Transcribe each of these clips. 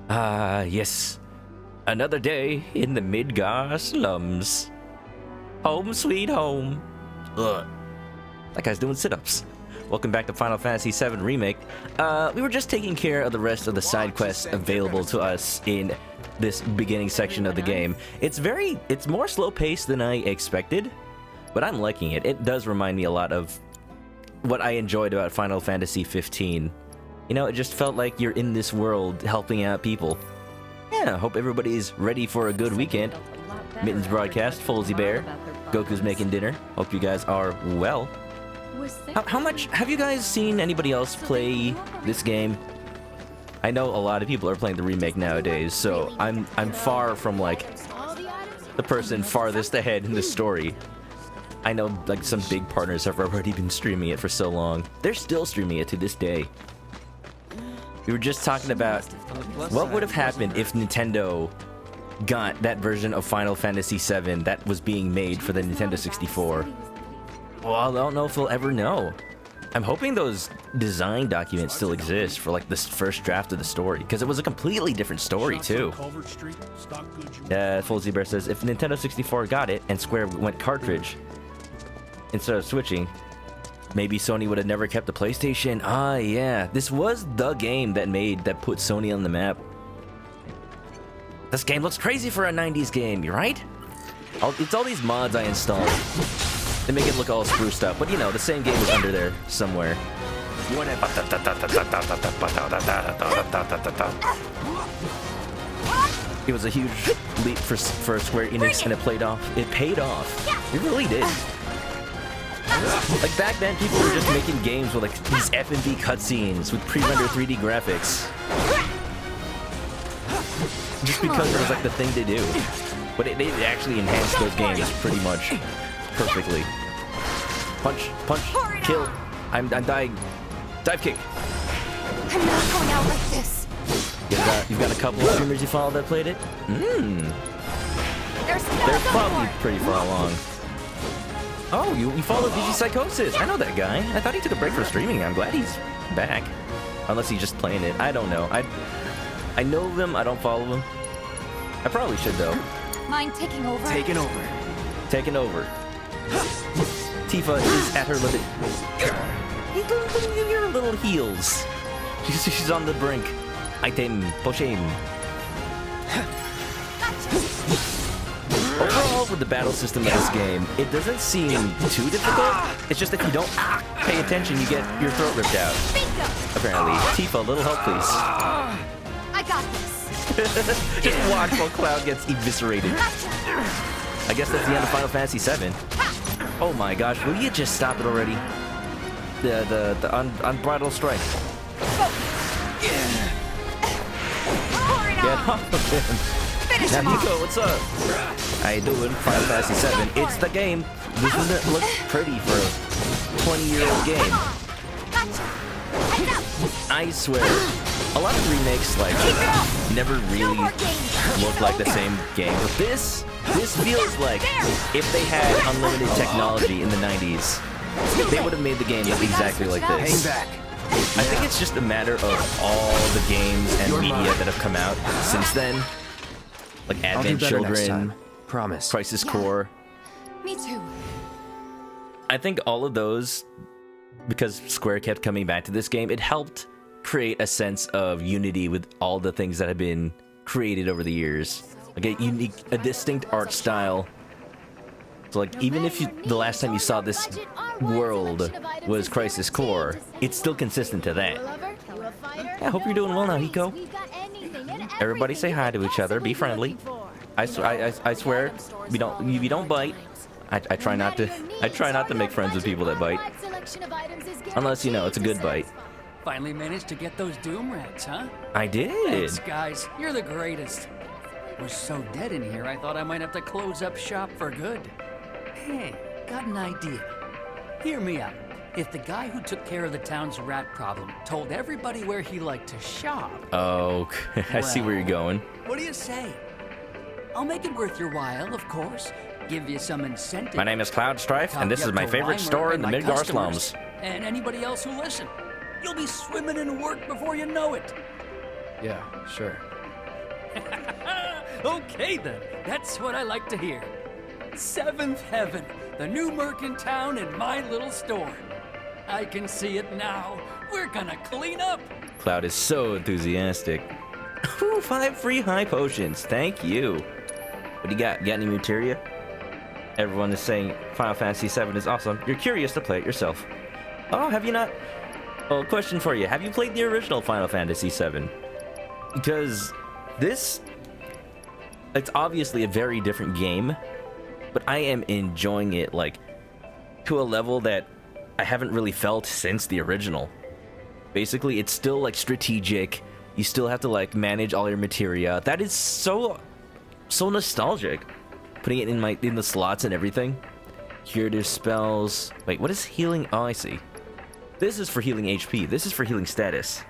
Yes. Another day in the Midgar slums. Home sweet home. Ugh. That guy's doing sit-ups. Welcome back to Final Fantasy VII Remake. We were just taking care of the rest of the side quests available to us in this beginning section of the game. It's more slow-paced than I expected, but I'm liking it. It does remind me a lot of what I enjoyed about Final Fantasy 15. You know, it just felt like you're in this world helping out people. Yeah, hope everybody's ready for a good weekend. Mittens broadcast, Folsy Bear, Goku's making dinner. Hope you guys are well. How much have you guys seen anybody else play this game? I know a lot of people are playing the remake nowadays, so I'm far from like the person farthest ahead in the story. I know like some big partners have already been streaming it for so long. They're still streaming it to this day. We were just talking about what would have happened if Nintendo got that version of Final Fantasy VII that was being made for the Nintendo 64. Well, I don't know if we'll ever know. I'm hoping those design documents still exist for like this first draft of the story, because it was a completely different story too. Folsy Bear says, if Nintendo 64 got it and Square went cartridge instead of switching, maybe Sony would have never kept the PlayStation. Ah, yeah. This was the game that put Sony on the map. This game looks crazy for a 90s game, you're right? It's all these mods I installed. They make it look all spruced up, but you know, the same game is under there somewhere. It was a huge leap for Square Enix, and it paid off. It really did. Like back then, people were just making games with like these FMV cutscenes with pre-rendered 3D graphics, just because it was like the thing to do. But they actually enhanced those games pretty much perfectly. Punch, kill. I'm dying. Dive kick. I'm not going out like this. You've got a couple of streamers you follow that played it? They're probably pretty far along. Oh, you follow Psychosis. I know that guy. I thought he took a break from streaming. I'm glad he's back. Unless he's just playing it. I don't know. I know them. I don't follow them. I probably should, though. Mind taking over? Taking over. Tifa is at her limit. Your little heels. She's on the brink. Item, Poshame. Overall, with the battle system of this game, it doesn't seem too difficult. It's just if you don't pay attention, you get your throat ripped out. Apparently. Tifa, a little help, please. I got this. Just watch while Cloud gets eviscerated. I guess that's the end of Final Fantasy VII. Oh my gosh, will you just stop it already? The unbridled strike. Get off of him. Now, Nico, what's up? How you doing? Final Fantasy VII. It's the game. This doesn't look pretty for a 20-year-old game. I swear, a lot of remakes like never really look like the same game. But this feels like if they had unlimited technology in the 90s, they would have made the game look exactly like this. I think it's just a matter of all the games and media that have come out since then. Like Advent Children, Promise. Crisis Core. Me too. I think all of those, because Square kept coming back to this game, it helped create a sense of unity with all the things that have been created over the years. Like a distinct art style. So like, even if the last time you saw this world was Crisis Core, it's still consistent to that. Yeah, I hope you're doing well now, Hiko. Everybody say hi to each other. Be friendly. I swear, we don't bite. I try not to make friends with people that bite, unless you know it's a good bite. Finally managed to get those Doom Rats, huh? I did. Thanks, guys. You're the greatest. We're so dead in here, I thought I might have to close up shop for good. Hey, got an idea. Hear me out. If the guy who took care of the town's rat problem told everybody where he liked to shop... Oh, I see where you're going. What do you say? I'll make it worth your while, of course. Give you some incentive. My name is Cloud Strife, and this is my favorite store in the Midgar slums. And anybody else who listen. You'll be swimming in work before you know it. Yeah, sure. Okay then, that's what I like to hear. Seventh Heaven, the new merc in town and my little store. I can see it now. We're gonna clean up. Cloud is so enthusiastic. Ooh, 5 free high potions. Thank you. What do you got? Got any materia? Everyone is saying Final Fantasy VII is awesome. You're curious to play it yourself. Oh, have you not? Oh, question for you. Have you played the original Final Fantasy VII? Because this... It's obviously a very different game, but I am enjoying it, like, to a level that I haven't really felt since the original. Basically, it's still, like, strategic. You still have to, like, manage all your materia. That is so nostalgic. Putting it in the slots and everything. Curative spells. Wait, what is healing? Oh, I see. This is for healing HP. This is for healing status.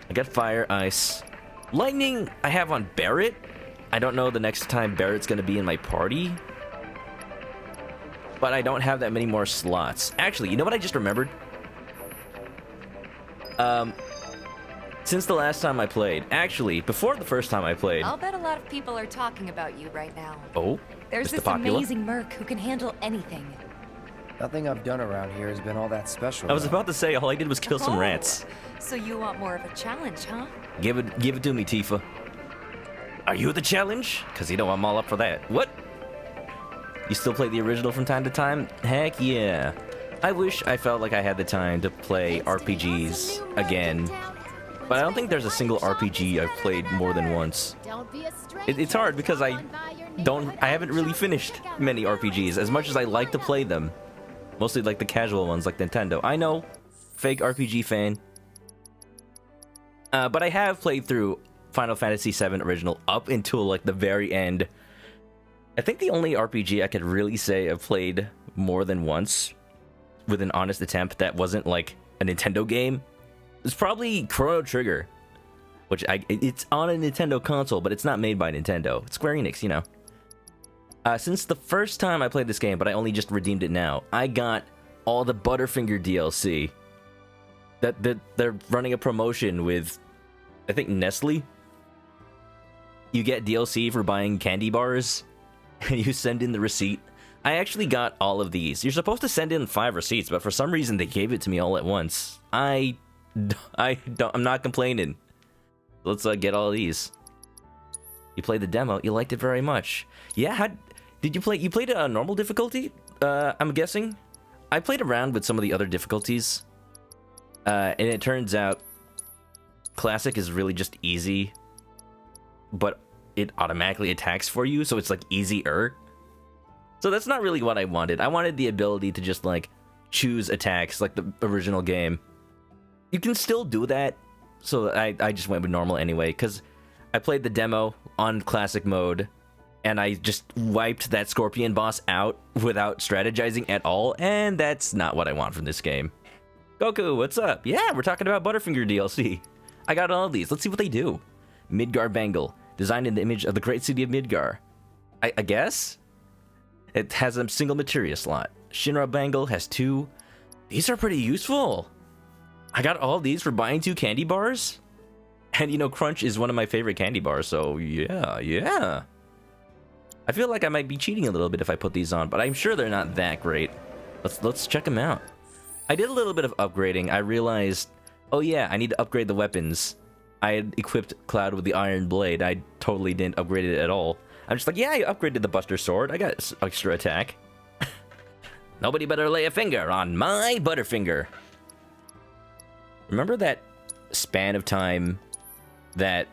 I got fire, ice. Lightning, I have on Barret. I don't know the next time Barret's gonna be in my party. But I don't have that many more slots. Actually, you know what I just remembered? Since the last time I played, actually, before the first time I played... I'll bet a lot of people are talking about you right now. Oh? There's Mr. this Popular? amazing merc who can handle anything. Nothing I've done around here has been all that special. I was about to say, all I did was kill some Oh, rats. So you want more of a challenge, huh? Give it to me, Tifa. Are you the challenge? Because, you know, I'm all up for that. What? You still play the original from time to time? Heck yeah. I wish I felt like I had the time to play RPGs again. But I don't think there's a single RPG I've played more than once. It's hard because I haven't really finished many RPGs as much as I like to play them. Mostly like the casual ones like Nintendo. I know, fake RPG fan. But I have played through Final Fantasy VII Original up until like the very end. I think the only RPG I could really say I've played more than once with an honest attempt that wasn't like a Nintendo game is probably Chrono Trigger, which it's on a Nintendo console, but it's not made by Nintendo. It's Square Enix, you know. Since the first time I played this game, but I only just redeemed it now, I got all the Butterfinger DLC. That they're running a promotion with, I think, Nestle. You get DLC for buying candy bars, and you send in the receipt. I actually got all of these. You're supposed to send in 5 receipts, but for some reason they gave it to me all at once. I'm not complaining. Let's get all of these. You played the demo. You liked it very much. Yeah, did you play? You played it on normal difficulty? I'm guessing. I played around with some of the other difficulties, and it turns out classic is really just easy, but it automatically attacks for you, so it's like easier. So that's not really what I wanted. I wanted the ability to just like choose attacks like the original game. You can still do that, so I just went with normal anyway, because I played the demo on classic mode, and I just wiped that Scorpion boss out without strategizing at all, and that's not what I want from this game. Goku, what's up? Yeah, we're talking about Butterfinger DLC. I got all of these. Let's see what they do. Midgar Bangle, designed in the image of the great city of Midgar. I guess? It has a single materia slot. Shinra Bangle has 2. These are pretty useful. I got all these for buying 2 candy bars. And, you know, Crunch is one of my favorite candy bars, so yeah. I feel like I might be cheating a little bit if I put these on, but I'm sure they're not that great. Let's check them out. I did a little bit of upgrading. I realized, oh yeah, I need to upgrade the weapons. I had equipped Cloud with the Iron Blade. I totally didn't upgrade it at all. I'm just like, yeah, I upgraded the Buster Sword. I got extra attack. Nobody better lay a finger on my Butterfinger. Remember that span of time that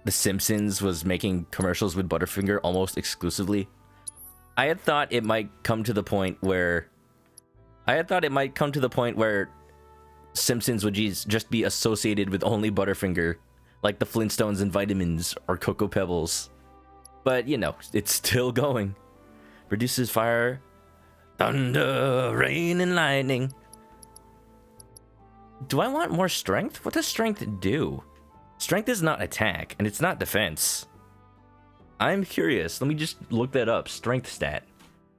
The Simpsons was making commercials with Butterfinger almost exclusively? I had thought it might come to the point where Simpsons would just be associated with only Butterfinger, like the Flintstones and Vitamins or Cocoa Pebbles. But, you know, it's still going. Produces fire, thunder, rain, and lightning. Do I want more strength? What does strength do? Strength is not attack, and it's not defense. I'm curious. Let me just look that up. Strength stat.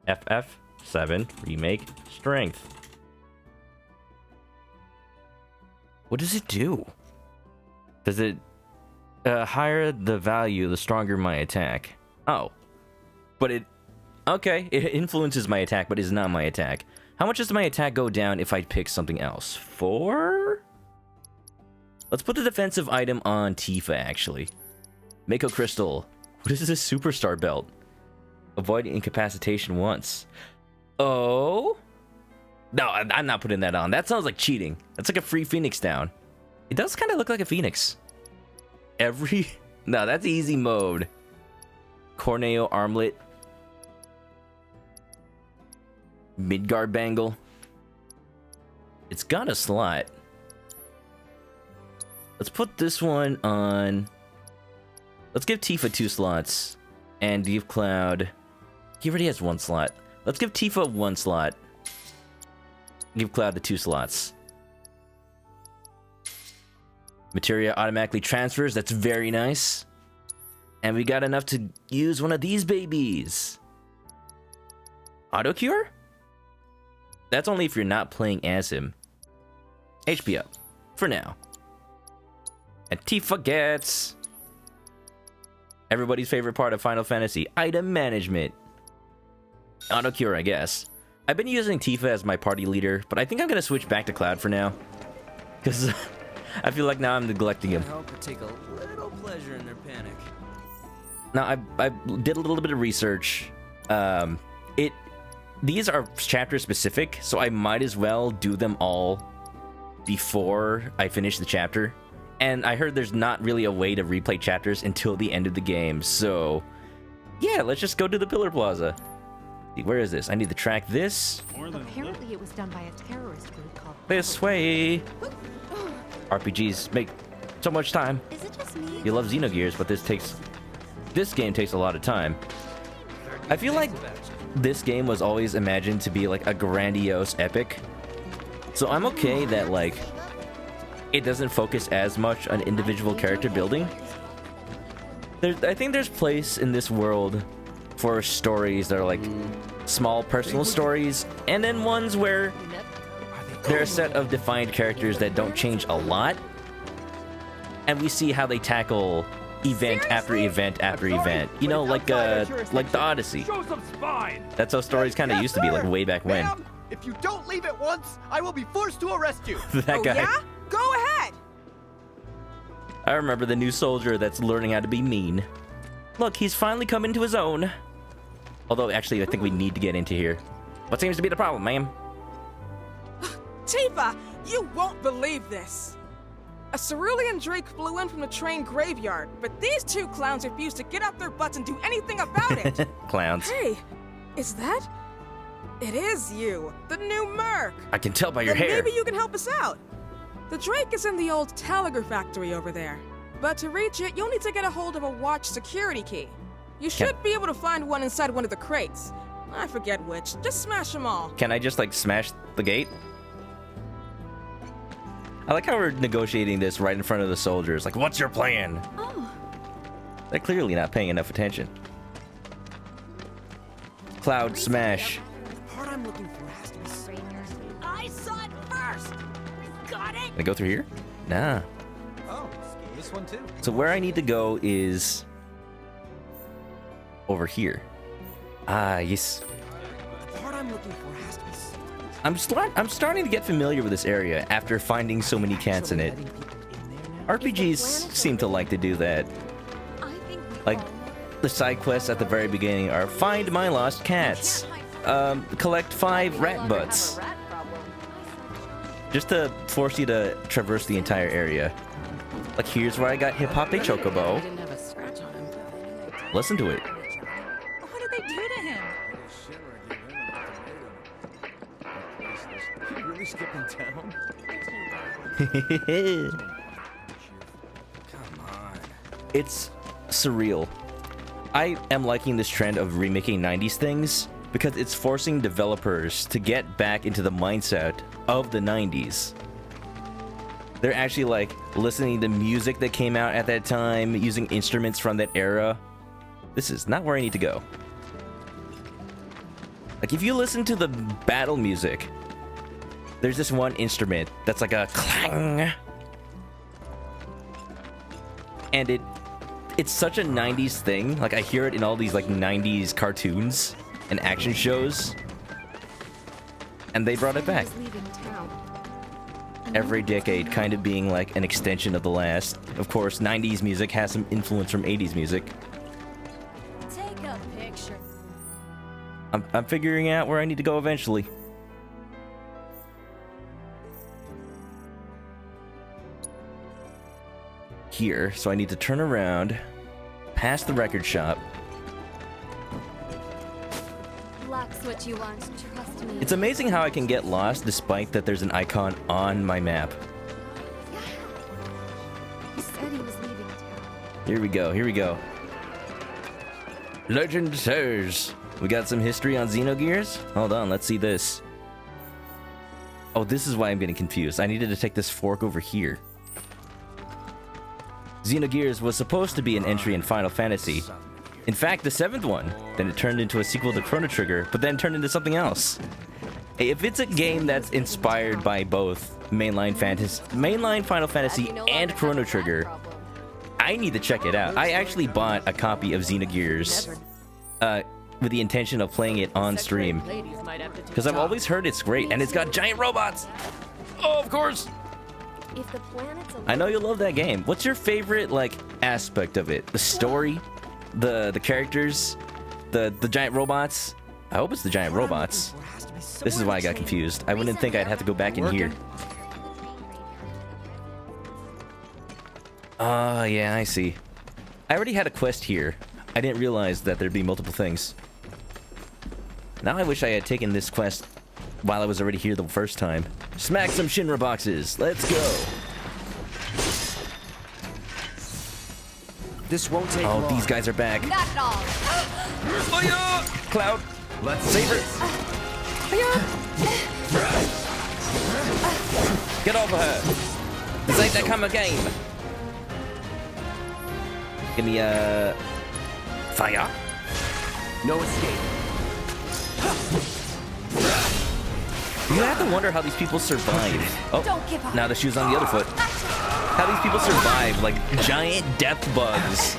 FF7 Remake Strength. What does it do? Does it Higher the value, the stronger my attack. Oh. But it... Okay, it influences my attack, but is not my attack. How much does my attack go down if I pick something else? 4? Let's put the defensive item on Tifa, actually. Mako Crystal. What is this superstar belt? Avoid incapacitation once. Oh? No, I'm not putting that on. That sounds like cheating. That's like a free Phoenix down. It does kind of look like a Phoenix. No, that's easy mode. Corneo armlet. Midgard bangle. It's got a slot. Let's put this one on. Let's give Tifa 2 slots. And give Cloud... He already has 1 slot. Let's give Tifa 1 slot. Give Cloud the 2 slots. Materia automatically transfers. That's very nice. And we got enough to use one of these babies. Auto cure? That's only if you're not playing as him. HP up. For now. And Tifa gets... everybody's favorite part of Final Fantasy. Item management. Auto cure, I guess. I've been using Tifa as my party leader, but I think I'm going to switch back to Cloud for now. Because I feel like now I'm neglecting him. Take a little pleasure in their panic. Now, I did a little bit of research. These are chapter specific, so I might as well do them all before I finish the chapter. And I heard there's not really a way to replay chapters until the end of the game, so yeah, let's just go to the Pillar Plaza. Where is this? I need to track this. Apparently it was done by a terrorist group called... This way. RPGs make so much time. Is it just me? You love Xenogears, but this game takes a lot of time. I feel like this game was always imagined to be like a grandiose epic. So I'm okay that like it doesn't focus as much on individual character building. I think there's place in this world for stories that are like small personal stories, and then ones where there are a set of defined characters that don't change a lot, and we see how they tackle event after event after event. You know, like the Odyssey. That's how stories kind of used to be, like way back when. If you don't leave at once, I will be forced to arrest you. That guy. Yeah? Go ahead. I remember the new soldier that's learning how to be mean. Look, he's finally come into his own. Although, actually, I think we need to get into here. What seems to be the problem, ma'am? Tifa, you won't believe this. A Cerulean Drake flew in from the train graveyard, but these 2 clowns refused to get up their butts and do anything about it. Clowns. Hey, is that? It is you, the new Merc. I can tell by your Then hair. maybe you can help us out. The Drake is in the old Telegraph factory over there. But to reach it, you'll need to get a hold of a watch security key. You should be able to find one inside one of the crates. I forget which. Just smash them all. Can I just, like, smash the gate? I like how we're negotiating this right in front of the soldiers. Like, what's your plan? Oh. They're clearly not paying enough attention. Cloud smash. The part I'm looking for has to be... I saw it first. Got it. Can I go through here? Nah. Oh, this one too. So where I need to go is over here. Ah, yes. The part I'm looking for has to be... I'm starting to get familiar with this area after finding so many cats in it. RPGs seem to like to do that. I think we Like, all... the side quests at the very beginning are find my lost cats, collect 5 rat butts, just to force you to traverse the entire area. Like, here's where I got Hip Hop a Chocobo. didn't have a scratch on him. Listen to it. What did they do to him? You really skipping town? Come on. It's surreal. I am liking this trend of remaking 90s things because it's forcing developers to get back into the mindset of the 90s. They're actually like listening to music that came out at that time, using instruments from that era. This is not where I need to go. Like, if you listen to the battle music, there's this one instrument that's like a clang. and it's such a 90s thing. Like, I hear it in all these like 90s cartoons and action shows, and they brought it back. Every decade kind of being like an extension of the last. Of course, 90s music has some influence from 80s music. Take a picture. I'm figuring out where I need to go eventually. Here, so I need to turn around, past the record shop. Luck's what you want, trust me. It's amazing how I can get lost despite that there's an icon on my map. He said he was leaving town. Here we go, here we go. Legend says. We got some history on Xenogears? Hold on, let's see this. Oh, this is why I'm getting confused. I needed to take this fork over here. Xenogears was supposed to be an entry in Final Fantasy. In fact, the 7th one. Then it turned into a sequel to Chrono Trigger, but then turned into something else. Hey, if it's a game that's inspired by both mainline Final Fantasy and Chrono Trigger, I need to check it out. I actually bought a copy of Xenogears with the intention of playing it on stream, because I've always heard it's great, and it's got giant robots. Oh, of course. If the planet's I know you love that game. What's your favorite like aspect of it? The story, the characters, the giant robots. I hope it's the giant robots. This is why I got confused. I wouldn't think I'd have to go back in here. Oh, yeah, I see. I already had a quest here. I didn't realize that there'd be multiple things. Now I wish I had taken this quest while I was already here the first time. Smack some Shinra boxes. Let's go. This won't take long. Oh, these guys are back. not at all. Fire! Cloud. Let's Save her. Get over her. This ain't that kind of game. Give me a fire. No escape. You have to wonder how these people survive. Oh, Don't give up. now the shoe's on the other foot. How these people survive, like giant death bugs,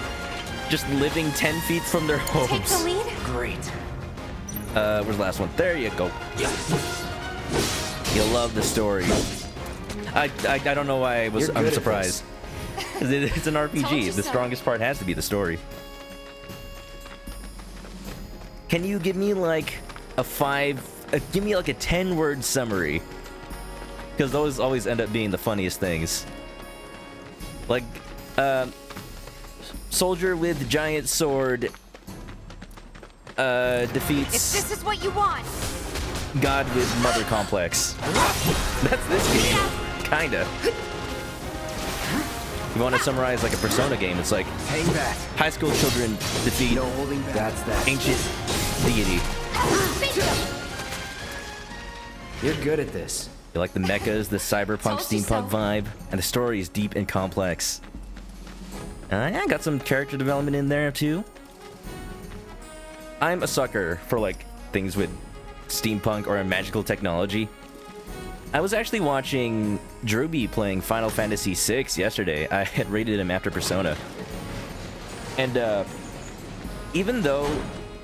just living 10 feet from their Take the homes. lead. Great. Where's the last one? There you go. You'll love the story. I don't know why I'm at surprised. It's an Told you RPG. The so. strongest part has to be the story. Can you give me like give me like a 10-word summary? Because those always end up being the funniest things. Like, soldier with giant sword If defeats this is what you want. God with mother complex. That's this game. Kinda. You want to summarize like a Persona game, it's like Hang back. high school children defeat No holding back. That's that. ancient deity. You're good at this. You like the mechas, the cyberpunk, Told you steampunk so. vibe, and the story is deep and complex. Yeah, got some character development in there too. I'm a sucker for like things with steampunk or magical technology. I was actually watching Druby playing Final Fantasy VI yesterday. I had rated him after Persona. And even though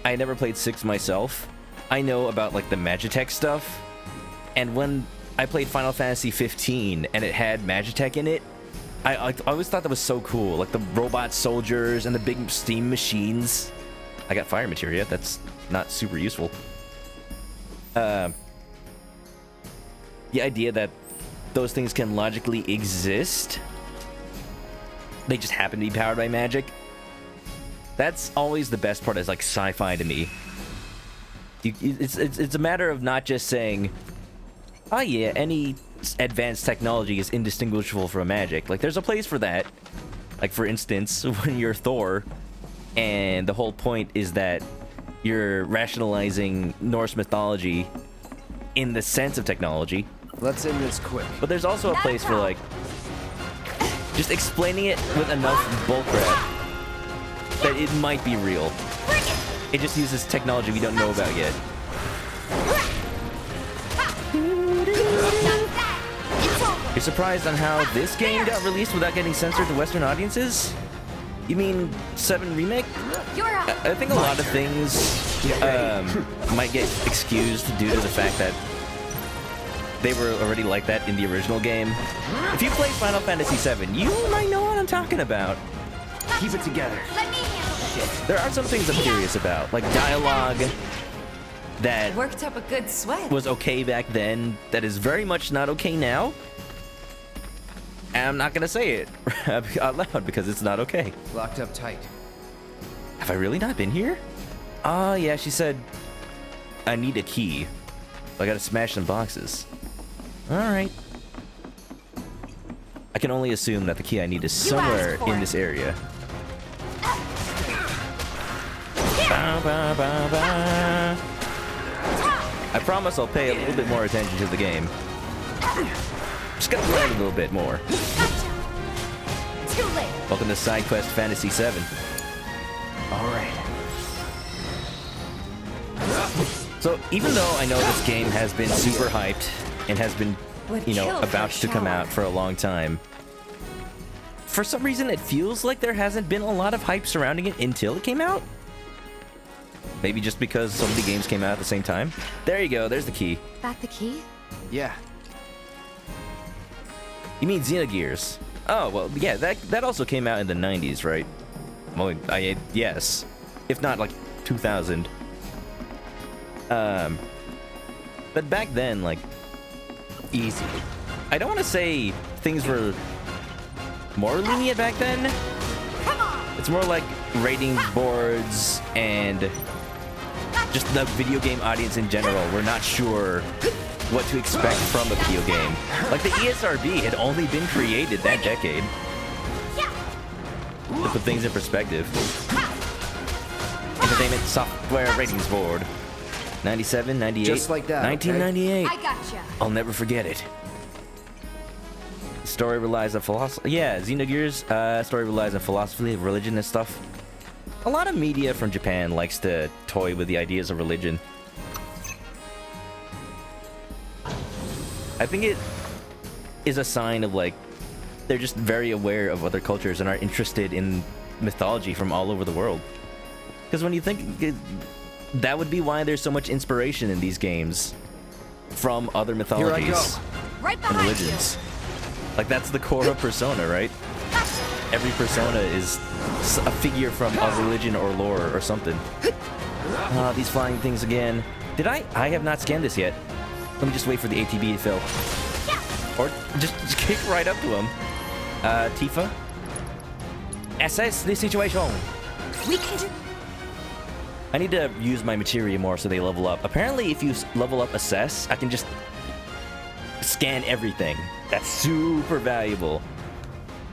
I never played 6 myself, I know about like the Magitech stuff. And when I played Final Fantasy 15 and it had Magitech in it, I always thought that was so cool. Like the robot soldiers and the big steam machines. I got fire materia. That's not super useful. The idea that those things can logically exist, they just happen to be powered by magic. That's always the best part, is like sci-fi to me. It's a matter of not just saying, oh yeah, any advanced technology is indistinguishable from magic. Like there's a place for that. Like for instance, when you're Thor, and the whole point is that you're rationalizing Norse mythology in the sense of technology. Let's end this quick. But there's also a place for like just explaining it with enough bullcrap that it might be real. It just uses technology we don't know about yet. It's over. You're surprised on how this game got released without getting censored to Western audiences? You mean 7 Remake? You're up. I think a lot of things might get excused due to the fact that they were already like that in the original game. If you play Final Fantasy VII, you might know what I'm talking about. Keep it together. Let me handle this. There are some things I'm curious about, like dialogue that Worked up a good sweat. was okay back then that is very much not okay now. And I'm not gonna say it out loud because it's not okay. Locked up tight. Have I really not been here? Oh, yeah, she said I need a key. I gotta smash some boxes. Alright. I can only assume that the key I need is somewhere asked for in it. this area. Ba, ba, ba, ba. I promise I'll pay a little bit more attention to the game. Just gotta learn a little bit more. Too late. Welcome to Side Quest Fantasy VII. All right. So even though I know this game has been super hyped and has been, Would you know, kill for about a to come shower. out for a long time, for some reason it feels like there hasn't been a lot of hype surrounding it until it came out. Maybe just because so many games came out at the same time. There you go, there's the key. That the key? Yeah. You mean Xenogears? Oh, well, yeah, that also came out in the 90s, right? Well, yes. If not, like, 2000. But back then, like, easy. I don't want to say things were more lenient back then. Come on. It's more like rating boards and just the video game audience in general. We're not sure what to expect from a video game. Like the ESRB had only been created that decade. To put things in perspective. Entertainment Software Ratings Board. 97, 98, Just like that, okay? 1998. I gotcha. I'll never forget it. Story relies on philosophy. Yeah, Xenogears. Story relies on philosophy, religion, and stuff. A lot of media from Japan likes to toy with the ideas of religion. I think it is a sign of, like, they're just very aware of other cultures and are interested in mythology from all over the world. Because when you think, that would be why there's so much inspiration in these games from other mythologies Right and behind religions. Like, that's the core of Persona, right? Every Persona is a figure from a religion or lore or something. Ah, these flying things again. Did I have not scanned this yet. Let me just wait for the ATB to fill. Or just kick right up to him. Tifa? Assess the situation. you. We can do. I need to use my materia more so they level up. Apparently, if you level up Assess, I can just scan everything. That's super valuable.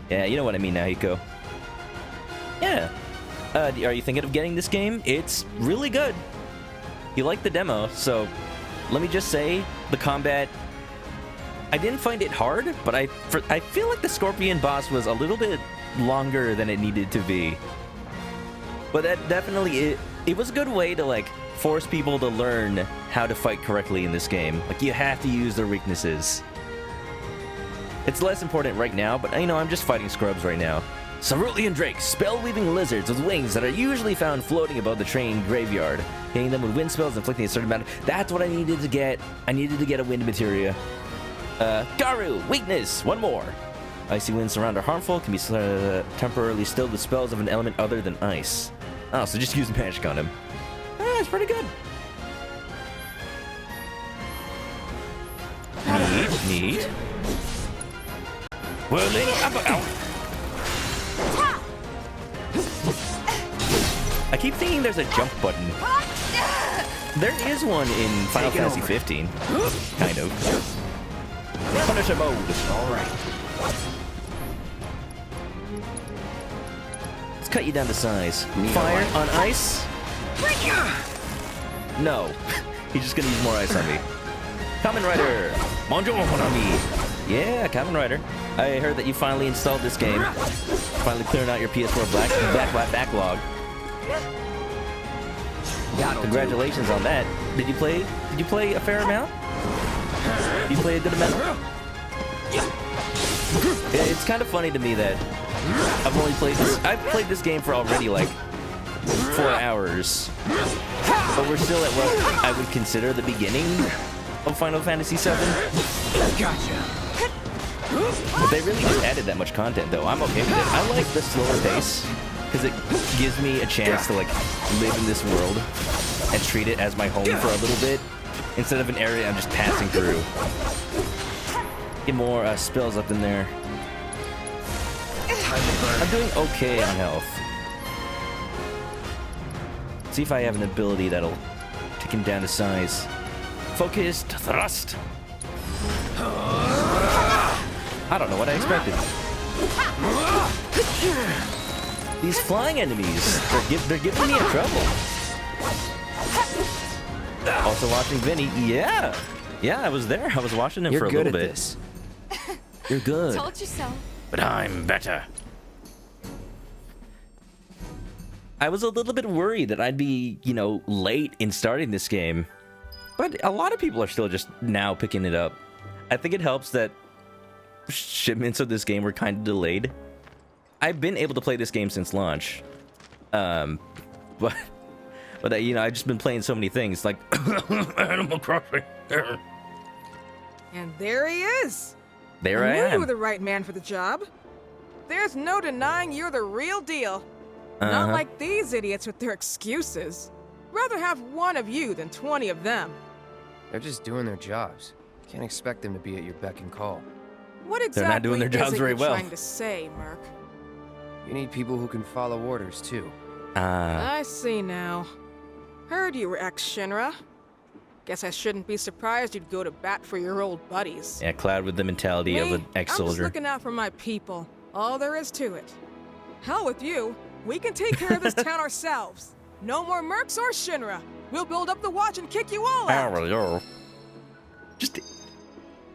Yeah, you know what I mean now, Hiko. Yeah. Are you thinking of getting this game? It's really good. You like the demo, so let me just say, the combat, I didn't find it hard, but I feel like the Scorpion boss was a little bit longer than it needed to be. But that definitely, it was a good way to, like, force people to learn how to fight correctly in this game. Like, you have to use their weaknesses. It's less important right now, but, you know, I'm just fighting scrubs right now. Cerulean drakes, spell-weaving lizards with wings that are usually found floating above the train graveyard. Hitting them with wind spells, inflicting a certain amount of... That's what I needed to get. I needed to get a wind materia. Garu, weakness, one more. Icy winds surround are harmful, can be temporarily stilled with spells of an element other than ice. Oh, so just use magic on him. Ah, it's pretty good. Neat. Whirling uppercut. I keep thinking there's a jump button. There is one in Final Fantasy 15. Kind of. Punisher mode. All right. Let's cut you down to size. Fire on ice? No. He's just gonna use more ice on me. Kamen Rider! Bonjour, mon ami! Yeah, Kamen Rider. I heard that you finally installed this game. Finally clearing out your PS4 backlog. Congratulations on that. Did you play a fair amount? Did you play a good amount? It's kind of funny to me that I've only played this. I've played this game for already like 4 hours, but we're still at what I would consider the beginning of Final Fantasy VII. Gotcha. But they really just added that much content, though. I'm okay with it. I like the slower pace because it gives me a chance to like live in this world and treat it as my home for a little bit instead of an area I'm just passing through. Get more spells up in there. I'm doing okay on health. See if I have an ability that'll take him down to size. Focused thrust. I don't know what I expected. These flying enemies, they're giving me a trouble. Also watching Vinny. Yeah, I was there. I was watching him for a little bit. You're good at this. You're good. Told you so. But I'm better. I was a little bit worried that I'd be, you know, late in starting this game. But a lot of people are still just now picking it up. I think it helps that shipments of this game were kind of delayed. I've been able to play this game since launch. But you know, I've just been playing so many things like Animal Crossing. And there he is. There I knew you am. were the right man for the job. There's no denying you're the real deal. Not like these idiots with their excuses. Rather have one of you than 20 of them. They're just doing their jobs. Can't expect them to be at your beck and call. What exactly They're not doing their jobs is it very you're well. trying to say, Merc? You need people who can follow orders, too. I see now. Heard you were ex-Shinra. Guess I shouldn't be surprised you'd go to bat for your old buddies. Yeah, Cloud with the mentality of an I'm just ex-soldier. looking out for my people. All there is to it. Hell with you. We can take care of this town ourselves. No more Mercs or Shinra. We'll build up the watch and kick you all out. Just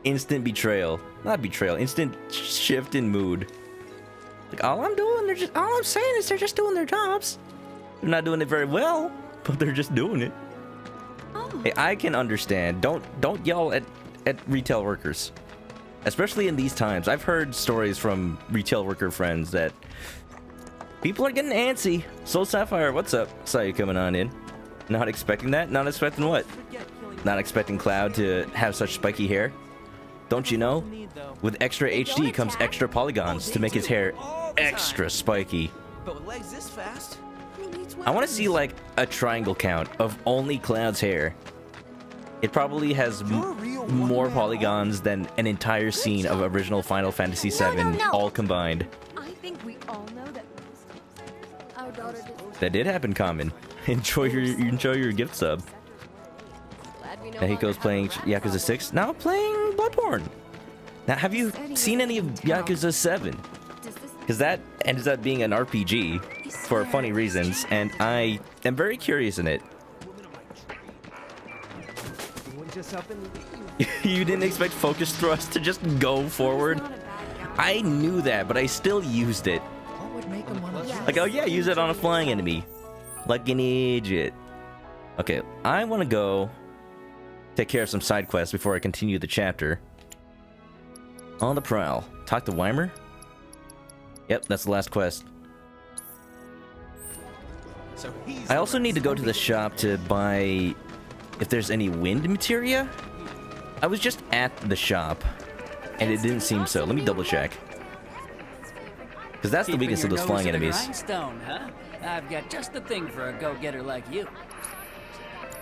instant betrayal. Not betrayal. Instant shift in mood. Like all I'm saying is they're just doing their jobs. They're not doing it very well, but they're just doing it. Hey, I can understand. Don't yell at retail workers. Especially in these times. I've heard stories from retail worker friends that people are getting antsy. Soul Sapphire, what's up? Saw you coming on in. Not expecting that? Not expecting what? Not expecting Cloud to have such spiky hair? Don't you know? With extra HD comes extra polygons to make his hair extra spiky. But with legs this fast, I want to see like a triangle count of only Cloud's hair. It probably has more polygons than an entire scene of original Final Fantasy VII No. all combined. I think we all know that our daughter did. That did happen, Common. Enjoy your gift sub. Glad we know Nahiko's playing Yakuza 6, now playing Bloodborne. Now, have you seen any of Yakuza 7? Because that ends up being an RPG for funny reasons, and I am very curious in it. You didn't expect focus thrust to just go forward? I knew that, but I still used it. Like, oh yeah, use it on a flying enemy. Like an idiot. Okay, I want to go take care of some side quests before I continue the chapter. On the prowl. Talk to Weimer? Yep, that's the last quest. I also need to go to the shop to buy if there's any wind materia. I was just at the shop and it didn't seem so. Let me double check. Because that's the weakness of those flying enemies. Grindstone, huh? I've got just the thing for a go-getter like you.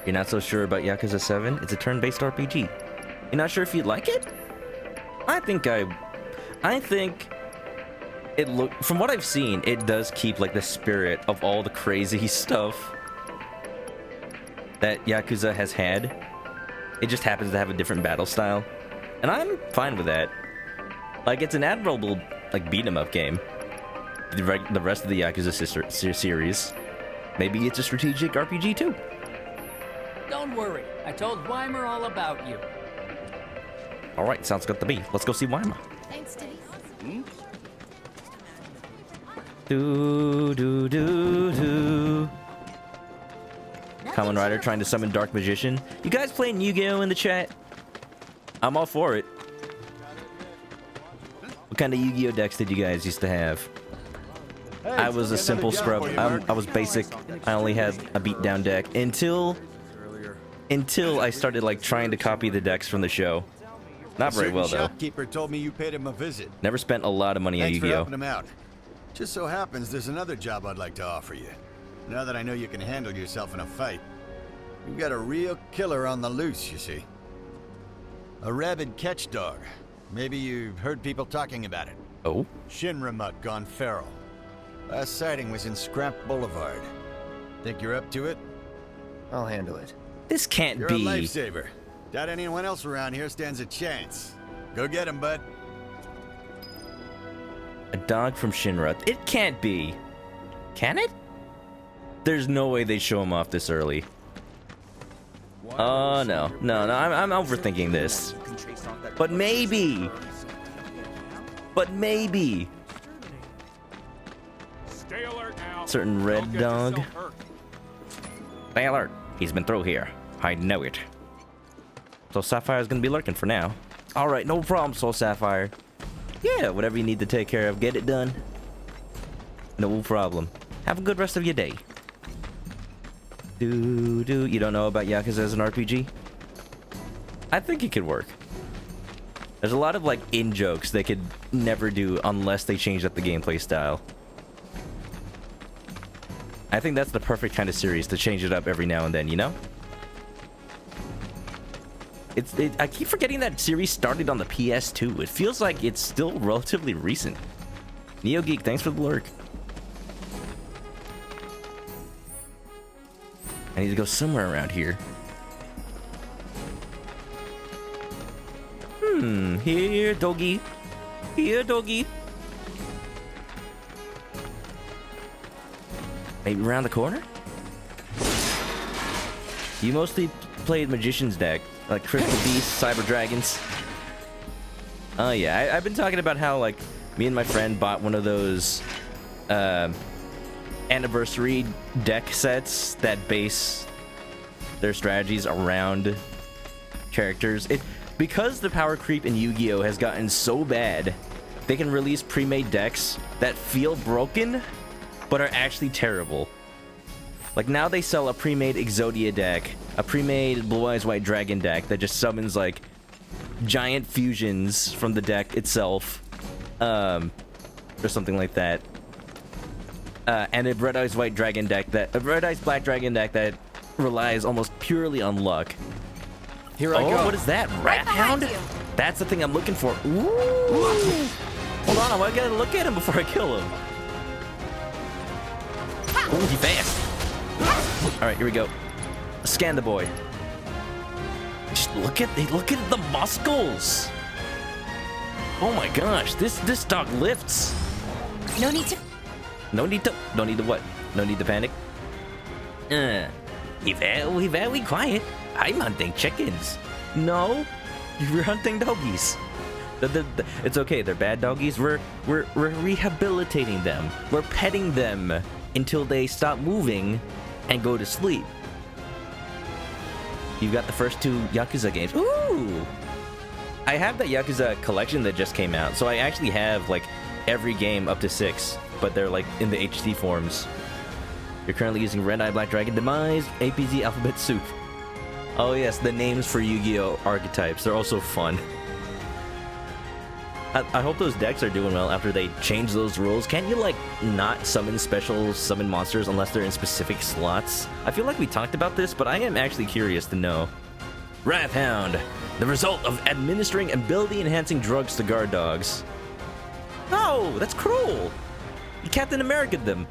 You're not so sure about Yakuza 7? It's a turn-based RPG. You're not sure if you'd like it? I think it from what I've seen, it does keep like the spirit of all the crazy stuff that Yakuza has had. It just happens to have a different battle style. And I'm fine with that. Like, it's an admirable like beat 'em up game. The rest of the Yakuza series. Maybe it's a strategic RPG too. Don't worry, I told Weimer all about you. Alright, sounds good to me. Let's go see Weimer. Thanks, Teddy. Do do do do. Kamen Rider trying to summon Dark Magician. You guys playing Yu-Gi-Oh in the chat? I'm all for it. What kind of Yu-Gi-Oh decks did you guys used to have? I was a simple scrub. I was basic. I only had a beat-down deck until I started like trying to copy the decks from the show. Not very well though. Shopkeeper told me you paid him a visit. Never spent a lot of money on Thanks for Yu-Gi-Oh. helping him out. Just so happens there's another job I'd like to offer you. Now that I know you can handle yourself in a fight. You've got a real killer on the loose, you see. A rabid catch dog. Maybe you've heard people talking about it. Oh? Shinra gone feral. Last sighting was in Scrap Boulevard. Think you're up to it? I'll handle it. This can't You're be. a lifesaver. Doubt anyone else around here stands a chance. Go get him, bud. A dog from Shinra. It can't be. Can it? There's no way they show him off this early. Oh no. I'm overthinking this. But maybe. Stay alert now. Certain red Don't get dog. yourself hurt. Stay alert. He's been through here. I know it. So Sapphire's gonna be lurking for now. Alright, no problem, Soul Sapphire. Yeah, whatever you need to take care of, get it done. No problem. Have a good rest of your day. You don't know about Yakuza as an RPG? I think it could work. There's a lot of like in-jokes they could never do unless they changed up the gameplay style. I think that's the perfect kind of series to change it up every now and then, you know? I keep forgetting that series started on the PS2. It feels like it's still relatively recent. Neo Geek, thanks for the lurk. I need to go somewhere around here. Here, doggy. Here, doggy. Maybe around the corner? You mostly played Magician's deck, like Crystal Beasts, Cyber Dragons. Oh yeah, I've been talking about how like me and my friend bought one of those anniversary deck sets that base their strategies around characters. Because the power creep in Yu-Gi-Oh has gotten so bad, they can release pre-made decks that feel broken but are actually terrible. Like now they sell a pre-made Exodia deck, a pre-made Blue Eyes White Dragon deck that just summons like giant fusions from the deck itself, or something like that. And a Red Eyes White Dragon deck a Red Eyes Black Dragon deck that relies almost purely on luck. Here I go. What is that? Rat Hound? That's the thing I'm looking for. Ooh. Hold on, I gotta look at him before I kill him. Ooh, he fast. All right, here we go. Scan the boy. Just look at the muscles. Oh my gosh, this dog lifts. No need to. Don't need to what? No need to panic. He very quiet. I'm hunting chickens. No, you're hunting doggies. It's okay. They're bad doggies. We're rehabilitating them. We're petting them until they stop moving and go to sleep. You've got the first 2 Yakuza games. Ooh! I have that Yakuza collection that just came out, so I actually have like every game up to 6, but they're like in the HD forms. You're currently using Red Eye Black Dragon Demise, APZ Alphabet Soup. Oh yes, the names for Yu-Gi-Oh archetypes. They're also fun. I hope those decks are doing well after they change those rules. Can't you like not summon monsters unless they're in specific slots? I feel like we talked about this, but I am actually curious to know. Wrath Hound, the result of administering ability enhancing drugs to guard dogs. No, that's cruel. You Captain America'd them.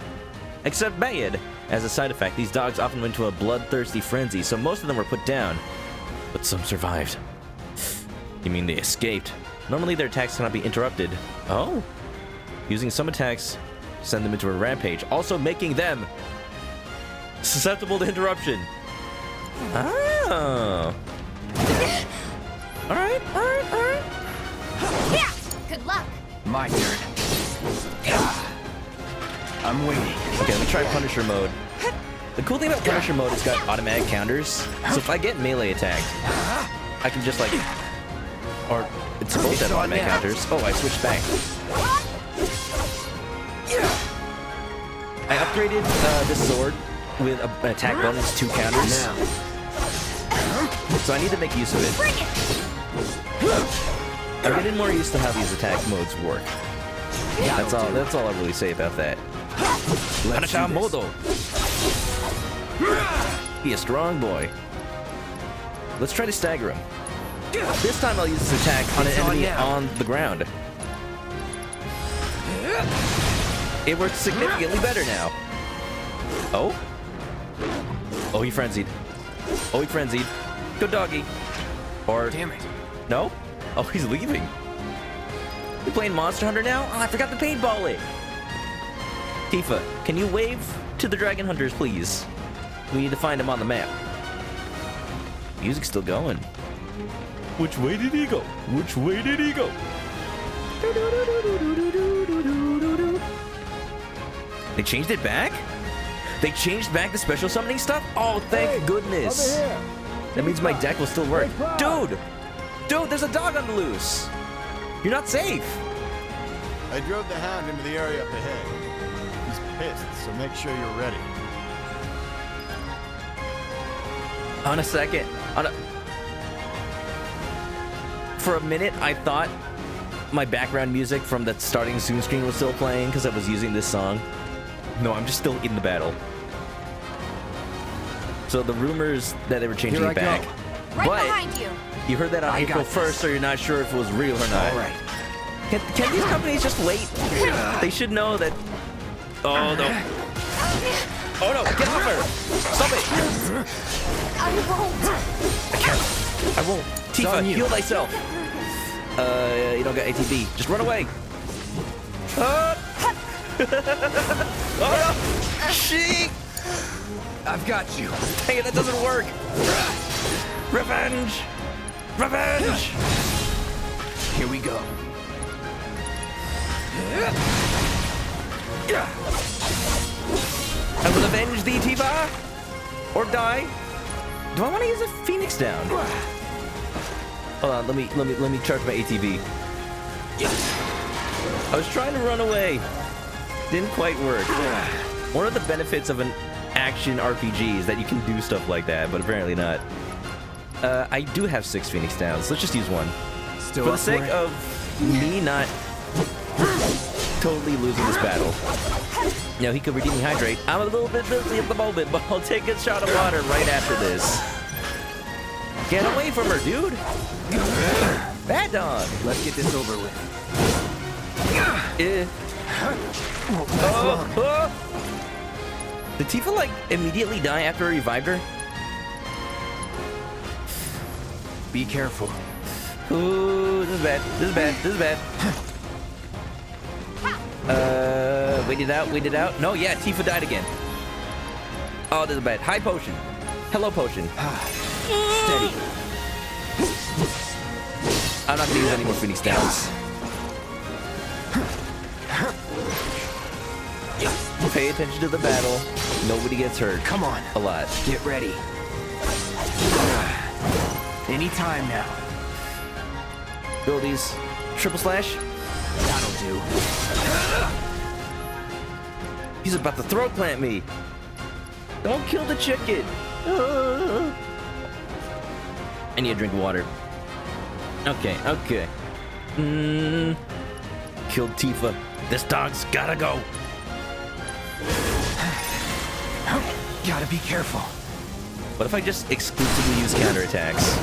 Except bad. As a side effect, these dogs often went into a bloodthirsty frenzy, so most of them were put down. But some survived. You mean they escaped? Normally their attacks cannot be interrupted. Oh. Using some attacks, send them into a rampage, also making them susceptible to interruption. Oh. Alright. Yeah. Good luck. My turn. I'm waiting. Okay, let me try Punisher mode. The cool thing about Punisher mode is it's got automatic counters, so if I get melee attacked, I can just like, or it's supposed to have automatic counters. Oh, I switched back. I upgraded this sword with an attack bonus 2 counters. So I need to make use of it. I'm getting more used to how these attack modes work. That's all I really say about that. Hanasha Modo. Be a strong boy. Let's try to stagger him. This time I'll use this attack on an enemy on the ground. It works significantly better now. Oh? Oh, he frenzied. Oh, he frenzied. Good doggy. Or... Damn it. No? Oh, he's leaving. You playing Monster Hunter now? Oh, I forgot to paintball it. Tifa, can you wave to the Dragon Hunters, please? We need to find him on the map. Music's still going. Which way did he go? Which way did he go? They changed it back? They changed back the special summoning stuff? Oh, thank goodness. That means my deck will still work. Dude! Dude, there's a dog on the loose. You're not safe. I drove the hound into the area up ahead. He's pissed, so make sure you're ready. On a second. For a minute, I thought my background music from the starting Zoom screen was still playing because I was using this song. No, I'm just still in the battle. So the rumors that they were changing it back. Right but behind you. you heard that on April 1st, so you're not sure if it was real or not. All right. Can these companies just wait? They should know that... Oh, no. Oh, no. Get off her. Stop it. I won't. I can't. I won't. Tifa, heal thyself. You don't got ATB. Just run away. Oh, no. She. I've got you. Dang it, that doesn't work. Revenge. Revenge. Here we go. I will avenge thee, Tifa. Or die. Do I want to use a Phoenix down? Hold on, let me charge my ATV. I was trying to run away. Didn't quite work. One of the benefits of an action RPG is that you can do stuff like that, but apparently not. I do have 6 Phoenix downs. Let's just use one. Still For the sake of me not totally losing this battle. You know, he could redeem me hydrate. I'm a little bit busy at the moment, but I'll take a shot of water right after this. Get away from her, dude! Bad dog! Let's get this over with. Did Tifa, like, immediately die after I revived her? Be careful. Ooh, this is bad. This is bad. This is bad. Wait it out. Wait it out. No, yeah, Tifa died again. Oh, this is bad. High potion. Hello potion. Steady. I'm not gonna use any more Phoenix downs. Pay attention to the battle. Nobody gets hurt. Come on. A lot. Get ready. Anytime now. Abilities. Triple slash. That'll do. He's about to throat plant me. Don't kill the chicken. I need a drink of water. Okay, okay. Killed Tifa. This dog's gotta go. Gotta be careful. What if I just exclusively use counterattacks?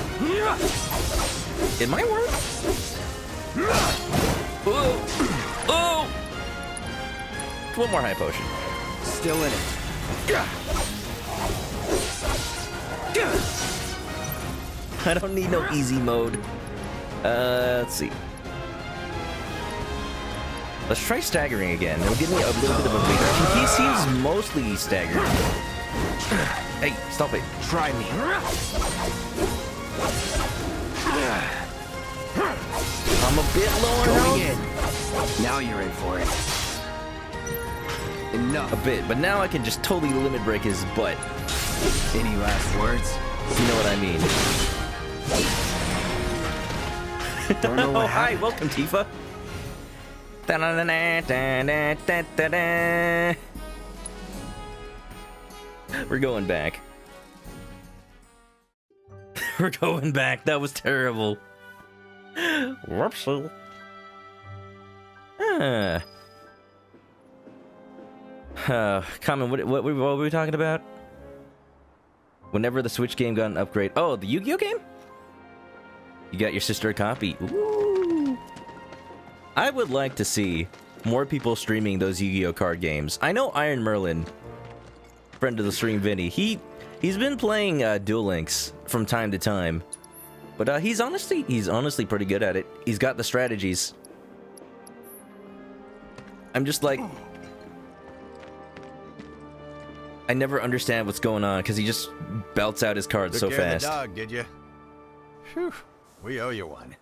It might work. Oh! Oh! One more high potion. Still in it. I don't need no easy mode. Let's see. Let's try staggering again. It'll give me a little bit of a breather. He seems mostly staggered. Hey, stop it. Try me. I'm a bit low on Going health. in. Now you're in for it. Enough. A bit, but now I can just totally limit break his butt. Any last words? You know what I mean. Don't know what Oh, hi, happened. welcome, Tifa. Da-da-da-da-da-da-da-da. We're going back. We're going back. That was terrible. Whoopsie. Common, what were we talking about? Whenever the Switch game got an upgrade. Oh, the Yu-Gi-Oh game? You got your sister a copy. Ooh. I would like to see more people streaming those Yu-Gi-Oh card games. I know Iron Merlin, friend of the stream, Vinny. He's been playing Duel Links from time to time, but he's honestly pretty good at it. He's got the strategies. I'm just like, I never understand what's going on because he just belts out his cards so fast. Took care of the dog, did you? Phew, we owe you one.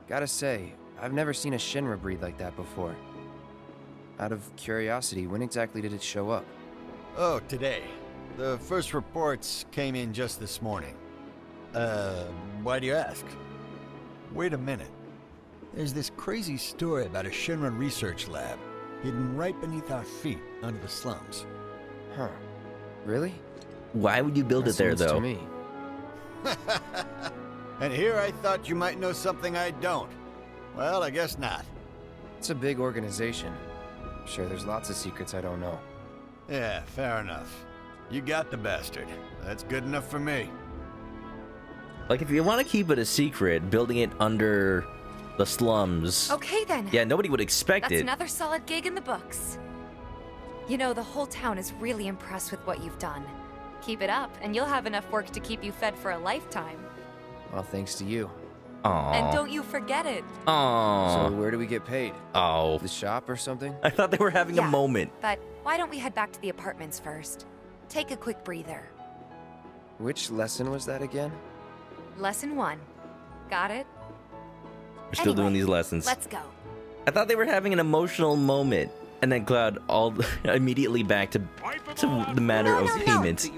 Gotta say, I've never seen a Shinra breed like that before. Out of curiosity, when exactly did it show up? Oh, today. The first reports came in just this morning. Why do you ask? Wait a minute. There's this crazy story about a Shinra research lab hidden right beneath our feet under the slums. Huh. Really? Why would you build it there, though? To me. And here I thought you might know something I don't. Well, I guess not. It's a big organization. I'm sure there's lots of secrets I don't know. Yeah, fair enough. You got the bastard. That's good enough for me. Like, if you want to keep it a secret, building it under the slums... Okay, then. Yeah, nobody would expect That's it. another solid gig in the books. You know, the whole town is really impressed with what you've done. Keep it up, and you'll have enough work to keep you fed for a lifetime. Well, thanks to you. Aww. And don't you forget it. Aww. So where do we get paid? Oh. The shop or something? I thought they were having a moment. But why don't we head back to the apartments first? Take a quick breather. Which lesson was that again? Lesson 1. Got it? We're still doing these lessons. Let's go. I thought they were having an emotional moment. And then Cloud all immediately back to the matter of payment.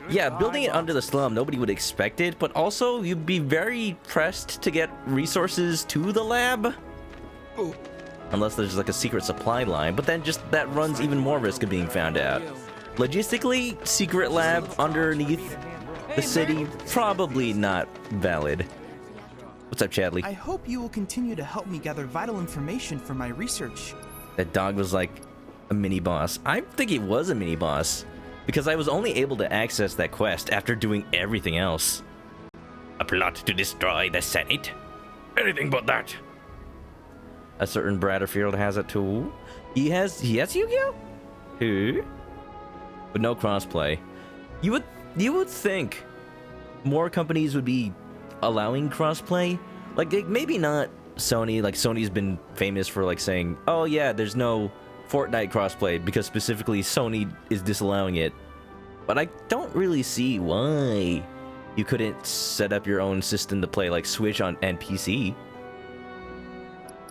Yeah, building it under the slum, nobody would expect it, but also you'd be very pressed to get resources to the lab. Ooh. Unless there's like a secret supply line, but then just that runs even more risk of being found out. Logistically, secret lab underneath the city, probably not valid. What's up, Chadley? I hope you will continue to help me gather vital information for my research. That dog was like a mini-boss. I think it was a mini-boss, because I was only able to access that quest after doing everything else. A plot to destroy the Senate? Anything but that. A certain Bradderfield has it too. He has Yu-Gi-Oh? Who? But no crossplay. You would think more companies would be allowing crossplay. Like, maybe not Sony. Like, Sony's been famous for like saying, oh yeah, there's no Fortnite crossplay because specifically Sony is disallowing it. But I don't really see why you couldn't set up your own system to play like Switch and PC.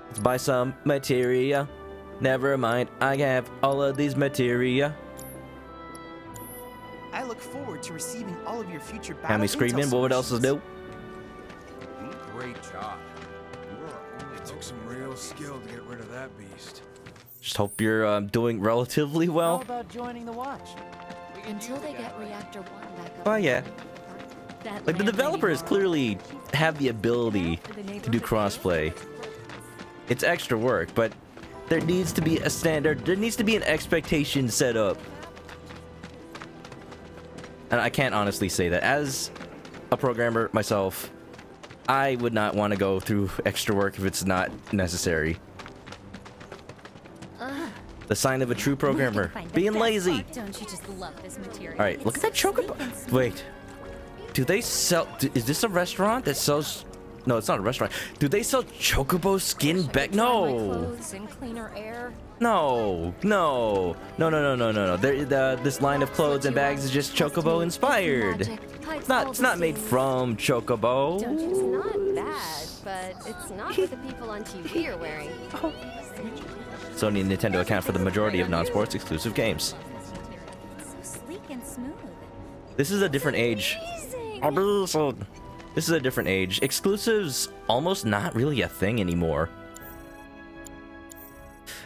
Let's buy some materia. Never mind, I have all of these materia. I look forward to receiving all of your future battle Family screaming, but what else is new? Great job. It took some real skill to get rid of that beast. Just hope you're doing relatively well. How about joining the watch? Until they get reactor 1 back up. Oh yeah. Like, the developers clearly have the ability to do crossplay. It's extra work, but there needs to be a standard, there needs to be an expectation set up. And I can't honestly say that. As a programmer myself, I would not want to go through extra work if it's not necessary. The sign of a true programmer. Being lazy. Don't you just love this material? Alright, look at that chocobo. Wait. Do they sell... Is this a restaurant that sells... No, it's not a restaurant. Do they sell chocobo skin back? No. Clothes and cleaner air. No. No. No, no, no, no, no, no. This line of clothes and bags is just chocobo inspired. It's not made from chocobo. It's not bad, but it's not what the people on TV are wearing. Sony and Nintendo account for the majority of non-sports exclusive games. So sleek and smooth. This is a different age. This is a different age. Exclusives almost not really a thing anymore.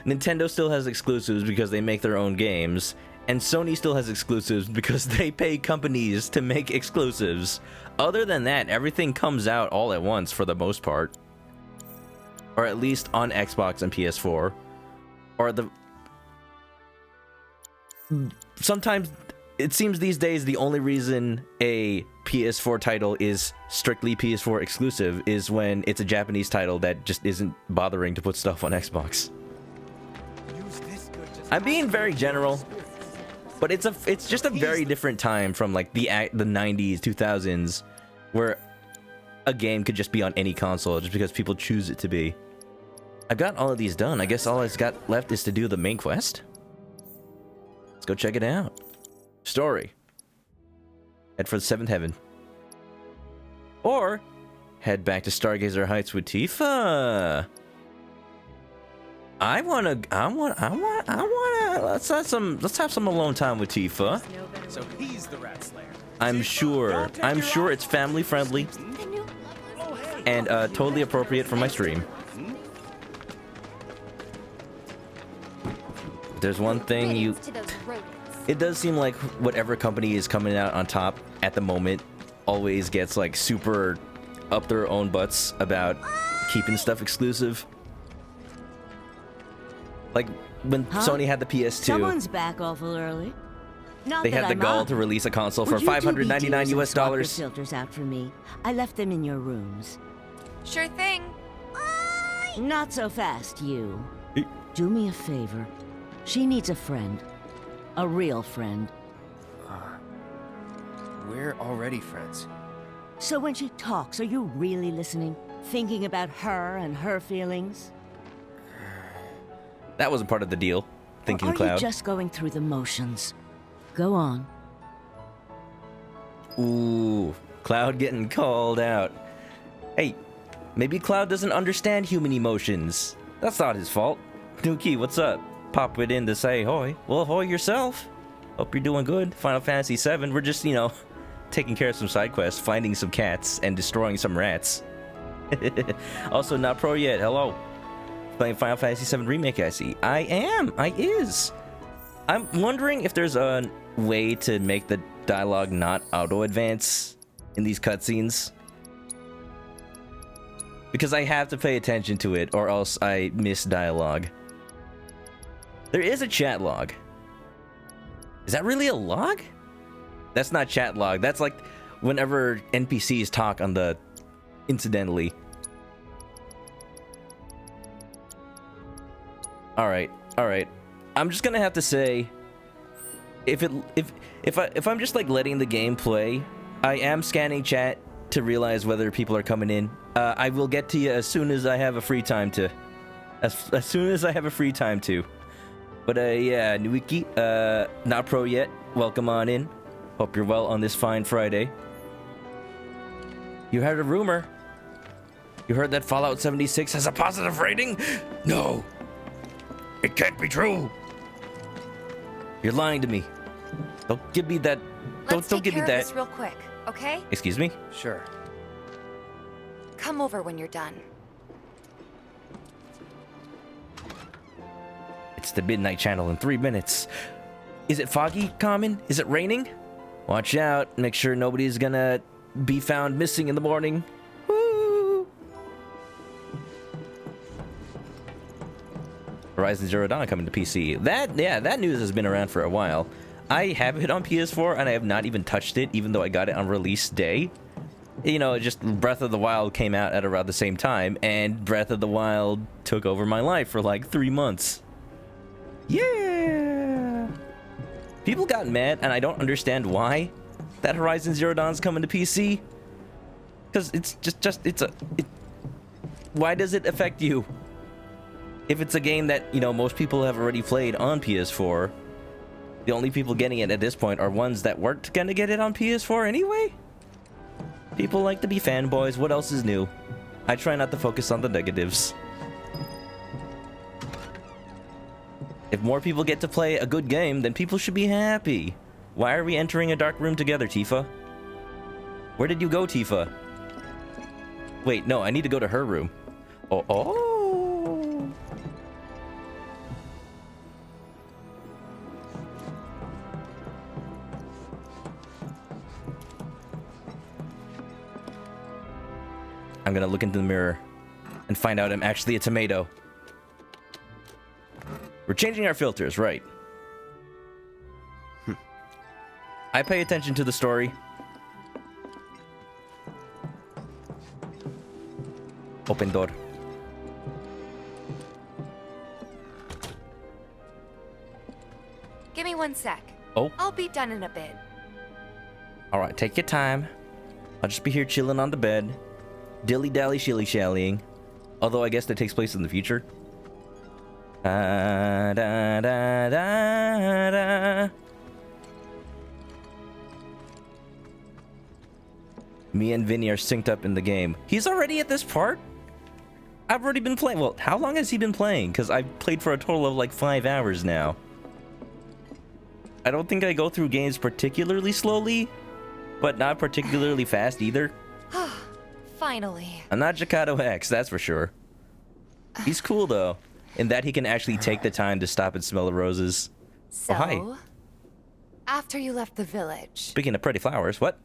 Nintendo still has exclusives because they make their own games, And Sony still has exclusives because they pay companies to make exclusives. Other than that, everything comes out all at once for the most part. Or at least on Xbox and PS4. Or sometimes it seems these days the only reason a PS4 title is strictly PS4 exclusive is when it's a Japanese title that just isn't bothering to put stuff on Xbox. I'm being very general, but it's just a very different time from like the 90s, 2000s, where a game could just be on any console just because people choose it to be. I've got all of these done. I guess all I've got left is to do the main quest. Let's go check it out. Story. Head for the 7th heaven. Or head back to Stargazer Heights with Tifa. I wanna let's have some alone time with Tifa. So he's the rat slayer. I'm sure it's family friendly and totally appropriate for my stream. There's one thing it does seem like whatever company is coming out on top at the moment always gets like super up their own butts about keeping stuff exclusive. Like when Sony had the PS2, Someone's back awful early. Not they had the gall to release a console for $599 US. Filters out for me. I left them in your rooms. Sure thing. Not so fast, you. Do me a favor. She needs a friend. A real friend. We're already friends. So when she talks, are you really listening? Thinking about her and her feelings? That wasn't part of the deal. Thinking or are Cloud. you just going through the motions? Go on. Ooh, Cloud getting called out. Hey, maybe Cloud doesn't understand human emotions. That's not his fault. Dookie, what's up? Pop it in to say hoy. Well, hoy yourself. Hope you're doing good. Final Fantasy VII. We're just, taking care of some side quests, finding some cats, and destroying some rats. Also, not pro yet. Hello. Playing Final Fantasy VII Remake, I see. I am. I'm wondering if there's a way to make the dialogue not auto-advance in these cutscenes. Because I have to pay attention to it, or else I miss dialogue. There is a chat log. Is that really a log? That's not chat log. That's like whenever NPCs talk on the... incidentally. Alright. I'm just gonna have to say... If I'm just like letting the game play, I am scanning chat to realize whether people are coming in. I will get to you as soon as I have a free time to. As soon as I have a free time to. But yeah, Nuiki, not pro yet. Welcome on in. Hope you're well on this fine Friday. You heard a rumor. You heard that Fallout 76 has a positive rating? No. It can't be true. You're lying to me. Don't give me that. Don't give me that. Let's take care of this real quick, okay? Excuse me? Sure. Come over when you're done. It's the Midnight Channel in 3 minutes. Is it foggy, Common? Is it raining? Watch out. Make sure nobody's gonna be found missing in the morning. Woo! Horizon Zero Dawn coming to PC. That news has been around for a while. I have it on PS4 and I have not even touched it, even though I got it on release day. Just Breath of the Wild came out at around the same time, and Breath of the Wild took over my life for like 3 months. Yeah! People got mad, and I don't understand why, that Horizon Zero Dawn's coming to PC. Because it's why does it affect you? If it's a game that, most people have already played on PS4, the only people getting it at this point are ones that weren't gonna get it on PS4 anyway? People like to be fanboys. What else is new? I try not to focus on the negatives. If more people get to play a good game, then people should be happy. Why are we entering a dark room together, Tifa? Where did you go, Tifa? Wait, no, I need to go to her room. Oh. I'm gonna look into the mirror and find out I'm actually a tomato. We're changing our filters, right? I pay attention to the story. Open door. Give me 1 sec. Oh. I'll be done in a bit. Alright, take your time. I'll just be here chilling on the bed. Dilly-dally shilly-shallying. Although I guess that takes place in the future. Da, da, da, da, da. Me and Vinny are synced up in the game. He's already at this part? I've already been playing. Well, how long has he been playing? Because I've played for a total of like 5 hours now. I don't think I go through games particularly slowly, but not particularly fast either. Finally. I'm not Jakato X, that's for sure. He's cool though, in that he can actually take the time to stop and smell the roses. So, oh, hi. After you left the village, Speaking of pretty flowers, what?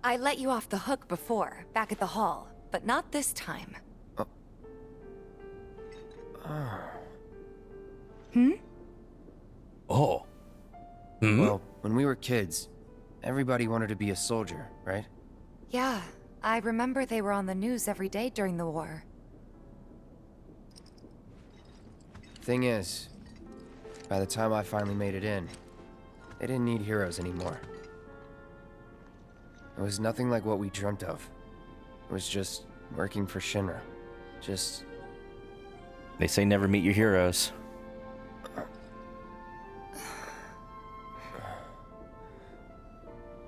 I let you off the hook before, back at the hall, but not this time. Oh. Well, when we were kids, everybody wanted to be a soldier, right? Yeah, I remember they were on the news every day during the war. Thing is, by the time I finally made it in, they didn't need heroes anymore. It was nothing like what we dreamt of. It was just working for Shinra. Just... They say never meet your heroes.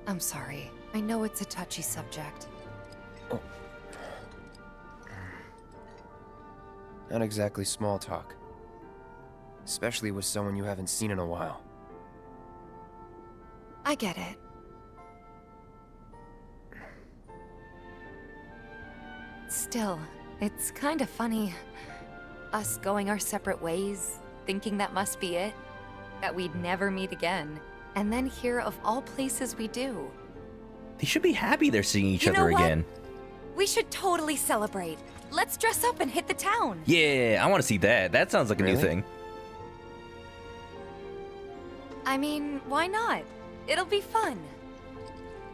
I'm sorry. I know it's a touchy subject. Not exactly small talk. Especially with someone you haven't seen in a while. I get it. Still, it's kind of funny. Us going our separate ways, thinking that must be it. That we'd never meet again. And then here, of all places, we do. They should be happy they're seeing each You know other what? again. We should totally celebrate. Let's dress up and hit the town. Yeah, I want to see that. That sounds like a new thing. I mean, why not? It'll be fun.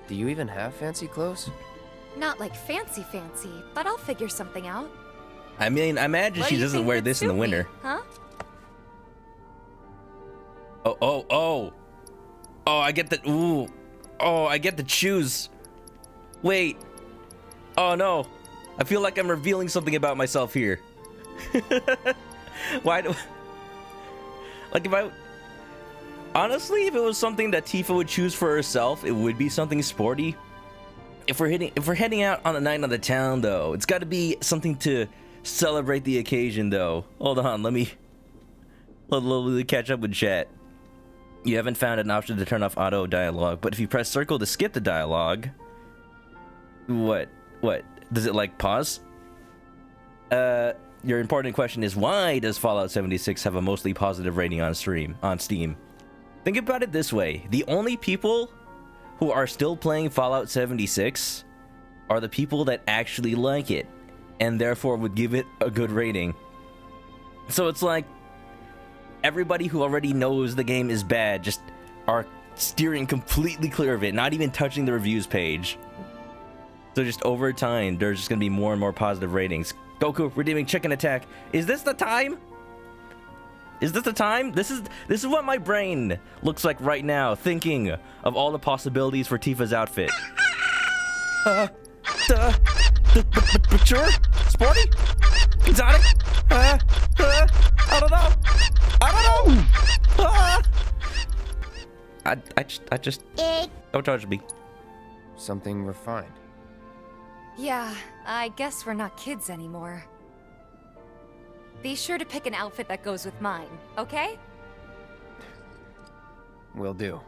Do you even have fancy clothes? Not like fancy, but I'll figure something out. I mean, I imagine What she do you doesn't think wear would this in the suit me, winter. Huh? Oh, I get the... Ooh. Oh, I get to choose. Wait. Oh, no. I feel like I'm revealing something about myself here. Why do... Like, if I... Honestly, if it was something that Tifa would choose for herself, it would be something sporty. If we're heading out on a night on the town, though, it's got to be something to celebrate the occasion, though. Hold on, let me catch up with chat. You haven't found an option to turn off auto dialogue, but if you press circle to skip the dialogue, what does it like pause? Your important question is, why does Fallout 76 have a mostly positive rating on Steam? Think about it this way: the only people who are still playing Fallout 76 are the people that actually like it, and therefore would give it a good rating. So it's like everybody who already knows the game is bad just are steering completely clear of it, not even touching the reviews page. So just over time, there's just gonna be more and more positive ratings. Goku redeeming chicken attack. Is this the time? Is this the time? This is what my brain looks like right now, thinking of all the possibilities for Tifa's outfit. Mature? Sporty? Exotic? I don't know. I just don't judge me. Something refined. Yeah, I guess we're not kids anymore. Be sure to pick an outfit that goes with mine, okay? Will do.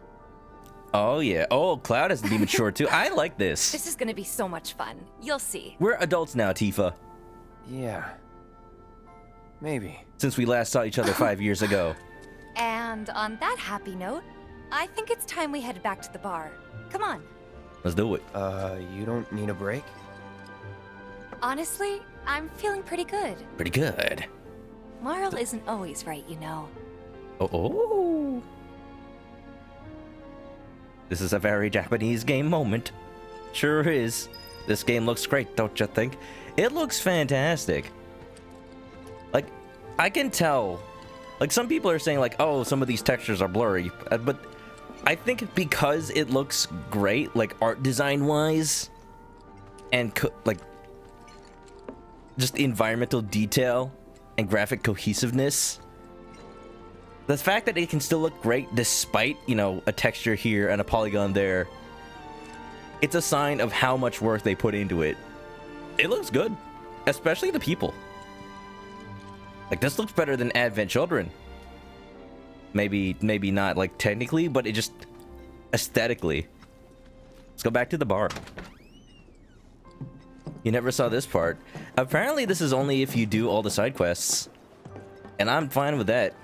Oh yeah. Oh, Cloud has to be mature too. I like this. This is gonna be so much fun. You'll see. We're adults now, Tifa. Yeah. Maybe. Since we last saw each other 5 years ago. And on that happy note, I think it's time we head back to the bar. Come on. Let's do it. You don't need a break? Honestly, I'm feeling pretty good. Pretty good. Marl isn't always right, you know. Oh. This is a very Japanese game moment. Sure is. This game looks great, don't you think? It looks fantastic. Like, I can tell. Like, some people are saying, like, oh, some of these textures are blurry. But I think because it looks great, like, art design-wise, and, like, just environmental detail and graphic cohesiveness, the fact that it can still look great despite, you know, a texture here and a polygon there, it's a sign of how much work they put into it. It looks good, especially the people. Like, this looks better than Advent Children. Maybe not, like, technically, but it just aesthetically. Let's go back to the bar. You never saw this part. Apparently, this is only if you do all the side quests. And I'm fine with that.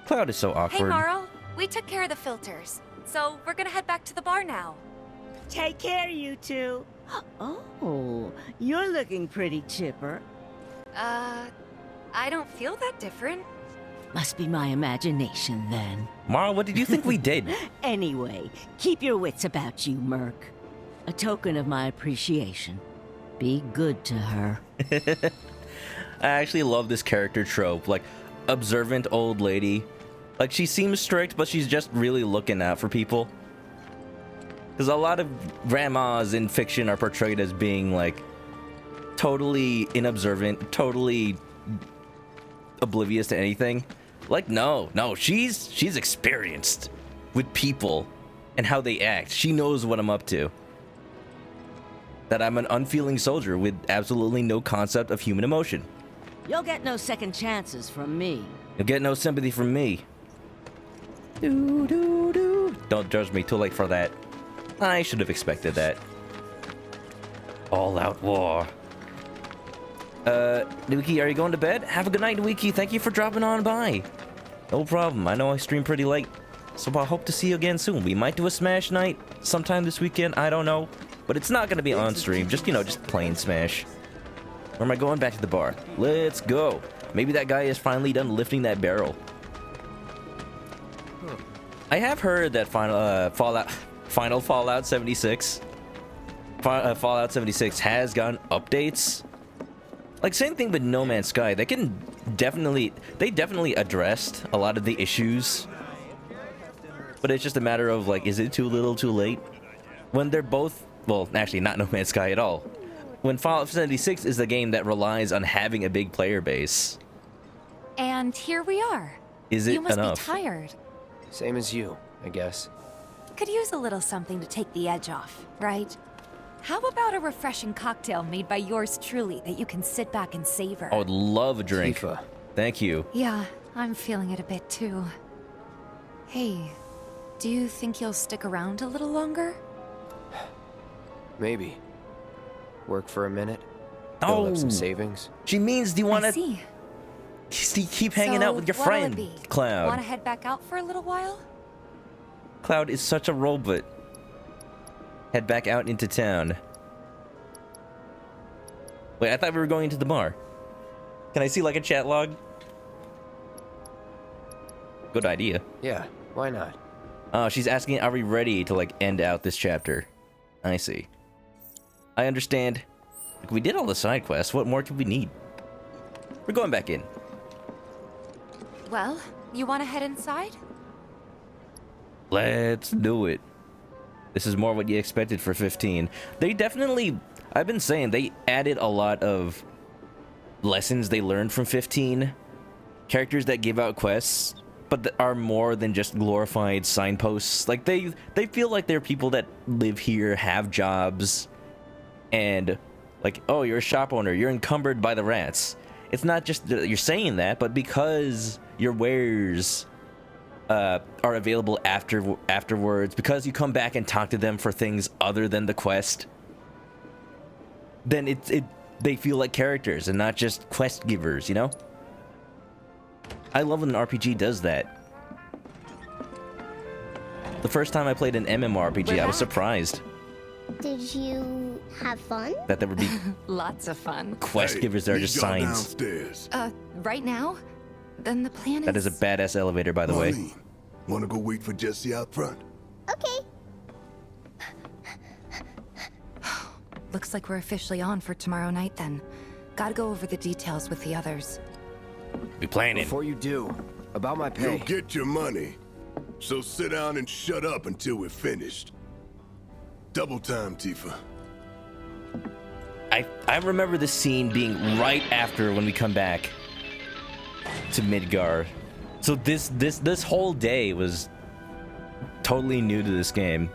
Cloud is so awkward. Hey, Marl. We took care of the filters. So, we're gonna head back to the bar now. Take care, you two. Oh, you're looking pretty chipper. I don't feel that different. Must be my imagination, then. Marl, what did you think we did? Anyway, keep your wits about you, Merc. A token of my appreciation. Be good to her. I actually love this character trope. Like, observant old lady. Like, she seems strict, but she's just really looking out for people. Because a lot of grandmas in fiction are portrayed as being, like, totally inobservant, totally oblivious to anything. Like, no, she's experienced with people and how they act. She knows what I'm up to. That I'm an unfeeling soldier with absolutely no concept of human emotion. You'll get no second chances from me. You'll get no sympathy from me. Don't judge me, too late for that. I should have expected that. All out war. Nuiki, are you going to bed? Have a good night, Nuiki. Thank you for dropping on by. No problem. I know I stream pretty late, so I hope to see you again soon. We might do a Smash night sometime this weekend. I don't know. But it's not going to be on stream. Just, you know, just plain Smash. Or am I going back to the bar? Let's go. Maybe that guy is finally done lifting that barrel. I have heard that Final Fallout 76 has gotten updates. Like, same thing with No Man's Sky. They definitely addressed a lot of the issues. But it's just a matter of, like, is it too little, too late? When they're both, well, actually not No Man's Sky at all. When Fallout 76 is the game that relies on having a big player base. And here we are. Is it You must enough? be tired. Same as you, I guess. Could use a little something to take the edge off, right? How about a refreshing cocktail made by yours truly that you can sit back and savor? I would love a drink. Tifa. Thank you. Yeah, I'm feeling it a bit too. Hey, do you think you'll stick around a little longer? Maybe. Work for a minute. Build up some savings. She means, do you want I to see. keep hanging out with your what'll friend, it be? Cloud? Want to head back out for a little while? Cloud is such a robot. Head back out into town. Wait, I thought we were going into the bar. Can I see, like, a chat log? Good idea. Yeah, why not? Oh, she's asking, are we ready to, like, end out this chapter? I see. I understand. Like, we did all the side quests. What more could we need? We're going back in. Well, you want to head inside? Let's do it. This is more what you expected for 15. They definitely, I've been saying, they added a lot of lessons they learned from 15. Characters that give out quests, but that are more than just glorified signposts. Like, they feel like they're people that live here, have jobs, and, like, oh, you're a shop owner, you're encumbered by the rats. It's not just that you're saying that, but because your wares are available afterwards, because you come back and talk to them for things other than the quest, then they feel like characters and not just quest givers, you know? I love when an RPG does that. The first time I played an MMORPG, I was surprised. Did you have fun? That there would be Lots of fun. quest givers that are just signs. Downstairs. Right now? Then the plan That is a badass elevator, by the way. Marlene, wanna go wait for Jesse out front? Okay. Looks like we're officially on for tomorrow night then. Gotta go over the details with the others. We planning. Before you do, about my pay. You'll get your money. So sit down and shut up until we're finished. Double time, Tifa. I remember this scene being right after when we come back to Midgar. So this whole day was totally new to this game.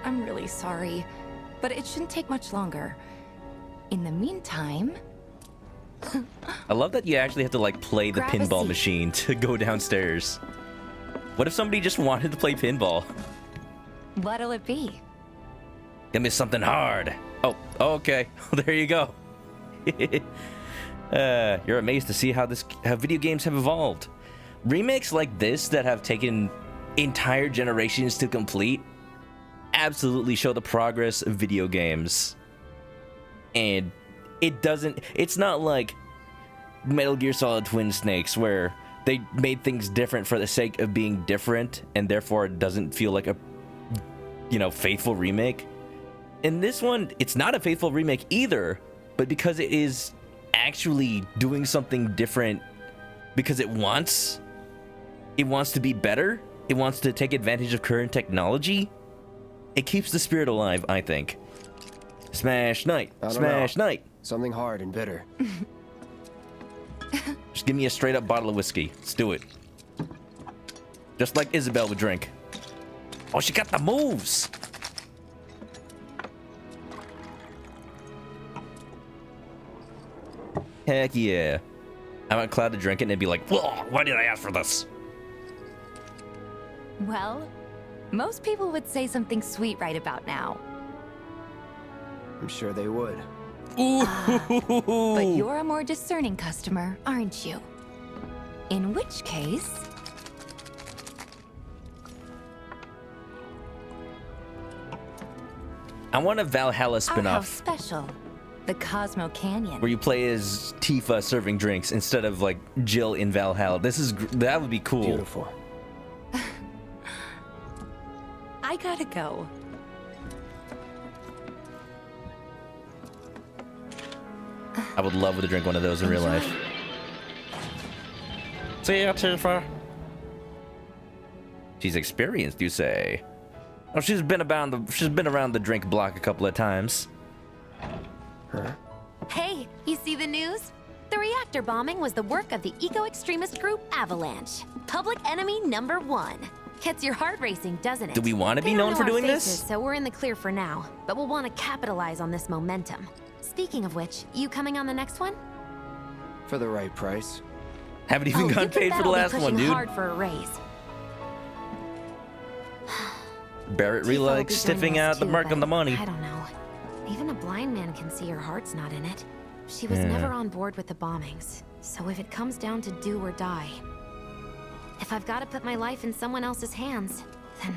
I'm really sorry, but it shouldn't take much longer. In the meantime... I love that you actually have to like play the Grab a pinball seat. machine to go downstairs. What if somebody just wanted to play pinball? What'll it be? Give me something hard. Oh, okay. There you go. You're amazed to see how video games have evolved. Remakes like this that have taken entire generations to complete absolutely show the progress of video games. And it's not like Metal Gear Solid Twin Snakes where they made things different for the sake of being different and therefore it doesn't feel like a faithful remake. In this one, it's not a faithful remake either, but because it is actually doing something different because it wants to be better, it wants to take advantage of current technology, it keeps the spirit alive, I think. Smash Night. Smash Night. Something hard and bitter. Just give me a straight up bottle of whiskey. Let's do it. Just like Isabel would drink. Oh, she got the moves. Heck yeah. I want Cloud to drink it and be like, whoa, why did I ask for this? Well, most people would say something sweet right about now. I'm sure they would. Ooh. But you're a more discerning customer, aren't you? In which case... I want a Valhalla Our house spin-off special. The Cosmo Canyon. where you play as Tifa serving drinks instead of like Jill in Valhalla. That would be cool. Beautiful. I gotta go. I would love to drink one of those in real life. See ya, Tifa. She's experienced, you say? Oh, she's been around the drink block a couple of times. Huh? Hey, you see the news? The reactor bombing was the work of the eco-extremist group Avalanche. Public enemy #1. Gets your heart racing, doesn't it? Do we want to be They don't known for know our doing faces, this? So we're in the clear for now, but we'll want to capitalize on this momentum. Speaking of which, you coming on the next one? For the right price. Haven't even you gotten can paid bet for the I'll be last one, pushing dude. hard for a raise. Barrett really Tifa will likes be doing stiffing this out the too, mark on but the money. I don't know. Even a blind man can see her heart's not in it. She was Yeah. never on board with the bombings, so if it comes down to do or die, if I've got to put my life in someone else's hands, then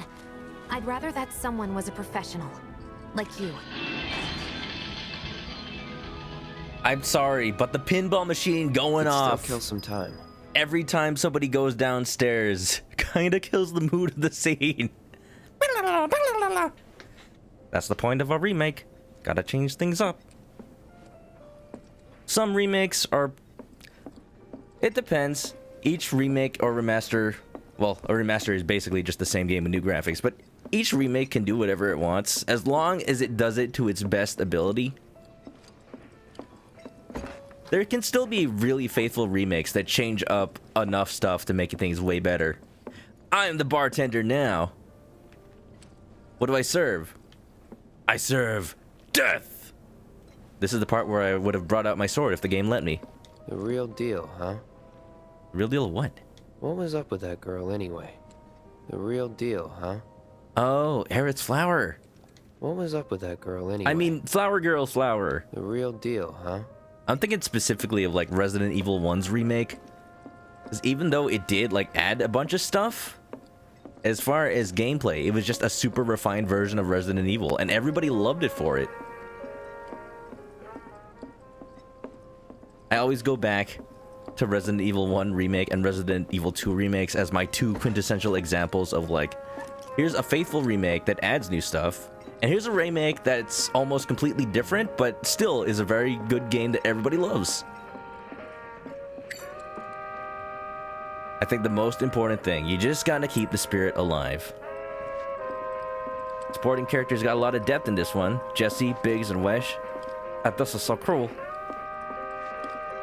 I'd rather that someone was a professional, like you. I'm sorry, but the pinball machine going off Still kill some time. every time somebody goes downstairs kind of kills the mood of the scene. That's the point of a remake. Gotta change things up. Some remakes are... It depends. Each remake or remaster... Well, a remaster is basically just the same game with new graphics, but each remake can do whatever it wants, as long as it does it to its best ability. There can still be really faithful remakes that change up enough stuff to make things way better. I'm the bartender now. What do I serve? I serve death! This is the part where I would have brought out my sword if the game let me. The real deal, huh? Real deal of what? What was up with that girl anyway? The real deal, huh? Oh, Aerith's flower. What was up with that girl anyway? I mean, Flower Girl's flower. The real deal, huh? I'm thinking specifically of like Resident Evil 1's remake. Because even though it did like add a bunch of stuff, As far as gameplay, it was just a super refined version of Resident Evil, and everybody loved it for it. I always go back to Resident Evil 1 Remake and Resident Evil 2 remakes as my two quintessential examples of, like, here's a faithful remake that adds new stuff, and here's a remake that's almost completely different, but still is a very good game that everybody loves. I think the most important thing, you just gotta keep the spirit alive. Supporting characters got a lot of depth in this one. Jesse, Biggs, and Wesh. This is so cruel.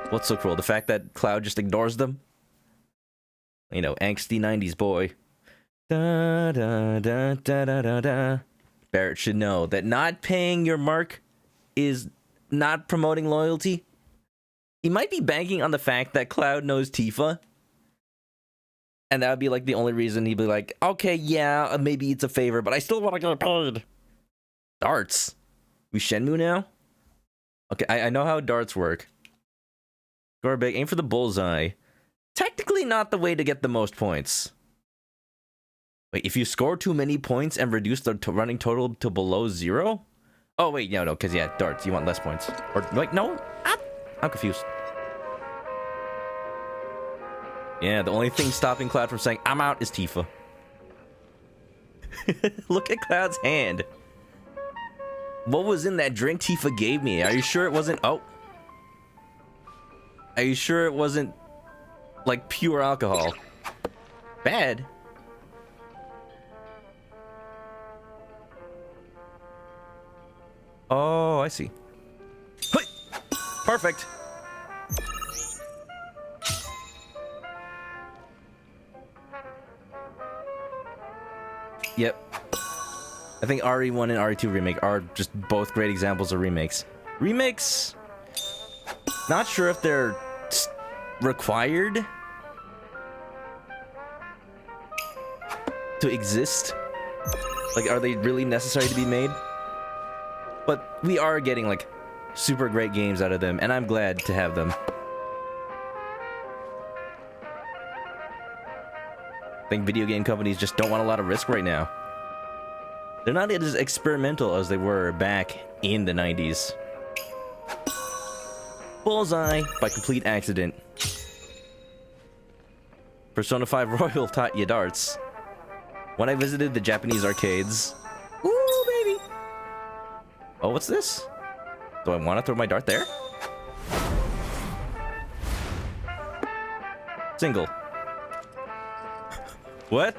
What's so cruel? The fact that Cloud just ignores them? You know, angsty 90s boy. Da, da, da, da, da, da, da. Barrett should know that not paying your mark is not promoting loyalty. He might be banking on the fact that Cloud knows Tifa. And that would be like the only reason he'd be like, okay, yeah, maybe it's a favor, but I still want to get paid. Darts. We Shenmue now? Okay, I know how darts work. Score big, aim for the bullseye. Technically not the way to get the most points. Wait, if you score too many points and reduce the running total to below 0? Oh, wait, no, because, yeah, darts, you want less points. Or, like, no? I'm confused. Yeah, the only thing stopping Cloud from saying, I'm out, is Tifa. Look at Cloud's hand. What was in that drink Tifa gave me? Are you sure it wasn't... Oh. Are you sure it wasn't, like, pure alcohol? Bad. Oh, I see. Perfect. Yep. I think RE1 and RE2 Remake are just both great examples of remakes. Remakes... Not sure if they're required to exist. Like, are they really necessary to be made? But we are getting, like, super great games out of them, and I'm glad to have them. I think video game companies just don't want a lot of risk right now. They're not as experimental as they were back in the 90s. Bullseye by complete accident. Persona 5 Royal taught you darts. When I visited the Japanese arcades... Ooh, baby! Oh, what's this? Do I want to throw my dart there? Single. What?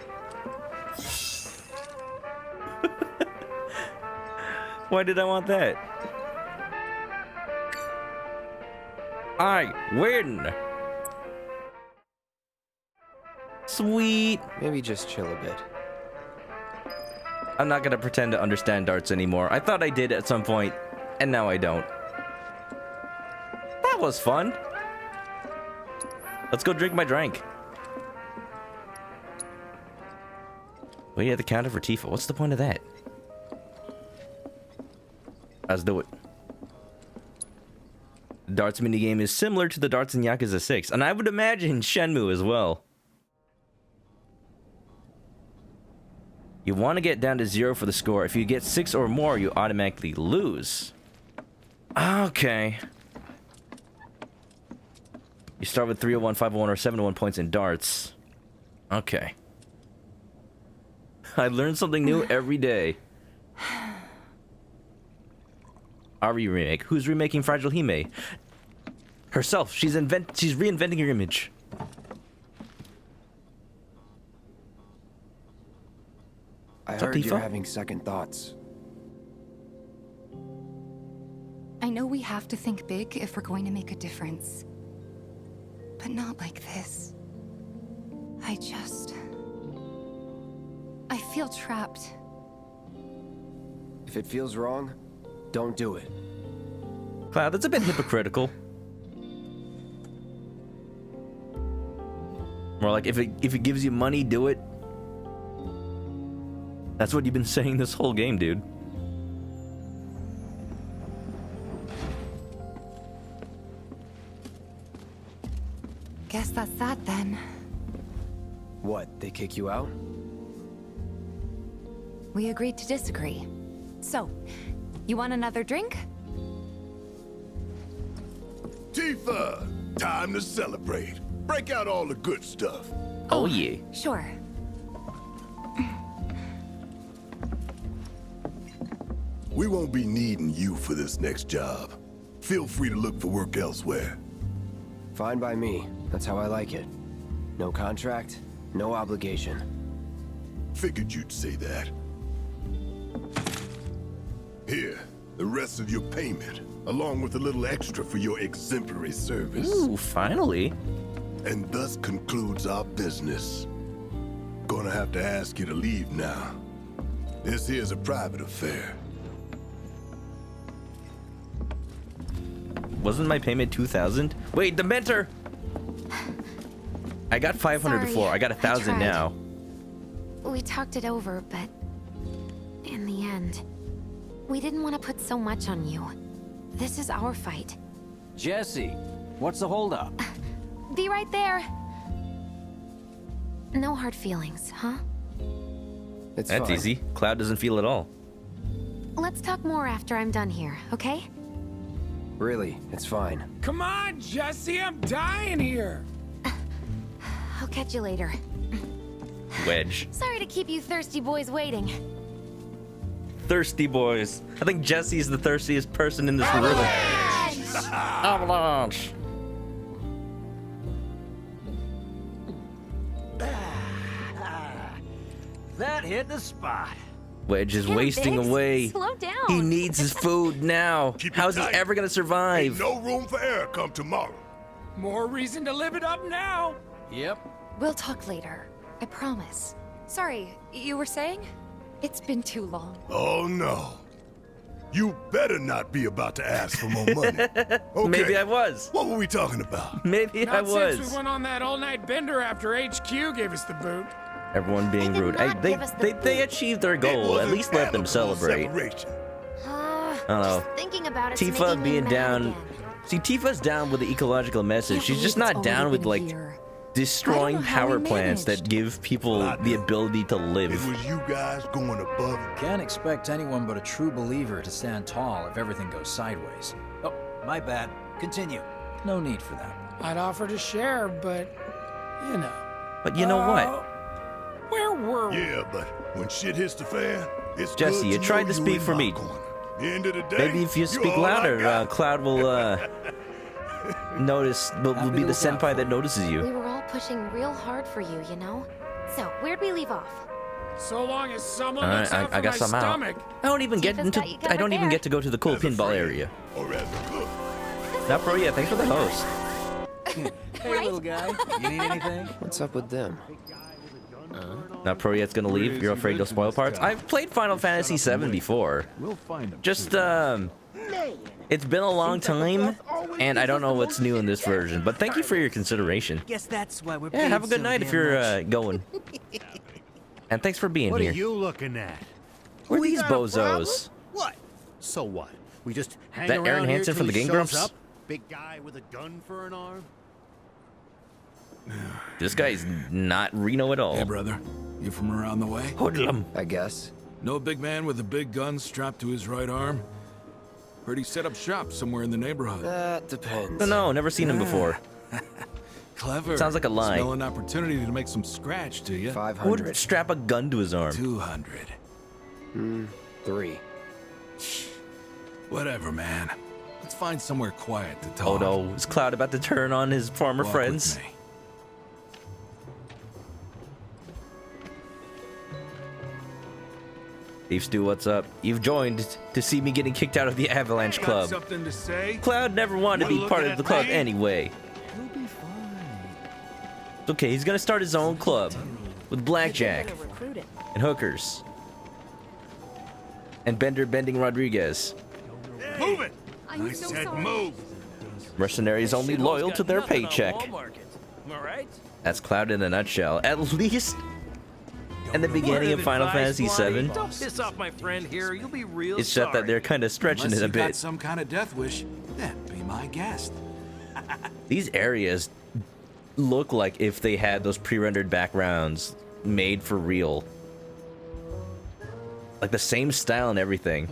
Why did I want that? I win! Sweet! Maybe just chill a bit. I'm not gonna pretend to understand darts anymore. I thought I did at some point, and now I don't. That was fun! Let's go drink my drink. Wait at the counter for Tifa. What's the point of that? Let's do it. The darts minigame is similar to the darts in Yakuza 6, and I would imagine Shenmue as well. You want to get down to 0 for the score. If you get 6 or more, you automatically lose. Okay. You start with 301, 501, or 701 points in darts. Okay. I learn something new every day. RE Remake. Who's remaking Fragile Hime? Herself. She's reinventing her image. I heard you're having second thoughts. I know we have to think big if we're going to make a difference. But not like this. I feel trapped. If it feels wrong, don't do it. Wow, that's a bit hypocritical. More like, if it gives you money, do it. That's what you've been saying this whole game, dude. Guess that's that then. What, they kick you out? we agreed to disagree. So, you want another drink? Tifa, time to celebrate. Break out all the good stuff. Oh yeah. Sure. We won't be needing you for this next job. Feel free to look for work elsewhere. Fine by me. That's how I like it. No contract, no obligation. Figured you'd say that. Here, the rest of your payment, along with a little extra for your exemplary service. Ooh, finally. And thus concludes our business. Gonna have to ask you to leave now. This here's a private affair. Wasn't my payment 2,000? Wait, the mentor! I got 500 Sorry, before. I got 1,000 tried. now. We talked it over, but in the end, we didn't want to put so much on you. This is our fight. Jesse, what's the holdup? Be right there. No hard feelings, huh? It's That's fine. easy. Cloud doesn't feel at all. Let's talk more after I'm done here, okay? Really, it's fine. Come on, Jesse, I'm dying here. I'll catch you later. Wedge. Sorry to keep you thirsty boys waiting. Thirsty boys. I think Jesse's the thirstiest person in this room. Avalanche. That hit the spot. Wedge is Yeah, wasting Biggs, away. slow down. He needs his food now. Keep it How's he tight. ever gonna survive? Ain't no room for error come tomorrow. More reason to live it up now. Yep. We'll talk later. I promise. Sorry, you were saying? It's been too long. Oh no. You better not be about to ask for more money. Okay. Maybe I was. What were we talking about? Maybe I Not since was. we went on that all-night bender after HQ gave us the boot. Everyone being They did rude. not give us the They achieved their goal. At least let them celebrate. I don't know. Just thinking about it. Tifa being down. See, Tifa's down with the ecological message. She's just not down with like destroying power plants that give people the ability to live. It was you guys going above. Can't expect anyone but a true believer to stand tall if everything goes sideways. Oh, my bad. Continue. No need for that. I'd offer to share, but you know. But you know what? Where were we? Yeah, but when shit hits the fan, it's Jesse, good you to tried know to you speak in for my me. corner. End of the day, Maybe if you speak all I louder, got. Cloud will will be the senpai that notices We you. were all pushing real hard for you, you know? So, where'd we leave off? So long as someone All right, looks out for I guess my I'm out. stomach. I don't even get Tifa's into. got you I covered don't even there. get to go to the cool pinball area. Or as a cook. Not pro yet. Thanks for the host. Hey, little guy. You need anything? What's up with them? Not pro yet's gonna leave. You're afraid you'll spoil parts. I've played Final Fantasy VII before. We'll find him. Just it's been a long time, and I don't know what's new in this version. But thank you for your consideration. Guess that's why we're Yeah, have a good night if you're going. And thanks for being What here. are you looking at? Who are We these got a bozos? What? So what? We just hang That around Aaron here Hansen till from he the Game shows Grumps? up? Big guy with a gun for an arm? This guy's not Reno at all. Hey, brother. You from around the way? Hoodlum. I guess. No big man with a big gun strapped to his right arm? Heard he set up shop somewhere in the neighborhood. That depends. No, never seen him before. Clever. Sounds like a lie. Smell an opportunity to make some scratch to you. 500. Who would strap a gun to his arm? 200. 3. Whatever, man. Let's find somewhere quiet to talk. Oh no, is Cloud about to turn on his former Walk friends? with me. Beef Stew, what's up? You've joined to see me getting kicked out of the Avalanche Got Club. something to say? Cloud never wanted to be Wanna part look of the at club me? anyway. You'll be fine. It's okay, he's gonna start his own club with blackjack and hookers and Bender Bending Rodriguez. Move it! I said move! Mercenaries only loyal to their paycheck. That's Cloud in a nutshell. At least in the beginning of Final Fantasy VII, Don't piss off my friend here. You'll be real it's just that they're kind of stretching Unless it a you got bit. some kind of death wish, then be my guest. These areas look like if they had those pre-rendered backgrounds made for real. Like the same style and everything.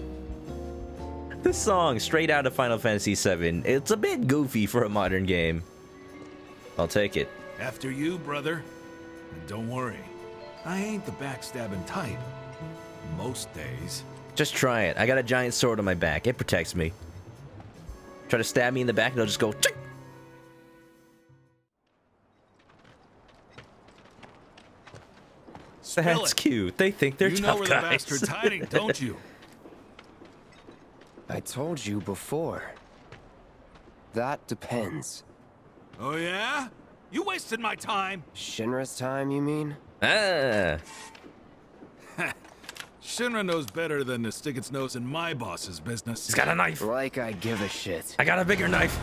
This song, straight out of Final Fantasy VII, it's a bit goofy for a modern game. I'll take it. After you, brother. And don't worry, I ain't the backstabbing type. Most days. Just try it. I got a giant sword on my back. It protects me. Try to stab me in the back and they'll just go... Chick! That's cute. They think they're tough guys. You know where the bastard's hiding, don't you? I told you before. That depends. Oh yeah? You wasted my time. Shinra's time, you mean? Ah. Shinra knows better than to stick its nose in my boss's business. He's got a knife. Like I give a shit. I got a bigger knife.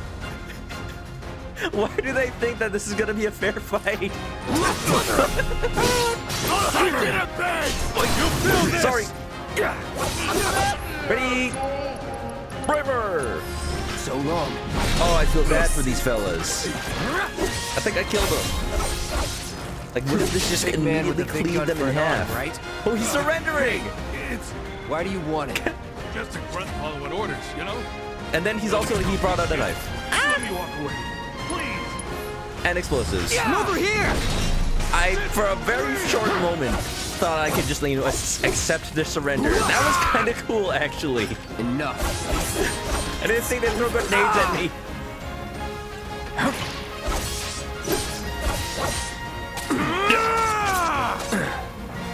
Why do they think that this is gonna be a fair fight? I did it big! You feel this? Sorry. Ready? Braver! So long. Oh, I feel bad for these fellas. I think I killed them. Like, what if this just immediately cleaved them in half? Right? Oh, he's surrendering! It's Why do you want it? just a grunt following orders, you know? And then he brought out a knife. Let me walk away, please. And explosives. Over here! I, for a very short moment, thought I could just, you know, accept their surrender. That was kind of cool, actually. Enough. I didn't think they'd throw grenades at me.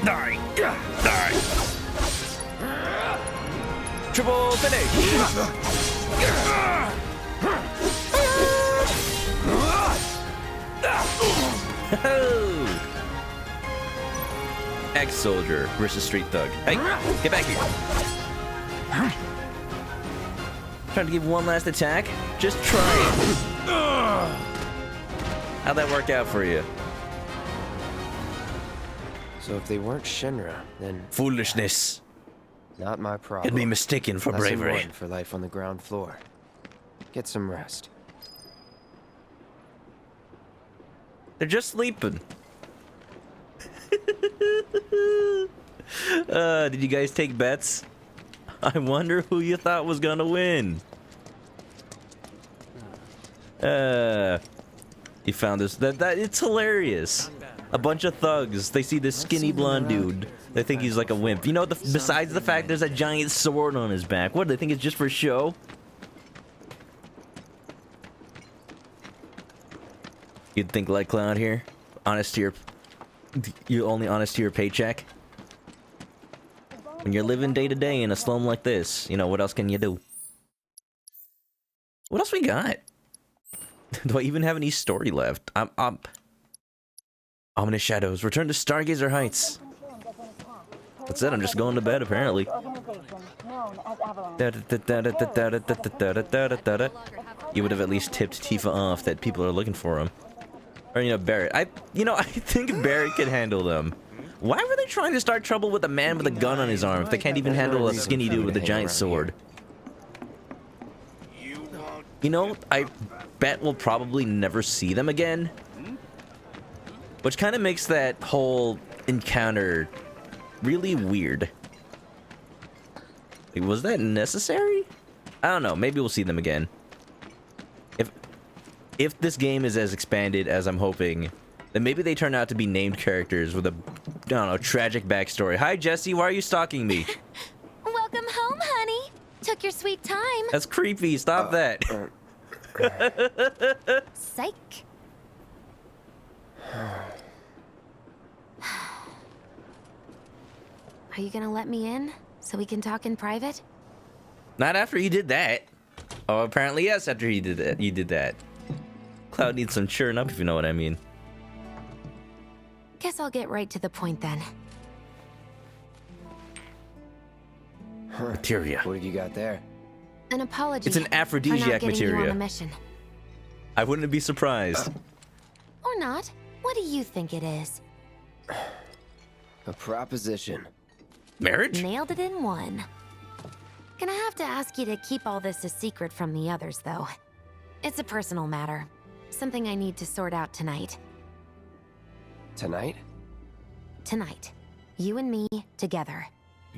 Die. Die. Triple finish. Ex-soldier versus street thug. Hey, get back here. Trying to give one last attack? Just try it. How'd that work out for you? So if they weren't Shinra, then Foolishness. not my problem. Could be mistaken for Lesson bravery. one for life on the ground floor. Get some rest. They're just sleeping. Did you guys take bets? I wonder who you thought was gonna win. You found this. That it's hilarious. A bunch of thugs. They see this skinny blonde dude. They think he's like a wimp. You know, besides the fact there's a giant sword on his back. What do they think? It's just for show? You'd think like Cloud here? Honest to your... You're only honest to your paycheck? When you're living day to day in a slum like this, you know, what else can you do? What else we got? Do I even have any story left? Ominous Shadows. Return to Stargazer Heights. That's it, I'm just going to bed, apparently. You would have at least tipped Tifa off that people are looking for him. Or, you know, Barrett. I think Barrett could handle them. Why were they trying to start trouble with a man with a gun on his arm if they can't even handle a skinny dude with a giant sword? You know, I bet we'll probably never see them again. Which kind of makes that whole encounter really weird. Like, was that necessary? I don't know. Maybe we'll see them again. If this game is as expanded as I'm hoping, then maybe they turn out to be named characters with a, I don't know, tragic backstory. Hi, Jesse. Why are you stalking me? Welcome home, honey. Took your sweet time. That's creepy. Stop that. Psych. Are you gonna let me in so we can talk in private? Not after you did that. Oh, apparently yes, after you did that. You did that. Cloud needs some cheering up, if you know what I mean. Guess I'll get right to the point then. Materia. What have you got there? An apology. It's an aphrodisiac for not getting you on materia. the mission. I wouldn't be surprised. Or not. What do you think it is? A proposition. Marriage? Nailed it in one. Gonna have to ask you to keep all this a secret from the others, though. It's a personal matter. Something I need to sort out tonight. Tonight? Tonight. You and me, together.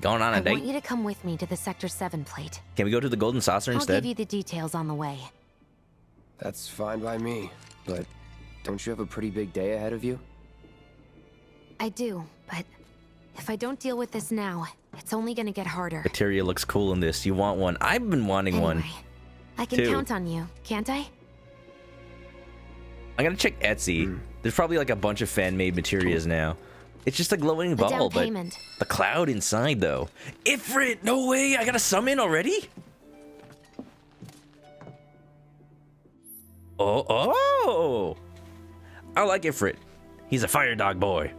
Going on a I date? want you to come with me to the Sector 7 plate. Can we go to the Golden Saucer I'll instead? give you the details on the way. That's fine by me, but don't you have a pretty big day ahead of you? I do, but if I don't deal with this now, it's only gonna get harder. Materia looks cool in this. You want one? I've been wanting one. I can too. count on you, can't I? I'm gonna check Etsy. There's probably like a bunch of fan-made materias now. It's just a glowing A ball, down but payment. the cloud inside though. Ifrit, no way! I got a summon already? Oh! I like Ifrit. He's a fire dog boy.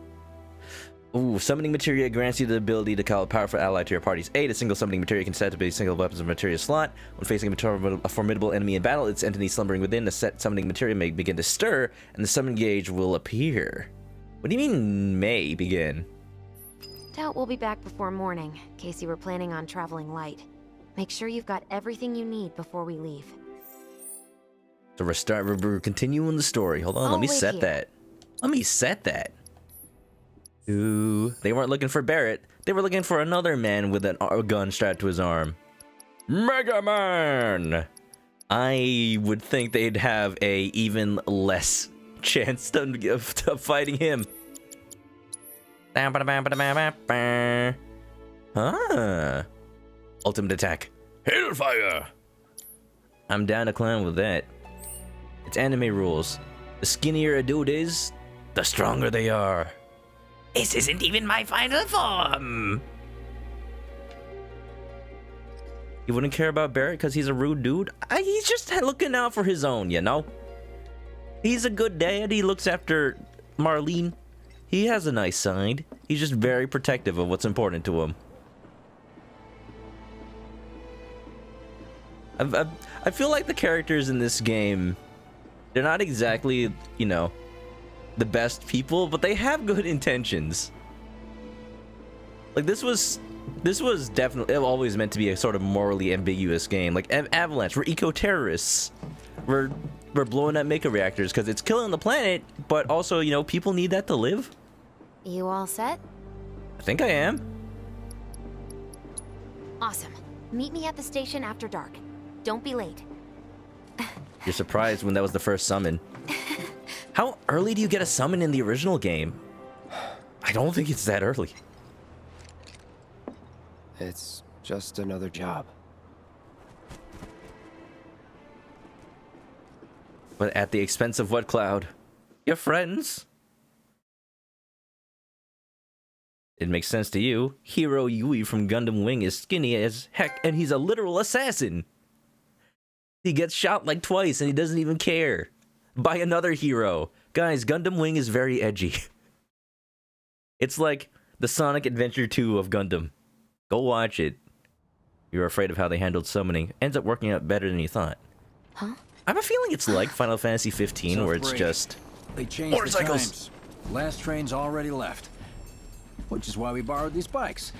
Ooh, summoning materia grants you the ability to call a powerful ally to your party's aid. A single summoning materia can set to be a single weapons of materia slot. When facing a formidable enemy in battle, its entity slumbering within the set summoning materia may begin to stir, and the summon gauge will appear. What do you mean, may begin? Doubt we'll be back before morning, in case you were planning on traveling light. Make sure you've got everything you need before we leave. So we're continuing the story. Hold on, let me set that. Let me set that. Ooh, they weren't looking for Barrett. They were looking for another man with a gun strapped to his arm. Mega Man! I would think they'd have a even less chance of fighting him. Huh. Ultimate attack. Hellfire! I'm down to clown with that. It's anime rules. The skinnier a dude is, the stronger they are. This isn't even my final form! You wouldn't care about Barrett because he's a rude dude? He's just looking out for his own, you know? He's a good dad. He looks after Marlene. He has a nice side. He's just very protective of what's important to him. I feel like the characters in this game, they're not exactly, you know, the best people, but they have good intentions. Like this was definitely always meant to be a sort of morally ambiguous game. Like Avalanche, we're eco-terrorists. We're blowing up mecha reactors because it's killing the planet, but also, you know, people need that to live. You all set? I think I am. Awesome. Meet me at the station after dark. Don't be late. You're surprised when that was the first summon. How early do you get a summon in the original game? I don't think it's that early. It's just another job. But at the expense of what, Cloud? Your friends? It makes sense to you. Hero Yui from Gundam Wing is skinny as heck, and he's a literal assassin. He gets shot like twice, and he doesn't even care. By another hero. Guys, Gundam Wing is very edgy. It's like the Sonic Adventure 2 of Gundam. Go watch it. You're afraid of how they handled summoning. Ends up working out better than you thought. Huh? I have a feeling it's like Final Fantasy 15, where it's just they changed motorcycles. The times. Last train's already left, which is why we borrowed these bikes.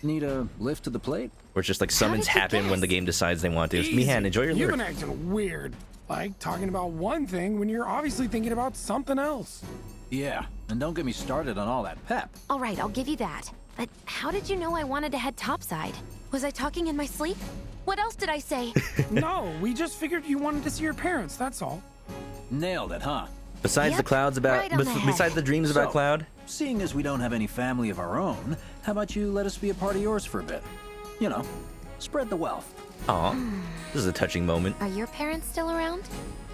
Need a lift to the plate? Where it's just like summons happen when the game decides they want to. Easy. Mihan, enjoy your You've lure. been acting weird. Like talking about one thing when you're obviously thinking about something else. Yeah, and don't get me started on all that pep. All right, I'll give you that. But how did you know I wanted to head topside? Was I talking in my sleep? What else did I say? No, we just figured you wanted to see your parents, that's all. Nailed it, huh? Besides the clouds about, right on the head. besides the dreams about Cloud. Seeing as we don't have any family of our own, how about you let us be a part of yours for a bit? You know, spread the wealth. Aw, this is a touching moment. Are your parents still around?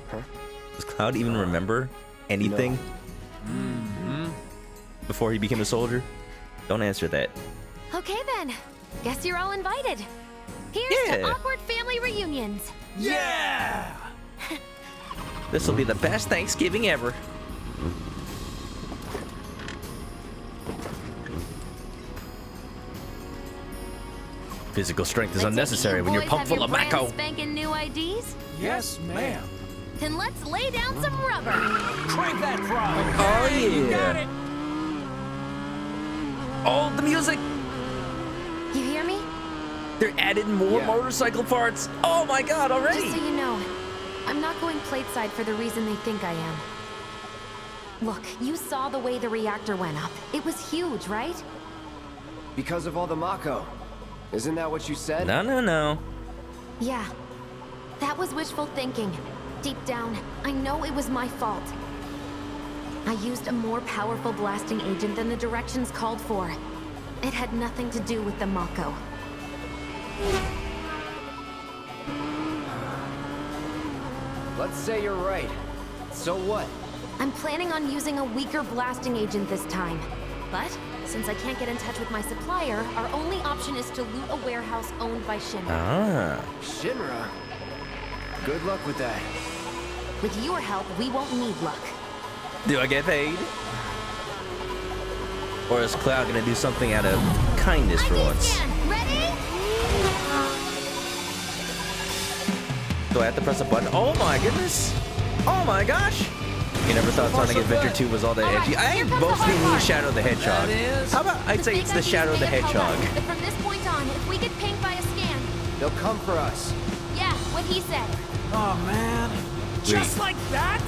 Huh? Does Cloud even remember anything before he became a soldier? Don't answer that. Okay then. Guess you're all invited. Here's to awkward family reunions. Yeah! This will be the best Thanksgiving ever. Physical strength is unnecessary when you're pumped full of Mako. Spanking new IDs? Yes, ma'am. Then let's lay down some rubber. Crank that frog! Oh yeah! You got it. Oh, the music! You hear me? They're adding more motorcycle parts. Oh my god, already! Just so you know, I'm not going plateside for the reason they think I am. Look, you saw the way the reactor went up. It was huge, right? Because of all the Mako. Isn't that what you said? No. Yeah. That was wishful thinking. Deep down, I know it was my fault. I used a more powerful blasting agent than the directions called for. It had nothing to do with the Mako. Let's say you're right. So what? I'm planning on using a weaker blasting agent this time. But, since I can't get in touch with my supplier, our only option is to loot a warehouse owned by Shinra. Shinra? Good luck with that. With your help, we won't need luck. Do I get paid? Or is Cloud gonna do something out of kindness for once? Ready? Do I have to press a button? Oh my goodness! Oh my gosh! You never thought Sonic Adventure 2 was all that edgy? I mostly mean Shadow the Hedgehog. How about I'd say it's the Shadow the Hedgehog. But from this point on, if we get pinged by a scan... They'll come for us. Yeah, what he said. Oh man. Just like that?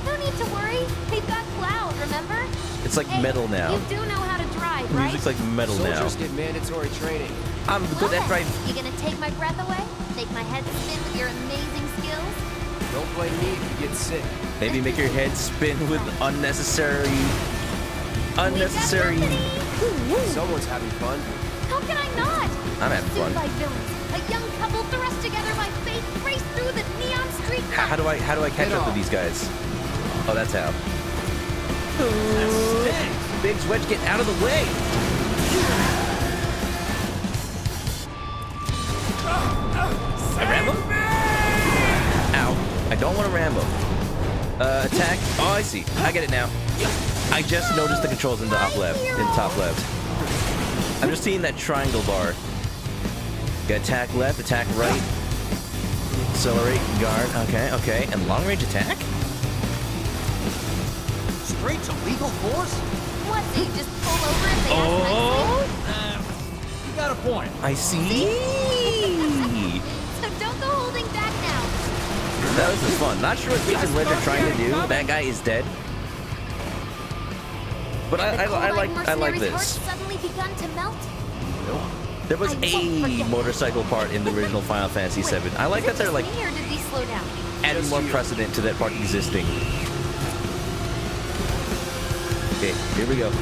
No need to worry. They've got Cloud, remember? It's like metal now. You do know how to drive, right? Music's like metal now. Soldiers get mandatory training. I'm good at driving. You gonna take my breath away? Make my head spin with your amazing skills? Don't blame me if you get sick. Maybe make your head spin with unnecessary... Someone's having fun. How can I not? I'm having fun. By villains, a young couple thrust together by fate race through the neon street. How do I catch up to these guys? Oh, that's how. Biggs, Wedge, get out of the way! I ram him? Ow. I don't want to ram him. Attack. Oh, I see. I get it now. I just noticed the controls in the top left. I'm just seeing that triangle bar. Got attack left, attack right. Accelerate, guard. Okay. And long range attack? Straight to legal force? What, so you just pull over and they ask You got a point. I see. So don't go holding back now. That was just fun. Not sure what Biggs and Wedge are trying to do. That guy is dead. But I like this. Hearts suddenly begun to melt. There was a motorcycle part in the original Final Fantasy VII. I like that they're like Or did we slow down? adding more precedent to that part existing. Okay, here we go. I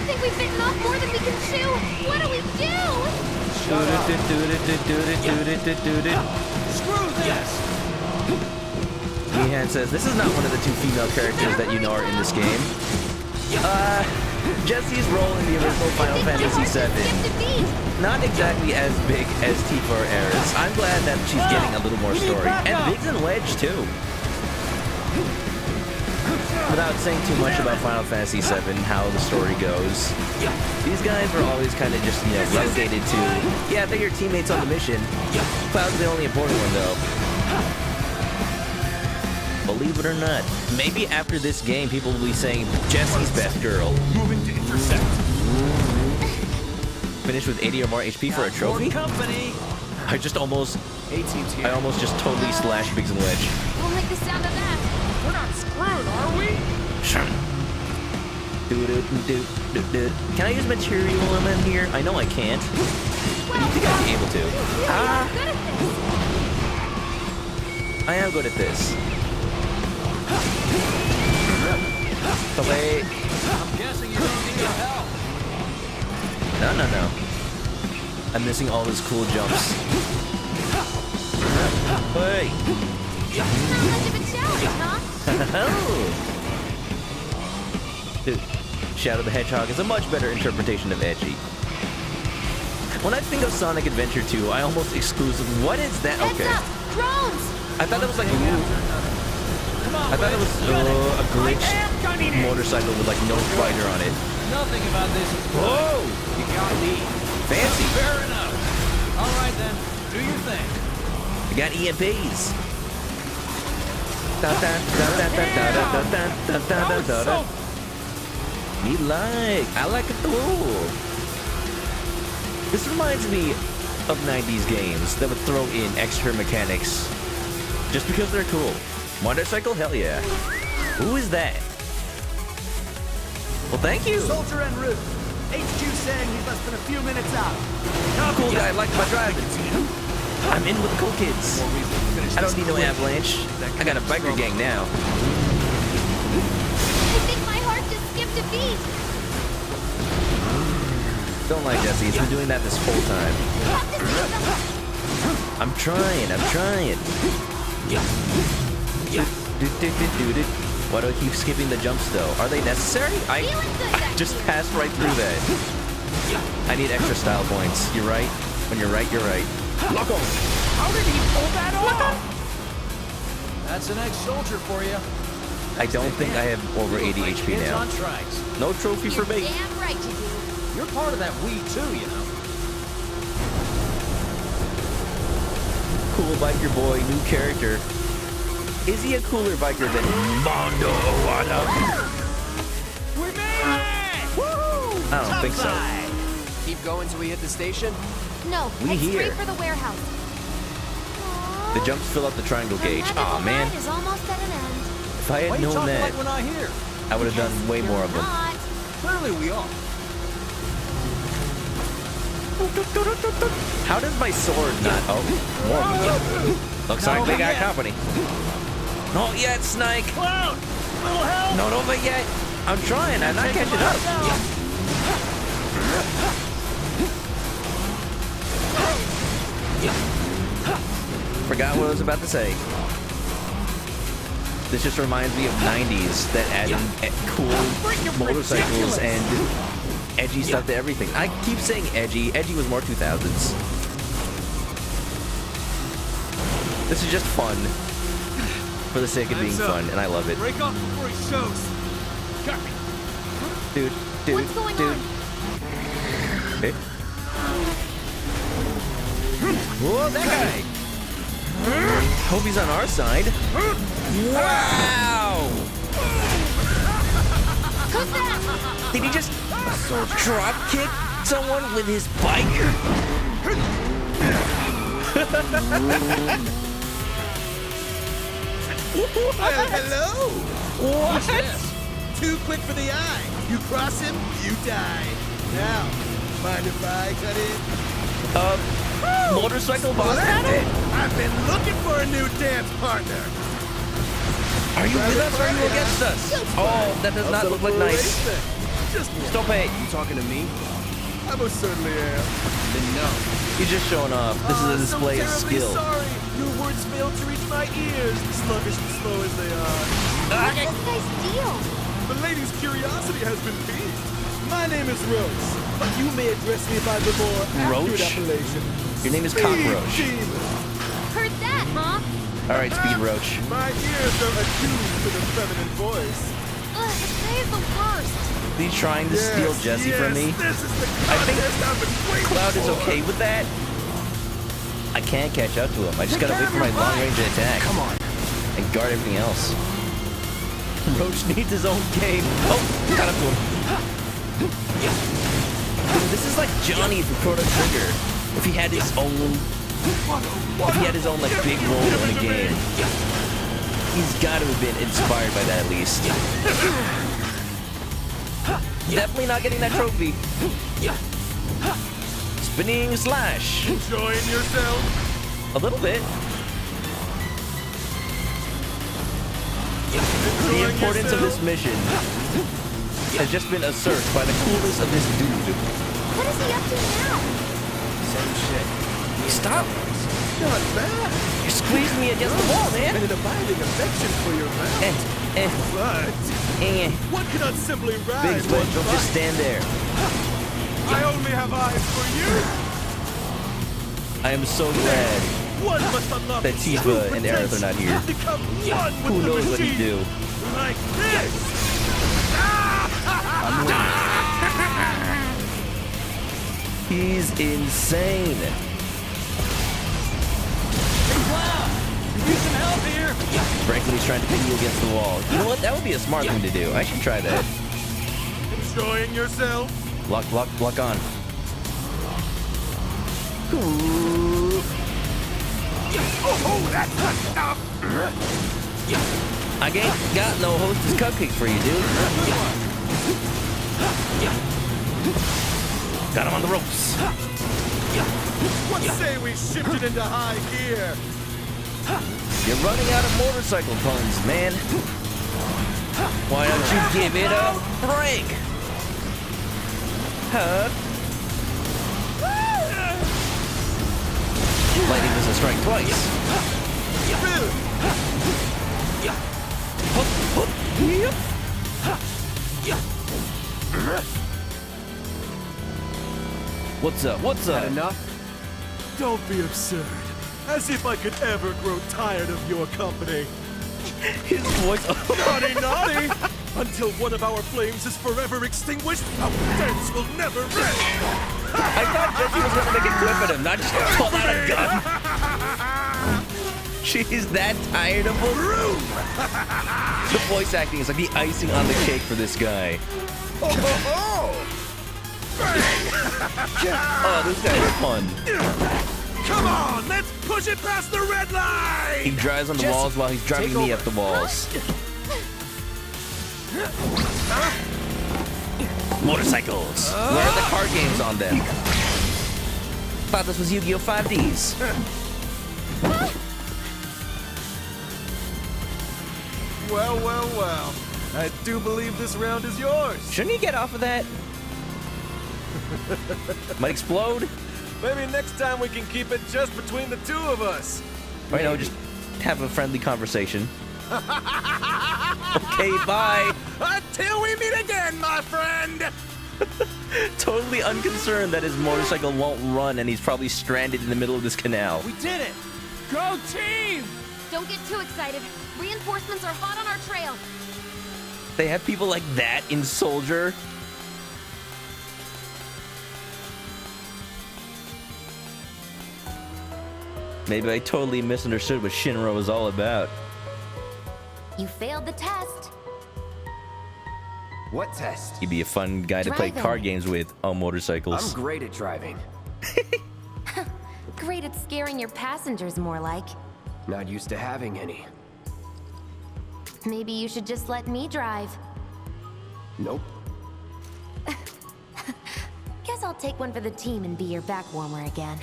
think we've bitten off more than we can chew. What do we do? Screw this! Mihan says, this is not one of the two female characters that you know are in this game. Jesse's role in the original Final Fantasy VII, not exactly as big as Tifa or Aerith. I'm glad that she's getting a little more story. And Biggs and Wedge, too. Without saying too much about Final Fantasy VII, how the story goes, these guys were always kind of just, relegated to, yeah, they're your teammates on the mission. Cloud's the only important one, though. Believe it or not, maybe after this game, people will be saying, Jesse's best girl. Moving to intersect. Finish with 80 or more HP for a trophy? I almost just totally slashed Biggs and Wedge. We'll make the sound of that. We're not screwed, are we? Can I use material while I'm in here? I know I can't. But you think I'd be able to? I am good at this. Away. I'm guessing you don't need help. No. I'm missing all his cool jumps. Hey. Not much of a challenge, huh? Dude, Shadow the Hedgehog is a much better interpretation of edgy. When I think of Sonic Adventure 2, I almost exclusively... What is that? Okay. Heads up! Drones! I thought it was like a I thought it was a glitched motorcycle with like no rider on it. Nothing about this is Whoa! You got me. Fancy. Fair enough. All right then, do your thing. I got EMPs. Me like. I like it too. This reminds me of 90s games that would throw in extra mechanics just because they're cool. Motorcycle? Hell yeah. Who is that? Well, thank you. Soldier en route. HQ saying he's less than a few minutes out. Cool guy, like my driving. I'm in with the cool kids. I don't need no avalanche. I got a biker gang now. I think my heart just skipped a beat. Don't lie, Jesse. It's been doing that this whole time. I'm trying. Why do I keep skipping the jumps, though? Are they necessary? I just passed right through that. I need extra style points. You're right. When you're right, you're right. Loco! How did he pull that off? That's an ex-soldier for you. I don't think I have over 80 HP Kids now. on trikes. No trophy for me. Damn right you do. You're part of that we too, you know. Cool biker boy, new character. Is he a cooler biker than Mondo Owada? We made it! Woo! I don't think so. Keep going till we hit the station? No, We head here. straight for the warehouse. The jumps fill up the triangle gauge. Aw, man. Is almost at an end. If I had known that, like we're not here? I would have done way more of them. Not. Clearly we are. How does my sword not... Oh, more of them. Looks like they got company. Not yet, Snake. Cloud! Little help! Not over yet. I'm trying. I'm not catching up. Forgot what I was about to say. This just reminds me of 90s that added cool motorcycles and edgy stuff to everything. I keep saying edgy. Edgy was more 2000s. This is just fun for the sake of being fun, and I love it. Break off before he shows. Copy. Dude. What's going on? Hey. Whoa, that guy! Hope he's on our side. Wow! Who's that? Did he just drop kick someone with his bike? Well, hello! What? Too quick for the eye. You cross him, you die. Now, mind if I cut in? Motorcycle boss battle? I've been looking for a new dance partner. Are you with us or are you against us? Oh, that does not look like nice. Just Stop it. You talking to me? I most certainly am. Then no. He's just showing off. This is a display of skill. Sorry. Your words failed to reach my ears, sluggish and slow as they are. What's this guy's deal? The lady's curiosity has been piqued. My name is Roach, but you may address me by the more accurate appellation. Your name is Speed Cockroach. Demon. Heard that, huh? All right, Speed Roach. My ears are attuned to the feminine voice. Ugh, this guy is the worst. Is he trying to steal Jesse from me? This is the I think contest I've been waiting Cloud is for. okay with that. I can't catch up to him. I just gotta wait for my long-range attack. Come on. And guard everything else. Roach needs his own game. Oh, got up to him. Dude, this is like Johnny from Chrono Trigger. If he had his own... If he had his own, like, big role in a game. He's gotta have been inspired by that at least. Definitely not getting that trophy. Spinning slash. Enjoying yourself? A little bit. The importance of this mission has just been usurped by the coolness of this dude. What is he up to now? Same shit. Stop. Not bad. You squeezed me against the wall, man. And an abiding affection for your mouth. But one cannot simply ride Big one Switch, don't bike. just stand there. I only have eyes for you. I am so glad One must unlock that Tifa and Aerith are not here. become one with Who the knows what he'd machine. do? Like this. He's insane. Need some help here. Frankly, he's trying to pin you against the wall. You know what? That would be a smart thing to do. I should try that. Enjoying yourself? Block on. Ooh. Oh, that's not enough. I ain't got no hostess cupcake for you, dude. Got him on the ropes. What say we shift it into high gear? You're running out of motorcycle puns, man. Why don't you give it a break? Huh? Lightning doesn't strike twice. What's up? What's up? Had enough? Don't be absurd. As if I could ever grow tired of your company. His voice. Naughty, naughty! Until one of our flames is forever extinguished, our dance will never end! I thought Jesse was gonna make a clip at him, not just pull out a gun. She's that tired of him. The voice acting is like the icing on the cake for this guy. Oh, this guy is fun. Come on, let's push it past the red line! He drives on the walls while he's driving me up the walls. Motorcycles. Where are the card games on them? Thought this was Yu-Gi-Oh! 5Ds. Well, well, well. I do believe this round is yours. Shouldn't he get off of that? Might explode. Maybe next time we can keep it just between the two of us. Right now, just have a friendly conversation. Okay, bye. Until we meet again, my friend. Totally unconcerned that his motorcycle won't run and he's probably stranded in the middle of this canal. We did it! Go team! Don't get too excited. Reinforcements are hot on our trail. They have people like that in Soldier. Maybe I totally misunderstood what Shinra was all about. You failed the test. What test? He'd be a fun guy to play Driving. card games with on motorcycles. I'm great at driving. Great at scaring your passengers, more like. Not used to having any. Maybe you should just let me drive. Nope. Guess I'll take one for the team and be your back warmer again.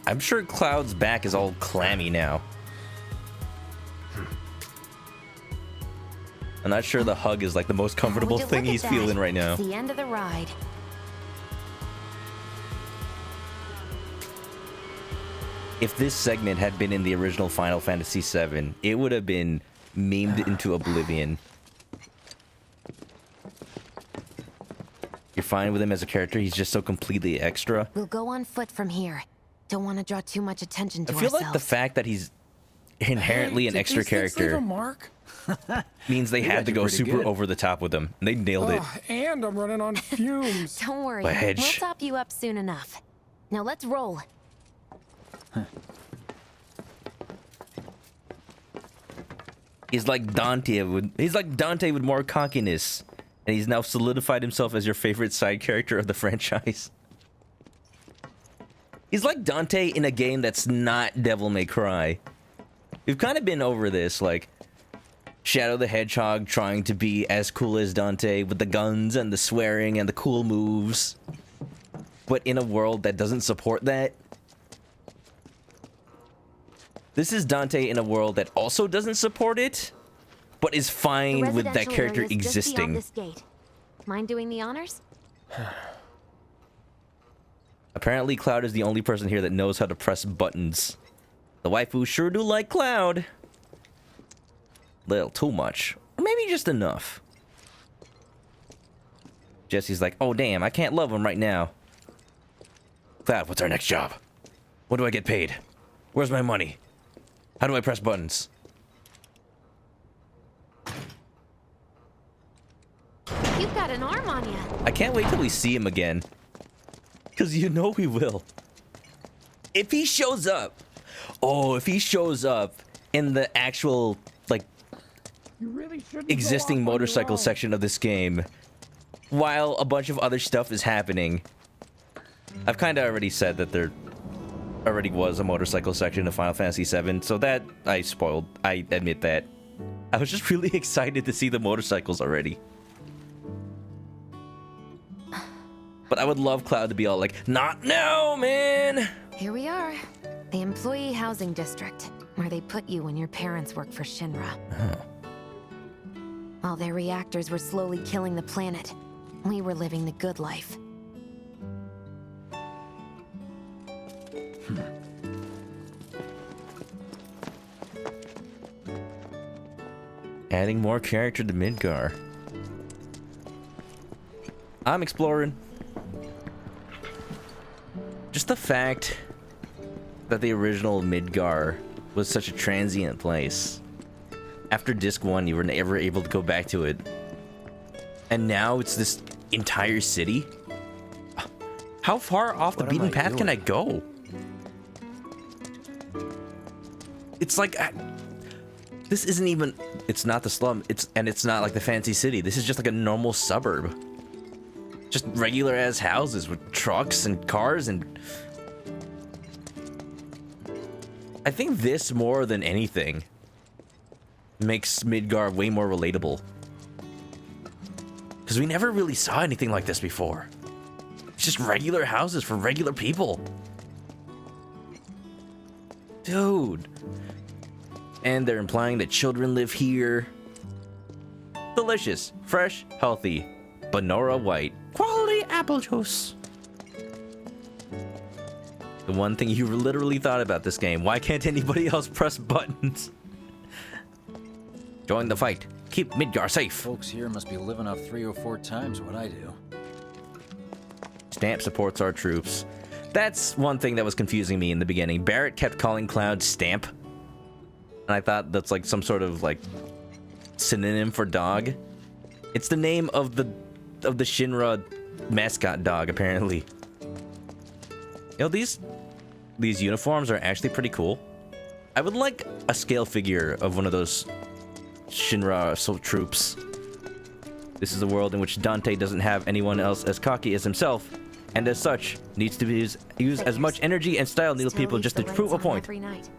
I'm sure Cloud's back is all clammy now. I'm not sure the hug is like the most comfortable Would you thing look at he's that? feeling right now. It's the end of the ride. If this segment had been in the original Final Fantasy VII, it would have been memed into oblivion. You're fine with him as a character? He's just so completely extra? We'll go on foot from here. Don't want to draw too much attention to I feel ourselves. like the fact that he's inherently an extra character Mark? means they had to go pretty super good. over the top with him. And they nailed it. And I'm running on fumes. Don't worry. By hedge. We'll top you up soon enough. Now let's roll. He's like Dante with more cockiness. And he's now solidified himself as your favorite side character of the franchise. He's like Dante in a game that's not Devil May Cry. We've kind of been over this, like Shadow the Hedgehog trying to be as cool as Dante with the guns and the swearing and the cool moves. But in a world that doesn't support that. This is Dante in a world that also doesn't support it, but is fine with that character existing. This gate. Mind doing the honors? Apparently, Cloud is the only person here that knows how to press buttons. The waifu sure do like Cloud. Little too much. Or maybe just enough. Jesse's like, oh damn, I can't love him right now. Cloud, what's our next job? When do I get paid? Where's my money? How do I press buttons? You've got an arm on you. I can't wait till we see him again. Because you know we will. If he shows up. Oh, if he shows up in the actual, like, existing motorcycle section of this game. While a bunch of other stuff is happening. I've kind of already said that there already was a motorcycle section of Final Fantasy VII. So that I spoiled. I admit that. I was just really excited to see the motorcycles already. But I would love Cloud to be all like, not now, man! Here we are. The employee housing district, where they put you when your parents worked for Shinra. While their reactors were slowly killing the planet, we were living the good life. Adding more character to Midgar. I'm exploring. Just the fact that the original Midgar was such a transient place. After disc 1, you were never able to go back to it. And now it's this entire city? How far off the beaten path can I go? It's like... this isn't even... It's not the slum. It's not like the fancy city. This is just like a normal suburb. Just regular ass houses with trucks and cars and... I think this, more than anything, makes Midgar way more relatable. Because we never really saw anything like this before. It's just regular houses for regular people. Dude. And they're implying that children live here. Delicious, fresh, healthy, Bonora White. Quality apple juice. The one thing you literally thought about this game. Why can't anybody else press buttons? Join the fight. Keep Midgar safe. Folks here must be living off 3 or 4 times what I do. Stamp supports our troops. That's one thing that was confusing me in the beginning. Barrett kept calling Cloud Stamp. And I thought that's like some sort of like synonym for dog. It's the name of the Shinra mascot dog, apparently. You know, these uniforms are actually pretty cool. I would like a scale figure of one of those Shinra troops. This is a world in which Dante doesn't have anyone else as cocky as himself, and as such, needs to use as much energy and style needle people just to prove a point. Every night.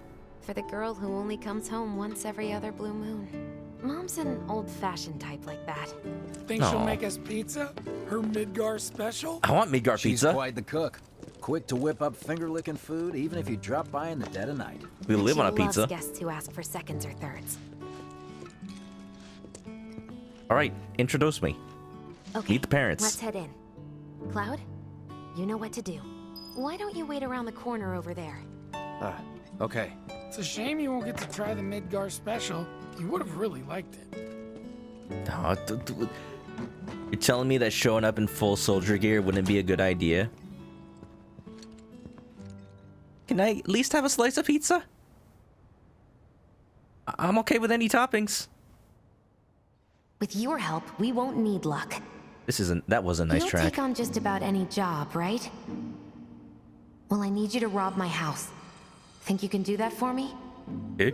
For the girl who only comes home once every other blue moon. Mom's an old-fashioned type like that. Think she'll make us pizza? Her Midgar special? I want Midgar pizza. She's quite the cook. Quick to whip up finger-licking food, even if you drop by in the dead of night. We live on a pizza. She loves guests who ask for seconds or thirds. All right, introduce me. Okay, meet the parents. Let's head in. Cloud, you know what to do. Why don't you wait around the corner over there? Okay. It's a shame you won't get to try the Midgar special. You would have really liked it. No, you're telling me that showing up in full soldier gear wouldn't be a good idea? Can I at least have a slice of pizza? I'm okay with any toppings. With your help, we won't need luck. That was a nice You'll track. take on just about any job, right? Well, I need you to rob my house. Think you can do that for me? Eh?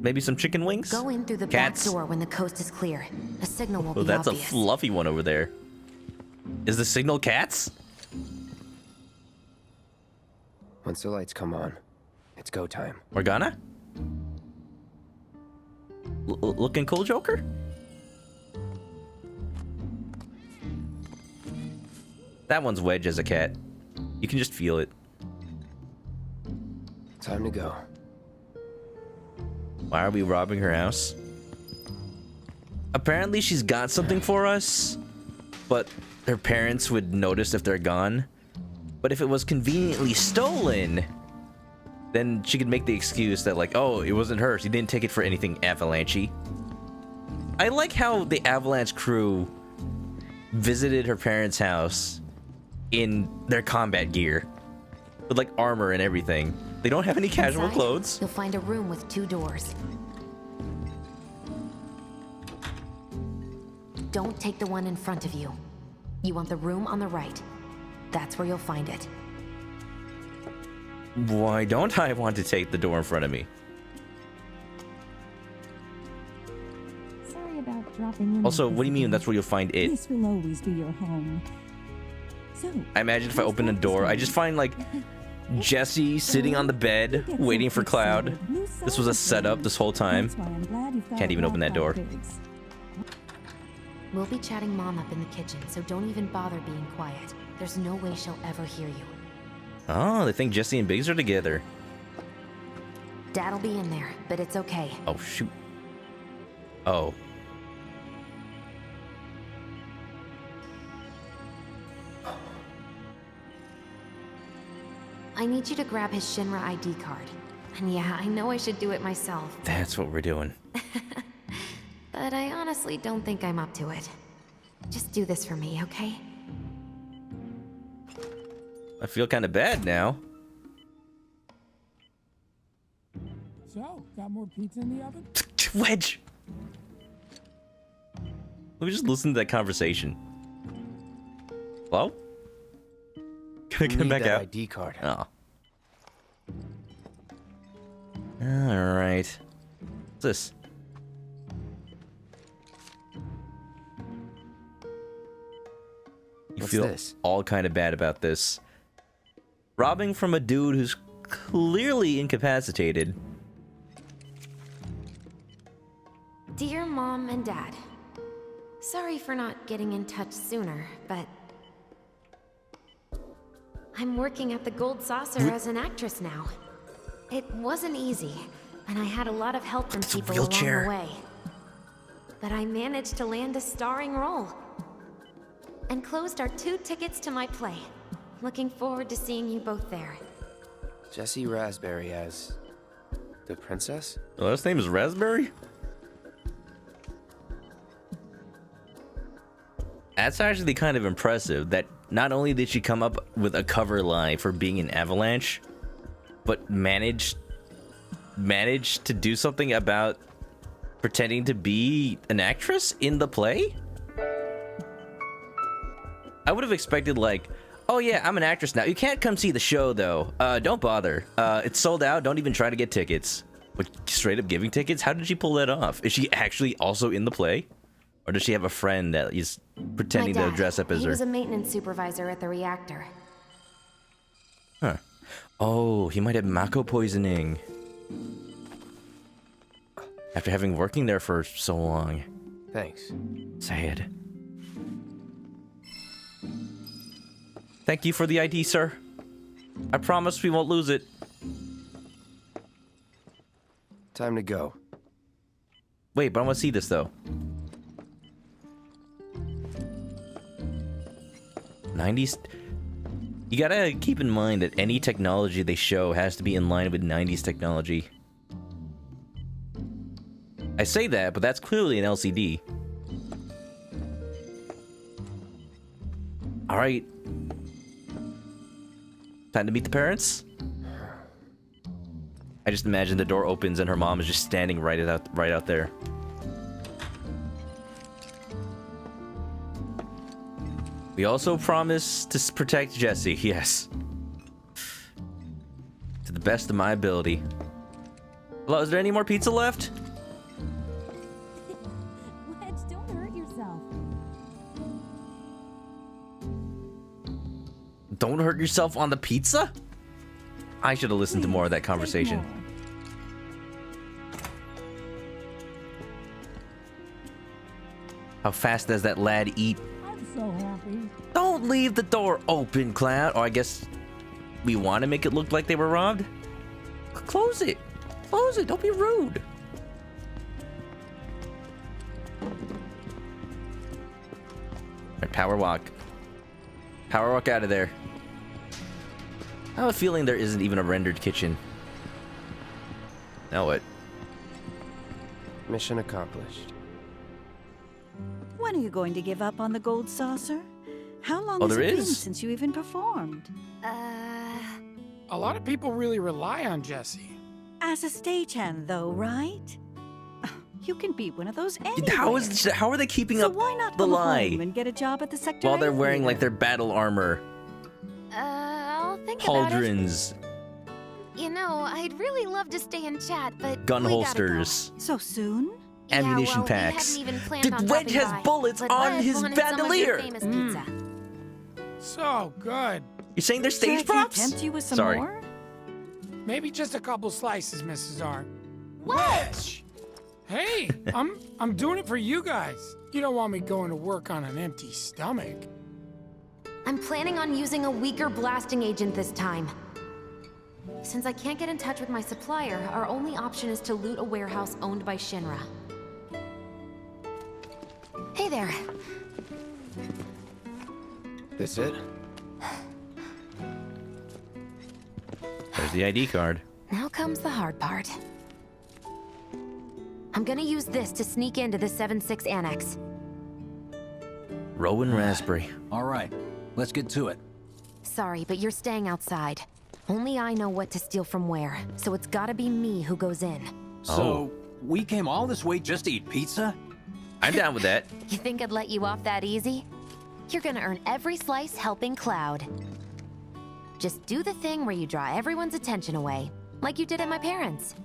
Maybe some chicken wings? Go in through the back door when the coast is clear. A signal will be that's obvious. a fluffy one over there. Is the signal cats? Once the lights come on, it's go time. Morgana? Looking cool, Joker? That one's Wedge as a cat. You can just feel it. Time to go. Why are we robbing her house? Apparently she's got something for us, but her parents would notice if they're gone. But if it was conveniently stolen, then she could make the excuse that like, oh, it wasn't her. She didn't take it for anything avalanche-y. I like how the Avalanche crew visited her parents' house in their combat gear with like armor and everything. They don't have any casual Inside, clothes. You'll find a room with 2 doors. Don't take the one in front of you. You want the room on the right. That's where you'll find it. Why don't I want to take the door in front of me? Sorry about dropping in. Also, what do you mean that's where you'll find it? This will always be your home. So, I imagine if I open a door, I just find like Jesse sitting on the bed, waiting for Cloud. This was a setup this whole time. Can't even open that door. We'll be chatting Mom up in the kitchen, so don't even bother being quiet. There's no way she'll ever hear you. Oh, they think Jesse and Biggs are together. Dad'll be in there, but it's okay. Oh, shoot. Oh. I need you to grab his Shinra ID card. And yeah, I know I should do it myself. That's what we're doing. But I honestly don't think I'm up to it. Just do this for me, okay? I feel kind of bad now. So, got more pizza in the oven? Wedge! Let me just listen to that conversation. Hello? Can I come back out? ID card. Oh. Alright. What's this? You feel all kind of bad about this. Robbing from a dude who's clearly incapacitated. Dear Mom and Dad, sorry for not getting in touch sooner, but I'm working at the Gold Saucer as an actress now. It wasn't easy, and I had a lot of help from people along the way. But I managed to land a starring role. And closed our 2 tickets to my play. Looking forward to seeing you both there. Jessie Raspberry as the princess? The last name is Raspberry? That's actually kind of impressive that not only did she come up with a cover line for being an Avalanche, but managed to do something about pretending to be an actress in the play? I would have expected like, oh yeah, I'm an actress now. You can't come see the show though. Don't bother. It's sold out. Don't even try to get tickets. But straight up giving tickets? How did she pull that off? Is she actually also in the play? Or does she have a friend that is pretending to dress up as her? He was a maintenance supervisor at the reactor. Huh. Oh, he might have Mako poisoning. After having working there for so long. Thanks. Sad. Thank you for the ID, sir. I promise we won't lose it. Time to go. Wait, but I want to see this, though. 90s... You gotta keep in mind that any technology they show has to be in line with 90s technology. I say that, but that's clearly an LCD. Alright. Time to meet the parents? I just imagine the door opens and her mom is just standing right out there. We also promise to protect Jesse, yes. To the best of my ability. Hello, is there any more pizza left? Wedge, don't hurt yourself. Don't hurt yourself on the pizza? I should have listened to more of that conversation. How fast does that lad eat? I'm so happy. Don't leave the door open, Cloud. Or I guess we want to make it look like they were robbed. Close it. Close it. Don't be rude. Alright, power walk. Power walk out of there. I have a feeling there isn't even a rendered kitchen. Now what? Mission accomplished. When are you going to give up on the Gold Saucer? How long has it been since you even performed? A lot of people really rely on Jesse. As a stagehand, though, right? You can be one of those anywhere. How are they keeping up why not the go lie home and get a job at the sector while they're A wearing theater? like their battle armor? I'll think about it. Pauldrons, You know, I'd really love to stay and chat, but gun we gotta holsters, So soon? ammunition We packs. hadn't even planned Did on Wedge dropping has by, bullets but on Wedge his wanted some of your bandolier? famous pizza. So good. You're saying they're So I stage can props? tempt you with some Sorry. more? Maybe just a couple slices, Mrs. R. Wedge! Hey, I'm doing it for you guys. You don't want me going to work on an empty stomach. I'm planning on using a weaker blasting agent this time. Since I can't get in touch with my supplier, our only option is to loot a warehouse owned by Shinra. Hey there. This it? There's the ID card. Now comes the hard part. I'm gonna use this to sneak into the 7-6 annex. Rowan Raspberry. All right, let's get to it. Sorry, but you're staying outside. Only I know what to steal from where, so it's gotta be me who goes in. So, we came all this way just to eat pizza? I'm down with that. You think I'd let you off that easy? You're gonna earn every slice helping Cloud. Just do the thing where you draw everyone's attention away, like you did at my parents'.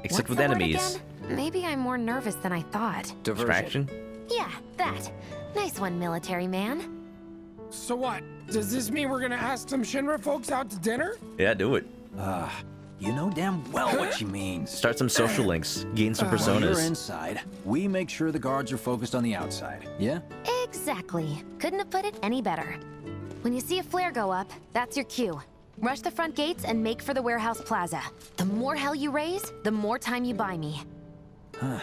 Except What's with the word enemies. again? Maybe I'm more nervous than I thought. Distraction? Yeah, that. Nice one, military man. So what? Does this mean we're gonna ask some Shinra folks out to dinner? Yeah, do it. You know damn well what she means. Start some social links. Gain some While personas. you're inside, we make sure the guards are focused on the outside, yeah? Exactly. Couldn't have put it any better. When you see a flare go up, that's your cue. Rush the front gates and make for the warehouse plaza. The more hell you raise, the more time you buy me. Huh.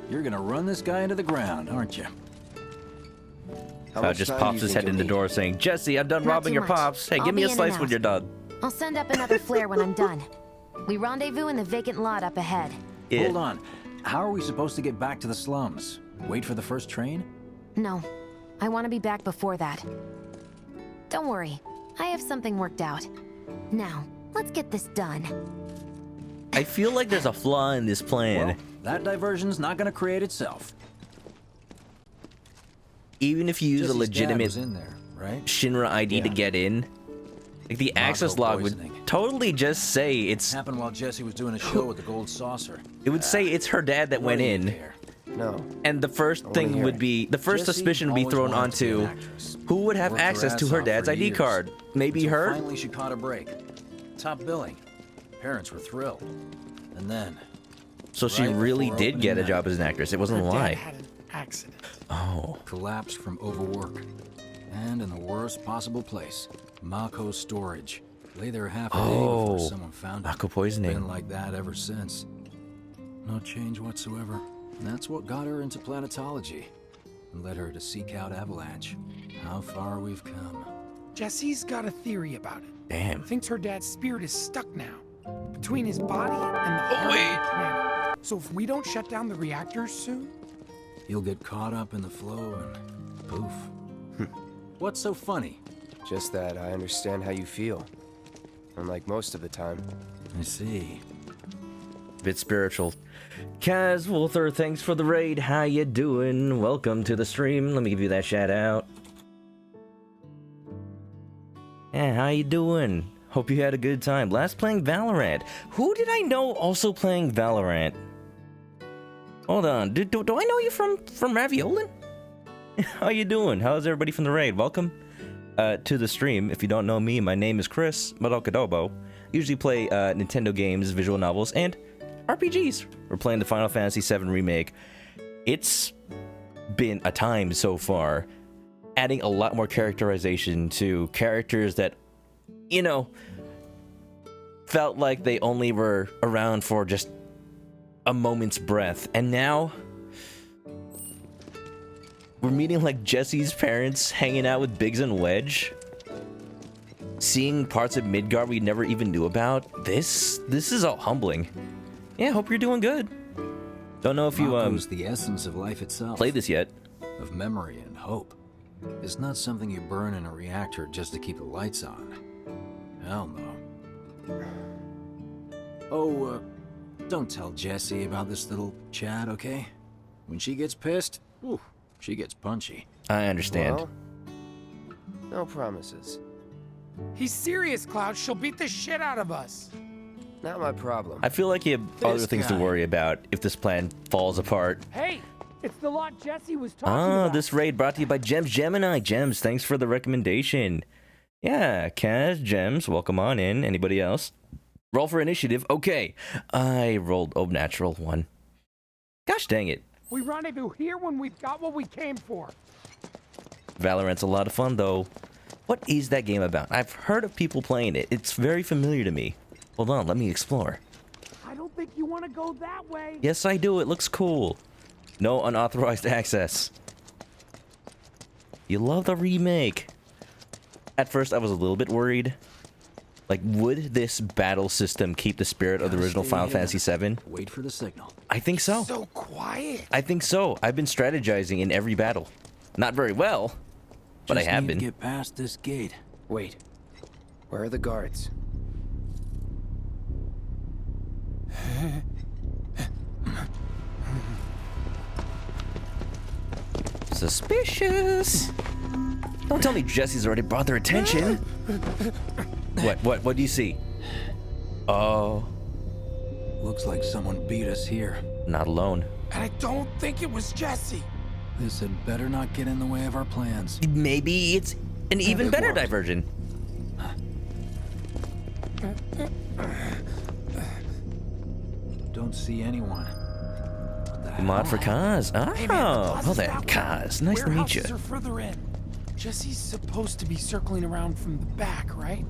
You're gonna run this guy into the ground, aren't you? Cloud just pops his head in the door saying, Jesse, I'm done Not robbing too your much. pops. Hey, I'll give me be a in slice and when out. you're done. I'll send up another flare when I'm done. We rendezvous in the vacant lot up ahead. Yeah. Hold on. How are we supposed to get back to the slums? Wait for the first train? No, I want to be back before that. Don't worry, I have something worked out. Now, let's get this done. I feel like there's a flaw in this plan. Well, that diversion's not gonna create itself. Even if you use a Jesse's dad legitimate was in there, right? Shinra ID to get in, like the access log would totally just say it's. Happened while Jesse was doing a show with the gold saucer. It would say it's her dad that went in. No. And the first thing would be, the first Jesse suspicion would be always thrown wanted to be an onto actress. who would have Worked her access to ass her off dad's for ID years. card. Maybe Until her? Finally, she caught a break. Top billing. Parents were thrilled. And then. So she right really before did opening get a night, job as an actress. It wasn't a Her dad lie. had an accident. Oh. Collapsed from overwork. And in the worst possible place. Mako storage. Lay there half a day before someone found it. Mako poisoning. Been like that ever since. No change whatsoever. And that's what got her into planetology. And led her to seek out Avalanche. How far we've come. Jesse's got a theory about it. Damn. Thinks her dad's spirit is stuck now, between his body and the heart of the planet. So if we don't shut down the reactors soon, You'll get caught up in the flow and poof. What's so funny? Just that I understand how you feel. Unlike most of the time. I see. Bit spiritual. Kaz Wolther, thanks for the raid. How you doing? Welcome to the stream. Let me give you that shout out. Yeah, how you doing? Hope you had a good time. Last playing Valorant. Who did I know also playing Valorant? Hold on. Do I know you from Raviolin? How you doing? How's everybody from the raid? Welcome to the stream. If you don't know me, my name is Chris ManokAdobo. Usually play Nintendo games, visual novels, and RPGs. We're playing the Final Fantasy VII Remake. It's been a time so far. Adding a lot more characterization to characters that, you know, felt like they only were around for just a moment's breath. And now we're meeting like Jesse's parents, hanging out with Biggs and Wedge, seeing parts of Midgard we never even knew about. This is all humbling. Yeah, hope you're doing good. Don't know if you Mako's the essence of life itself. played this yet. Of memory and hope. It's not something you burn in a reactor just to keep the lights on. Hell no. Oh, don't tell Jessie about this little chat, okay? When she gets pissed, ooh, she gets punchy. I understand. Well, no promises. he's serious, Cloud. She'll beat the shit out of us. Not my problem. I feel like you have other things to worry about if this plan falls apart. Hey, it's the lot Jesse was talking Ah, about. this raid brought to you by Gems Gemini. Gems, thanks for the recommendation. Yeah, Kaz, Gems, welcome on in. Anybody else? Roll for initiative. Okay. I rolled natural 1. Gosh dang it. We rendezvous here when we've got what we came for. Valorant's a lot of fun, though. What is that game about? I've heard of people playing it. It's very familiar to me. Hold on, let me explore. I don't think you want to go that way. Yes, I do. It looks cool. No unauthorized access. You love the remake. At first, I was a little bit worried. Like, would this battle system keep the spirit of the original Final Fantasy VII? Wait for the signal. I think so. So quiet. I think so. I've been strategizing in every battle. Not very well, but I have been. Get past this gate. Wait. Where are the guards? Suspicious. Don't tell me Jesse's already brought their attention. What do you see? Oh. Looks like someone beat us here. Not alone. And I don't think it was Jesse. This had better not get in the way of our plans. Maybe it's an even better diversion. Don't see anyone. Mod for Kaz. Oh, Hey man, well then, Kaz. Nice to meet you. Warehouses are further in. Jesse's supposed to be circling around from the back, right?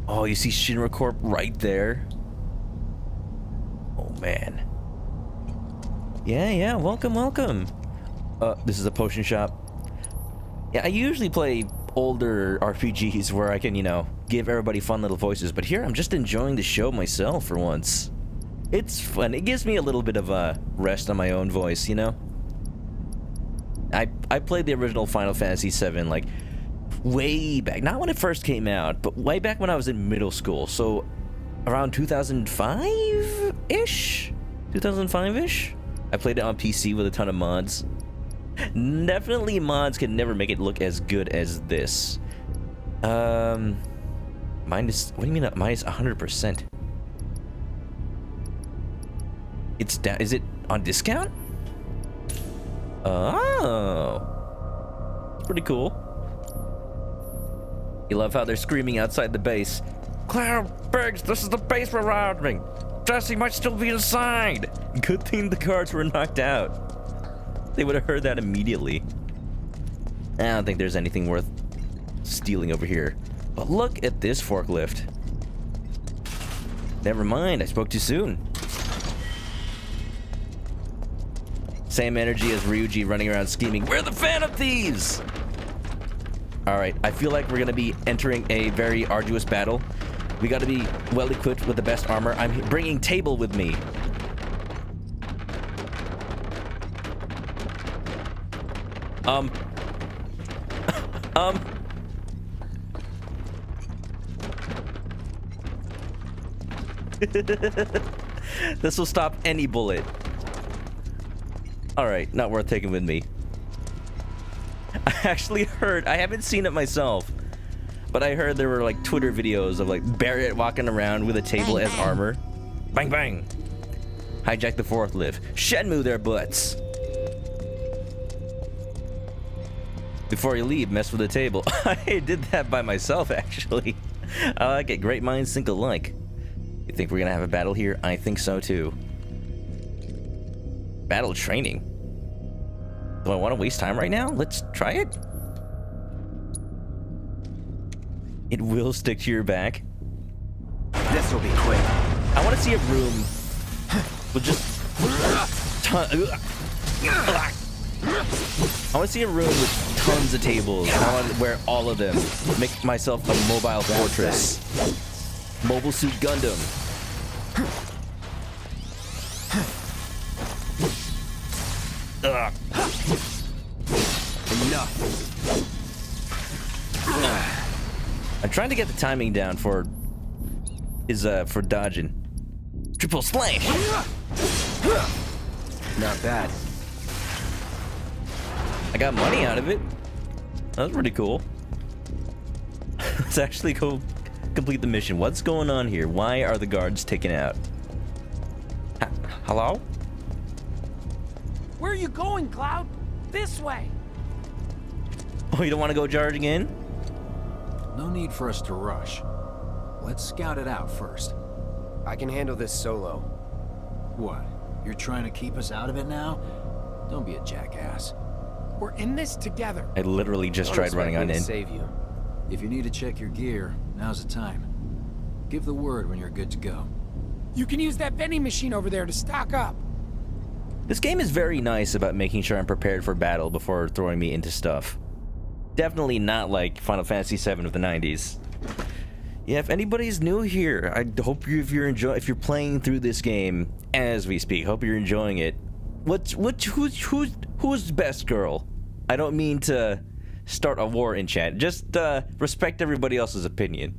Oh, you see Shinra Corp right there. Oh man. Yeah, welcome. This is a potion shop. Yeah, I usually play older RPGs where I can, give everybody fun little voices, but here I'm just enjoying the show myself for once. It's fun. It gives me a little bit of a rest on my own voice, I played the original Final Fantasy VII, like, way back. Not when it first came out, but way back when I was in middle school. So, around 2005-ish? 2005-ish? I played it on PC with a ton of mods. Definitely mods can never make it look as good as this. Minus, what do you mean minus 100%? It's down, is it on discount? Oh. It's pretty cool. You love how they're screaming outside the base. Cloud Biggs, this is the base we're rounding. Jesse might still be inside. Good thing the guards were knocked out. They would have heard that immediately. I don't think there's anything worth stealing over here. But look at this forklift. Never mind, I spoke too soon. Same energy as Ryuji running around scheming, "We're the Phantom Thieves!" Alright, I feel like we're gonna be entering a very arduous battle. We gotta be well equipped with the best armor. I'm bringing Table with me. This will stop any bullet. Alright, not worth taking with me. I actually heard, I haven't seen it myself, but I heard there were like Twitter videos of like Barrett walking around with a table as armor. Bang bang! Hijack the forklift. Shenmue their butts! Before you leave, mess with the table. I did that by myself, actually. I like it. Great minds think alike. You think we're gonna have a battle here? I think so too. Battle training? Do I want to waste time right now? Let's try it. It will stick to your back. This will be quick. I want to see a room with just I want to see a room with tons of tables. I want to wear all of them. Make myself a mobile fortress. Mobile Suit Gundam. Enough. I'm trying to get the timing down for dodging. Triple slash. Not bad. I got money out of it. That was pretty cool. Let's actually go complete the mission. What's going on here? Why are the guards taken out? Hello? Where are you going, Cloud? This way. Oh, you don't want to go charging in? No need for us to rush. Let's scout it out first. I can handle this solo. What? You're trying to keep us out of it now? Don't be a jackass. We're in this together. I literally just tried running on in. Save you. If you need to check your gear, now's the time. Give the word when you're good to go. You can use that vending machine over there to stock up. This game is very nice about making sure I'm prepared for battle before throwing me into stuff. Definitely not like Final Fantasy VII of the 90s. Yeah, if anybody's new here, I hope if you're playing through this game as we speak, hope you're enjoying it. Who's best girl? I don't mean to start a war in chat. Just respect everybody else's opinion.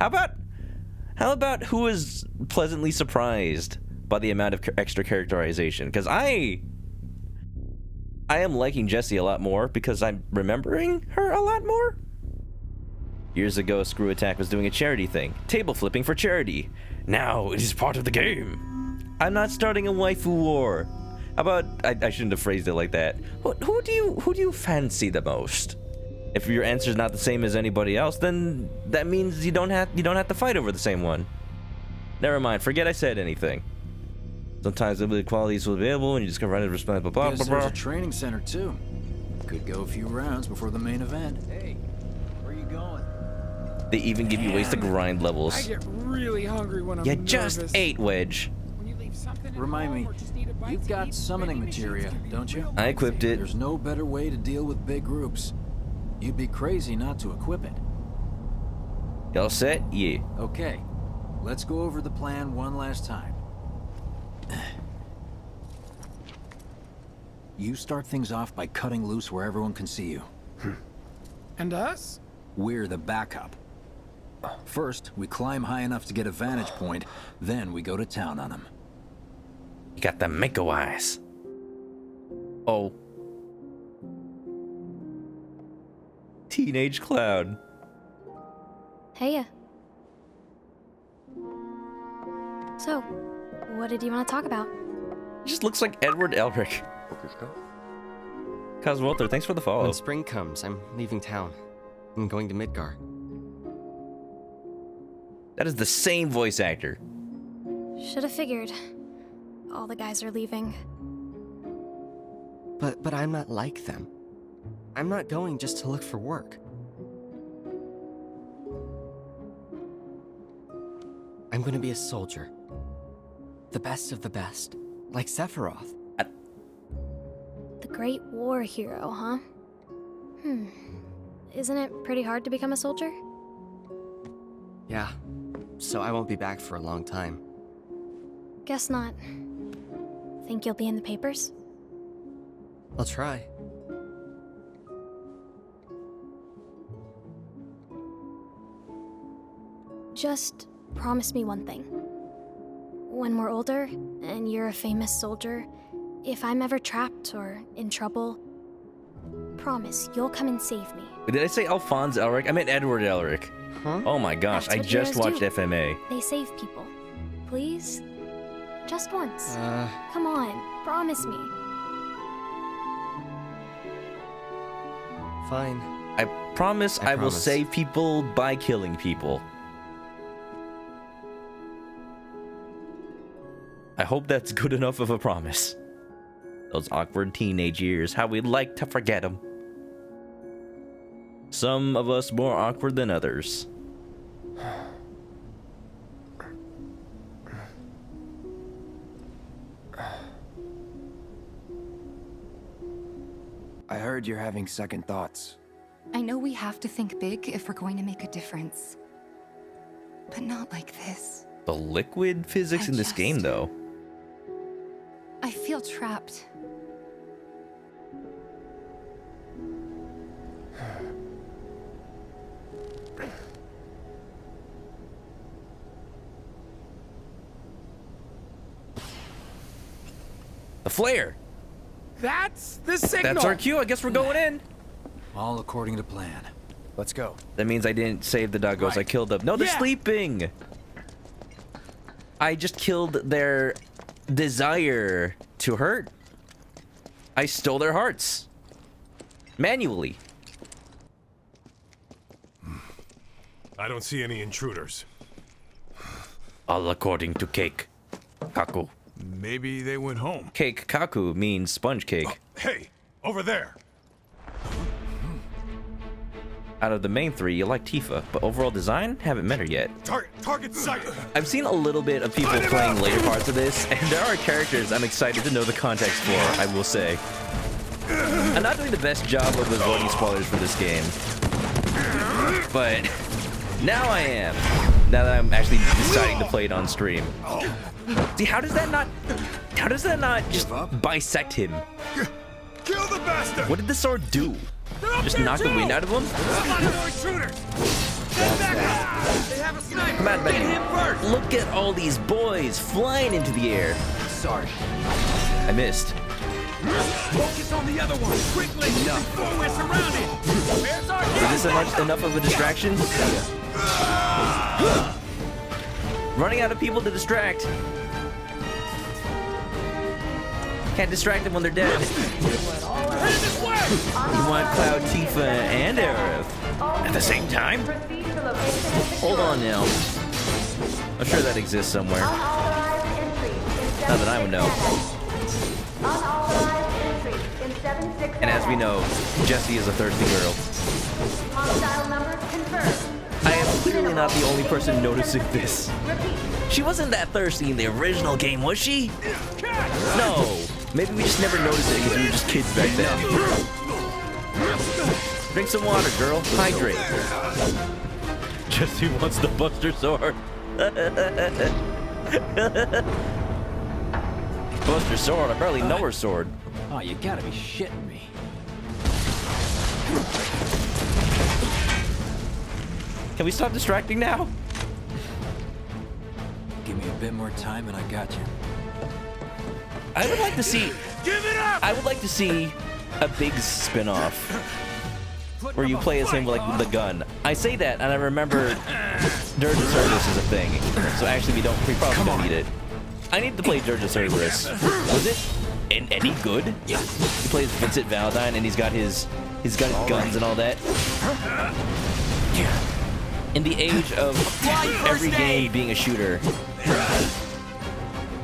How about who is pleasantly surprised by the amount of extra characterization? Because I am liking Jessie a lot more because I'm remembering her a lot more. Years ago, Screw Attack was doing a charity thing. Table flipping for charity. Now it is part of the game. I'm not starting a waifu war. How about, I shouldn't have phrased it like that. Who do you fancy the most? If your answer's not the same as anybody else, then that means you don't have to fight over the same one. Never mind, forget I said anything. Sometimes the qualities will be available and you just can run it, respond, blah, blah, blah, blah. There's a training center too. Could go a few rounds before the main event. Hey, where you going? They even give you ways to grind levels. I get really hungry when I'm You nervous. just ate, Wedge. Remind me, you've got summoning materia, don't you? I equipped it. There's no better way to deal with big groups. You'd be crazy not to equip it. Y'all set? Yeah. Okay, let's go over the plan one last time. You start things off by cutting loose where everyone can see you. And us? We're the backup. First, we climb high enough to get a vantage point, then we go to town on them. You got the Mako eyes. Oh. Teenage Cloud. Heya. So, what did you want to talk about? Just looks like Edward Elric. Coswalter, thanks for the follow. When spring comes, I'm leaving town. I'm going to Midgar. That is the same voice actor. Should have figured. All the guys are leaving. But I'm not like them. I'm not going just to look for work. I'm going to be a soldier. The best of the best. Like Sephiroth. The Great War hero, huh? Isn't it pretty hard to become a soldier? Yeah. So I won't be back for a long time. Guess not. Think you'll be in the papers? I'll try. Just promise me one thing. When we're older, and you're a famous soldier, if I'm ever trapped or in trouble, promise you'll come and save me. Wait, did I say Alphonse Elric? I meant Edward Elric. Huh? Oh my gosh, I just watched FMA. They save people. Please? Just once. Come on, promise me. Fine. I promise I will save people by killing people. I hope that's good enough of a promise. Those awkward teenage years, how we'd like to forget them. Some of us more awkward than others. I heard you're having second thoughts. I know we have to think big if we're going to make a difference. But not like this. The liquid physics in this game, though. I feel trapped. The flare! That's the signal! That's our cue, I guess we're going in! All according to plan. Let's go. That means I didn't save the doggos, Right. I killed them. No, they're Yeah. sleeping! I just killed their desire to hurt. I stole their hearts. Manually. I don't see any intruders. All according to Cake. Kaku. Maybe they went home. Cake Kaku means sponge cake. Hey, over there. Out of the main three, you like Tifa, but overall design, haven't met her yet. Target sighted. I've seen a little bit of people playing later parts of this, and there are characters I'm excited to know the context for, I will say. I'm not doing the best job of avoiding spoilers for this game, but now I am. Now that I'm actually deciding to play it on stream. See, how does that not just bisect him? Kill the bastard! What did the sword do? Just knock the wind out of him? Come on, buddy. Look at all these boys flying into the air. Sorry. I missed. Focus on the other one, quickly, before we're surrounded. Where's our Is this enough of a distraction? Running out of people to distract. Can't distract them when they're dead. You want Cloud, Tifa, and Aerith at the same time? Hold on now. I'm sure that exists somewhere. Not that I would know. And as we know, Jessie is a thirsty girl. I am clearly not the only person noticing this. She wasn't that thirsty in the original game, was she? No. Maybe we just never noticed it because we were just kids back then. Drink some water, girl. Hydrate. Jessie wants the Buster Sword. Buster Sword? I barely know her sword. Oh, you gotta be shitting me. Can we stop distracting now? Give me a bit more time and I got you. I would like to see... Give it up! I would like to see a big spin-off where you play as him like with the gun. I say that and I remember Dirge of Cerberus is a thing. So actually we probably don't need it. I need to play Dirge of Cerberus. Was it any good? Yeah. He plays Vincent Valentine and he's got his guns and all that. In the age of every game being a shooter,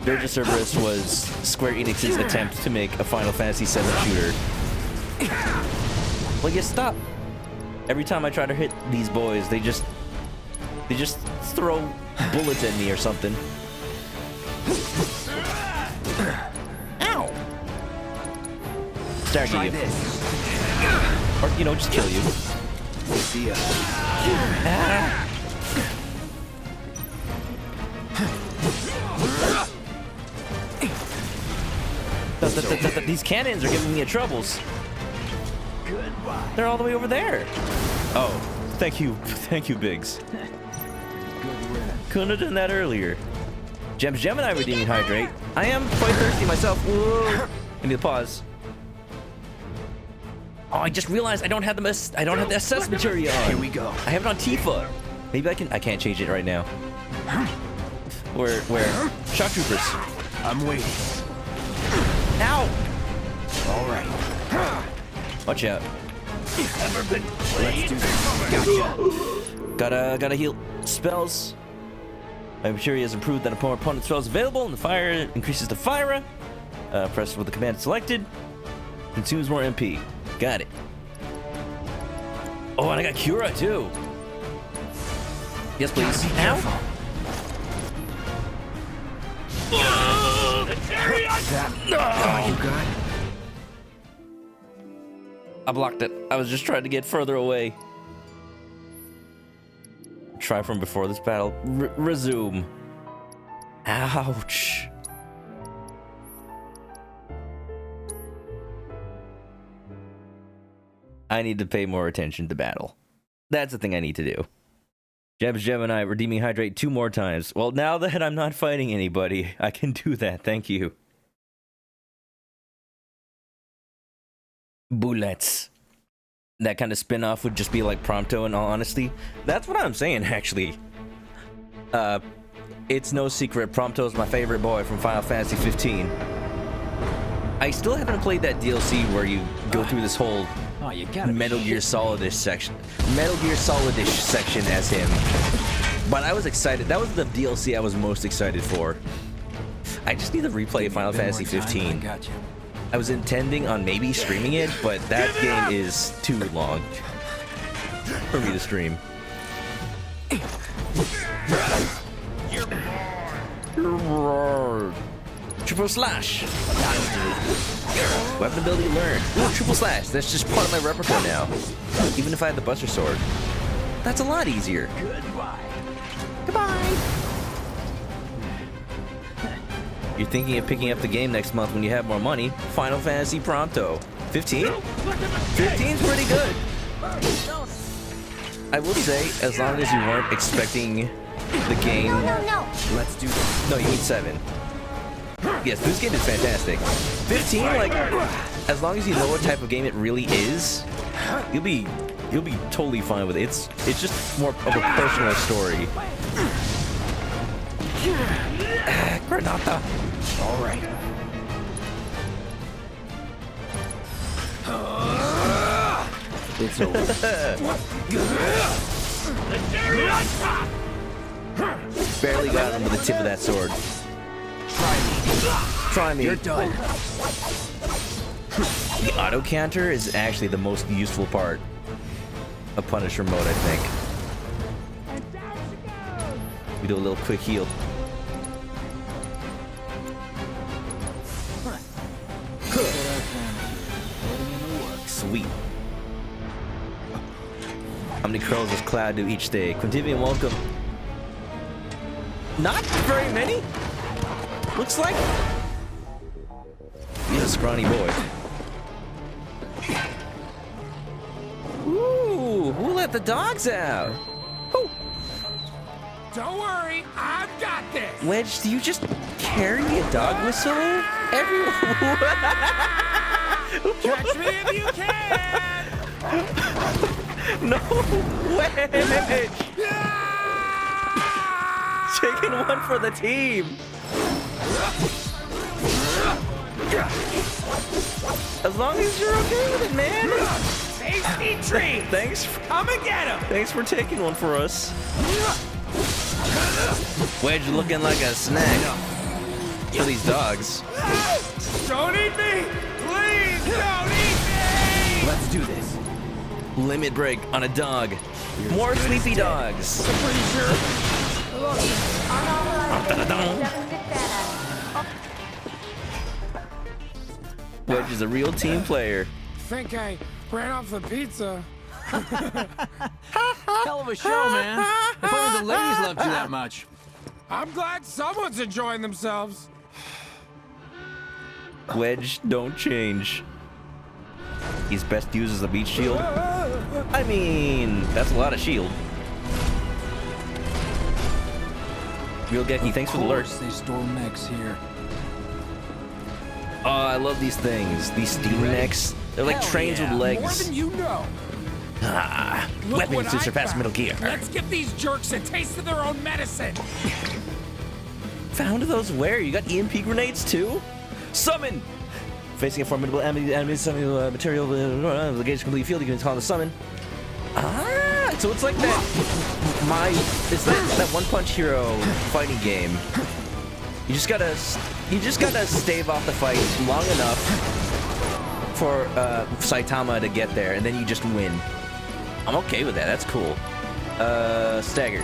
Dirge of Cerberus was Square Enix's attempt to make a Final Fantasy VII shooter. Well, you stop. Every time I try to hit these boys, they just throw bullets at me or something. Ow! Stagger you. Or, just kill you. See ya. Ah. These cannons are giving me troubles. They're all the way over there. Oh, thank you, Biggs. Couldn't have done that earlier. Gemini redeeming hydrate. I am quite thirsty myself. Whoa. I need to pause. Oh, I just realized I don't have the SS material on. Here we go. I have it on Tifa. Maybe I can't change it right now. Where? Shock troopers. I'm waiting. Ow! All right. Watch out. Let's do this. Gotcha. Gotta heal spells. My Fury has improved that upon opponent spells available, and the fire increases the fire. Press with the command selected. Consumes more MP. Got it. Oh, and I got Cura too. Yes, please. Ow! That you got? I blocked it. I was just trying to get further away. Try from before this battle. Resume. Ouch. I need to pay more attention to battle. That's the thing I need to do. Gemini, redeeming hydrate 2 more times. Well, now that I'm not fighting anybody, I can do that. Thank you. Bullets. That kind of spin-off would just be like Prompto in all honesty. That's what I'm saying, actually. It's no secret, Prompto's my favorite boy from Final Fantasy 15. I still haven't played that DLC where you go through this whole Oh, you gotta Metal Gear Solidish section. Metal Gear Solidish section as him. But I was excited. That was the DLC I was most excited for. I just need to replay Final Fantasy 15. I was intending on maybe streaming it, but that game is too long for me to stream. Triple slash. Weapon ability learned. Ooh, triple slash. That's just part of my repertoire now. Even if I had the Buster Sword. That's a lot easier. Goodbye. You're thinking of picking up the game next month when you have more money. Final Fantasy Pronto. 15? 15's pretty good. I will say, as long as you weren't expecting the game... No. Let's do that. No, you need 7. Yes, this game is fantastic. 15, like, as long as you know what type of game it really is, you'll be totally fine with it. It's just more of a personal story. Granata. All right. It's over. Barely got him with the tip of that sword. Try me. You're done. The auto counter is actually the most useful part of Punisher mode, I think. We do a little quick heal. Sweet. How many curls does Cloud do each day? Quintivian, welcome. Not very many. Looks like. He's a scrawny boy. Ooh, who let the dogs out? Ooh. Don't worry, I've got this. Wedge, do you just carry a dog whistle everywhere? Catch me if you can. No way! Taking one for the team. As long as you're okay with it, man. Tasty treat. Thanks. Come and get him. Thanks for taking one for us. Wedge looking like a snack for these dogs. Don't eat me, please. Don't eat me. Let's do this. Limit break on a dog. More sleepy dogs. I'm pretty sure. Wedge is a real team player. Think I ran off the pizza. Hell of a show, man. If only the ladies loved you that much. I'm glad someone's enjoying themselves. Wedge, don't change. He's best used as a beach shield. I mean, that's a lot of shield. Real Geki, thanks for the alert. They store mechs here. Oh, I love these things. These steam mechs. They're like trains with legs. More than you know. Ah, Look weapons to surpass Metal Gear. Let's give these jerks a taste of their own medicine. Found those where? You got EMP grenades too? Summon! Facing a formidable enemy material, the gauge complete field, you can call it a summon. Ah, so it's like that. It's that One Punch Hero fighting game. You just gotta stave off the fight long enough for Saitama to get there, and then you just win. I'm okay with that. That's cool. Stagger.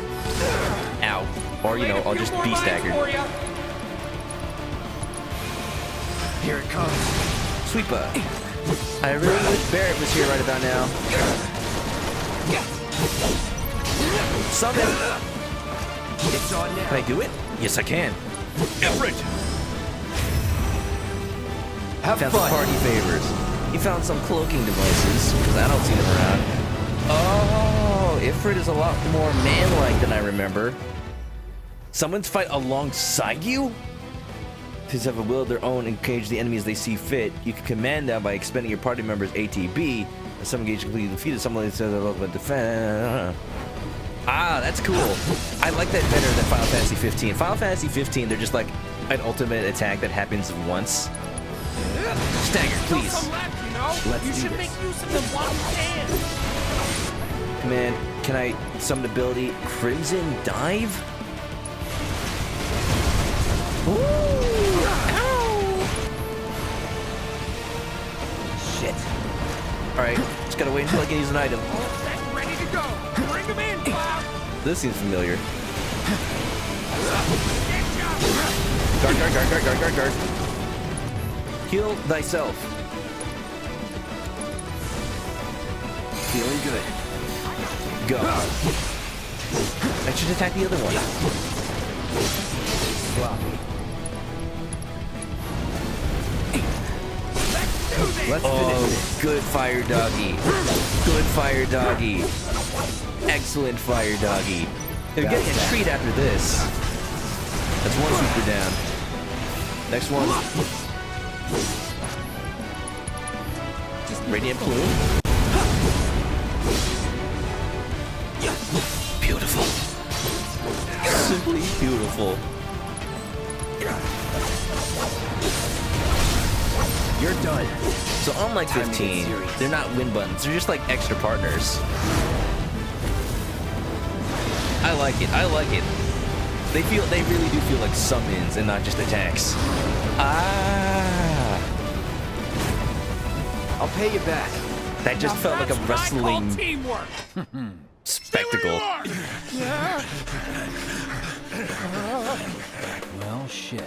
Ow. Or you know, I'll just be staggered. Here it comes. Sweeper. I really wish Barrett was here right about now. Summon. It's on now. Can I do it? Yes, I can. Everett. Have found fun. Some party favors. You found some cloaking devices, because I don't see them around. Oh, Ifrit is a lot more man-like than I remember. Someone's fight alongside you? These have a will of their own and engage the enemies they see fit. You can command them by expending your party member's ATB. And some engage completely defeated. Someone says defend. Ah, that's cool. I like that better than Final Fantasy 15. Final Fantasy 15, they're just like an ultimate attack that happens once. Stagger, please. You should make use of them while you can. Command, can I summon ability Crimson Dive? Ooh! Ow! Shit. Alright, just gotta wait until I can use an item. Ready to go. Bring them in, Cloud. This seems familiar. Guard, guard, guard, guard, guard, guard, guard. Heal thyself. Feeling good. Go. I should attack the other one. Let's finish it. Good fire doggy. Good fire doggy. Excellent fire doggy. They're getting a treat after this. That's one super down. Next one. Radiant Plume. Beautiful. Simply beautiful. You're done. So unlike 15, they're not win buttons. They're just like extra partners. I like it. I like it. They really do feel like summons and not just attacks. Ah. I'll pay you back. That just felt like a wrestling teamwork. spectacle. Well, shit.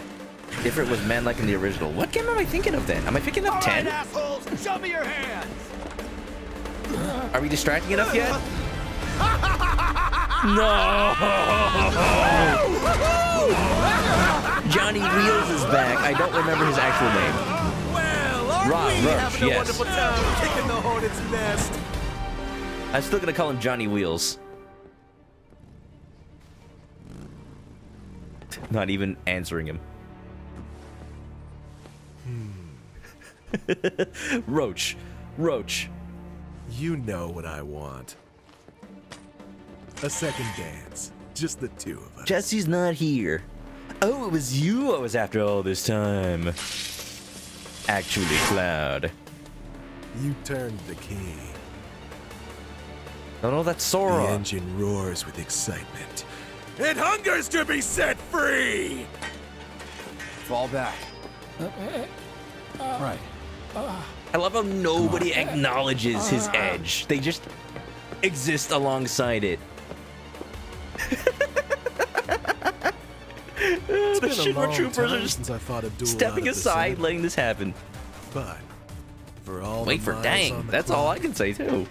If it was man like in the original, what game am I thinking of then? Am I thinking of 10? Assholes, show me your hands. Are we distracting enough yet? No! Johnny Wheels is back. I don't remember his actual name. Well, Roach, yes. wonderful time kicking the hornet's nest. I'm still gonna call him Johnny Wheels. Not even answering him. Roach. Roach. You know what I want. A second dance. Just the two of us. Jesse's not here. Oh, it was you I was after all this time. Actually, Cloud. You turned the key. Oh no, that's Sora. The engine roars with excitement. It hungers to be set free! Fall back. Right. I love how nobody acknowledges his edge. They just exist alongside it. The Shinra troopers are just stepping aside, letting this happen. But for all wait for dang. That's all I can say too.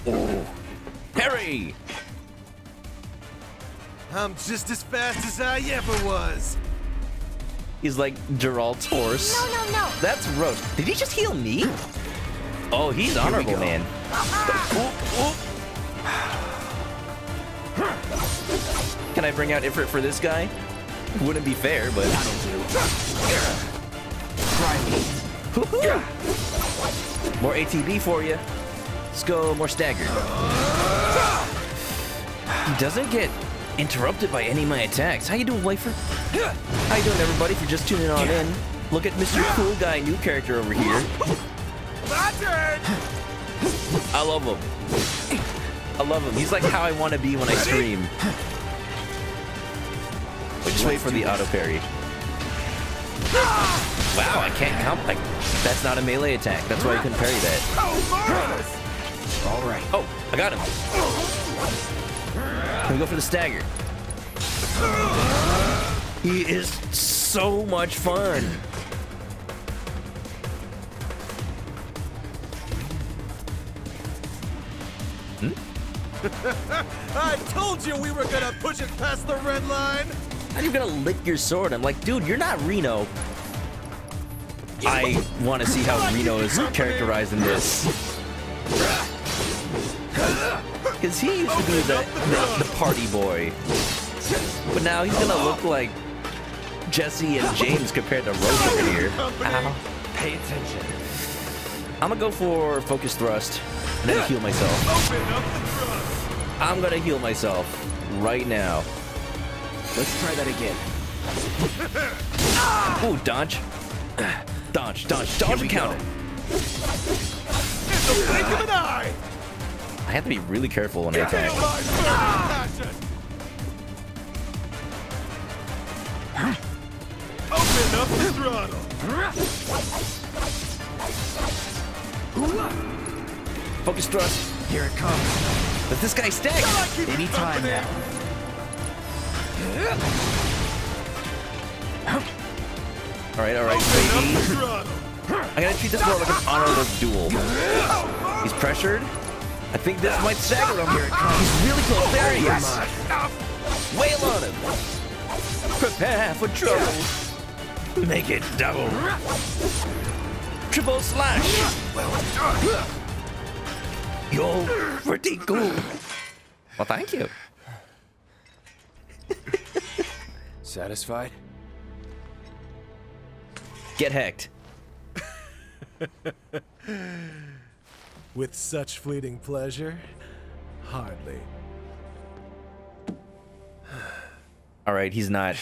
Oh, Harry! I'm just as fast as I ever was. He's like Geralt's horse. No. That's Roach. Did he just heal me? Oh, he's honorable, man. Can I bring out Ifrit for this guy? Wouldn't be fair, but Try me. More ATB for you. Let's go more stagger. He doesn't get interrupted by any of my attacks. How you doing, Wafer? How you doing, everybody, for just tuning on in? Look at Mr. Cool Guy, new character over here. I love him. I love him. He's like how I want to be when I stream. But just wait for the auto parry. Wow, I can't count. Like, that's not a melee attack. That's why I couldn't parry that. All right. Oh, I got him. Can we go for the stagger? He is so much fun. I told you we were gonna push it past the red line. How are you gonna lick your sword? I'm like, dude, you're not Reno. I want to see how Reno is characterized in this. Because he used to be the party boy. But now he's gonna look like Jesse and James compared to Rose over here. Ow. Pay attention. I'm gonna go for Focus Thrust and then heal myself. I'm gonna heal myself right now. Let's try that again. Ooh, dodge. Dodge, dodge, dodge, and counter. In the blink of an eye! I have to be really careful when I attack. Open up the throttle. Focus thrust. Here it comes. But this guy's stacked. Anytime now. Alright, baby. I gotta treat this more like an honorable duel. He's pressured. I think this might stagger him. He's really close. There he is. Wail on him. Prepare for trouble. Make it double. Triple slash. You're pretty cool. Well, thank you. Satisfied? Get hecked. With such fleeting pleasure? Hardly. Alright, he's not.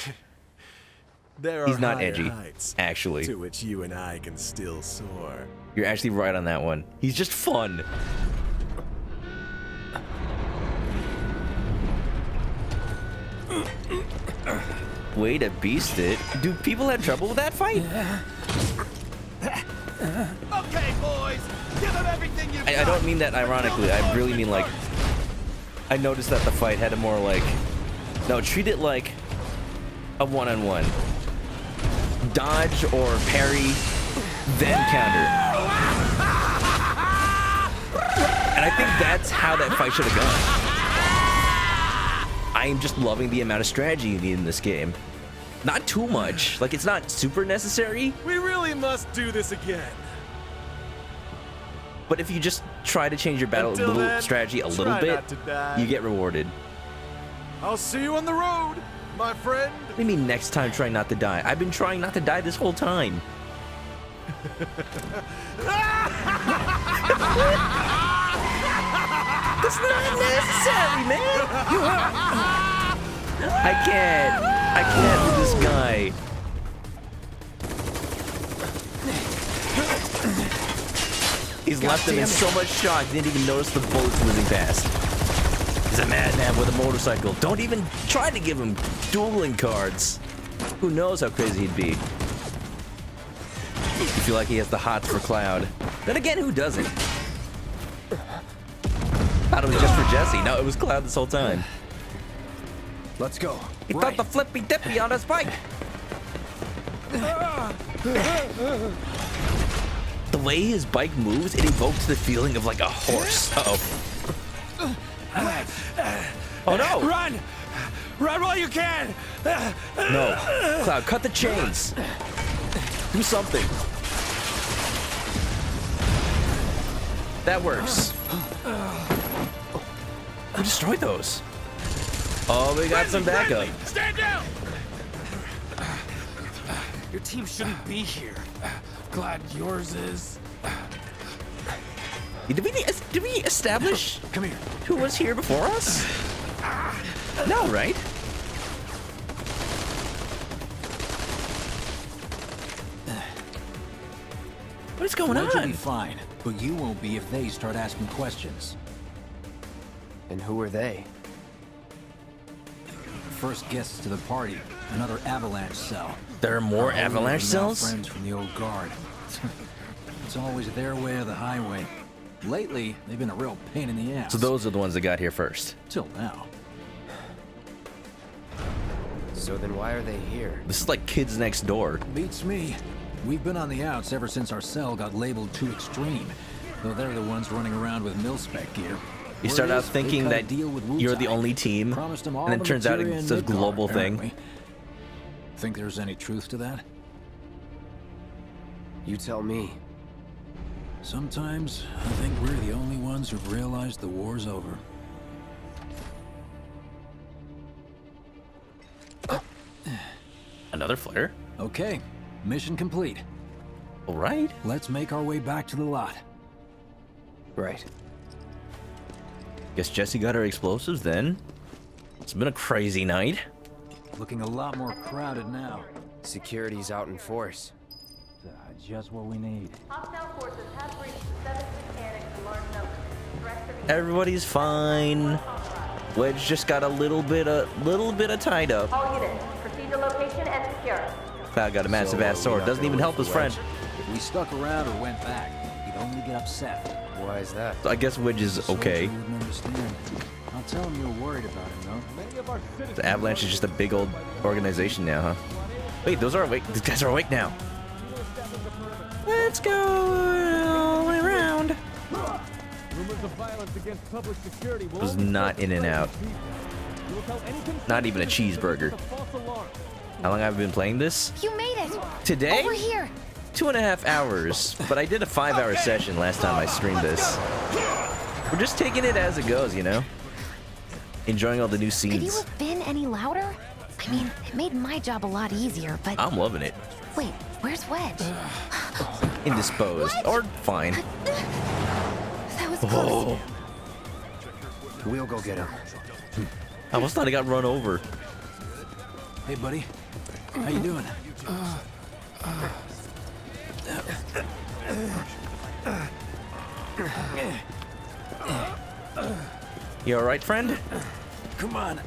There are He's not higher edgy, heights actually. to which you and I can still soar. You're actually right on that one. He's just fun. Way to beast it. Do people have trouble with that fight? Okay, boys, give them everything you I don't mean that ironically. I really mean like. I noticed that the fight had a more like. No, treat it like a one-on-one. Dodge or parry, then counter. And I think that's how that fight should have gone. I am just loving the amount of strategy you need in this game. Not too much. Like, it's not super necessary. We really must do this again. But if you just try to change your battle Until then, strategy a little try bit, not to die. you get rewarded. I'll see you on the road, my friend. What do you mean next time try not to die? I've been trying not to die this whole time. That's not necessary, man. I can't with this guy. He's left him in so much shock, he didn't even notice the bullets whizzing past. He's a madman with a motorcycle. Don't even try to give him dueling cards. Who knows how crazy he'd be. You feel like he has the hots for Cloud. Then again, who doesn't? Thought it was just for Jesse. No, it was Cloud this whole time. Let's go. He thought the flippy dippy on his bike. The way his bike moves, it evokes the feeling of like a horse. Uh-oh. Oh no! Run! Run while you can! No. Cloud, cut the chains. Do something. That works. Who destroyed those? Oh, we got some backup. Stand down! Your team shouldn't be here. Glad yours is. Did we establish Come here. who was here before us? No, right? What is going Wedge will on? be fine, but you won't be if they start asking questions. And who are they? First guests to the party, another avalanche cell. There are more Our old avalanche and now cells? Friends from the old guard. It's always their way or the highway. Lately, they've been a real pain in the ass. So those are the ones that got here first. Till now. So then why are they here? This is like kids next door. Beats me. We've been on the outs ever since our cell got labeled too extreme. Though they're the ones running around with mil-spec gear. You Word start out is, they thinking cut a that deal with you're the Wu-Tai. only team, Promised them all and then the it turns out materia it's in a Midgard, global thing. apparently. Think there's any truth to that? You tell me. Sometimes I think we're the only ones who've realized the war's over. Another flare? Okay, mission complete. All right. Let's make our way back to the lot. Right. Guess Jesse got her explosives then. It's been a crazy night. Looking a lot more crowded now. Security's out in force. Just what we need. Hostile forces have breached the 7th mechanics in large numbers. Threats are being Everybody's fine. Wedge just got a little bit of tied up. all units. Proceed to location and secure. Cloud got a massive ass sword. Doesn't even help his friend. If we stuck around or went back, he'd only get upset. Why is that? So I guess Wedge is okay. You wouldn't understand. I'll tell him you're worried about him, though. The Avalanche is just a big old organization now, huh? Wait, those are awake. These guys are awake now. Let's go all the way around. Was not in and out. Not even a cheeseburger. How long have I been playing this? You made it! Today? Over here! 2.5 hours, but I did a 5-hour session last time I streamed this. We're just taking it as it goes, you know? Enjoying all the new Could you scenes. have been any louder? I mean, it made my job a lot easier, but... I'm loving it. Wait, where's Wedge? Indisposed, or fine. That was close. Oh, We'll go get him. I almost thought I got run over. Hey, buddy. How you doing? You alright, friend? Come on.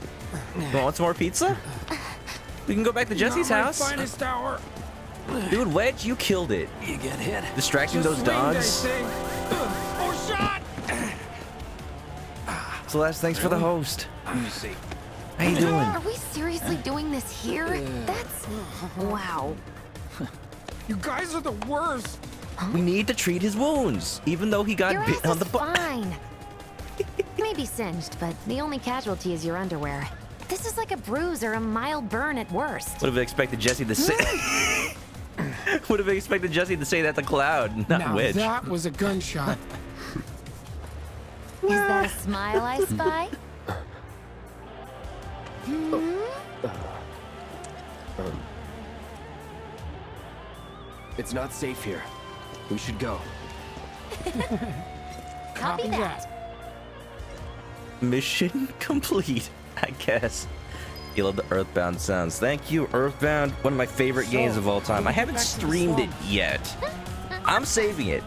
You want some more pizza? We can go back to Jesse's Not my house. finest hour. Dude, Wedge, you killed it. You get hit. Distracting those dogs. Oh, shot! Celeste, thanks for the host. Let me see. How you doing? Are we seriously doing this here? That's... Wow. You guys are the worst. We need to treat his wounds, even though he got Your bit ass on the is butt. fine. Maybe singed, but the only casualty is your underwear. This is like a bruise or a mild burn at worst. Would have expected Jesse to say. Would have expected Jesse to say that to Cloud, not Now Wedge. that was a gunshot. Is that a smile I spy? It's not safe here. We should go. Copy that. Mission complete, I guess. You love the Earthbound sounds. Thank you, Earthbound. One of my favorite games of all time. I haven't streamed it yet. I'm saving it.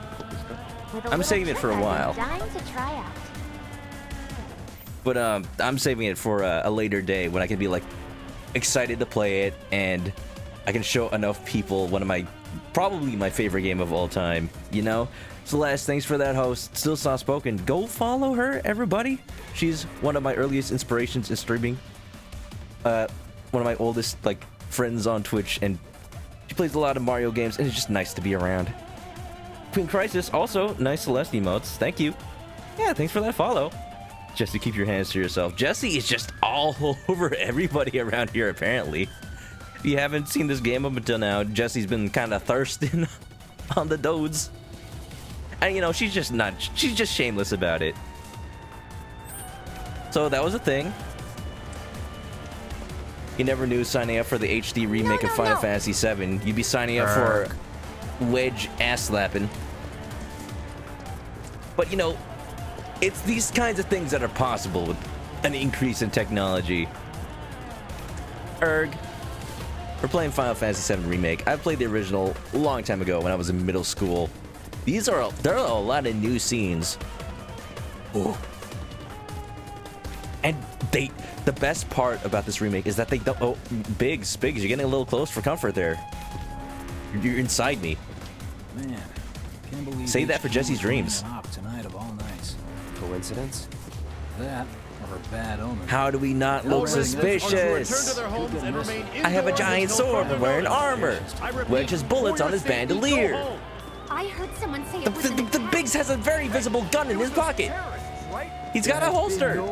I'm saving it for a while. Dying to try out. But I'm saving it for a later day when I can be like excited to play it and I can show enough people one of my probably my favorite game of all time, you know? Celeste, thanks for that host. Still soft spoken. Go follow her, everybody. She's one of my earliest inspirations in streaming. One of my oldest like friends on Twitch, and she plays a lot of Mario games, and it's just nice to be around. Queen Crisis, also nice Celeste emotes. Thank you. Yeah, thanks for that follow. Just to keep your hands to yourself. Jesse is just all over everybody around here, apparently. If you haven't seen this game up until now, Jesse's been kind of thirsting on the dodes. And you know, she's just shameless about it. So that was a thing. You never knew signing up for the HD remake of Final Fantasy VII. You'd be signing up for Wedge ass slapping. But you know, it's these kinds of things that are possible with an increase in technology. We're playing Final Fantasy VII Remake. I played the original a long time ago when I was in middle school. There are a lot of new scenes. Ooh. And the best part about this remake is that they don't. Oh, Biggs, you're getting a little close for comfort there. You're inside me. Man, can't believe save that for Jesse's dreams. Tonight of all nights. Coincidence? That or a bad omen. How do we not look suspicious? I have a giant sword and wearing armor. Wedge has bullets on his bandolier. I heard someone say it was The Biggs has a very visible gun in his pocket. He's got a holster.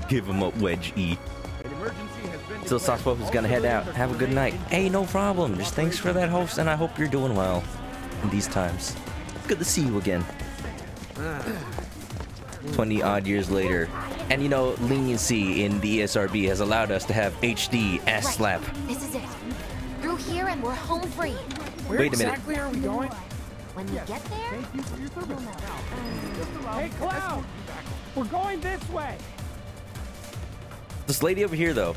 Give him a Wedge E. Still Saspo who's gonna head out. Have a good night. Hey, no problem. Just thanks for that host, and I hope you're doing well in these times. Good to see you again. 20 odd years later. And you know, leniency in the ESRB has allowed us to have HD ass slap. This is it. Through here and we're home free. Where Wait a minute. exactly are we going? When we get there, you'll know. Hey, Cloud! We're going this way! This lady over here, though.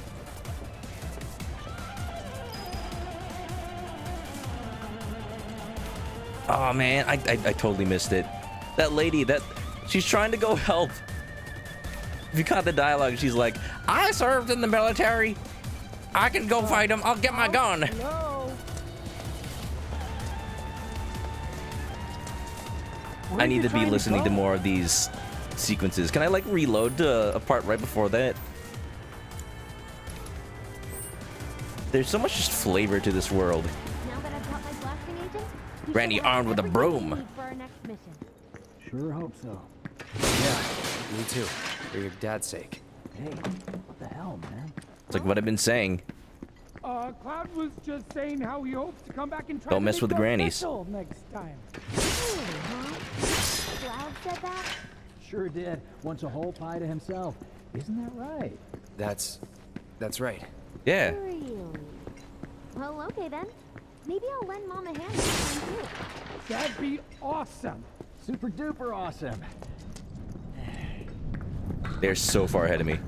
Oh man, I totally missed it. That lady, she's trying to go help. If you caught the dialogue, she's like, I served in the military. I can go fight him. I'll get my gun. No. I need to be listening to more of these sequences. Can I like reload a part right before that? There's so much just flavor to this world. Now that I've got my blasting agent, Granny armed with a broom. for our next mission. Sure hope so. Yeah, me too. For your dad's sake. Hey, what the hell, man? It's like what I've been saying. Cloud was just saying how he hopes to come back and try Don't to mess make with the those grannies. special next time. Really, huh? Cloud said that? Sure did. Wants a whole pie to himself. Isn't that right? That's right. Yeah. Really? Well, okay then. Maybe I'll lend Mom a hand this time too. That'd be awesome. Super duper awesome. They're so far ahead of me.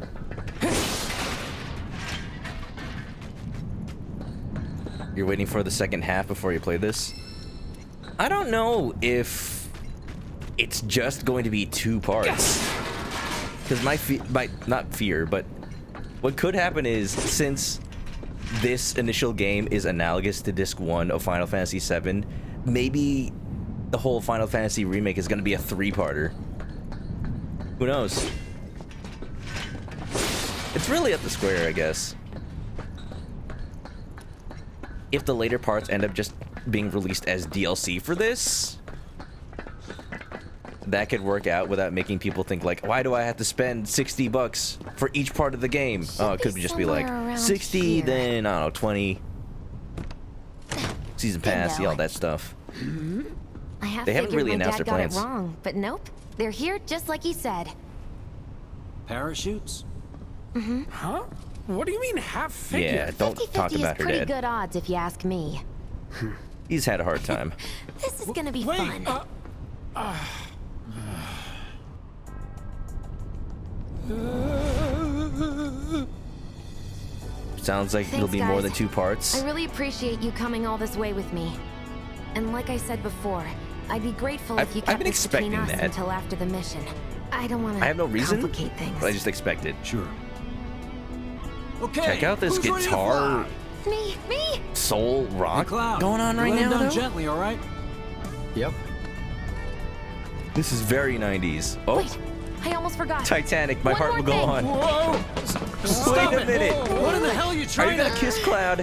You're waiting for the second half before you play this? I don't know if it's just going to be 2 parts. Because not fear, but what could happen is, since this initial game is analogous to Disc 1 of Final Fantasy VII, maybe the whole Final Fantasy remake is going to be a 3-parter. Who knows? It's really up to Square, I guess. If the later parts end up just being released as DLC for this, that could work out without making people think like, why do I have to spend $60 for each part of the game? Oh, it could just be like 60, then I don't know, 20. Season pass, all that stuff. I have They haven't figured really my announced dad their got plans. it wrong, but nope. They're here just like he said. Parachutes? Huh? What do you mean half figure? Yeah, don't talk 50-50 about is her pretty dad. good odds if you ask me. He's had a hard time. This is gonna be Wait, fun. Sounds like it'll Thanks, be more guys. than 2 parts. I really appreciate you coming all this way with me. And like I said before, I'd be grateful if you I've kept been this between expecting us that. until after the mission. I don't want to I have no reason, complicate things. but I just expect it. Sure. Okay. Check out this who's ready to guitar fly? Me! soul rock Cloud, going on right lay him now, down though? gently, all right? Yep. This is very 90s. Oh, Wait, I almost forgot. Titanic, my One heart more will go thing. on. Whoa! Stop Wait a it. minute. What in the hell are you Are trying you gonna to... kiss Cloud?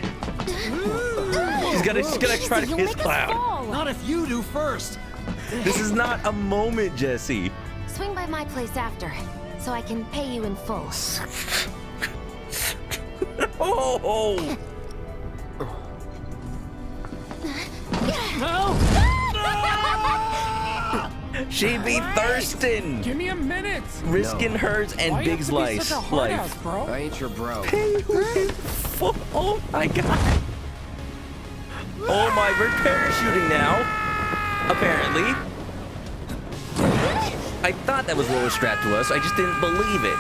She's gonna try to You'll kiss make us Cloud. fall. Not if you do first. This is not a moment, Jesse. Swing by my place after, so I can pay you in full. Oh! She be thirsting, Give me a minute. risking hers and Why you Big's have to be such a life. hard ass, bro? I ain't your bro. Oh my god. Oh my, we're parachuting now. Apparently. I thought that was what was strapped to us. I just didn't believe it.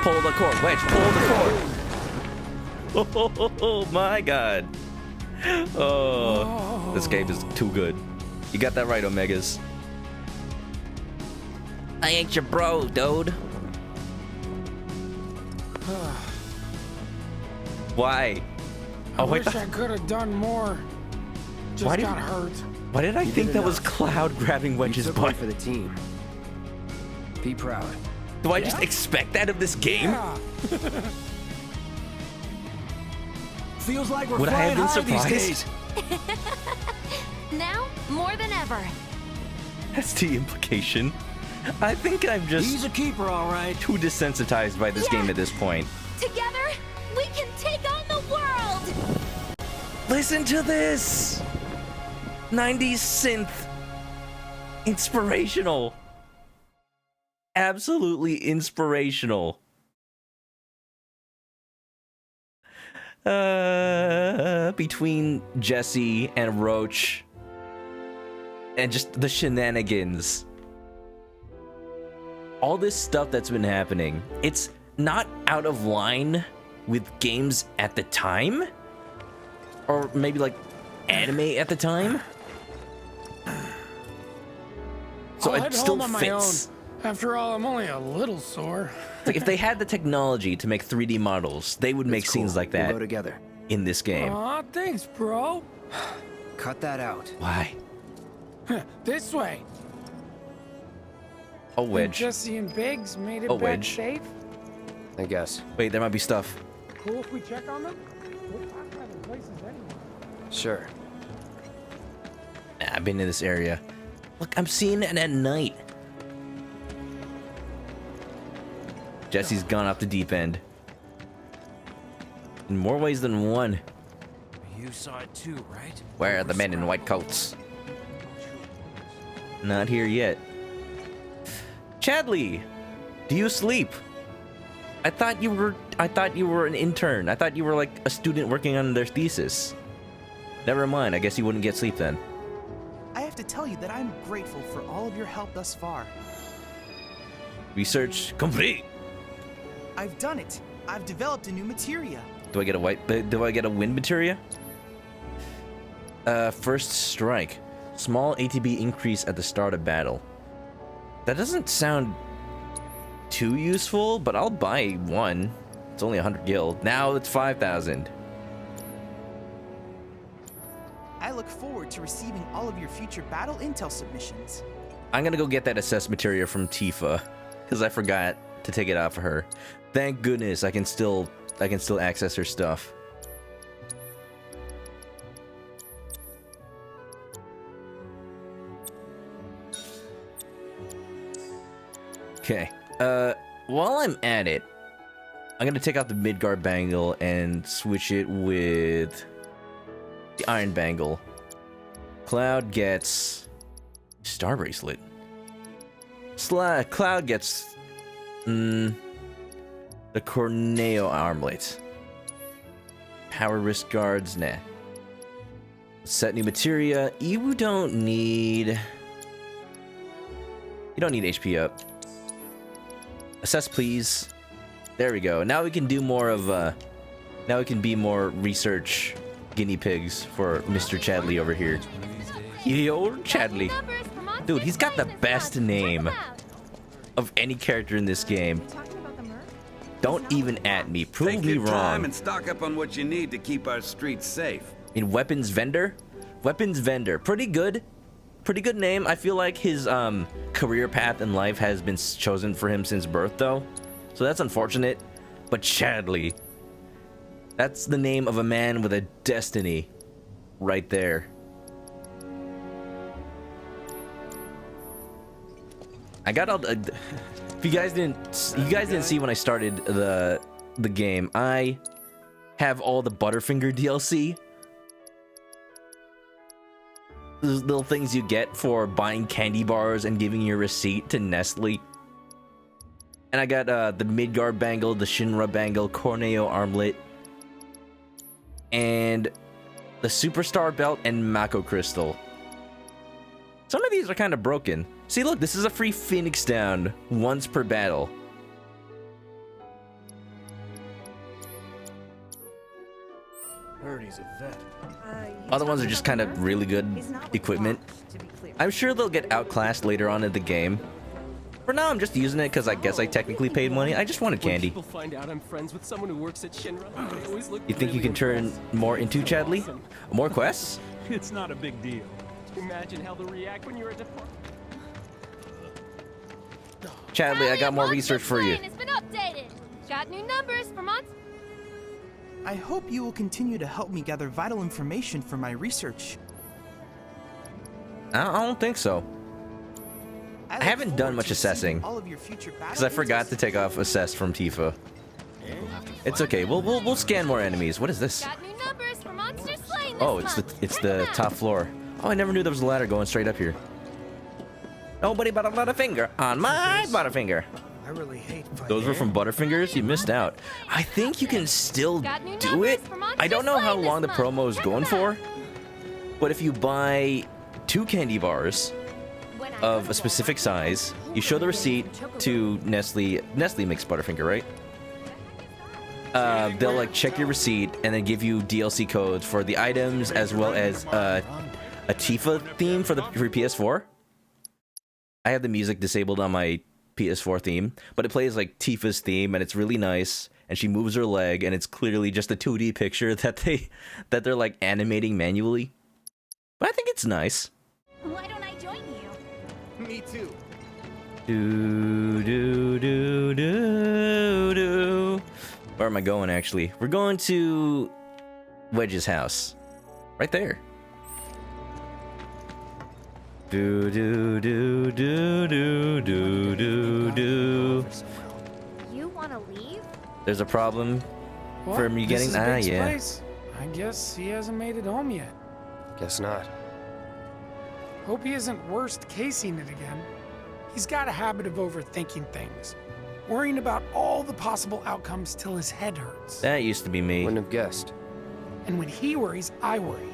Pull the cord, Wedge. Pull the cord. Oh my god. Oh, this game is too good. You got that right, Omegas. I ain't your bro, dude. Why? I wish I could have done more. Just got hurt. Why did I You think did that was enough. Cloud grabbing You Wedge's took one butt? for the team. Be proud. Do I just expect that of this game? Yeah. Feels like we're Would I flying have high been these surprised? days. Now, more than ever. That's the implication. I think I'm just He's a keeper, all right. too desensitized by this game at this point. Together, we can take on the world! Listen to this! 90s synth. Inspirational. Absolutely inspirational. Between Jesse and Roach and just the shenanigans. All this stuff that's been happening, it's not out of line with games at the time? Or maybe like anime at the time? so I'd it still hold on my fits. own. After all, I'm only a little sore. Like if they had the technology to make 3D models, they would make scenes like that We'll go together. in this game. Aw, thanks, bro. Cut that out. Why? This way. A Think wedge. Jesse and Biggs made it A back wedge. safe. I guess. Wait, there might be stuff. Cool if we check on them? We'll talk about their places anyway. Sure. I've been in this area. Look, I'm seeing it at night. Jesse's gone off the deep end. In more ways than one. You saw it too, right? Where are the men in white coats? Not here yet. Chadley, do you sleep? I thought you were an intern. I thought you were like a student working on their thesis. Never mind. I guess you wouldn't get sleep then. I have to tell you that I'm grateful for all of your help thus far. Research complete. I've done it. I've developed a new materia. Do I get a wind materia? First strike. Small ATB increase at the start of battle. That doesn't sound too useful, but I'll buy one. It's only 100 gil. Now it's 5,000. I look forward to receiving all of your future battle intel submissions. I'm gonna go get that assess materia from Tifa, because I forgot to take it off of her. Thank goodness I can still access her stuff. Okay. While I'm at it, I'm gonna take out the Midgard bangle and switch it with the Iron bangle. Cloud gets Star bracelet. Cloud gets the Corneo armlet. Power wrist guards, nah. Set new materia. You don't need HP up. Assess, please. There we go. Now we can do more of now we can be more research guinea pigs for Mr. Chadley over here. Yo, Chadley. Dude, he's got the best name of any character in this game. Don't even at me. Prove Take me your time wrong. and stock up on what you need to keep our streets safe. In weapons vendor? Weapons vendor. Pretty good. Pretty good name. I feel like his career path in life has been chosen for him since birth, though. So that's unfortunate. But Chadley. That's the name of a man with a destiny. Right there. I got all the... If you guys didn't see when I started the game, I have all the Butterfinger DLC. Those little things you get for buying candy bars and giving your receipt to Nestle. And I got the Midgard bangle, the Shinra bangle, Corneo armlet, and the Superstar belt and Mako crystal. Some of these are kind of broken. See, look, this is a free Phoenix down once per battle. Heard he's a vet. Other ones are just kind of really good equipment. I'm sure they'll get outclassed later on in the game. For now, I'm just using it because I guess I technically paid money. I just wanted candy. People find out I'm friends with someone who works at Shinra, they always look You think you can turn more into Chadley? More quests? It's not a big deal. Imagine how they'll react when you're a department. Chadley, I got more research for you. It's been updated. Got new numbers for months. I hope you will continue to help me gather vital information for my research. I don't think so. I haven't done much assessing because I forgot to take off assess from Tifa. It's okay. We'll scan more enemies. What is this? Got new numbers for monster slain this Oh, month. it's the top floor. Oh, I never knew there was a ladder going straight up here. Nobody but a Butterfinger on my Butterfinger. I really hate Those were from Butterfingers? You missed out. I think you can still do it. I don't know how long the promo is going for, but if you buy 2 candy bars of a specific size, you show the receipt to Nestle. Nestle makes Butterfinger, right? They'll like check your receipt and then give you DLC codes for the items as well as a Tifa theme for PS4. I have the music disabled on my PS4 theme, but it plays like Tifa's theme, and it's really nice. And she moves her leg, and it's clearly just a 2D picture that they're like animating manually. But I think it's nice. Why don't I join you? Me too. Do do do do do. Where am I going? Actually, we're going to Wedge's house, right there. Do do do do do do do do. You want to leave? There's a problem What? for me This getting is Big's yeah. place. I guess he hasn't made it home yet. Guess not. Hope he isn't worst casing it again. He's got a habit of overthinking things, worrying about all the possible outcomes till his head hurts. That used to be me. Wouldn't have guessed. And when he worries, I worry.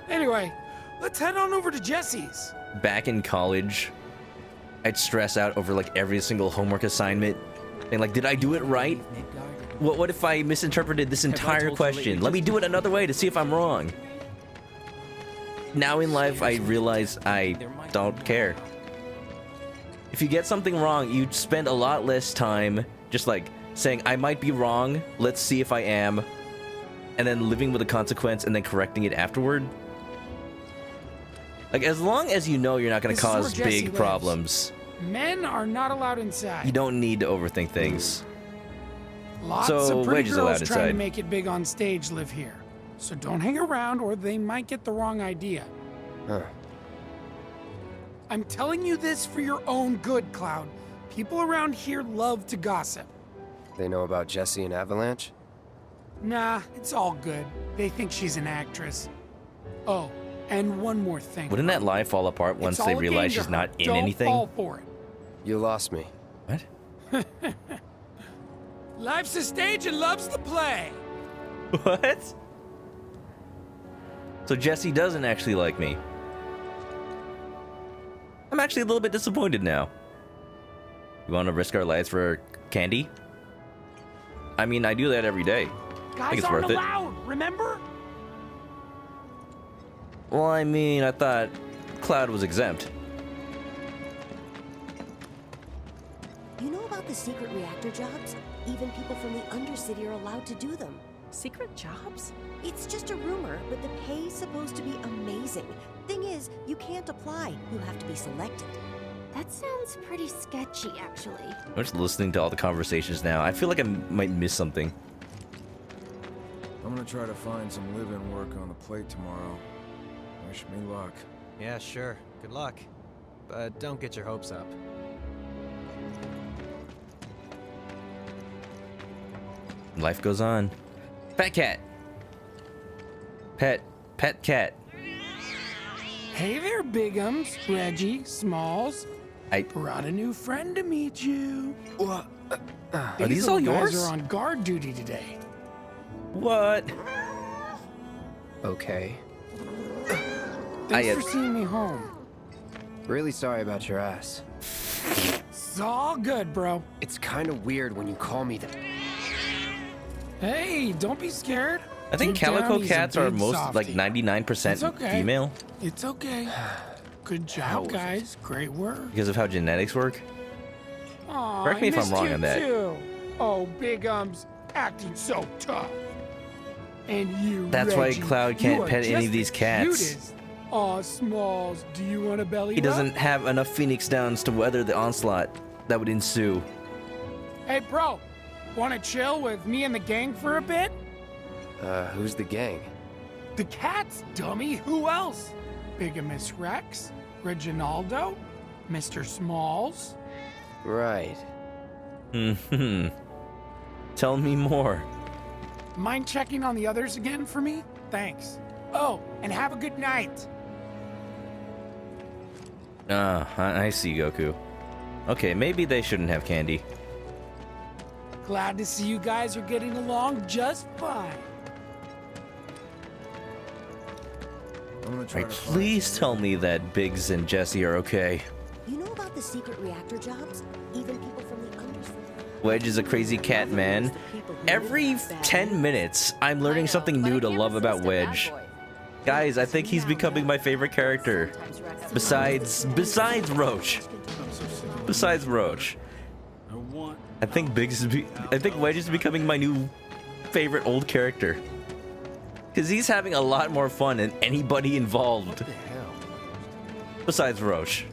Anyway, let's head on over to Jesse's. Back in college, I'd stress out over like every single homework assignment. And like, did I do it right? What if I misinterpreted this entire question? Let me do it another way to see if I'm wrong. Now in life, I realize I don't care. If you get something wrong, you spend a lot less time just like saying, I might be wrong, let's see if I am, and then living with the consequence and then correcting it afterward. Like, as long as you know you're not going to cause big problems, Men are not allowed inside. you don't need to overthink things. Lots So, of pretty Wedge is allowed girls trying to inside. make it big on stage live here. So don't hang around or they might get the wrong idea. Huh. I'm telling you this for your own good, Cloud. People around here love to gossip. They know about Jesse and Avalanche? Nah, it's all good. They think she's an actress. Oh, and one more thing. Wouldn't that lie fall apart once It's they all a game realize to she's her. not in Don't anything? fall for it. You lost me. What? Life's a stage and love's the play. What? So Jesse doesn't actually like me. I'm actually a little bit disappointed now. You want to risk our lives for candy? I mean, I do that every day. I think Guys it's aren't worth it. allowed, remember? Well, I mean, I thought Cloud was exempt. You know about the secret reactor jobs? Even people from the Undercity are allowed to do them. Secret jobs? It's just a rumor, but the pay's supposed to be amazing. Thing is, you can't apply. You have to be selected. That sounds pretty sketchy, actually. I'm just listening to all the conversations now. I feel like I might miss something. I'm gonna try to find some live-in work on the plate tomorrow. Wish me luck. Yeah, sure. Good luck. But don't get your hopes up. Life goes on. Pet cat. Pet cat. Hey there, Bigums, Reggie, Smalls. I brought a new friend to meet you. Are these all little yours? guys are on guard duty today. What? Okay. Thanks for seeing me home. Really sorry about your ass. It's all good, bro. It's kind of weird when you call me that. Hey, don't be scared. I think Deep down, calico he's a cats are big most softie. like 99% It's okay. female It's okay. Good job, guys. Great work. because of how genetics work. Aw, Correct me if I'm missed wrong you on that. Too. Oh, Bigums, acting so tough. And you, That's why Reggie, Cloud you can't are pet any just of these the cats. cutest. Aw, Smalls, do you want a belly He rub? doesn't have enough Phoenix Downs to weather the onslaught that would ensue. Hey, bro, want to chill with me and the gang for a bit? Who's the gang? The cats, dummy. Who else? Bigamous Rex, Reginaldo, Mr. Smalls. Right. Hmm. Tell me more. Mind checking on the others again for me? Thanks. Oh, and have a good night. I see, Goku. Okay, maybe they shouldn't have candy. Glad to see you guys are getting along just fine. I'm gonna try Right, to find please tell me that Biggs and Jesse are okay. You know about the secret reactor jobs? Even people from the Undercity. Wedge is a crazy cat man. Every 10 minutes, I'm learning something new to love about Wedge. Guys, I think he's becoming my favorite character. Besides Roach. Besides Roach. I think Wedge is becoming my new favorite old character. Because he's having a lot more fun than anybody involved. Besides Roach.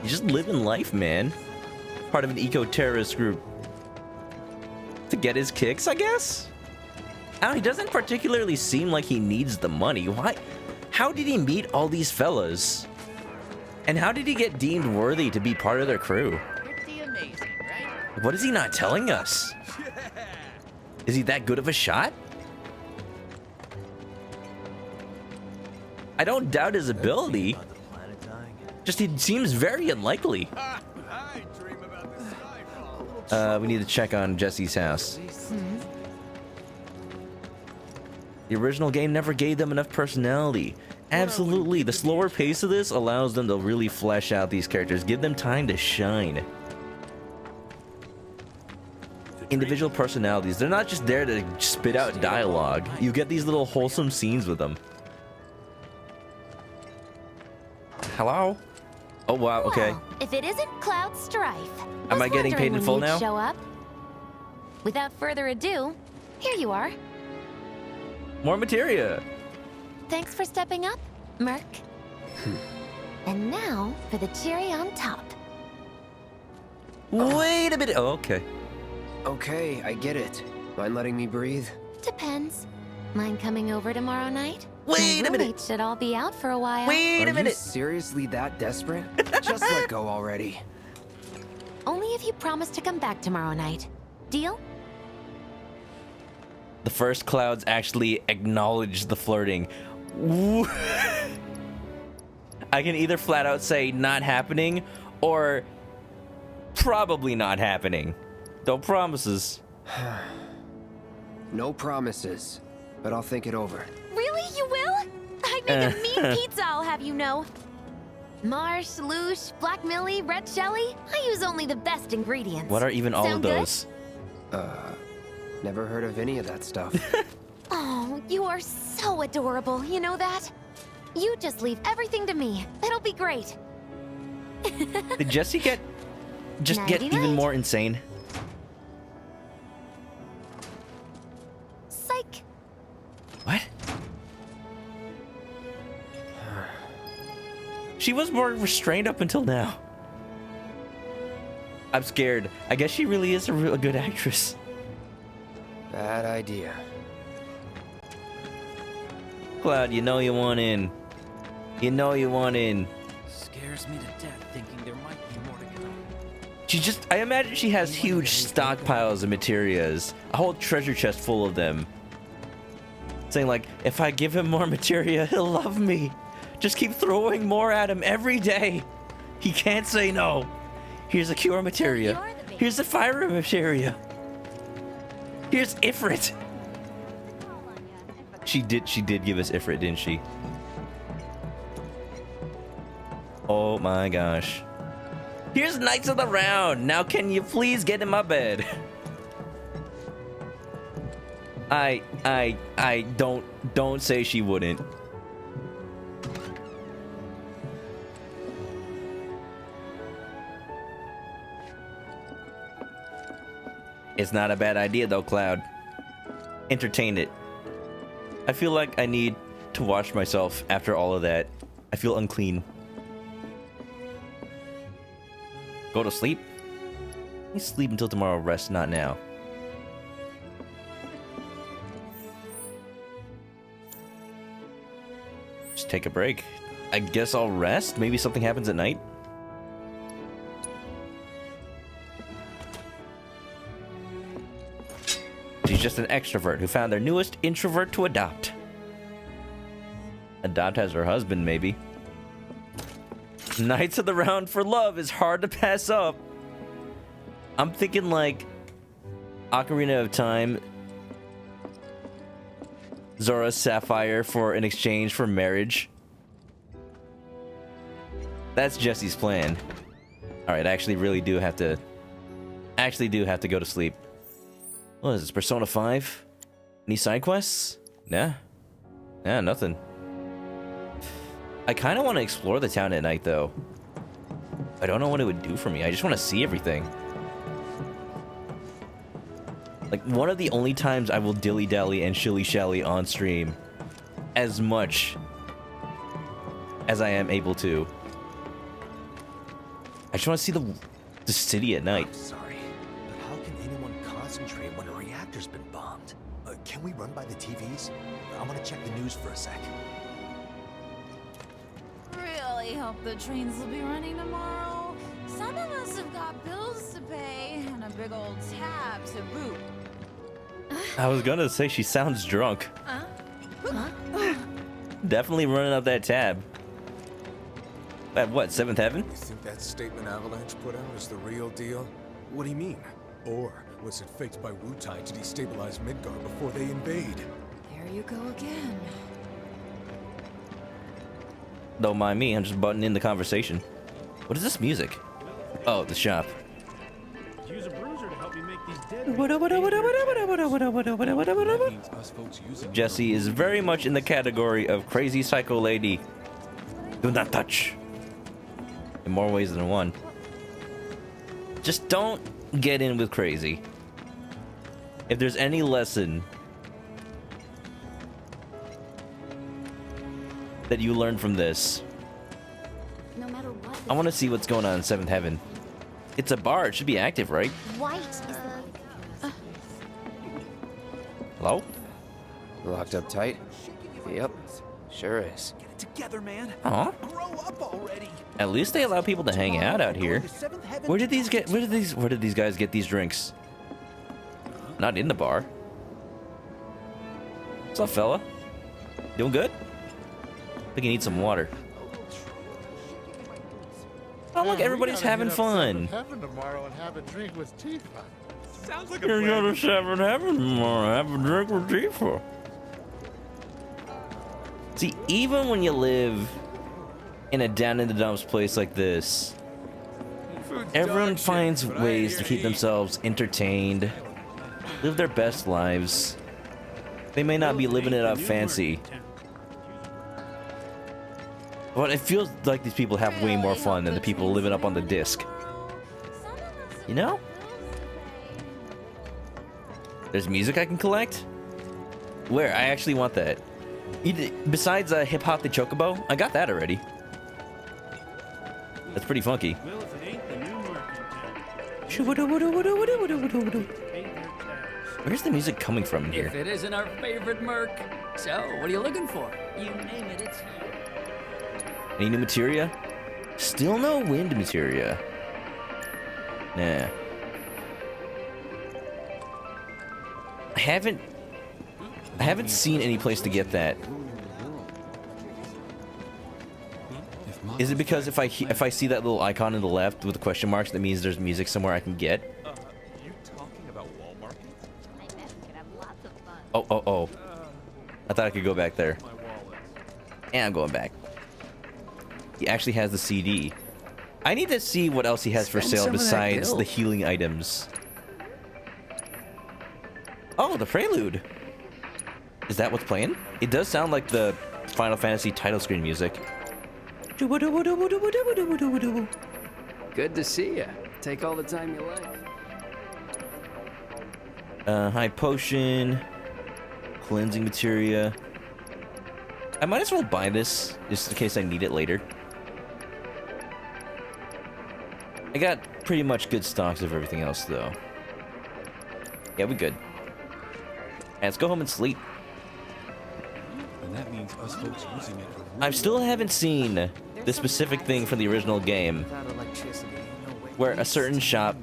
He's just living life, man. Part of an eco-terrorist group. To get his kicks, I guess? He doesn't particularly seem like he needs the money. Why? How did he meet all these fellas? And how did he get deemed worthy to be part of their crew? Pretty amazing, right? What is he not telling us? Is he that good of a shot? I don't doubt his ability. Just he seems very unlikely. We need to check on Jesse's house. The original game never gave them enough personality. Absolutely, the slower pace of this allows them to really flesh out these characters, give them time to shine. Individual personalities, they're not just there to spit out dialogue. You get these little wholesome scenes with them. Hello? Oh wow, okay. Well, if it isn't Cloud Strife. Am I getting paid in full now? Show up. Without further ado, here you are. More materia. Thanks for stepping up, Merc. And now for the cherry on top. Wait a minute. Oh, okay. Okay, I get it. Mind letting me breathe? Depends. Mind coming over tomorrow night? Wait a minute. Should all be out for a while. Wait a minute. Are you seriously that desperate? Just let go already. Only if you promise to come back tomorrow night. Deal? The first Clouds actually acknowledge the flirting. I can either flat out say not happening or probably not happening. No promises. No promises, but I'll think it over. Really? You will? I make a mean pizza, I'll have you know. Marsh, Loosh, Black Millie, Red Shelly. I use only the best ingredients. What are even all of those? Never heard of any of that stuff. Oh, you are so adorable, you know that? You just leave everything to me. It'll be great. Did Jesse get even more insane? Psych. What? She was more restrained up until now. I'm scared. I guess she really is a good actress. Bad idea. Cloud, you know you want in. You know you want in. Scares me to death thinking there might be more to come. I imagine she has huge stockpiles of materias. A whole treasure chest full of them. Saying like, if I give him more materia, he'll love me. Just keep throwing more at him every day. He can't say no. Here's a cure materia. Here's a fire materia. Here's Ifrit. She did give us Ifrit, didn't she? Oh my gosh. Here's Knights of the Round. Now can you please get in my bed? I don't say she wouldn't. It's not a bad idea though, Cloud. Entertain it. I feel like I need to wash myself after all of that. I feel unclean. Go to sleep? You sleep until tomorrow, rest not now. Just take a break. I guess I'll rest? Maybe something happens at night? She's just an extrovert who found their newest introvert to adopt. Adopt as her husband, maybe. Knights of the Round for love is hard to pass up. I'm thinking like Ocarina of Time, Zora Sapphire for an exchange for marriage. That's Jesse's plan. All right, I actually really do have to go to sleep. What is this, Persona 5? Any side quests? Nah. Yeah, nothing. I kind of want to explore the town at night, though. I don't know what it would do for me. I just want to see everything. Like, one of the only times I will dilly-dally and shilly-shally on stream as much as I am able to. I just want to see the city at night. I'm sorry, but how can anyone concentrate when a reactor's been bombed? Can we run by the TVs? I want to check the news for a sec. Really hope the trains will be running tomorrow. Some of us have got bills to pay and a big old tab to boot. I was gonna say she sounds drunk. Definitely running up that tab. At what, 7th Heaven? You think that statement Avalanche put out is the real deal? What do you mean? Or was it faked by Wu-Tai to destabilize Midgard before they invade? There you go again. Don't mind me, I'm just butting in the conversation. What is this music? Oh, the shop. Use a bruiser to help me make these dead. Jesse is very much in the category of crazy psycho lady. Do not touch. In more ways than one. Just don't get in with crazy. If there's any lesson that you learn from this, No matter what. I want to see what's going on in 7th Heaven. It's a bar, it should be active, right? White is the. Hello? Locked up tight? Yep, sure is. Get it together, man. Aw. Grow up already. At least they allow people to hang out here. Where did these guys get these drinks? Not in the bar. What's up, fella? Doing good? I think you need some water. Oh, look, everybody's having fun. Heaven tomorrow and have a drink with Tifa. Sounds like You're going to 7th Heaven tomorrow. Have a drink with Tifa. See, even when you live in a down-in-the-dumps place like this, everyone finds ways to keep themselves entertained, live their best lives. They may not be living it up fancy, but it feels like these people have way more fun than the people living up on the disc. You know? There's music I can collect? Where? I actually want that. Besides Hip Hop the Chocobo, I got that already. That's pretty funky. Well, if it ain't the new Where's the music coming from in here? If it isn't our favorite Merc. So, what are you looking for? You name it, it's here. Any new materia? Still no wind materia. Nah. I haven't seen any place to get that. Is it because if I see that little icon on the left with the question marks, that means there's music somewhere I can get? You talking about Walmart? I bet we could have lots of fun. Oh. I thought I could go back there. And I'm going back. He actually has the CD. I need to see what else he has for sale besides the healing items. Oh, the Prelude. Is that what's playing? It does sound like the Final Fantasy title screen music. Good to see you. Take all the time you like. High potion. Cleansing materia. I might as well buy this, just in case I need it later. I got pretty much good stocks of everything else, though. Yeah, we good. And let's go home and sleep. And that means us folks using it. I still haven't seen the specific thing from the original game, where a certain shop,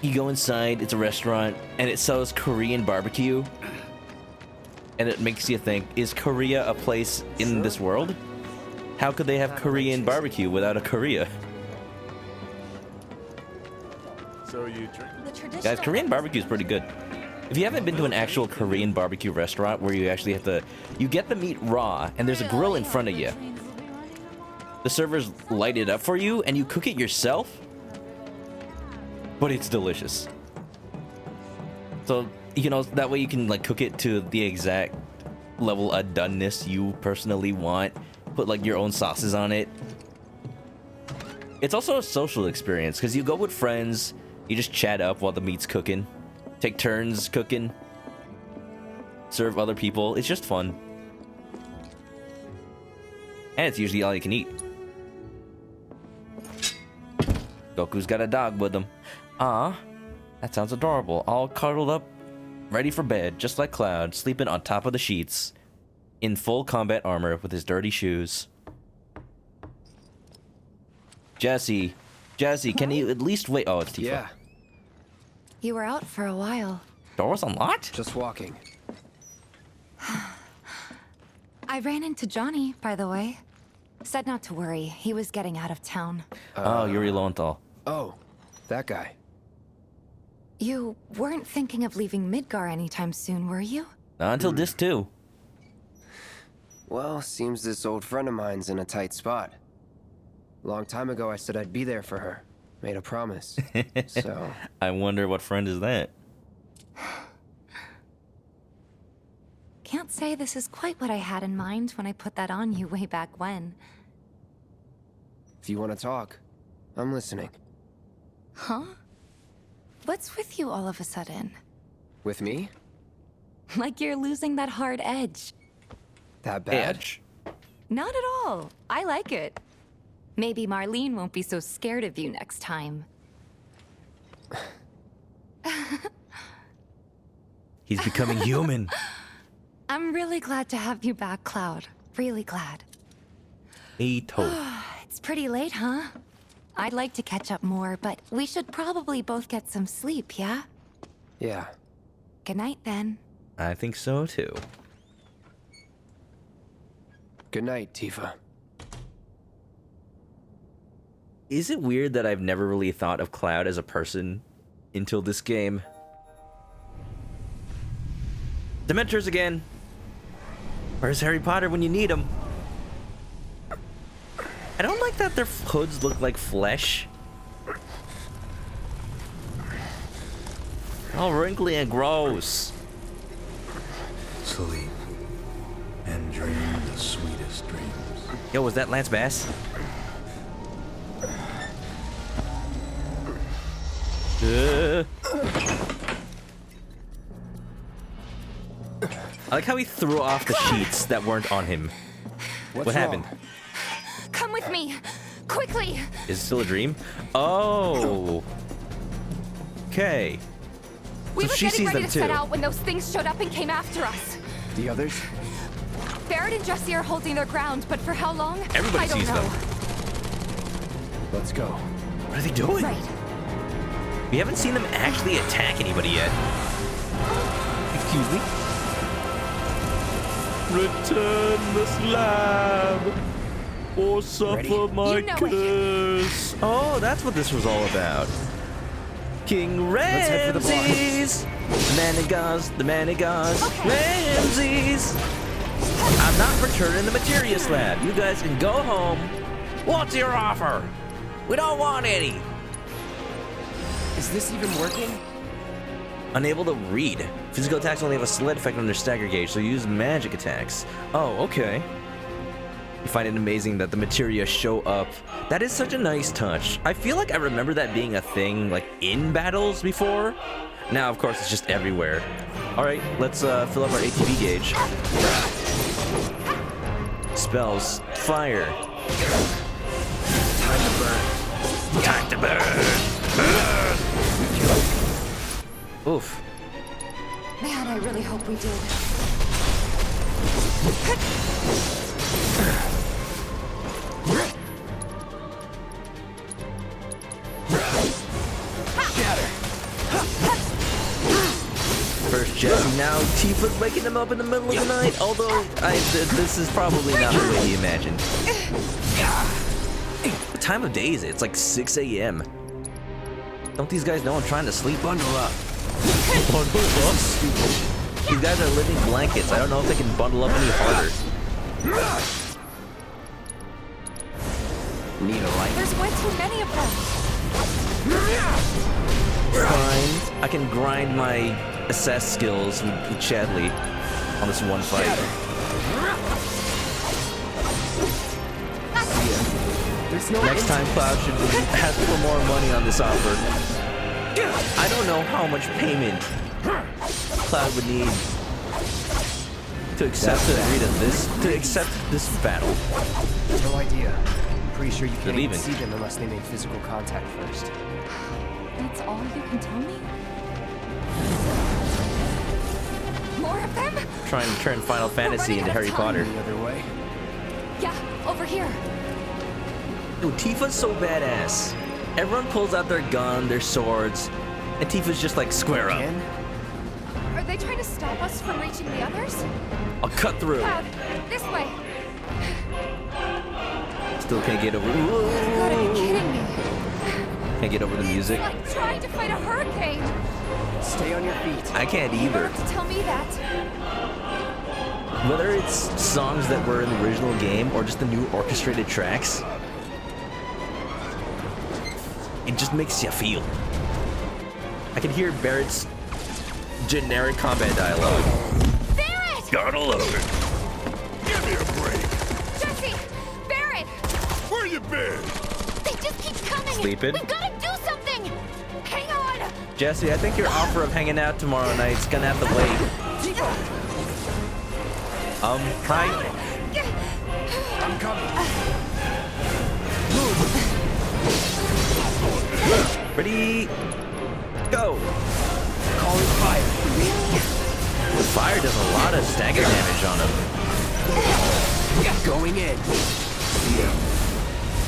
you go inside, it's a restaurant, and it sells Korean barbecue. And it makes you think, is Korea a place in this world? How could they have Korean barbecue without a Korea? So you drink? Guys, Korean barbecue is pretty good. If you haven't been to an actual Korean barbecue restaurant where you actually have to, you get the meat raw and there's a grill in front of you. The servers light it up for you and you cook it yourself, but it's delicious. So, you know, that way you can like cook it to the exact level of doneness you personally want. Put like your own sauces on it. It's also a social experience because you go with friends, you just chat up while the meat's cooking, take turns cooking, serve other people. It's just fun. And it's usually all you can eat. Goku's got a dog with him. Ah, that sounds adorable. All cuddled up, ready for bed, just like Cloud, sleeping on top of the sheets, in full combat armor with his dirty shoes. Jesse, can you at least wait? Oh, it's Tifa. Yeah. You were out for a while. Door was unlocked? Just walking. I ran into Johnny, by the way. Said not to worry. He was getting out of town. Oh, Yuri Lowenthal. Oh, that guy. You weren't thinking of leaving Midgar anytime soon, were you? Not until Disc 2. Well, seems this old friend of mine's in a tight spot. Long time ago, I said I'd be there for her. Made a promise. So... I wonder what friend is that? Can't say this is quite what I had in mind when I put that on you way back when. If you want to talk, I'm listening. Huh? What's with you all of a sudden? With me? Like you're losing that hard edge. That bad? Edge? Not at all. I like it. Maybe Marlene won't be so scared of you next time. He's becoming human. I'm really glad to have you back, Cloud. Really glad. It's pretty late, huh? I'd like to catch up more, but we should probably both get some sleep, yeah? Yeah. Good night, then. I think so, too. Good night, Tifa. Is it weird that I've never really thought of Cloud as a person until this game? Dementors again. Where's Harry Potter when you need him? I don't like that their hoods look like flesh. All wrinkly and gross. Sleep and dream the sweetest dreams. Yo, was that Lance Bass? I like how he threw off the sheets that weren't on him. What happened? Come with me, quickly. Is it still a dream? Oh. Okay. We So were she getting sees ready them to set too. out when those things showed up and came after us. The others? Barrett and Jesse are holding their ground, but for how long? Everybody I don't sees know. them. Let's go. What are they doing? Right. We haven't seen them actually attack anybody yet. Excuse me? Return the slab, or suffer my You know curse. Oh, that's what this was all about. King Let's head for the block. Ramses, the Manigas, Ramses. I'm not returning the materia slab. You guys can go home. What's your offer? We don't want any. Is this even working? Unable to read. Physical attacks only have a slight effect on their stagger gauge, so use magic attacks. Oh, okay. You find it amazing that the materia show up. That is such a nice touch. I feel like I remember that being a thing, like, in battles before. Now, of course, it's just everywhere. Alright, let's fill up our ATB gauge. Spells. Fire. Time to burn. Time to burn. Oof. Man, I really hope we did. First Jesse, now Tifa's waking him up in the middle of the night. Although, this is probably not the way he imagined. What time of day is it? It's like 6 a.m. Don't these guys know I'm trying to sleep? Bundle up. Bundle up? These guys are living blankets. I don't know if they can bundle up any harder. Need a light? There's way too many of them. Grind. I can grind my assess skills with Chadley on this one fight. Next time Cloud should ask for more money on this offer. I don't know how much payment Cloud would need to accept this battle. No idea. I'm pretty sure you They're can't even leaving. see them unless they make physical contact first. That's all you can tell me? More of them? Trying to turn Final Fantasy into Harry Potter. The other way. Yeah, over here. Dude, Tifa's so badass. Everyone pulls out their gun, their swords, and Tifa's just like square up. Are they trying to stop us from reaching the others? I'll cut through. Cloud, this way. Still can't get over. You gotta be kidding me. Can't get over the music. It's like trying to fight a hurricane. Stay on your feet. I can't You either. don't have to tell me that. Whether it's songs that were in the original game or just the new orchestrated tracks, it just makes you feel. I can hear Barrett's generic combat dialogue. Barrett! Gotta love it. Give me a break. Jesse! Barrett! Where you been? They just keep coming! Sleeping? We've gotta do something! Hang on! Jesse, I think your offer of hanging out tomorrow night's gonna have to wait. Hi. I'm coming. Ready? Go! Calling fire. The fire does a lot of stagger damage on him. Going in.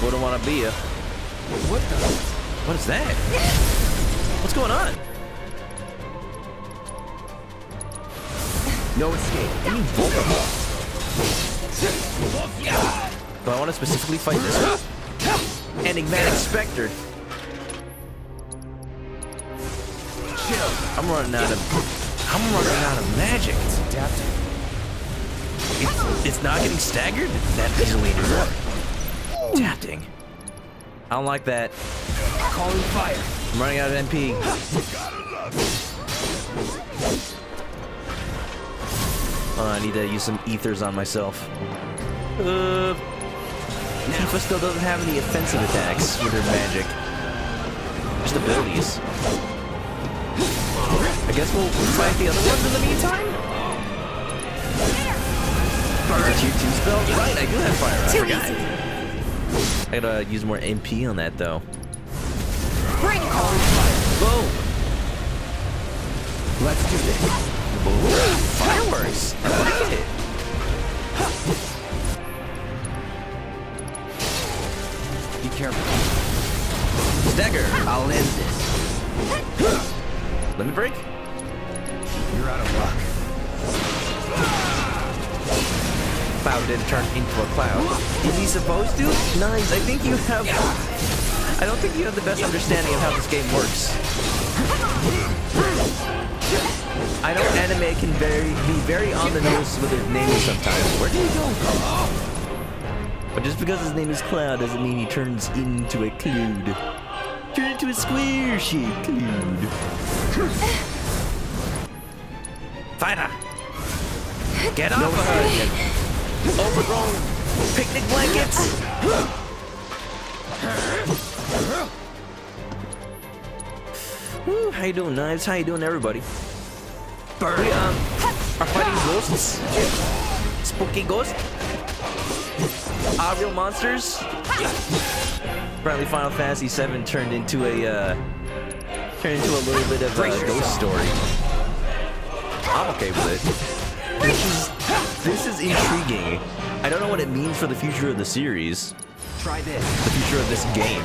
Wouldn't want to be a. What the? What is that? What's going on? No escape. I mean, vulnerable. Do I want to specifically fight this one? Enigmatic Spectre. I'm running out of magic. It's adapting. It's not getting staggered that easily anymore. Adapting. I don't like that. Calling fire. I'm running out of MP. Oh, I need to use some ethers on myself. Tifa still doesn't have any offensive attacks with her magic. Just abilities. I guess we'll fight the other ones in the meantime? Is it tier 2 spell? Right, I do have fire. I forgot. I gotta use more MP on that though. Bring it! Whoa! Let's do this. Ooh, fireworks! I like it! Be careful. Stagger! I'll end this. Let me break. You're out of luck. Cloud didn't turn into a cloud. Is he supposed to? Nice. I think you have. I don't think you have the best understanding of how this game works. I know anime can be very on the nose with his name sometimes. Where did he go? But just because his name is Cloud doesn't mean he turns into a cloud. Turn into a square-shaped cloud. Fighter! Get off of her, you overgrown picnic blankets! Woo, how you doing, Knives? How you doing, everybody? We are fighting ghosts. Spooky ghosts. Are real monsters. Apparently Final Fantasy VII turned into a little bit of a ghost story. I'm okay with it. This is intriguing. I don't know what it means for the future of the series. Try this. The future of this game.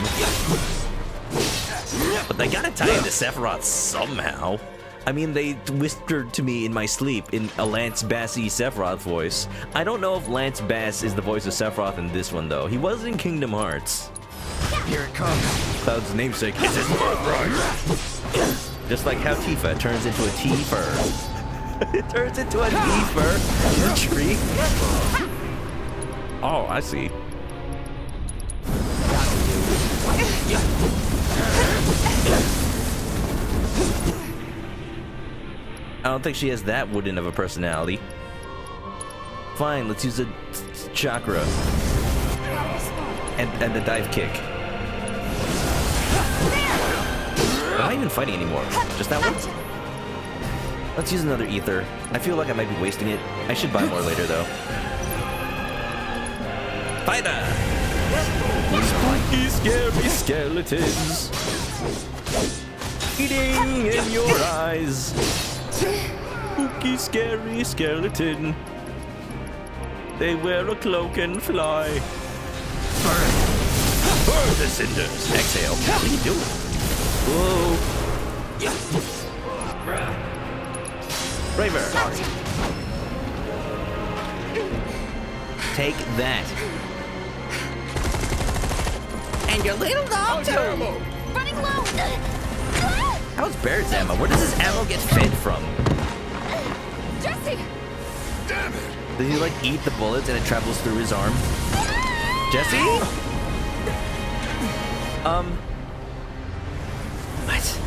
But they gotta tie into Sephiroth somehow. I mean, they whispered to me in my sleep in a Lance Bassy Sephiroth voice. I don't know if Lance Bass is the voice of Sephiroth in this one, though. He was in Kingdom Hearts. Here it comes. Cloud's namesake is his birthright. Just like how Tifa turns into a T-fur. It turns into a T-fur in the tree. Oh, I see. I don't think she has that wooden of a personality. Fine, let's use a chakra. and the dive kick. I'm not even fighting anymore. Just that one? Let's use another ether. I feel like I might be wasting it. I should buy more later, though. Fighter! Spooky, scary skeletons. Eating in your eyes. Spooky, scary skeleton. They wear a cloak and fly. Burn the cinders. Exhale. What are you doing? Whoa. Braver. Take that. And your little dog too. Running low. How's Barrett's ammo? Where does his ammo get fed from? Jesse. Damn it. Does he like eat the bullets and it travels through his arm? Jesse? What?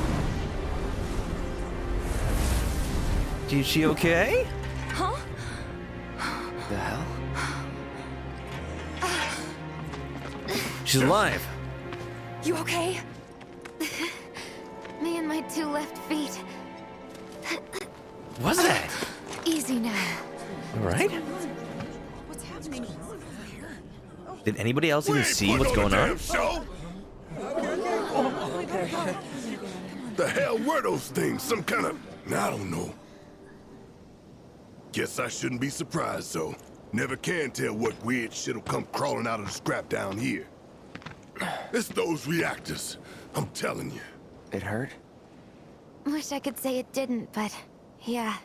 Is she okay? Huh? The hell? She's alive. You okay? Me and my 2 left feet. What's that? Easy now. All right. What's happening? Did anybody else even see what's going on? The hell were those things? Some kind of... I don't know. Guess I shouldn't be surprised, though. Never can tell what weird shit'll come crawling out of the scrap down here. It's those reactors. I'm telling you. It hurt? Wish I could say it didn't, but yeah.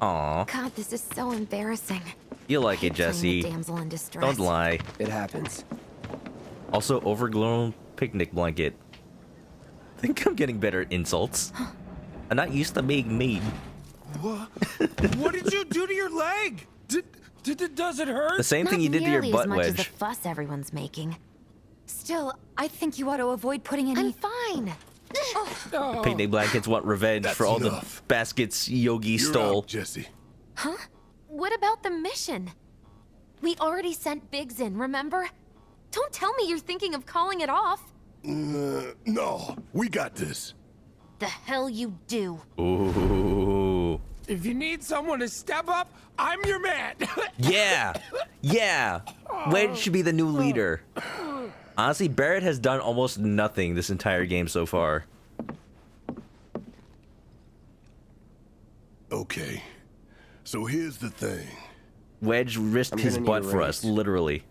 Aw. God, this is so embarrassing. You like it, Jesse. Damsel in distress. Don't lie. It happens. Also, overgrown picnic blanket. I think I'm getting better at insults. I'm not used to being mean. What? What did you do to your leg? Does it hurt? The same thing you did to your butt as much as the wedge. fuss everyone's making. Still, I think you ought to avoid putting any... I'm fine. Picnic blankets want revenge for all the baskets Yogi stole. Out, Jesse. Huh? What about the mission? We already sent Biggs in, remember? Don't tell me you're thinking of calling it off. No, we got this. The hell you do. Ooh. If you need someone to step up, I'm your man. Yeah. Yeah. Wedge should be the new leader. Honestly, Barrett has done almost nothing this entire game so far. Okay. So here's the thing. Wedge risked his butt for us, literally.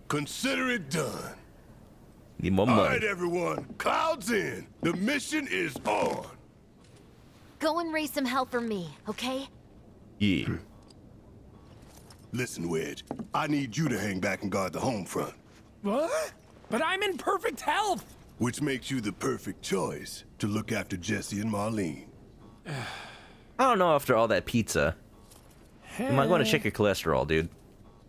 Consider it done. Need more All money. right, everyone. Clouds in. The mission is on. Go and raise some hell for me, okay? Yeah. Listen, Wedge. I need you to hang back and guard the home front. What? But I'm in perfect health. Which makes you the perfect choice to look after Jesse and Marlene. I don't know after all that pizza. You might want to check your cholesterol, dude.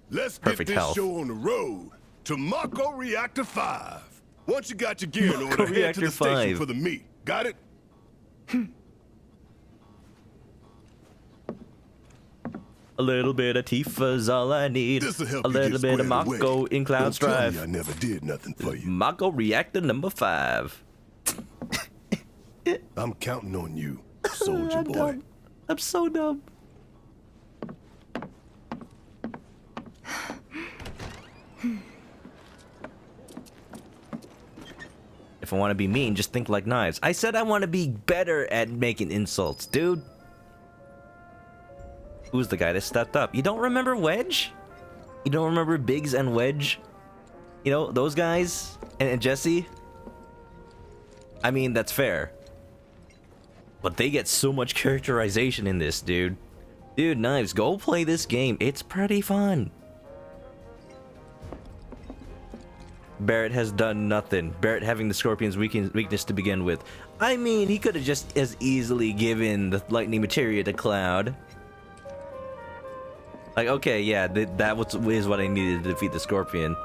Let's Perfect get this health. show on the road to Mako Reactor 5. Once you got your gear in order, Mako head to Reactor the station 5. for the meet. Got it? A little bit of Tifa's all I need. This'll help A you little get bit of squared away. Mako in Cloud Don't tell me Strife. I never did nothing for you. Mako Reactor number 5. I'm counting on you, soldier I'm boy. dumb. I'm so dumb. If I want to be mean, just think like knives. I said I want to be better at making insults, dude. Who's the guy that stepped up? You don't remember Wedge? You don't remember Biggs and Wedge? You know, those guys? And Jesse? I mean, that's fair. But they get so much characterization in this, dude. Dude, Knives, go play this game. It's pretty fun. Barrett has done nothing. Barrett having the Scorpion's weakness to begin with. I mean, he could have just as easily given the lightning materia to Cloud. Like, okay, yeah, that is what I needed to defeat the Scorpion.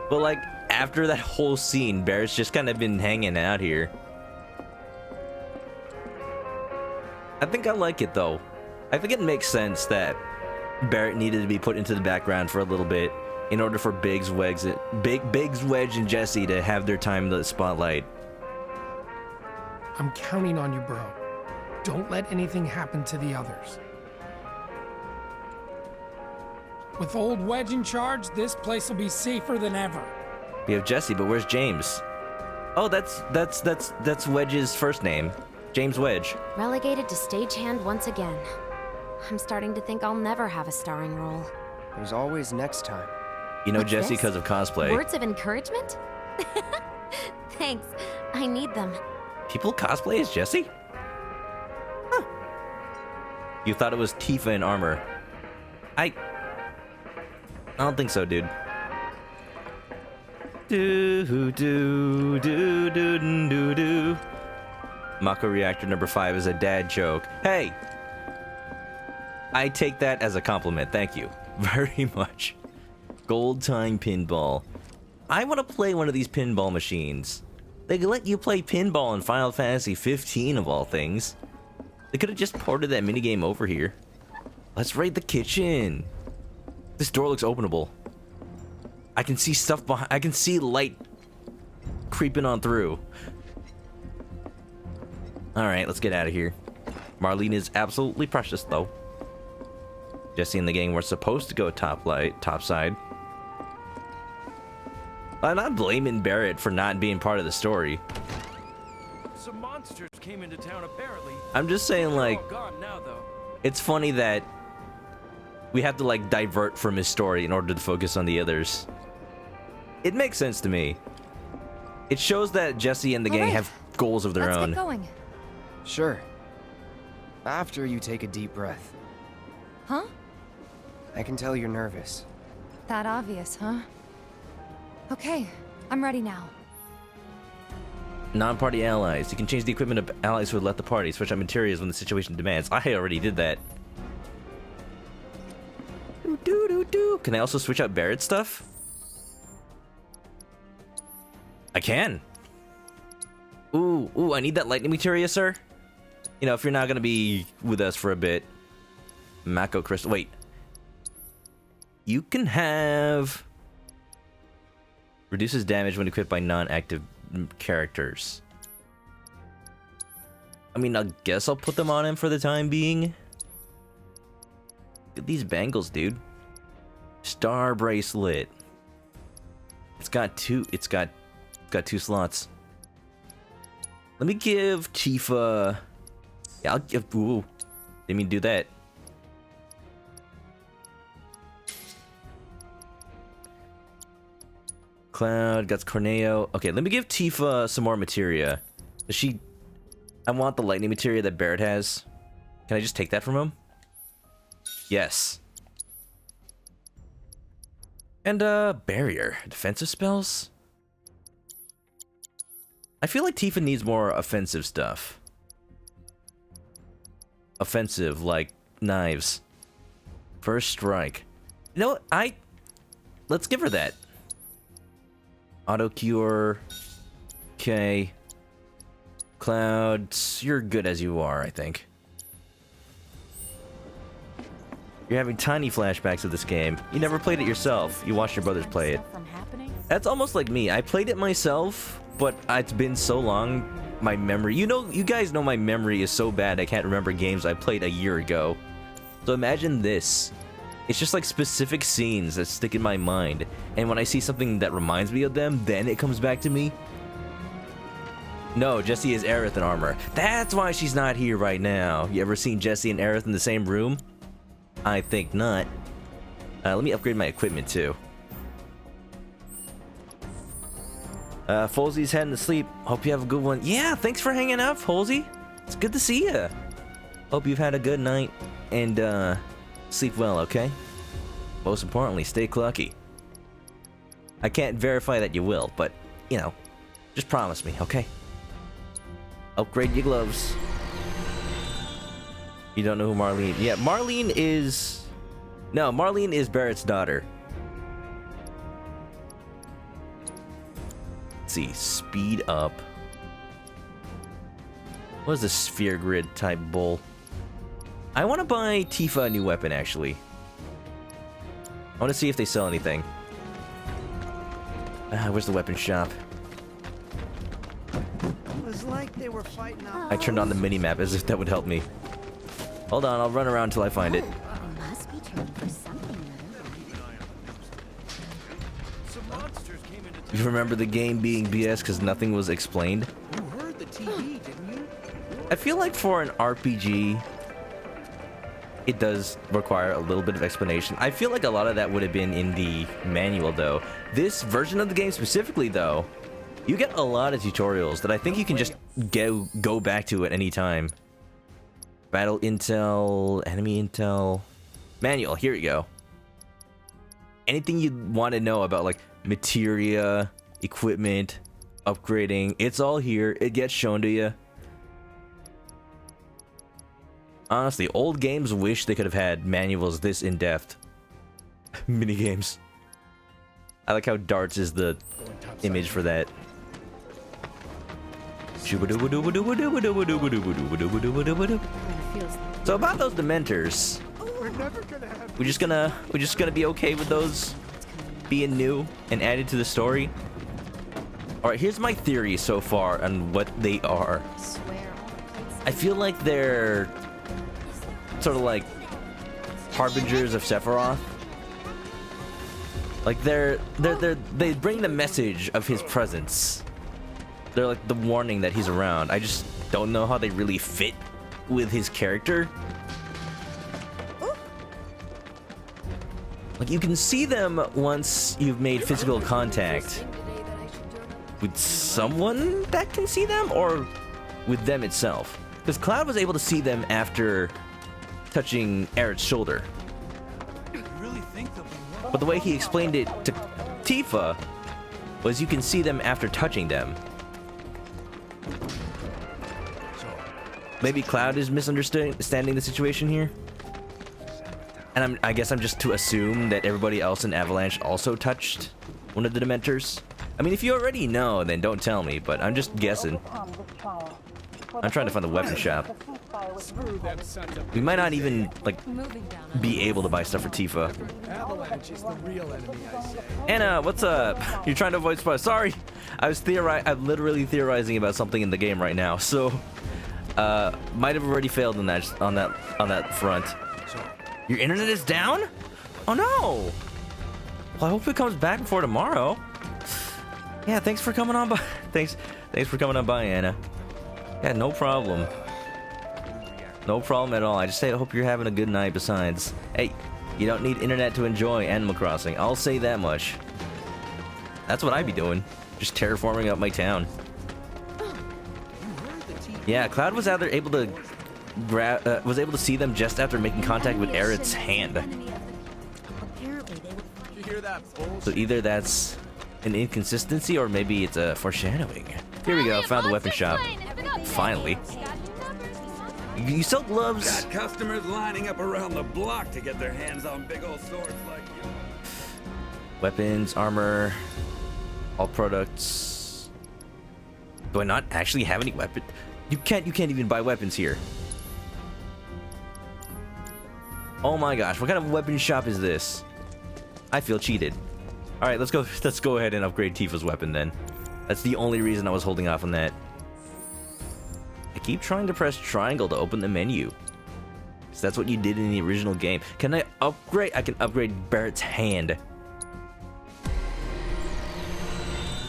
But like, after that whole scene, Barrett's just kind of been hanging out here. I think I like it though. I think it makes sense that Barrett needed to be put into the background for a little bit in order for Biggs, Wedge, and Jesse to have their time in the spotlight. I'm counting on you, bro. Don't let anything happen to the others. With old Wedge in charge, this place will be safer than ever. We have Jesse, but where's James? Oh, that's Wedge's first name. James Wedge. Relegated to stagehand once again. I'm starting to think I'll never have a starring role. There's always next time. You know What's Jesse this? because of cosplay. Words of encouragement? Thanks. I need them. People cosplay as Jesse? Huh. You thought it was Tifa in armor. I don't think so, dude. Do do do do do do. Mako reactor number 5 is a dad joke. Hey! I take that as a compliment. Thank you very much. Gold time pinball. I want to play one of these pinball machines. They could let you play pinball in Final Fantasy 15 of all things. They could have just ported that minigame over here. Let's raid the kitchen. This door looks openable. I can see stuff behind. I can see light creeping on through. Alright, let's get out of here. Marlene is absolutely precious, though. Jesse and the gang were supposed to go top side. I'm not blaming Barrett for not being part of the story. Some monsters came into town apparently. I'm just saying, like, They're all gone now, though. it's funny that we have to, like, divert from his story in order to focus on the others. It makes sense to me. It shows that Jesse and the gang have goals of their Let's own. get going. Sure. After you take a deep breath. Huh? I can tell you're nervous. That obvious, huh? Okay, I'm ready now. Non-party allies. You can change the equipment of allies who have left the party. Switch out materials when the situation demands. I already did that. Can I also switch out Barrett stuff? I can. Ooh, I need that lightning materia, sir. You know, if you're not gonna be with us for a bit. Mako crystal. Wait. You can have... Reduces damage when equipped by non-active characters. I mean, I guess I'll put them on him for the time being. Look at these bangles, dude. Star bracelet. It's got two slots. Let me give Tifa... Yeah, I'll give... Ooh. Didn't mean to do that. Cloud, got Corneo. Okay, let me give Tifa some more materia. Does she... I want the lightning materia that Barrett has. Can I just take that from him? Yes. And, barrier. Defensive spells? I feel like Tifa needs more offensive stuff. Offensive, like knives. First strike. You know what? Let's give her that. Auto cure. Okay. Cloud, you're good as you are, I think. You're having tiny flashbacks of this game. You never played it yourself. You watched your brothers play it. That's almost like me. I played it myself, but it's been so long, my memory... You guys know my memory is so bad I can't remember games I played a year ago. So imagine this. It's just like specific scenes that stick in my mind, and when I see something that reminds me of them, then it comes back to me. No, Jessie is Aerith in armor. That's why she's not here right now. You ever seen Jessie and Aerith in the same room? I think not. Let me upgrade my equipment too. Folsey's heading to sleep. Hope you have a good one. Yeah, thanks for hanging out, Folsey. It's good to see you. Hope you've had a good night and sleep well, okay? Most importantly, stay clucky. I can't verify that you will, but, you know, just promise me, okay? Upgrade your gloves. You don't know who Marlene... Yeah, Marlene is... No, Marlene is Barrett's daughter. Let's see, speed up. What is this sphere grid type bull? I want to buy Tifa a new weapon, actually. I want to see if they sell anything. Where's the weapon shop? It was like they were fighting out. I turned on the mini-map as if that would help me. Hold on, I'll run around until I find it. Must be training for something. You remember the game being BS because nothing was explained? You heard the TV, didn't you? I feel like for an RPG, it does require a little bit of explanation. I feel like a lot of that would have been in the manual, though. This version of the game specifically, though, you get a lot of tutorials that I think you can just go back to at any time. Battle intel, enemy intel, manual, here you go. Anything you want to know about, like, materia, equipment, upgrading, it's all here. It gets shown to you. Honestly, old games wish they could have had manuals this in-depth. Minigames. I like how darts is the image for that. So about those Dementors, we're just gonna be okay with those being new and added to the story. All right, here's my theory so far on what they are. I feel like they're sort of like harbingers of Sephiroth. Like they bring the message of his presence. They're like the warning that he's around. I just don't know how they really fit with his character. Like, you can see them once you've made physical contact with someone that can see them, or with them itself. Because Cloud was able to see them after touching Aerith's shoulder. But the way he explained it to Tifa was you can see them after touching them. Maybe Cloud is misunderstanding the situation here. And I guess I'm just to assume that everybody else in Avalanche also touched one of the Dementors. I mean, if you already know, then don't tell me, but I'm just guessing. I'm trying to find the weapon shop. We might not even, like, be able to buy stuff for Tifa. Anna, what's up? You're trying to avoid spoilers. Sorry, I'm literally theorizing about something in the game right now, so might have already failed on that front. Your internet is down? Oh no! Well, I hope it comes back before tomorrow. Yeah, thanks for coming on by. Thanks for coming on by, Anna. Yeah, no problem. No problem at all. I just I hope you're having a good night. Besides, hey, you don't need internet to enjoy Animal Crossing. I'll say that much. That's what I'd be doing. Just terraforming up my town. Yeah, Cloud was either able to see them just after making contact with Aerith's hand. So either that's an inconsistency or maybe it's a foreshadowing. Here we go, found the weapon shop. Finally. You sell gloves? Got customers lining up around the block to get their hands on big old swords like you. Weapons, armor, all products. Do I not actually have any weapon? You can't even buy weapons here. Oh my gosh, what kind of weapon shop is this? I feel cheated. All right, let's go ahead and upgrade Tifa's weapon then. That's the only reason I was holding off on that. I keep trying to press triangle to open the menu. So that's what you did in the original game. Can I upgrade? I can upgrade Barrett's hand.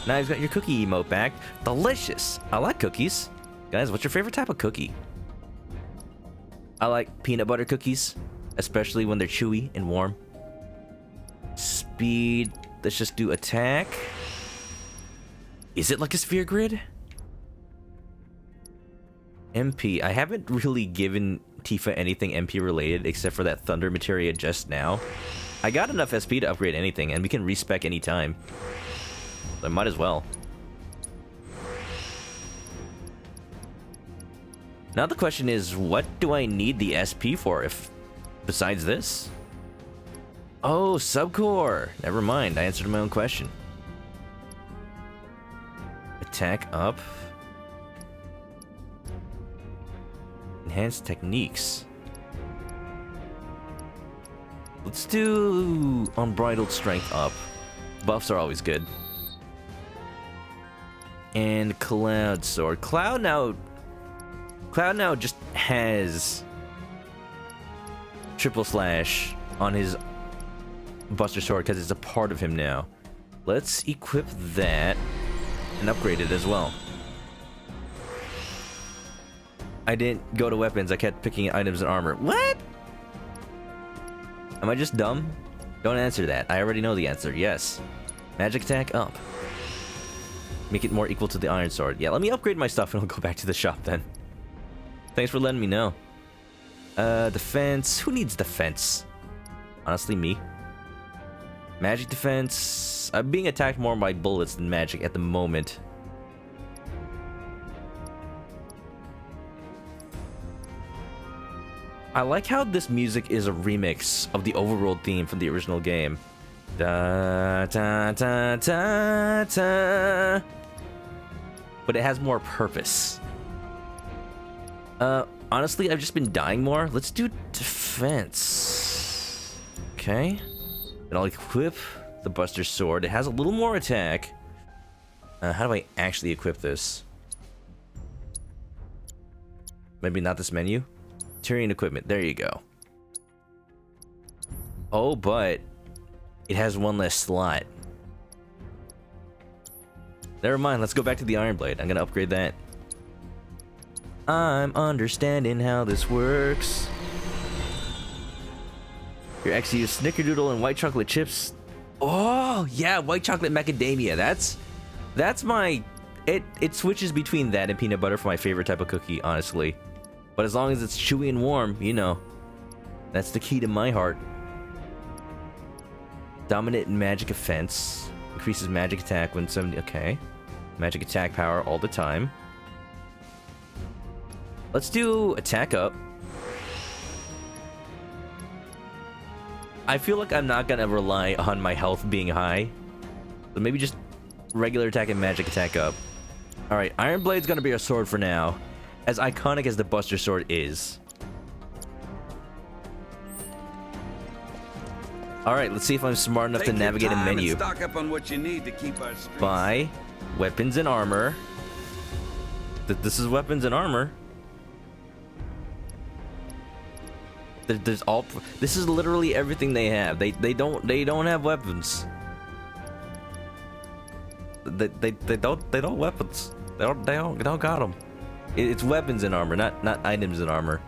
Now you've got your cookie emote back. Delicious. I like cookies. Guys, what's your favorite type of cookie? I like peanut butter cookies, especially when they're chewy and warm. Speed. Let's just do attack. Is it like a sphere grid? MP. I haven't really given Tifa anything MP related except for that Thunder Materia just now. I got enough SP to upgrade anything, and we can respec anytime. So I might as well. Now the question is, what do I need the SP for besides this? Oh, subcore. Never mind, I answered my own question. Attack up. Enhanced techniques. Let's do Unbridled Strength up. Buffs are always good. And Cloud Sword. Cloud now just has triple slash on his Buster Sword because it's a part of him now. Let's equip that and upgrade it as well. I didn't go to weapons, I kept picking items and armor. What? Am I just dumb? Don't answer that. I already know the answer. Yes. Magic attack up. Make it more equal to the Iron Sword. Yeah, let me upgrade my stuff and I'll go back to the shop then. Thanks for letting me know. Defense. Who needs defense? Honestly, me. Magic defense. I'm being attacked more by bullets than magic at the moment. I like how this music is a remix of the overworld theme from the original game. Da, da, da, da, da. But it has more purpose. Honestly, I've just been dying more. Let's do defense. Okay. And I'll equip the Buster Sword. It has a little more attack. How do I actually equip this? Maybe not this menu? Tyrian equipment. There you go. Oh, but it has one less slot. Never mind. Let's go back to the Iron Blade. I'm gonna upgrade that. I'm understanding how this works. Your X use Snickerdoodle and white chocolate chips. Oh yeah, white chocolate macadamia. That's my. It switches between that and peanut butter for my favorite type of cookie, honestly. But as long as it's chewy and warm, you know, that's the key to my heart. Dominant and magic offense. Increases magic attack when 70. Okay. Magic attack power all the time. Let's do attack up. I feel like I'm not gonna rely on my health being high. So maybe just regular attack and magic attack up. Alright, Iron Blade's gonna be our sword for now. As iconic as the Buster Sword is. Alright, let's see if I'm smart enough to navigate a menu. Stock up on what you need to keep our streets. Buy weapons and armor. This is weapons and armor. There's all. This is literally everything they have. They don't have weapons. They don't weapons. They don't got them. It's weapons and armor, not items and armor.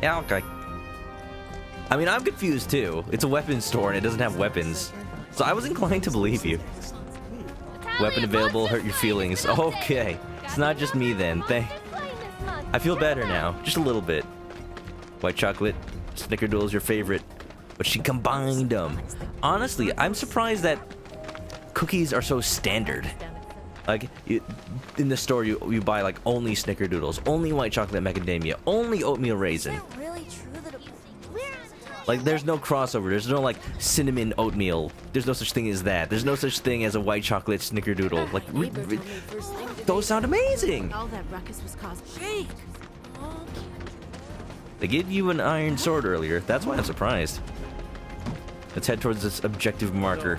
Yeah, okay. I mean, I'm confused too. It's a weapons store and it doesn't have weapons, so I was inclined to believe you. Weapon available, hurt your feelings. Okay, it's not just me then. I feel better now, just a little bit. White chocolate, Snickerdoodle is your favorite, but she combined them. Honestly, I'm surprised that cookies are so standard. Like, in the store, you buy like only Snickerdoodles, only white chocolate macadamia, only oatmeal raisin. Like, there's no crossover. There's no like cinnamon oatmeal. There's no such thing as that. There's no such thing as a white chocolate Snickerdoodle. Like, those sound amazing. All that ruckus was caused. They gave you an iron sword earlier. That's why I'm surprised. Let's head towards this objective marker.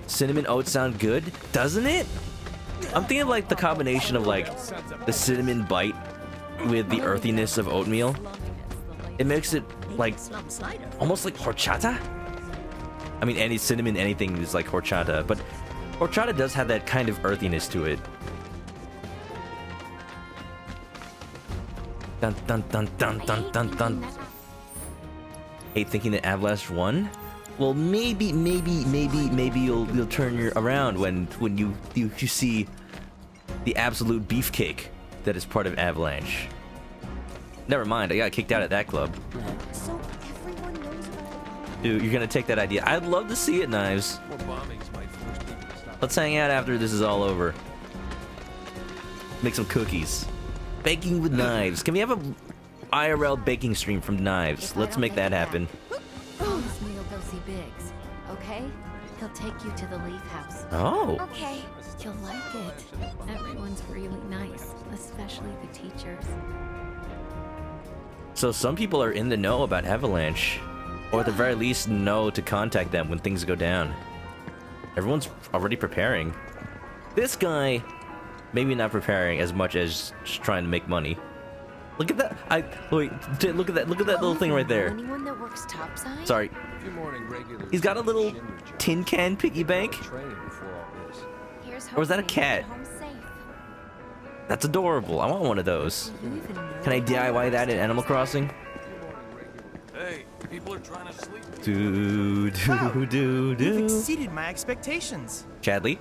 Cinnamon oats sound good, doesn't it? I'm thinking of like the combination of like the cinnamon bite with the earthiness of oatmeal. It makes it like almost like horchata. I mean, any cinnamon, anything is like horchata, but horchata does have that kind of earthiness to it. Dun dun dun dun dun dun dun. Hate thinking that Avalanche won. Well, maybe you'll turn around when you see the absolute beefcake that is part of Avalanche. Never mind, I got kicked out at that club. So everyone knows about Dude, you're gonna take that idea. I'd love to see it, Knives. Let's hang out after this is all over. Make some cookies. Baking with Knives. Can we have a IRL baking stream from Knives? Let's make that happen. Promise me you'll go see Biggs, okay? He'll take you to the Leaf House. Oh. Okay. You'll like it. Everyone's really nice, especially the teachers. So some people are in the know about Avalanche. Or at the very least, know to contact them when things go down. Everyone's already preparing. This guy, maybe not preparing as much as just trying to make money. Look at that! Look at that! Look at that little thing right there. Anyone that works topside? Sorry. He's got a little tin can piggy bank. Or is that a cat? That's adorable. I want one of those. Can I DIY that in Animal Crossing? Hey, people are trying to sleep. You've exceeded my expectations. Chadley?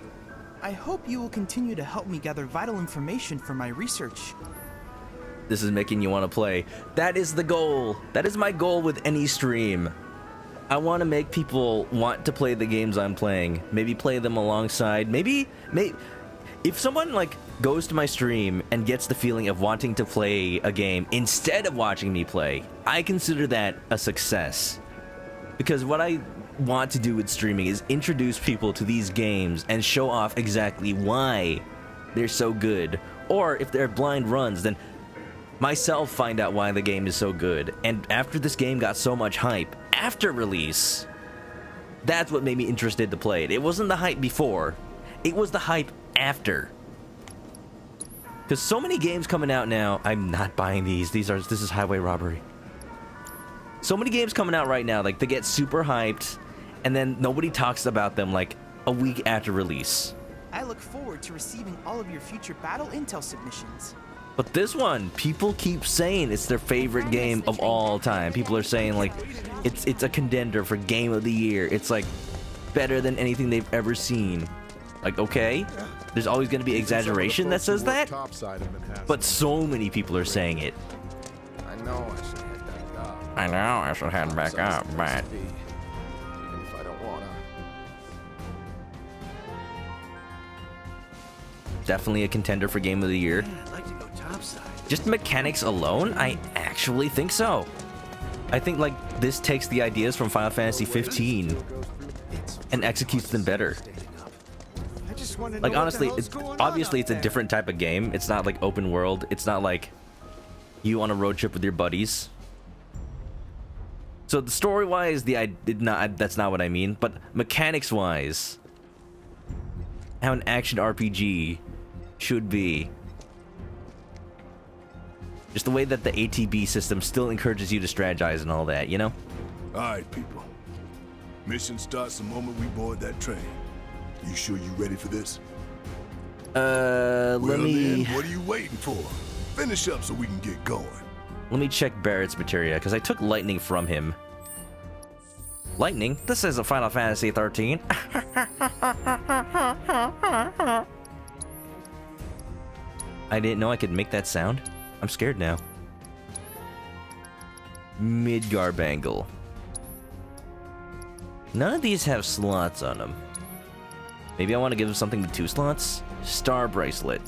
I hope you will continue to help me gather vital information for my research. This is making you want to play. That is the goal. That is my goal with any stream. I want to make people want to play the games I'm playing. Maybe play them alongside. Maybe if someone like goes to my stream and gets the feeling of wanting to play a game instead of watching me play, I consider that a success. Because what I want to do with streaming is introduce people to these games and show off exactly why they're so good. Or if they're blind runs, then myself find out why the game is so good. And after this game got so much hype after release, that's what made me interested to play it. It wasn't the hype before, it was the hype after. Because so many games coming out now, I'm not buying these. This is highway robbery. So many games coming out right now, like they get super hyped, and then nobody talks about them like a week after release. I look forward to receiving all of your future battle intel submissions. But this one, people keep saying it's their favorite game of all time. People are saying like it's a contender for game of the year. It's like better than anything they've ever seen. Like, okay, there's always going to be exaggeration that says that, but so many people are saying it. I know I should head back up. I know I should head back up, but Even if I don't wanna. definitely a contender for game of the year. I'd like to go topside. Just mechanics alone, I actually think so. I think like this takes the ideas from Final Fantasy 15 and executes them better. Like honestly, obviously it's a different type of game. It's not like open world. It's not like you on a road trip with your buddies. So the story-wise, that's not what I mean. But mechanics-wise, how an action RPG should be. Just the way that the ATB system still encourages you to strategize and all that, you know? Alright, people. Mission starts the moment we board that train. You sure you ready for this? Let me... Then, what are you waiting for? Finish up so we can get going. Let me check Barrett's materia, because I took lightning from him. Lightning? This is a Final Fantasy 13. I didn't know I could make that sound. I'm scared now. Midgar Bangle. None of these have slots on them. Maybe I want to give him something with 2 slots? Star Bracelet.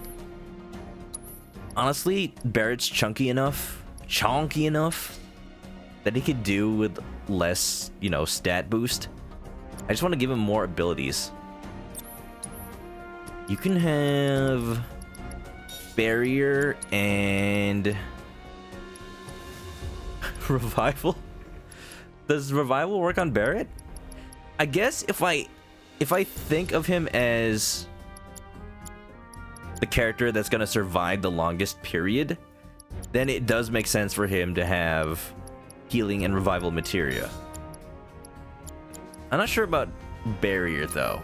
Honestly, Barrett's chunky enough, that he could do with less, you know, stat boost. I just want to give him more abilities. You can have Barrier and Revival. Does Revival work on Barrett? I guess if I think of him as the character that's gonna survive the longest period, then it does make sense for him to have healing and revival materia. I'm not sure about Barrier though.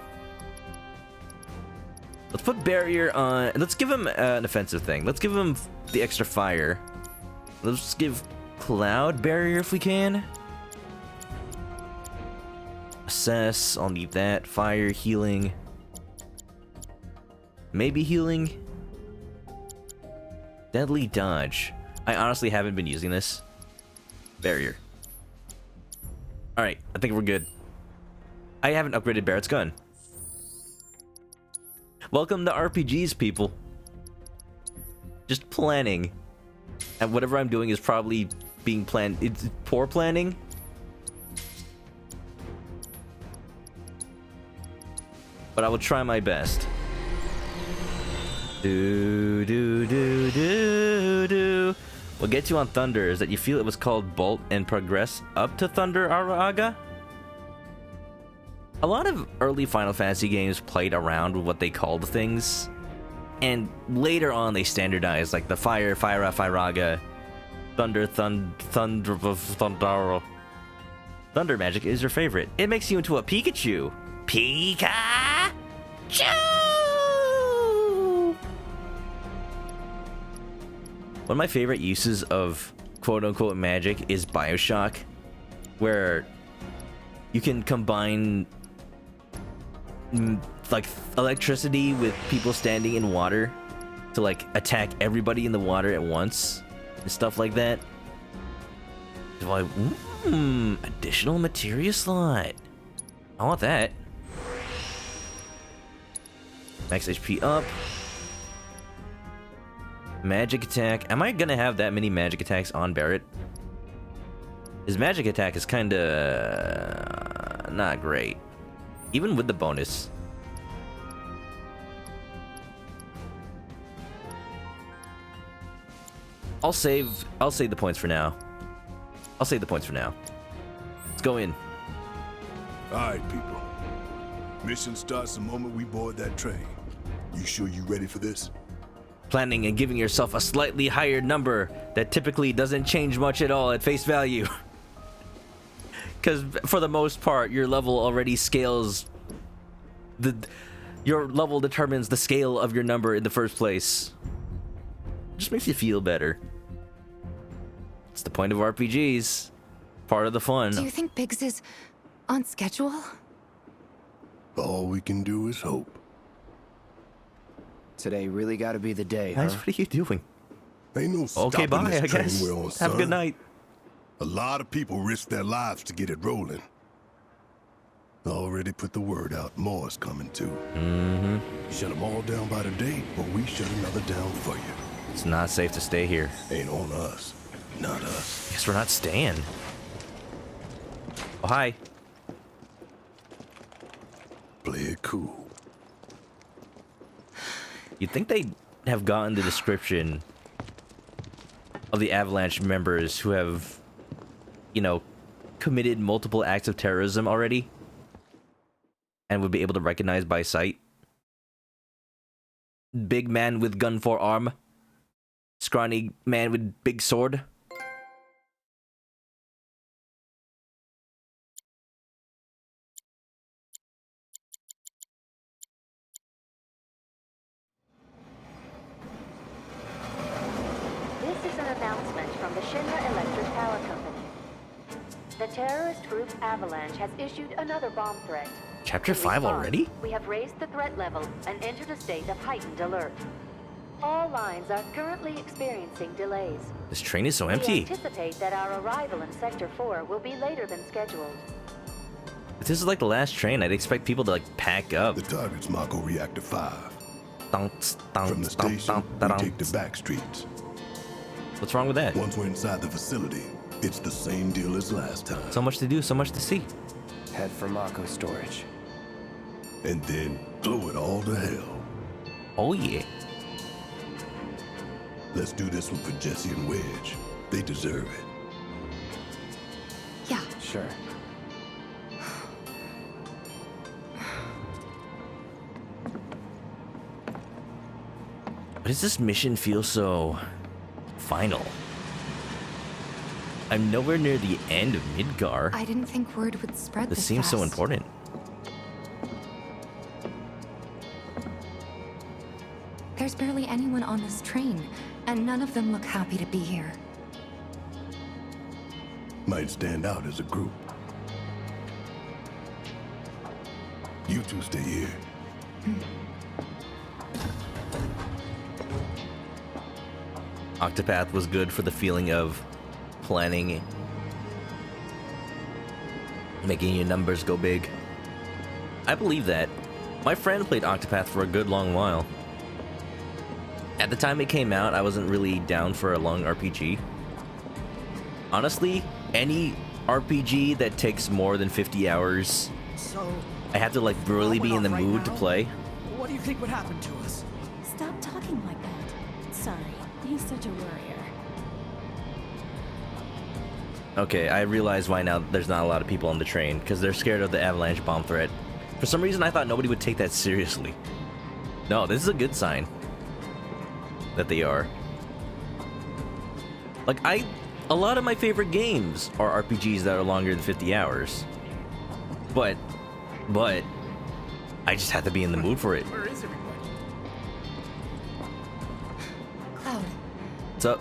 Let's put Barrier on. Let's give him an offensive thing. Let's give him the extra fire. Let's give Cloud Barrier if we can. Assess, I'll need that. Fire, healing. Maybe healing. Deadly dodge. I honestly haven't been using this. Barrier. Alright, I think we're good. I haven't upgraded Barrett's gun. Welcome to RPGs, people. Just planning. And whatever I'm doing is probably being planned. It's poor planning. But I will try my best. Do do do do do. What gets you on Thunder is that you feel it was called Bolt and progress up to Thunder Araga. A lot of early Final Fantasy games played around with what they called things, and later on they standardized, like the Fire, Firaga, Thunder, Thunder Magic is your favorite. It makes you into a Pikachu. Pikachu! One of my favorite uses of quote-unquote magic is Bioshock, where you can combine like electricity with people standing in water to like attack everybody in the water at once and stuff like that. So like, additional materia slot. I want that. Max HP up. Magic attack. Am I gonna have that many magic attacks on Barret? His magic attack is kinda not great, even with the bonus. I'll save the points for now. Let's go in. Alright, people. Mission starts the moment we board that train. You sure you ready for this? Planning and giving yourself a slightly higher number that typically doesn't change much at all at face value. Because for the most part, your level already scales. Your level determines the scale of your number in the first place. Just makes you feel better. It's the point of RPGs. Part of the fun. Do you think Biggs is on schedule? All we can do is hope. Today really gotta be the day, huh? Guys, what are you doing? Ain't no stopping okay, bye, this I train guess. we're on, Have son. a good night. A lot of people risk their lives to get it rolling. Already put the word out, more is coming too. Shut them all down by today, or we shut another down for you. It's not safe to stay here. Ain't on us. Not us. Guess we're not staying. Oh, hi. Play it cool. You'd think they'd have gotten the description of the Avalanche members who have, you know, committed multiple acts of terrorism already and would be able to recognize by sight. Big man with gun for arm. Scrawny man with big sword. This is an announcement from the Shinra Electric Power Company. The terrorist group Avalanche has issued another bomb threat. Chapter 5 already? We have raised the threat level and entered a state of heightened alert. All lines are currently experiencing delays. This train is so We empty. anticipate that our arrival in Sector 4 will be later than scheduled. If this is like the last train, I'd expect people to like pack up. The target's Mako Reactor 5. From the station, we take the back streets. What's wrong with that? Once we're inside the facility, it's the same deal as last time. So much to do, so much to see. Head for Mako storage. And then blow it all to hell. Oh yeah. Let's do this one for Jesse and Wedge. They deserve it. Yeah. Sure. Why does this mission feel so final? I'm nowhere near the end of Midgar. I didn't think word would spread This this seems so fast. important. There's barely anyone on this train, and none of them look happy to be here. Might stand out as a group. You two stay here. Octopath was good for the feeling of planning, making your numbers go big. I believe that. My friend played Octopath for a good long while. At the time it came out, I wasn't really down for a long RPG. Honestly, any RPG that takes more than 50 hours, So, I have to like really be in the right mood to now? play. What do you think would happen to us? Stop talking like that. Sorry, he's such a worrier. Okay, I realize why now there's not a lot of people on the train, because they're scared of the avalanche bomb threat. For some reason, I thought nobody would take that seriously. No, this is a good sign that they are. Like, a lot of my favorite games are RPGs that are longer than 50 hours. But, I just have to be in the mood for it. Where is everybody? Cloud. What's up?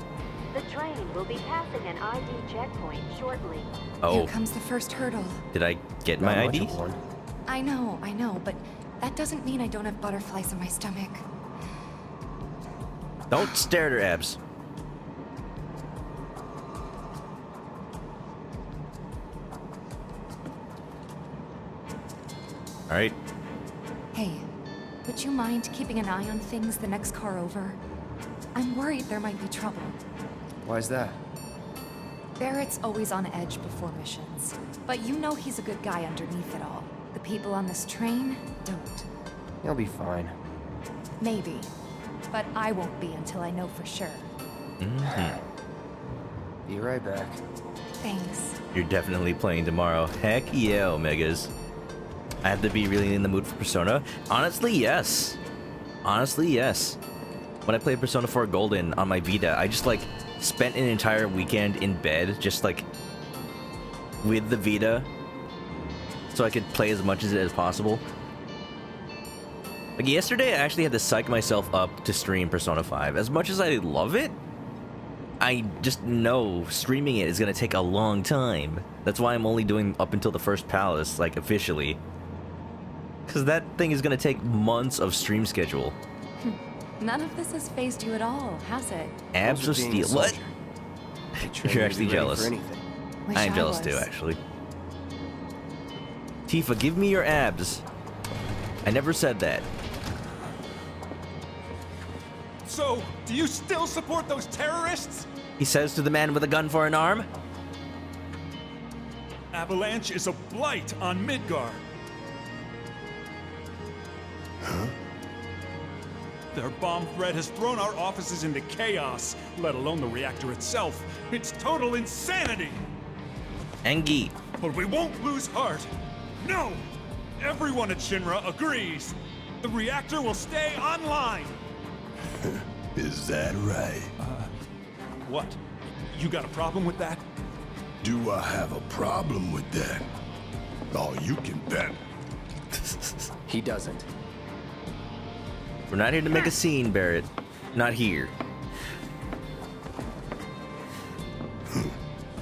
The train will be passing an ID checkpoint shortly. Oh. Here comes the first hurdle. Did I get my ID? I know, but that doesn't mean I don't have butterflies in my stomach. Don't stare at her abs. All right. Hey, would you mind keeping an eye on things the next car over? I'm worried there might be trouble. Why's that? Barrett's always on edge before missions, but you know he's a good guy underneath it all. The people on this train don't. He'll be fine. Maybe, but I won't be until I know for sure. Be right back. Thanks. You're definitely playing tomorrow. Heck yeah, Omegas. I have to be really in the mood for Persona. Honestly, yes. Honestly, yes. When I played Persona 4 Golden on my Vita, I just like spent an entire weekend in bed, just like with the Vita, so I could play as much as it as possible. Like yesterday, I actually had to psych myself up to stream Persona 5. As much as I love it, I just know streaming it is gonna take a long time. That's why I'm only doing up until the first palace, like officially. Because that thing is gonna take months of stream schedule. None of this has phased you at all, has it? Abs of steel. What? You're actually jealous. Wish I'm I jealous was. too, actually. Tifa, give me your abs. I never said that. So, do you still support those terrorists? He says to the man with a gun for an arm. Avalanche is a blight on Midgar. Huh? Their bomb threat has thrown our offices into chaos, let alone the reactor itself. It's total insanity! Engi. But we won't lose heart. No! Everyone at Shinra agrees. The reactor will stay online. Is that right? What? You got a problem with that? Do I have a problem with that? Oh, you can bet. He doesn't. We're not here to make a scene, Barrett. Not here.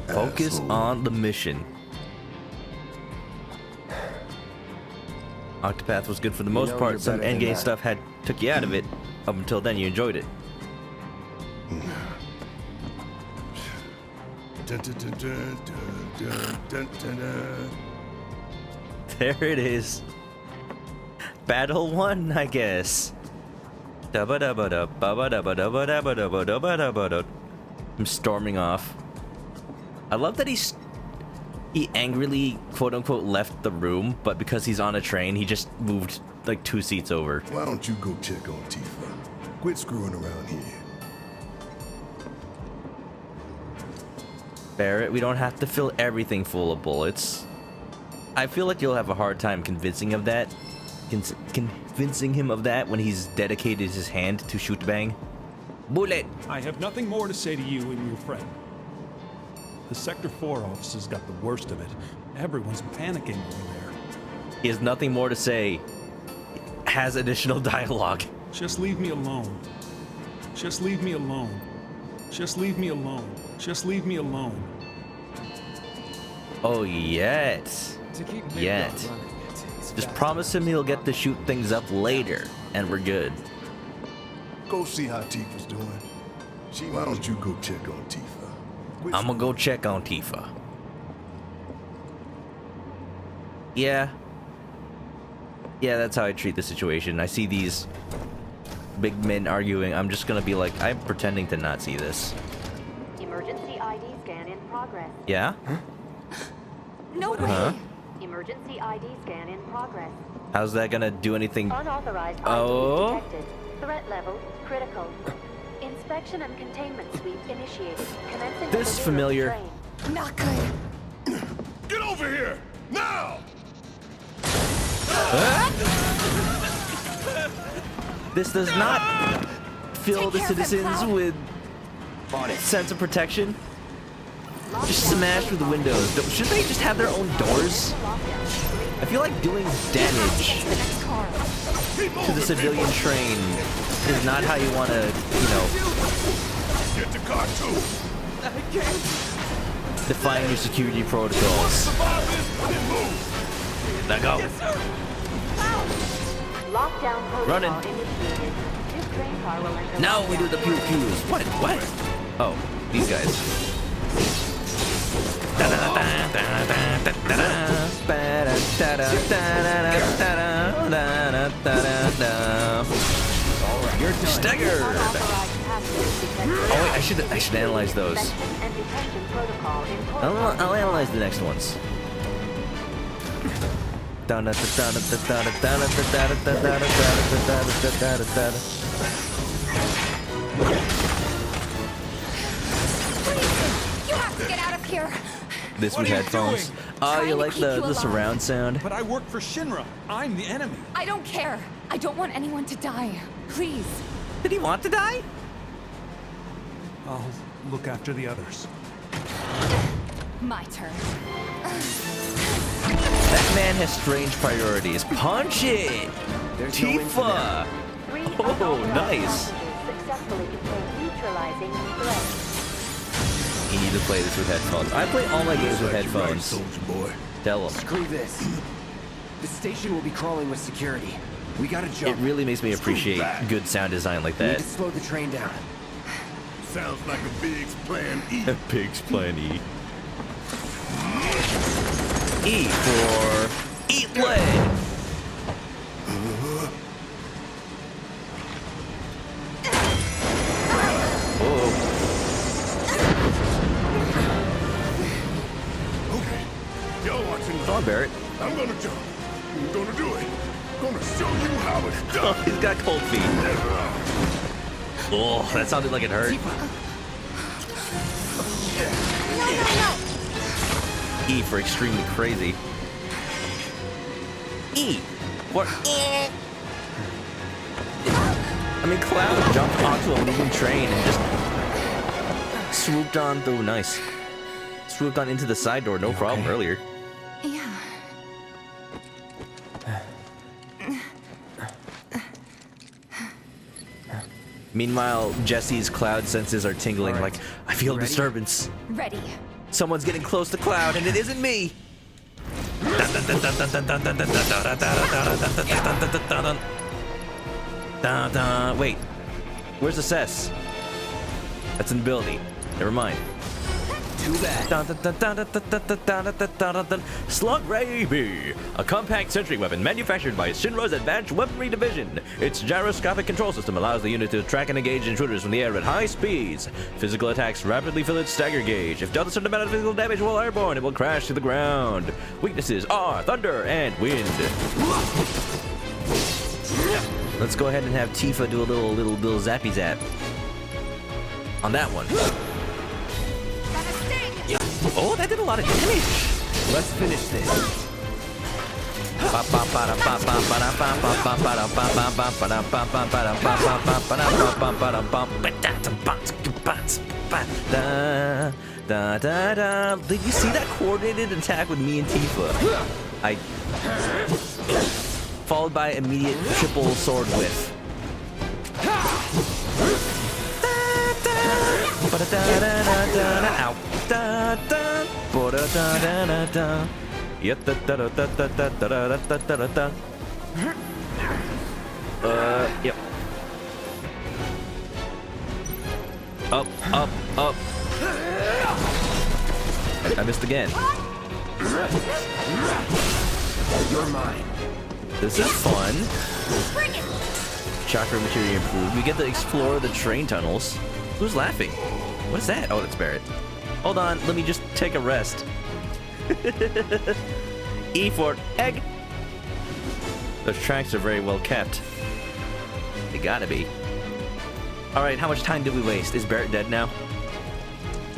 Focus Asshole. on the mission. Octopath was good for the most know part. you're Some better than endgame that. stuff took you out of it. Up until then, you enjoyed it. Dun, dun, dun, dun, dun, dun, dun, dun. There it is. Battle 1, I guess. I'm storming off. I love that he angrily, quote-unquote, left the room, but because he's on a train, he just moved like 2 seats over. Why don't you go check on Tifa? Quit screwing around here. Barrett, we don't have to fill everything full of bullets. I feel like you'll have a hard time convincing him of that when he's dedicated his hand to shoot bang. Bullet! I have nothing more to say to you and your friend. The Sector 4 offices got the worst of it. Everyone's panicking over there. He has nothing more to say. Has additional dialogue. Just leave me alone. Just leave me alone. Just leave me alone. Just leave me alone. Oh, yet. Yet. Just promise him he'll get to shoot things up later, and we're good. Go see how Tifa's doing. Why don't you go check on Tifa? I'm gonna go check on Tifa. Yeah. Yeah, that's how I treat the situation. I see these big men arguing. I'm just gonna be like, I'm pretending to not see this. Emergency ID scan in progress. Yeah? No way. Huh? Emergency ID scan in progress. How's that gonna do anything? Unauthorized Oh? ID detected. Threat level critical. Inspection and containment sweep initiated. Commencing This is at the rear of the familiar. train. Not good. Get over here! Now! This does not fill the citizens with sense of protection. Just smash through the windows. Should they just have their own doors? I feel like doing damage to the civilian train is not how you want to, you know, Get the car too. define your security protocols. Now go. Lockdown protocol Running. initiated. This train car will enter Now we do the pew pews. What? What? Oh, these guys. You're staggered. Oh wait, I should analyze those. I'll analyze the next ones. You have to get out of here. This with headphones. Oh, you like the surround sound? But I work for Shinra. I'm the enemy. I don't care. I don't want anyone to die. Please. Did he want to die? I'll look after the others. My turn. That man has strange priorities. Punch it! Tifa! Oh, nice. Successfully contained neutralizing threats. You need to play this with headphones. I play all my games with headphones. Soldier boy. Tell him. Screw this. The station will be crawling with security. We gotta jump. It really makes me appreciate good sound design like We need that. to slow the train down. Sounds like a Big's plan E. Pig's plan E. E for eat lead. Y'all watching? Come on, Barrett. I'm gonna jump. I'm gonna do it. Gonna show you how it's done. He's got cold feet. Oh, that sounded like it hurt. E for extremely crazy. E for I mean, Cloud jumped onto a moving train and just swooped on. Oh, nice. Swooped on into the side door, no problem earlier. Yeah. Meanwhile, Jesse's Cloud senses are tingling like, I feel a disturbance. Ready. Someone's getting close to Cloud, and it isn't me. Wait, where's the cess? That's in the building. Never mind. Too bad. Slug Ray B, a compact sentry weapon manufactured by Shinra's Advanced Weaponry Division. Its gyroscopic control system allows the unit to track and engage intruders from the air at high speeds. Physical attacks rapidly fill its stagger gauge. If dealt a certain amount of physical damage while airborne, it will crash to the ground. Weaknesses are thunder and wind. Let's go ahead and have Tifa do a little zappy zap on that one. Oh, that did a lot of damage. Let's finish this. Did you see that coordinated attack with me and Tifa? Followed by immediate triple sword whiff. Ow. Yep. Up. I missed again. You're mine. This is fun. Chakra material improved. We get to explore the train tunnels. Who's laughing? What is that? Oh, that's Barrett. Hold on, let me just take a rest. E for egg. Those tracks are very well kept. They gotta be. Alright, how much time did we waste? Is Barrett dead now?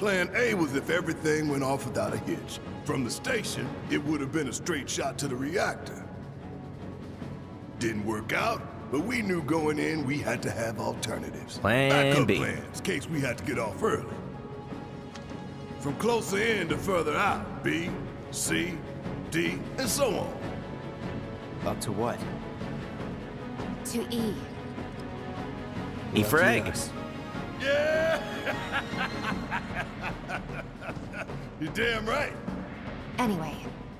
Plan A was if everything went off without a hitch. From the station, it would have been a straight shot to the reactor. Didn't work out, but we knew going in we had to have alternatives. Plan Backup B. plans, in case we had to get off early. From closer in to further out, B, C, D, and so on. Up to what? To E. E for egg. Yeah! You're damn right. Anyway,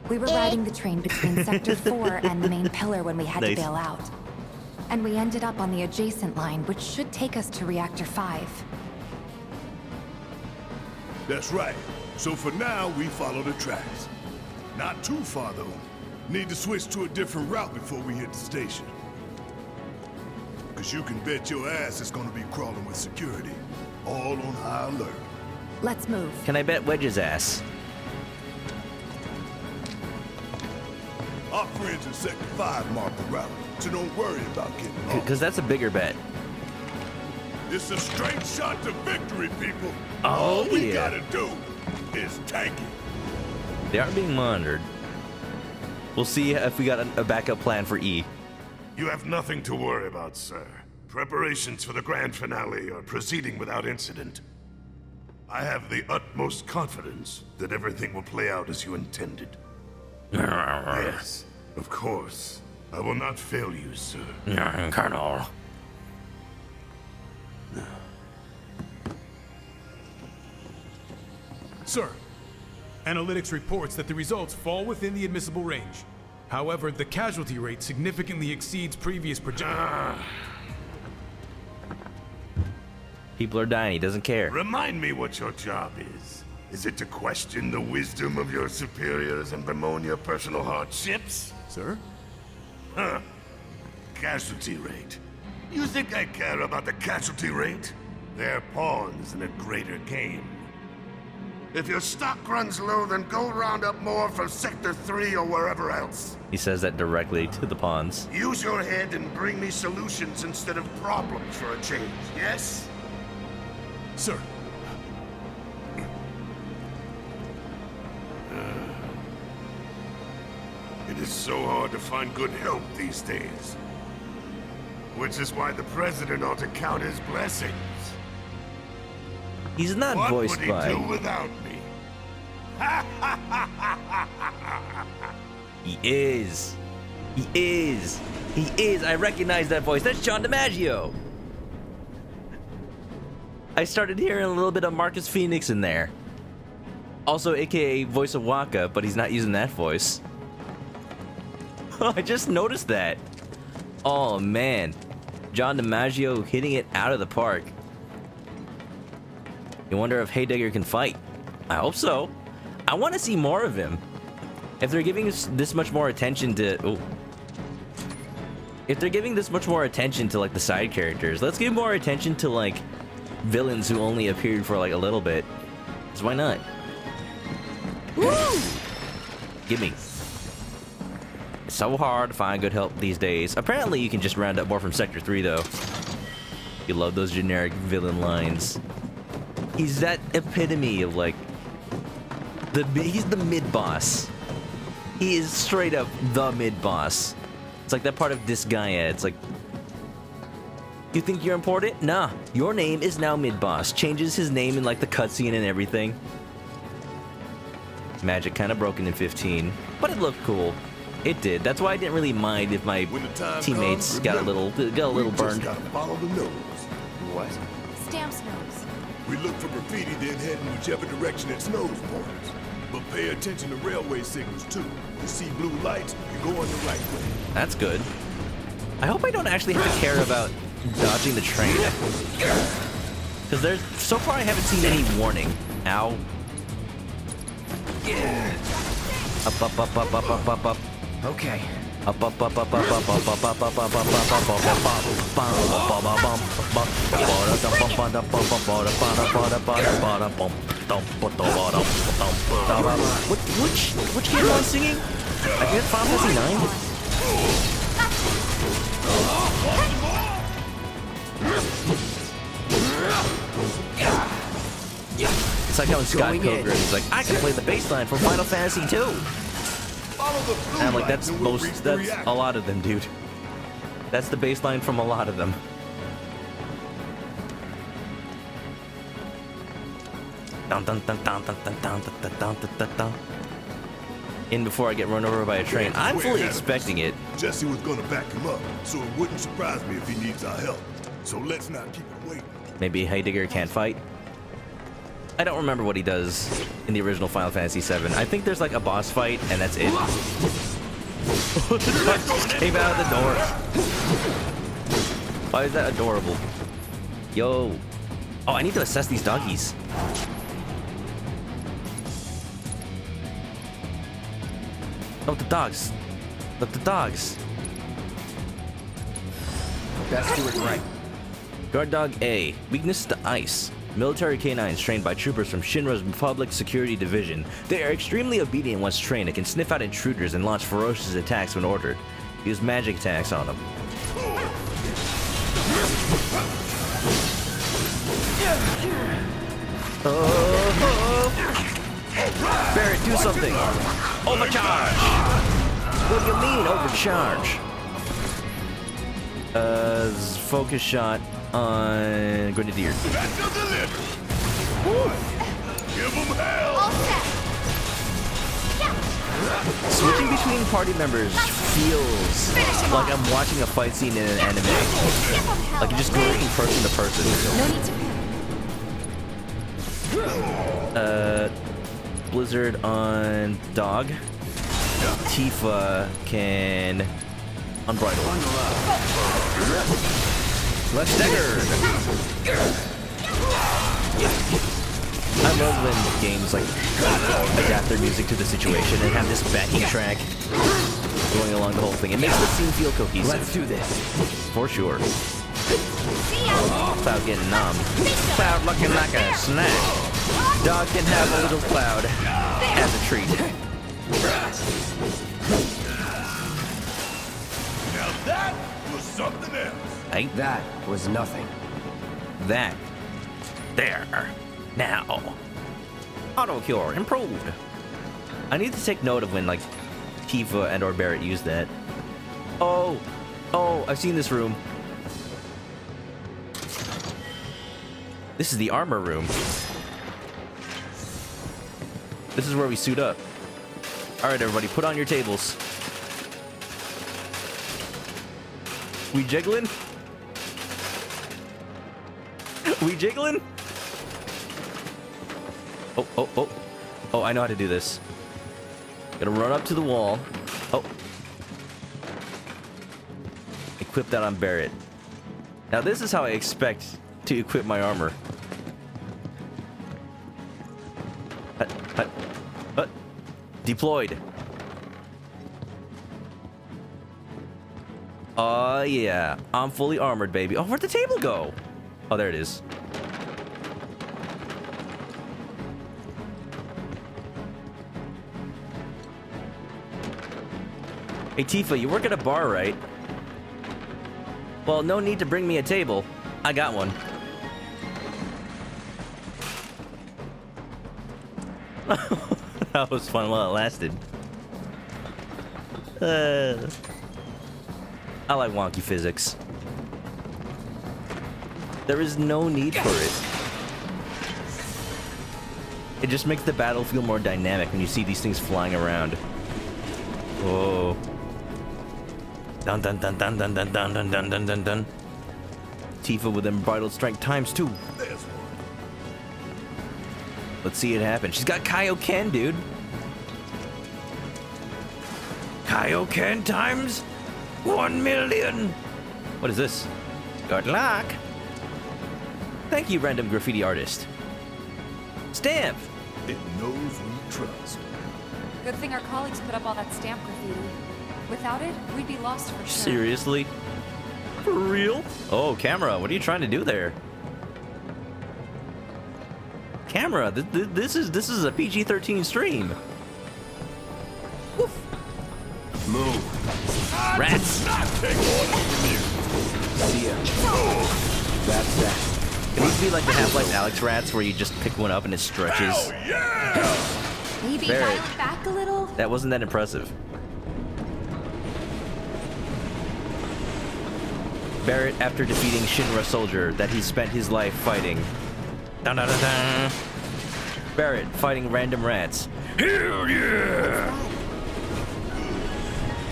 we were riding the train between Sector 4 and the main pillar when we had Nice. to bail out. And we ended up on the adjacent line, which should take us to Reactor 5. That's right. So for now, we follow the tracks. Not too far, though. Need to switch to a different route before we hit the station. Because you can bet your ass it's gonna be crawling with security. All on high alert. Let's move. Can I bet Wedge's ass? Our friends in Sector 5 mark the route, so don't worry about getting lost. Because that's a bigger bet. It's a straight shot to victory, people. Oh, All we yeah. gotta do is tank it. They aren't being monitored. We'll see if we got a backup plan for E. You have nothing to worry about, sir. Preparations for the grand finale are proceeding without incident. I have the utmost confidence that everything will play out as you intended. Yes, of course. I will not fail you, sir. Colonel. Sir, analytics reports that the results fall within the admissible range. However, the casualty rate significantly exceeds previous projections. People are dying. He doesn't care. Remind me what your job is. Is it to question the wisdom of your superiors and bemoan your personal hardships? Sir? Huh. Casualty rate. You think I care about the casualty rate? They're pawns in a greater game. If your stock runs low, then go round up more from Sector 3 or wherever else. He says that directly to the pawns. Use your head and bring me solutions instead of problems for a change, yes? Sir. It is so hard to find good help these days. Which is why the President ought to count his blessings. He's not what voiced would he by. do without me? He is. He is. He is. I recognize that voice. That's John DiMaggio. I started hearing a little bit of Marcus Phoenix in there. Also, aka voice of Waka, but he's not using that voice. I just noticed that. Oh man. John DiMaggio hitting it out of the park. You wonder if Heidegger can fight. I hope so. I want to see more of him. If they're giving us this much more attention to... If they're giving this much more attention to, like, the side characters, let's give more attention to, like, villains who only appeared for, like, a little bit. Because why not? Woo! Gimme. It's so hard to find good help these days. Apparently, you can just round up more from Sector 3, though. You love those generic villain lines. He's that epitome of, like... He's the mid-boss. He is straight up the mid-boss. It's like that part of Disgaea. It's like... You think you're important? Nah. Your name is now mid-boss. Changes his name in, like, the cutscene and everything. Magic kind of broken in 15. But it looked cool. It did. That's why I didn't really mind if my teammates got a little burned. Gotta follow the nose. What? Stamp's nose. We look for graffiti, then head in whichever direction its nose points. But pay attention to railway signals too. You see blue lights, you're going the right way. That's good. I hope I don't actually have to care about dodging the train. Because there's... So far I haven't seen any warning. Ow. Up, up, up, up, up, up, up, up. Okay. Up, up, up, up, up, up, up, up, up, up, up, up, Which game am I singing? I guess Final Fantasy 9. like how in Scott Pilgrim, he's like, I can play the bass line from Final Fantasy 2. And I'm like, that's a lot of them, dude. That's the bass line from a lot of them. Dun, dun, dun, dun, dun, dun, dun, dun, dun, dun, dun. In before I get run over by a train. I'm fully expecting it. Jesse was gonna back him up, so it wouldn't surprise me if he needs our help. So let's not keep him waiting. Maybe Heidegger can't fight. I don't remember what he does in the original Final Fantasy VII. I think there's like a boss fight, and that's it. Came out of the door. Why is that adorable? Yo. Oh, I need to assess these doggies. Oh, the dogs. The dogs. Best do it right. Guard Dog A. Weakness to ice. Military canines trained by troopers from Shinra's Public Security Division. They are extremely obedient once trained and can sniff out intruders and launch ferocious attacks when ordered. Use magic attacks on them. Barret, do something! Overcharge! What do you mean, overcharge? Focus shot on Grenadier. Give him hell! Switching between party members feels like I'm watching a fight scene in an anime. Like you're just going from person to person. Blizzard on Dog. Tifa can Unbridled. Left staggered. I love when games like adapt their music to the situation and have this backing track going along the whole thing. It makes the scene feel cohesive. Let's do this. For sure. Cloud getting numb. Cloud looking like a snack. Dog can have a little Cloud as a treat. Now that was something else. Ain't that was nothing. That. There. Now. Auto cure improved. I need to take note of when like Tifa and or Barret use that. Oh, I've seen this room. This is the armor room. This is where we suit up. All right, everybody, put on your tables. We jiggling? We jiggling? Oh, I know how to do this. Gotta run up to the wall. Oh. Equip that on Barret. Now this is how I expect to equip my armor. Deployed. Oh yeah, I'm fully armored, baby. Oh, where'd the table go? Oh, there it is. Hey Tifa, you work at a bar, right? Well, no need to bring me a table. I got one. That was fun while it lasted. I like wonky physics. There is no need for it. It just makes the battle feel more dynamic when you see these things flying around. Whoa. Dun dun dun dun dun dun dun dun dun dun dun. Tifa with unbridled strength ×2. Let's see it happen. She's got Kaioken, dude. Kaioken ×1,000,000. What is this? Good luck. Thank you, random graffiti artist. Stamp. It knows we trust. Good thing our colleagues put up all that stamp graffiti. Without it, we'd be lost for sure. Seriously? For real? Oh, camera, what are you trying to do there? Camera, this is a PG-13 stream. Woof. Move. Rats. Take orders from you. See ya. That's that. Can we to be like the Half-Life Alex rats where you just pick one up and it stretches. Maybe Barrett. dial it back a little? That wasn't that impressive. Barrett, after defeating Shinra soldier that he spent his life fighting. Dun, dun, dun, dun. Barrett fighting random rats. Hell yeah!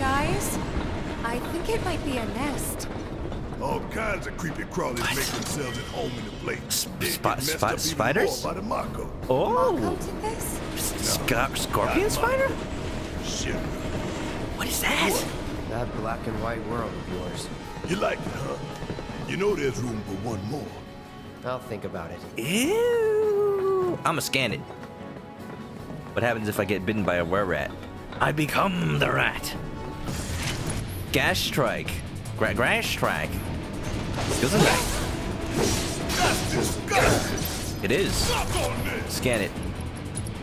Guys, I think it might be a nest. All kinds of creepy crawlies make themselves at home in the place. Spiders? By the Mako. Oh! Mako did this? Scorpion spider? Shit. What is that? That black and white world of yours. You like it, huh? You know there's room for one more. I'll think about it. Ew! I'ma scan it. What happens if I get bitten by a were-rat? I become the rat. Gash strike. Grash strike. Isn't it? That's disgusting. It is. Scan it.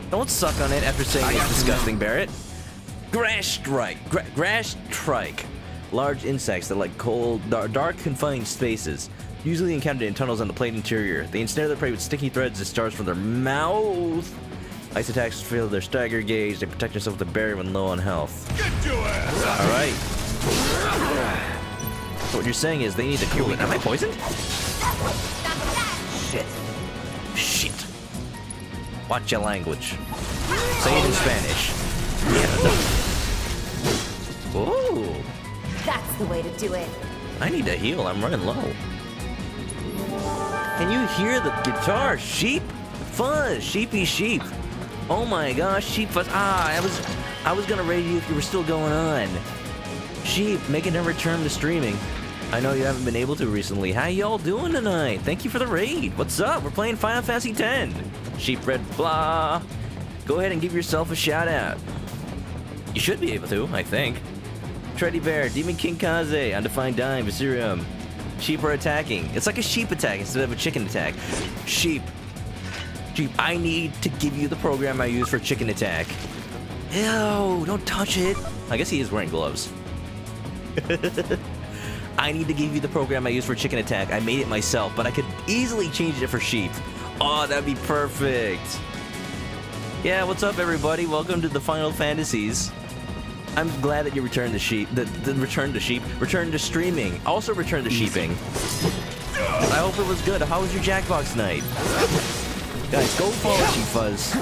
Don't suck on it after saying it's disgusting, Barrett. Grash strike. Grash strike. Large insects that like cold, dark, confined spaces. Usually encountered in tunnels on the plate interior. They ensnare their prey with sticky threads discharged from their mouth. Ice attacks fill their stagger gauge. They protect themselves with a berry when low on health. Get your ass out. All right. So what you're saying is they need to cool it. Am I poisoned? Shit. Watch your language. Say it in Spanish. Ooh. That's the way to do it. I need to heal. I'm running low. Can you hear the guitar? Sheep? Fuzz. Sheepy sheep. Oh my gosh. Sheep fuzz. I was gonna raid you if you were still going on. Sheep, making a return to streaming. I know you haven't been able to recently. How y'all doing tonight? Thank you for the raid. What's up? We're playing Final Fantasy X. Sheep red blah. Go ahead and give yourself a shout out. You should be able to, I think. Treddy Bear, Demon King Kaze, Undefined Dime, Viserium. Sheep are attacking. It's like a sheep attack instead of a chicken attack. Sheep. Sheep, I need to give you the program I use for chicken attack. Ew, don't touch it. I guess he is wearing gloves. I need to give you the program I use for chicken attack. I made it myself, but I could easily change it for sheep. Oh, that'd be perfect. Yeah, what's up, everybody? Welcome to the Final Fantasies. I'm glad that you returned to sheep. Return to streaming. Also return to sheeping. I hope it was good. How was your Jackbox night? Guys, go follow Sheep Fuzz.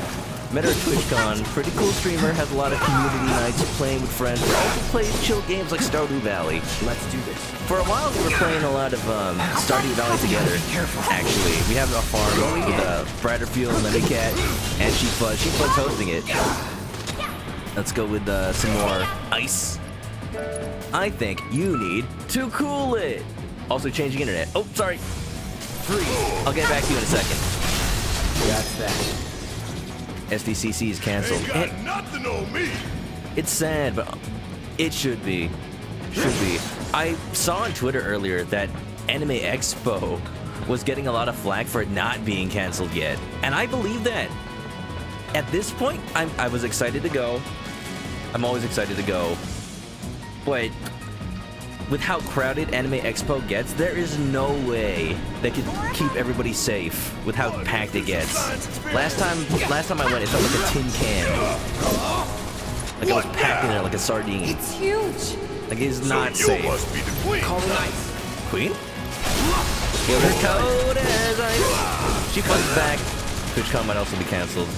Met her at TwitchCon. Pretty cool streamer. Has a lot of community nights playing with friends. But also plays chill games like Stardew Valley. Let's do this. For a while, we were playing a lot of Stardew Valley together. Actually, we have a farm with Bradderfield, Lemmicat, and Sheep Fuzz. Sheep Fuzz hosting it. Let's go with some more ice. I think you need to cool it. Also changing internet. Oh, sorry. Freeze. I'll get back to you in a second. That's that. SDCC is canceled. Ain't got nothing on me. It's sad, but it should be. Should be. I saw on Twitter earlier that Anime Expo was getting a lot of flack for it not being canceled yet. And I believe that. At this point, I was excited to go. I'm always excited to go. But with how crowded Anime Expo gets, there is no way they could keep everybody safe with how packed it gets. Last time I went, it felt like a tin can. Like it was packed in there like a sardine. It's huge. Like it is not safe. Call it ice. Queen? Kill her code as ice. She comes back. TwitchCon might also be canceled.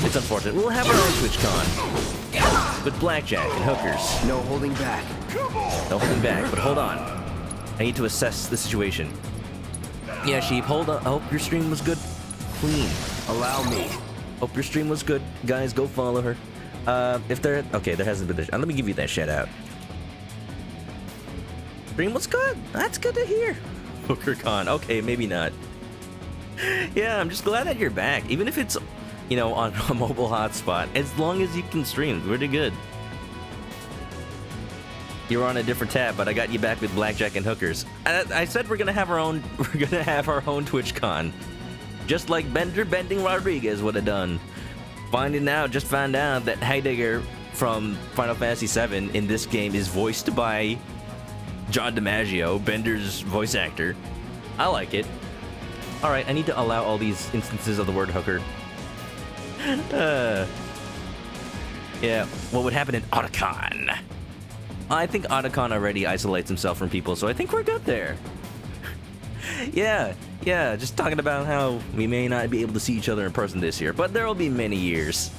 It's unfortunate. We'll have our own TwitchCon with blackjack and hookers. No holding back. No holding back, but hold on. I need to assess the situation. Yeah, Sheep, hold on. I hope your stream was good. Clean. Allow me. Hope your stream was good. Guys, go follow her. Okay, there hasn't been let me give you that shout out. Stream was good. That's good to hear. HookerCon. Okay, maybe not. Yeah, I'm just glad that you're back. Even if it's, you know, on a mobile hotspot. As long as you can stream, pretty good. You were on a different tab, but I got you back with blackjack and hookers. I said we're gonna have our own. We're gonna have our own TwitchCon, just like Bender Bending Rodriguez would have done. Just found out that Heidegger from Final Fantasy VII in this game is voiced by John DiMaggio, Bender's voice actor. I like it. Alright, I need to allow all these instances of the word hooker. Yeah, what would happen in Otacon? I think Otacon already isolates himself from people, so I think we're good there. Yeah, just talking about how we may not be able to see each other in person this year, but there will be many years.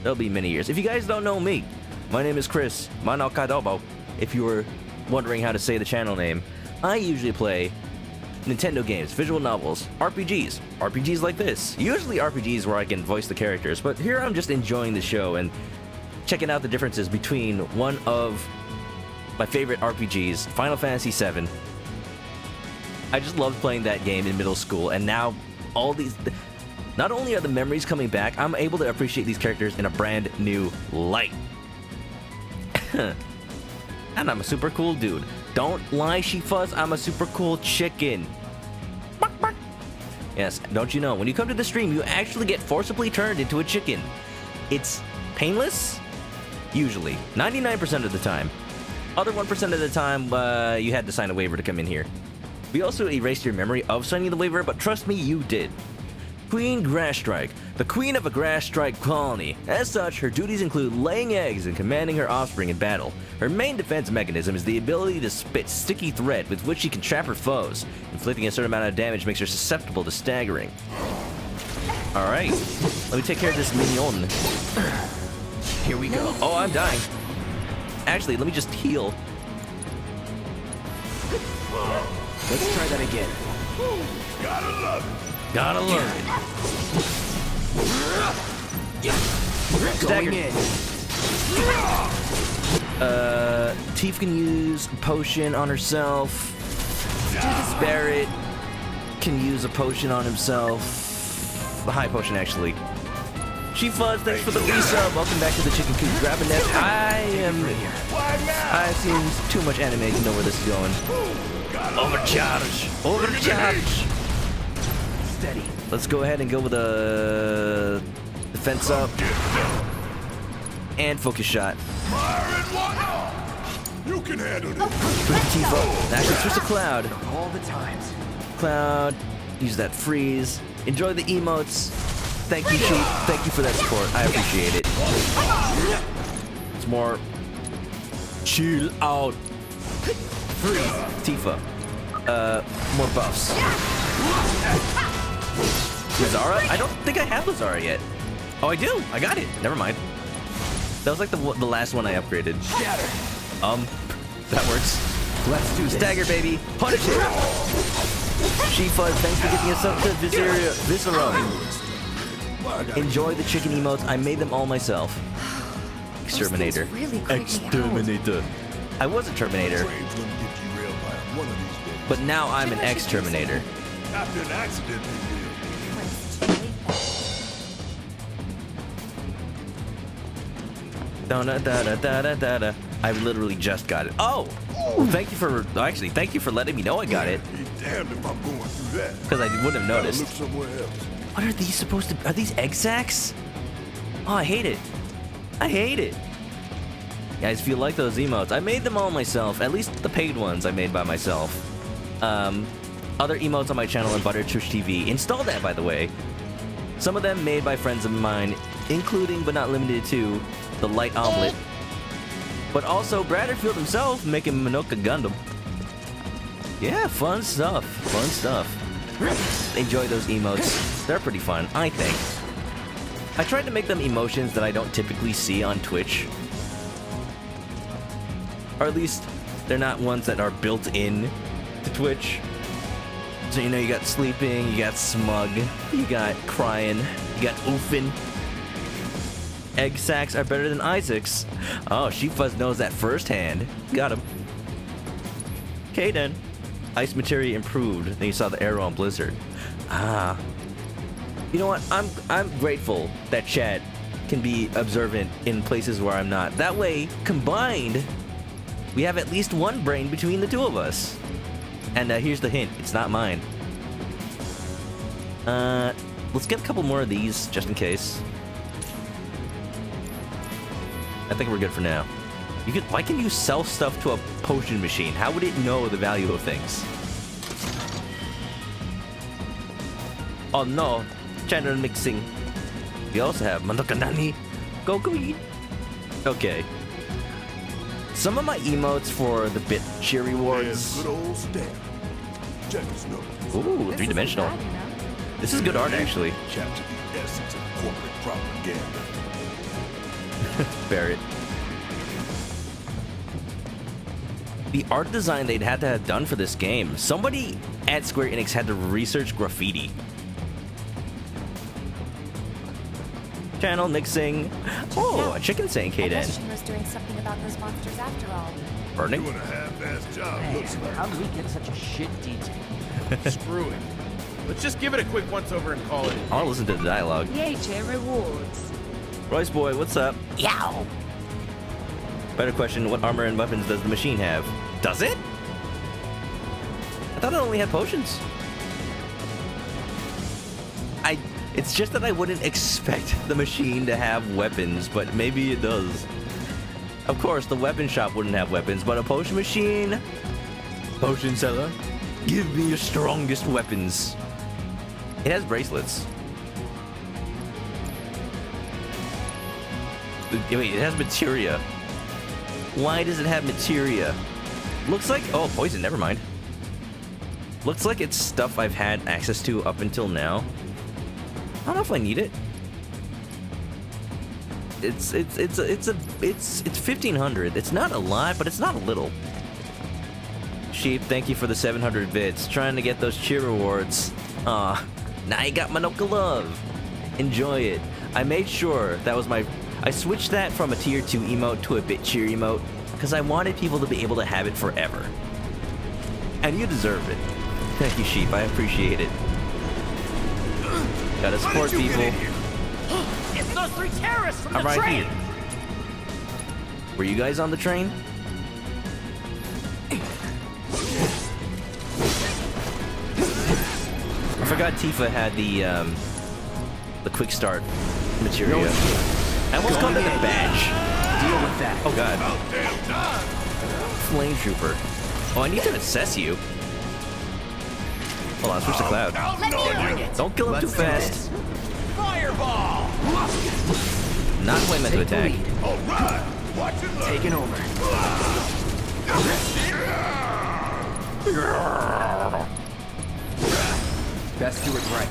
There'll be many years. If you guys don't know me, my name is Chris, ManokAdobo, if you were wondering how to say the channel name. I usually play Nintendo games, visual novels, RPGs like this. Usually RPGs where I can voice the characters, but here I'm just enjoying the show and checking out the differences between one of my favorite RPGs, Final Fantasy VII. I just loved playing that game in middle school, and now all these... Not only are the memories coming back, I'm able to appreciate these characters in a brand new light. And I'm a super cool dude. Don't lie, She-Fuzz, I'm a super cool chicken. Bark, bark. Yes, don't you know, when you come to the stream, you actually get forcibly turned into a chicken. It's painless, usually, 99% of the time. Other 1% of the time, you had to sign a waiver to come in here. We also erased your memory of signing the waiver, but trust me, you did. Queen Grassstrike, the queen of a Grassstrike colony. As such, her duties include laying eggs and commanding her offspring in battle. Her main defense mechanism is the ability to spit sticky thread with which she can trap her foes. Inflicting a certain amount of damage makes her susceptible to staggering. Alright, let me take care of this minion. Here we go. Oh, I'm dying. Actually, let me just heal. Let's try that again. Gotta love it. Gotta love it. Going in. Tief can use a potion on herself. Barrett can use a potion on himself. A high potion, actually. She-Fuzz, thanks for the resub. Welcome back to the Chicken Coop. Grab a nest. I've seen too much anime to know where this is going. Overcharge. Steady. Let's go ahead and go with a defense up and focus shot. You can handle it. Tifa. Actually, switch to Cloud. All the times. Cloud. Use that freeze. Enjoy the emotes. Thank you, Chief. Thank you for that support. I appreciate it. It's more chill out. Freeze. Tifa. More buffs. Lazara? I don't think I have Lazara yet. Oh, I do. I got it. Never mind. That was like the last one I upgraded. That works. Let's do Stagger, baby. Punish it. She-Fuzz, thanks for giving us up to Visceral. Enjoy the chicken emotes. I made them all myself. Exterminator. Really Exterminator. I was a Terminator, but now I'm an ex-Terminator. After an accident, Da-da-da-da-da-da-da. I literally just got it. Oh! Thank you for letting me know I got it. Damned if I'm going through that. Because I wouldn't have noticed. Look somewhere else. What are these supposed to... Are these egg sacs? Oh, I hate it. I hate it. Guys, if you like those emotes, I made them all myself. At least the paid ones I made by myself. Other emotes on my channel and Buttertush TV. Install that, by the way. Some of them made by friends of mine, including but not limited to the Light Omelet. But also Bradderfield himself making ManokAdobo. Yeah, fun stuff. Fun stuff. Enjoy those emotes. They're pretty fun, I think. I tried to make them emotions that I don't typically see on Twitch. Or at least, they're not ones that are built in to Twitch. So, you know, you got sleeping, you got smug, you got crying, you got oofing. Egg sacs are better than Isaac's. Oh, She-Fuzz knows that firsthand. Got him. Okay then. Ice materia improved. Then you saw the arrow on Blizzard. Ah. You know what? I'm grateful that chat can be observant in places where I'm not. That way, combined, we have at least one brain between the two of us. And here's the hint. It's not mine. Let's get a couple more of these, just in case. I think we're good for now. Why can you sell stuff to a potion machine? How would it know the value of things? Oh no, channel mixing. We also have ManokAdobo. Go green. Okay. Some of my emotes for the bit cheer rewards. Good old stamp. Check his nose. Ooh, three-dimensional. This is good art, actually. Capture the essence of corporate propaganda. Barrett. The art design they'd had to have done for this game. Somebody at Square Enix had to research graffiti. Channel mixing. Oh, a chicken saying I guess Kaden. Shinra's doing something about those monsters after all. Burning. Doing a half-assed job, looks like. How did we get such a shit detail? Screw it. Let's just give it a quick once-over and call it. I'll listen to the dialogue. EHA rewards. Royce boy, what's up? Yow! Better question, what armor and weapons does the machine have? Does it? I thought it only had potions. It's just that I wouldn't expect the machine to have weapons, but maybe it does. Of course, the weapon shop wouldn't have weapons, but a potion machine? Potion seller? Give me your strongest weapons. It has bracelets. Wait, it has materia. Why does it have materia? Looks like... Oh, poison, never mind. Looks like it's stuff I've had access to up until now. I don't know if I need it. It's 1500. It's not a lot, but it's not a little. Sheep, thank you for the 700 bits. Trying to get those cheer rewards. Aw, now you got Manuka love. Enjoy it. I made sure that was my... I switched that from a tier 2 emote to a bit cheer emote because I wanted people to be able to have it forever. And you deserve it. Thank you, Sheep. I appreciate it. Gotta support people. It's those three terrorists from I'm the right train! here. Were you guys on the train? I forgot Tifa had the quick start materia. I almost called it a badge. Deal with that. Oh god. Flame Trooper. Oh, I need to assess you. Hold on, switch to Cloud. Don't kill him too fast. Fireball! Not the way I meant to attack. Alright! Watch it look! Taking over. Best do it right.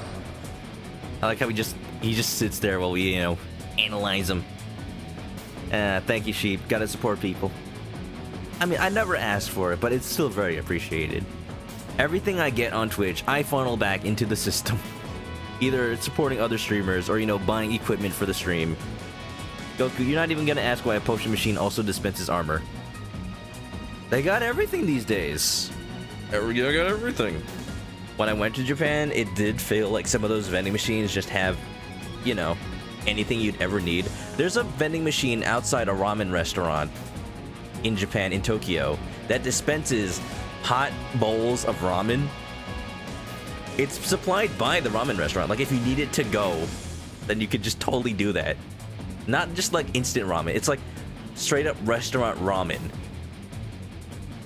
I like how he just sits there while we, analyze him. Thank you, Sheep. Gotta support people. I mean, I never asked for it, but it's still very appreciated. Everything I get on Twitch, I funnel back into the system. Either supporting other streamers or, buying equipment for the stream. Goku, you're not even gonna ask why a potion machine also dispenses armor. They got everything these days. They got everything. When I went to Japan, it did feel like some of those vending machines just have, anything you'd ever need. There's a vending machine outside a ramen restaurant in Japan, in Tokyo, that dispenses hot bowls of ramen. It's supplied by the ramen restaurant. Like, if you need it to go, then you could just totally do that. Not just like instant ramen. It's like straight up restaurant ramen.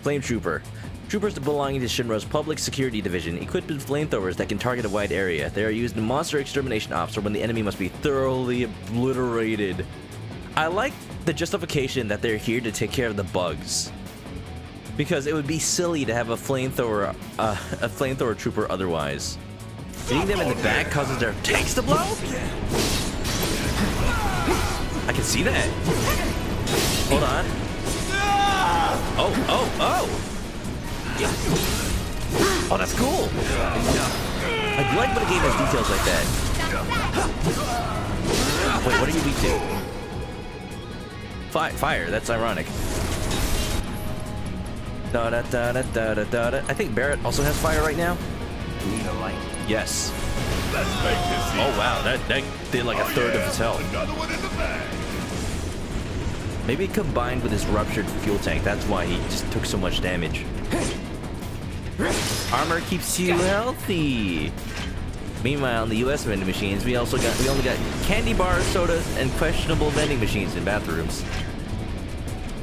Flame Trooper. Troopers belonging to Shinra's Public Security Division, equipped with flamethrowers that can target a wide area. They are used in monster extermination ops or when the enemy must be thoroughly obliterated. I like the justification that they're here to take care of the bugs. Because it would be silly to have a flamethrower trooper otherwise. Hitting them in the back causes their tanks to blow? I can see that. Hold on. Oh. Oh, that's cool. I like when a game has details like that. Wait, what are you weak to? Fire, that's ironic. I think Barrett also has fire right now. Need a light? Yes. Let's make this easy. Oh wow, that did like a third of his health. Another one in the bag. Maybe combined with his ruptured fuel tank, that's why he just took so much damage. Armor keeps you healthy. Meanwhile, in the US vending machines, we only got candy bars, sodas, and questionable vending machines in bathrooms.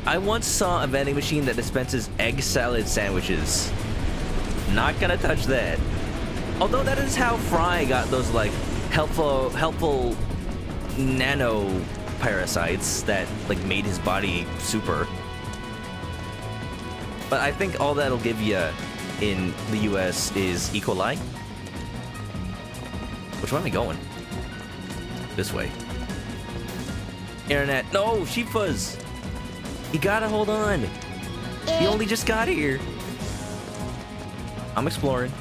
I once saw a vending machine that dispenses egg salad sandwiches. Not gonna touch that. Although that is how Fry got those like helpful nano parasites that like made his body super. But I think all that'll give you in the US is E. coli. Which way am I going? This way. Internet. No, sheep fuzz. You gotta hold on. He only just got here. I'm exploring.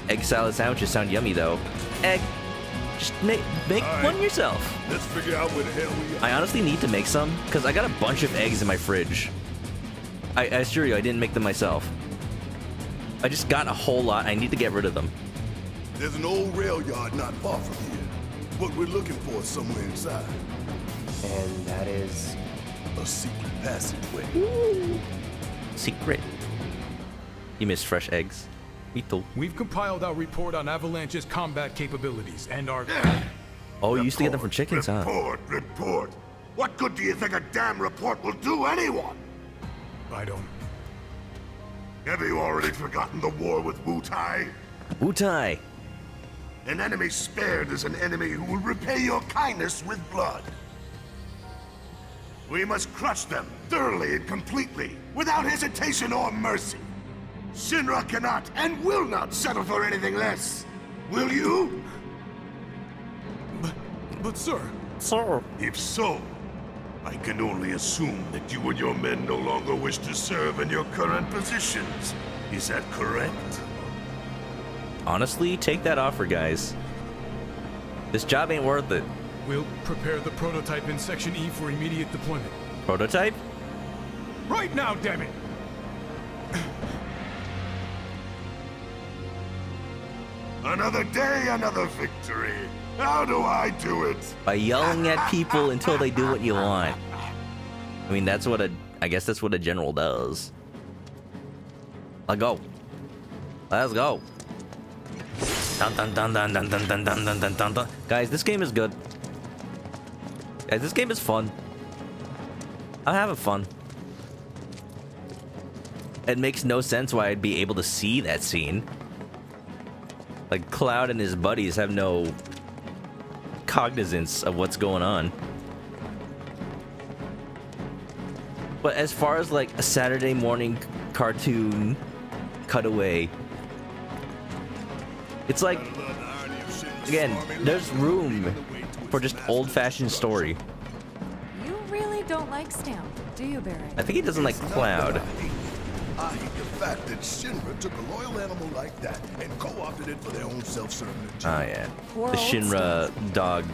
Egg salad sandwiches sound yummy though. Egg. Just make one yourself. Let's figure out where the hell we are. I honestly need to make some because I got a bunch of eggs in my fridge. I assure you, I didn't make them myself. I just got a whole lot. I need to get rid of them. There's an old rail yard not far from here. What we're looking for is somewhere inside. And that is a secret passageway. Secret. You missed fresh eggs. Me too. We've compiled our report on Avalanche's combat capabilities and our... Oh, you used to get them from chickens, huh? Report. What good do you think a damn report will do anyone? I don't... Have you already forgotten the war with Wutai? Wutai. An enemy spared is an enemy who will repay your kindness with blood. We must crush them thoroughly and completely, without hesitation or mercy. Shinra cannot and will not settle for anything less. Will you? But sir... Sir. If so, I can only assume that you and your men no longer wish to serve in your current positions. Is that correct? Honestly, take that offer, guys. This job ain't worth it. We'll prepare the prototype in Section E for immediate deployment. Prototype? Right now, damn it! Another day, another victory. How do I do it? By yelling at people until they do what you want. I mean, that's what I guess that's what a general does. Let's go. Let's go. Dun dun dun dun dun dun dun dun dun dun dun. Guys, this game is good. Guys, this game is fun. I'm having fun. It makes no sense why I'd be able to see that scene. Like, Cloud and his buddies have no cognizance of what's going on. But as far as like a Saturday morning cartoon cutaway, it's like, again, there's room for just old-fashioned story. You really don't like Stamp, do you, Barrett? I think he doesn't like Cloud. I hate the fact that Shinra took a loyal animal like that and co-opted it for their own self-serving agenda. Oh yeah, the Shinra dog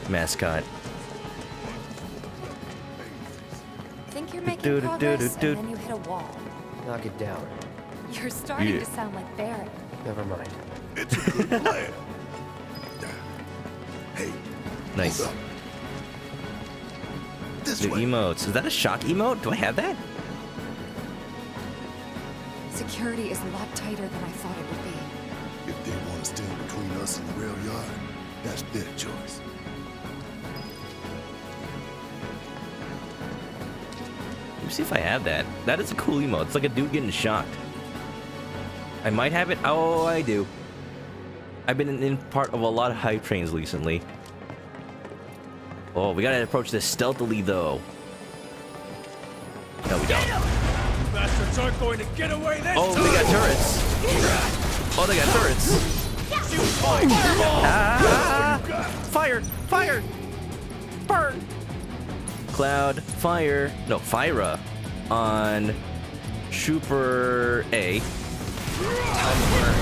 mascot. Think you're making progress, and then you hit a wall. knock it down. You're starting to sound like Barrett. Never mind. It's a good plan. Hey, nice. hold up. This New way. emotes. Is that a shock emote? Do I have that? Security is a lot tighter than I thought it would be. If they want to stand between us and the rail yard, that's their choice. Let me see if I have that. That is a cool emote. It's like a dude getting shocked. I might have it. Oh, I do. I've been in part of a lot of hype trains recently. Oh, we gotta approach this stealthily, though. No, we don't. Bastards aren't going to get away this Oh, they got turrets. Oh, they got turrets. Ah! Fire! Fire! Burn! Cloud, fire. No, Fyra on Trooper A. Time to burn.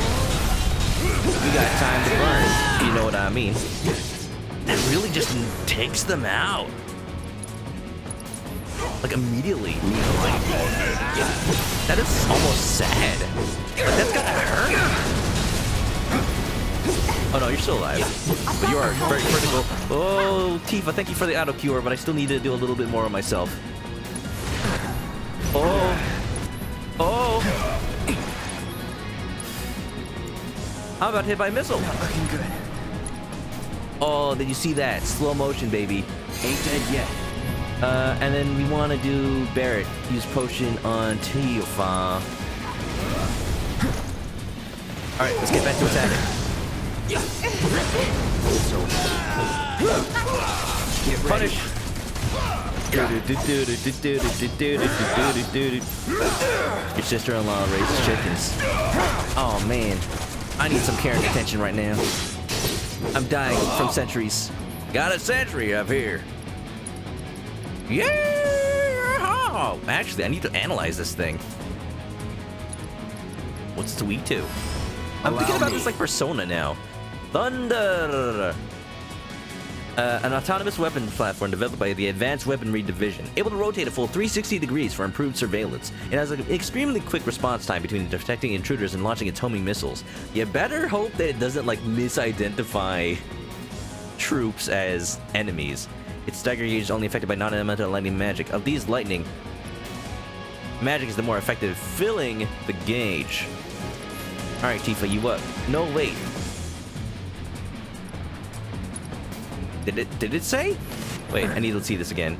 We got time to burn. You know what I mean. That really just takes them out. Like immediately. That is almost sad. Like, that's gotta hurt. Oh no, you're still alive. But you are very critical. Oh, Tifa, thank you for the auto cure, but I still need to do a little bit more of myself. Oh. Oh. I'm about hit by a missile. Not looking good. Oh, did you see that? Slow motion, baby. Ain't dead yet. And then we want to do Barrett. Use potion on Tifa. Alright, let's get back to attacking. Get punish. Your sister-in-law raises chickens. Oh man, I need some care and attention right now. I'm dying from sentries. Got a sentry up here. Yeah! Actually, I need to analyze this thing. What's the weak to? I'm thinking about this like Persona now. Thunder! An autonomous weapon platform developed by the Advanced Weaponry Division, able to rotate a full 360 degrees for improved surveillance. It has an extremely quick response time between detecting intruders and launching its homing missiles. You better hope that it doesn't like misidentify troops as enemies. Its stagger gauge is only affected by non-elemental lightning magic. Of these, lightning magic is the more effective, filling the gauge. Alright, Tifa, you up? No, wait. Did it say? Wait, I need to see this again.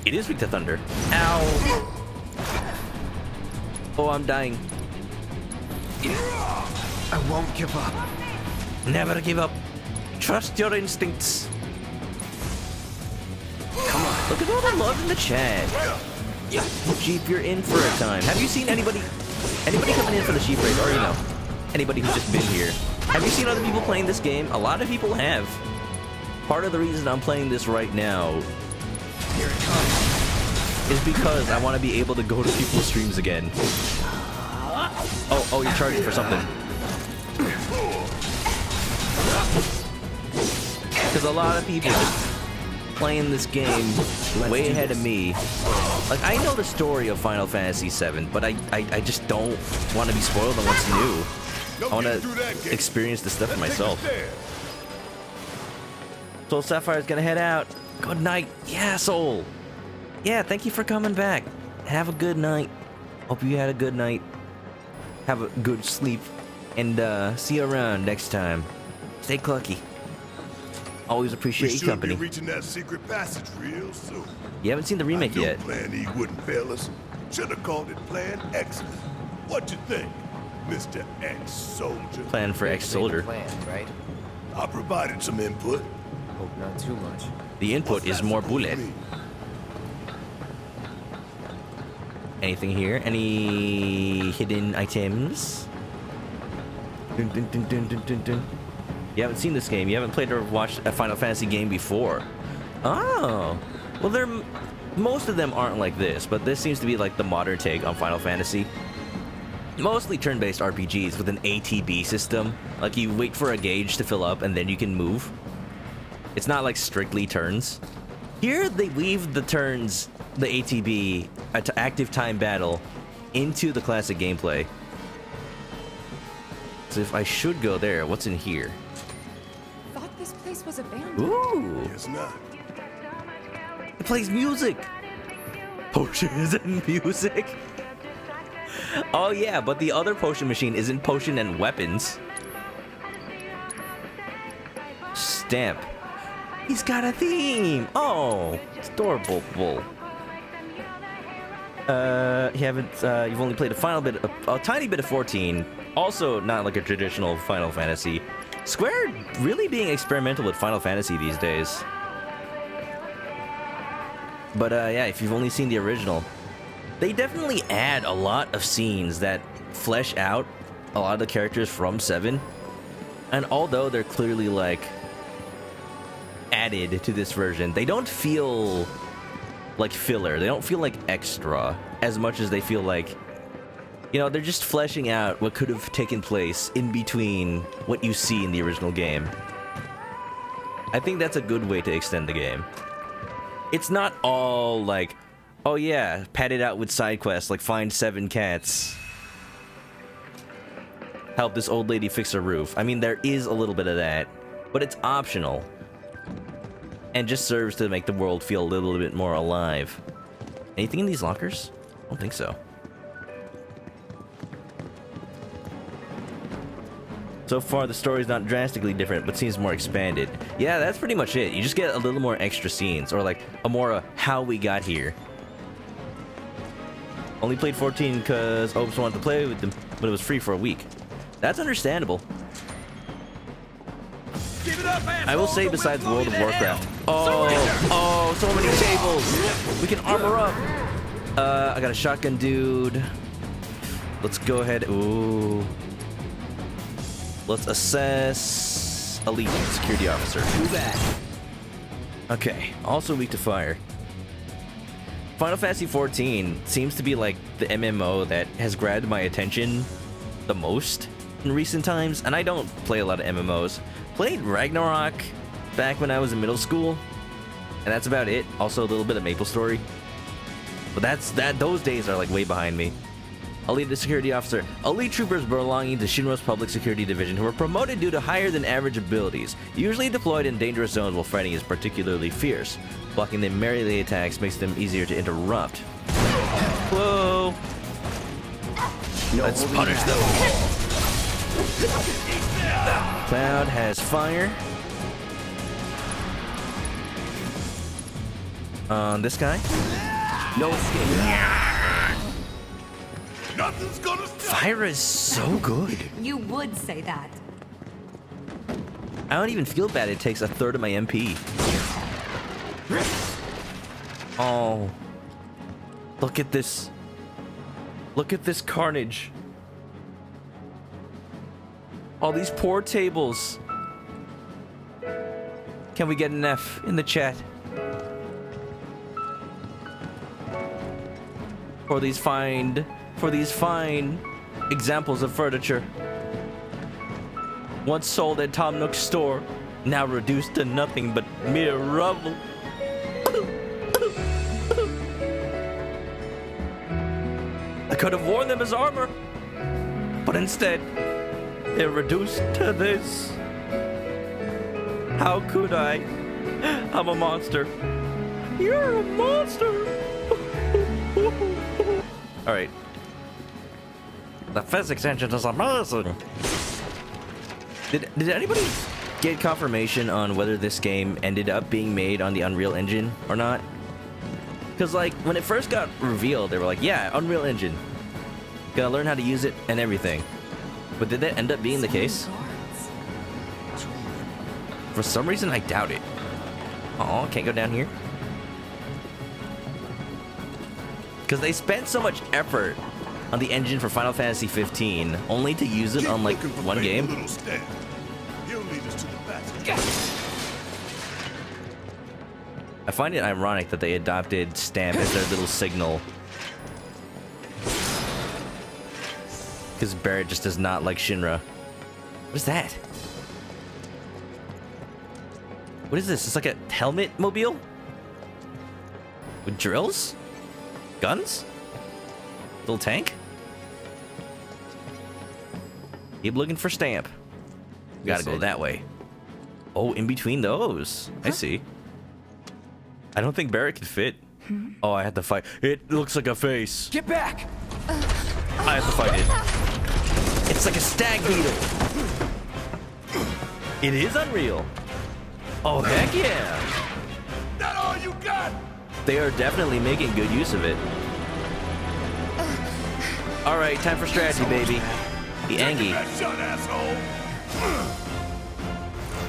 It is weak to thunder. Ow! Oh, I'm dying. I won't give up. Never give up. Trust your instincts. Come on. Look at all the love in the chat. Jeep, you're in for a time. Have you seen anybody coming in for the Sheep race, or you know, anybody who's just been here? Have you seen other people playing this game? A lot of people have. Part of the reason I'm playing this right now is because I want to be able to go to people's streams again. Oh, you're charging for something. Because a lot of people just playing this game way ahead of me. Like, I know the story of Final Fantasy VII, but I just don't want to be spoiled on what's new. I want to experience the stuff for myself. Soul Sapphire's gonna head out. Good night. Yeah, Soul. Yeah, thank you for coming back. Have a good night. Hope you had a good night. Have a good sleep. And see you around next time. Stay clucky. Always appreciate your company. We should be reaching that secret passage real soon. You haven't seen the remake yet. Plan E wouldn't fail us. Should have called it Plan Excellent. What you think, Mr. Ex-Soldier? Plan for Ex-Soldier. Plan, right? I provided some input. Hope not too much. The input is more bullet. Anything here? Any hidden items? Dun, dun, dun, dun, dun, dun, dun. You haven't seen this game. You haven't played or watched a Final Fantasy game before. Oh. Well, most of them aren't like this, but this seems to be like the modern take on Final Fantasy. Mostly turn-based RPGs with an ATB system. Like, you wait for a gauge to fill up and then you can move. It's not like strictly turns. Here, they weave the turns, the ATB, to active time battle, into the classic gameplay. So if I should go there, what's in here? Thought this place was abandoned. Ooh! It's not. It plays music! Potions and music? Oh yeah, but the other potion machine isn't potion and weapons. Stamp. He's got a theme! Oh! It's adorable. You've only played a tiny bit of 14. Also not like a traditional Final Fantasy. Square really being experimental with Final Fantasy these days. But yeah, if you've only seen the original, they definitely add a lot of scenes that flesh out a lot of the characters from 7. And although they're clearly like added to this version, they don't feel like filler. They don't feel like extra as much as they feel like, you know, they're just fleshing out what could have taken place in between what you see in the original game. I think that's a good way to extend the game. It's not all like, oh yeah, pad it out with side quests like find 7 cats, help this old lady fix her roof. I mean, there is a little bit of that, but it's optional and just serves to make the world feel a little bit more alive. Anything in these lockers? I don't think so. So far, the story's not drastically different, but seems more expanded. Yeah, that's pretty much it. You just get a little more extra scenes, or like a more how we got here. Only played 14 because Opes wanted to play with them, but it was free for a week. That's understandable. Give it up, I will say, besides World of Warcraft. Oh, so many tables. We can armor up. I got a shotgun dude. Let's go ahead. Ooh. Let's assess elite security officer. Too bad. Okay. Also weak to fire. Final Fantasy XIV seems to be like the MMO that has grabbed my attention the most in recent times, and I don't play a lot of MMOs. Played Ragnarok back when I was in middle school, and that's about it. Also a little bit of MapleStory, but those days are like way behind me. Elite security officer. Elite troopers belonging to Shinra's public security division who were promoted due to higher than average abilities, usually deployed in dangerous zones while fighting is particularly fierce. Blocking their melee attacks makes them easier to interrupt. Whoa! Let's punish them. Cloud has fire. On this guy. No escape. Nothing's gonna stop. Fire is so good. You would say that. I don't even feel bad it takes a third of my MP. Oh. Look at this. Look at this carnage. All these poor tables. Can we get an F in the chat? For these fine examples of furniture. Once sold at Tom Nook's store, now reduced to nothing but mere rubble. I could have worn them as armor, but instead, they're reduced to this. How could I? I'm a monster. You're a monster. All right. The physics engine is amazing. Did anybody get confirmation on whether this game ended up being made on the Unreal Engine or not? Because like when it first got revealed, they were like, yeah, Unreal Engine. Gotta learn how to use it and everything. But did that end up being the case? For some reason, I doubt it. Oh, can't go down here. Because they spent so much effort on the engine for Final Fantasy 15, only to use it on like one game. I find it ironic that they adopted Stamp as their little signal. Because Barrett just does not like Shinra. What is that? What is this? It's like a helmet mobile? With drills? Guns? Little tank? Keep looking for Stamp. Gotta go that way. Oh, in between those. I see. I don't think Barrett can fit. Oh, I have to fight. It looks like a face. Get back! I have to fight it. It's like a stag beetle. It is Unreal. Oh, heck yeah. That all you got? They are definitely making good use of it. All right, time for strategy, baby. The Angie.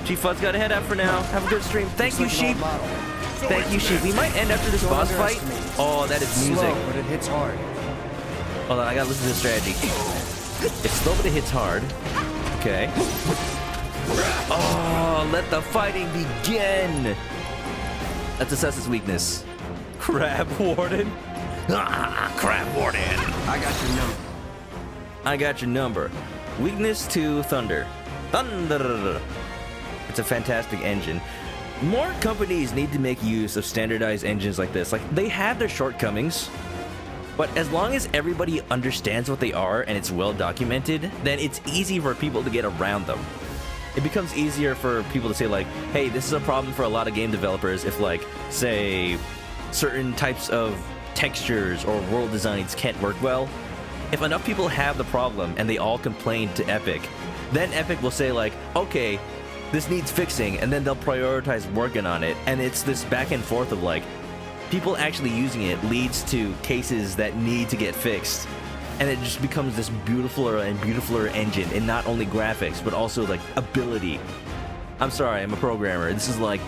Chief Fud's got to head out for now. Have a good stream. Thank you, Sheep. Thank you, Sheep. We might end after this boss fight. Oh, that is music. Slow, but it hits hard. Hold on, I gotta listen to the strategy. It's slow, but it hits hard. Okay. Oh, let the fighting begin. Let's assess its weakness. Crab Warden. Ah, Crab Warden. I got your number. I got your number. Weakness to Thunder. Thunder. It's a fantastic engine. More companies need to make use of standardized engines like this. Like, they have their shortcomings, but as long as everybody understands what they are and it's well documented, then it's easy for people to get around them. It becomes easier for people to say like, hey, this is a problem for a lot of game developers if like, say, certain types of textures or world designs can't work well. If enough people have the problem and they all complain to Epic, then Epic will say like, okay, this needs fixing, and then they'll prioritize working on it. And it's this back and forth of like, people actually using it leads to cases that need to get fixed. and it just becomes this beautifuler and beautifuler engine, and not only graphics but also like ability. I'm sorry, I'm a programmer. This is like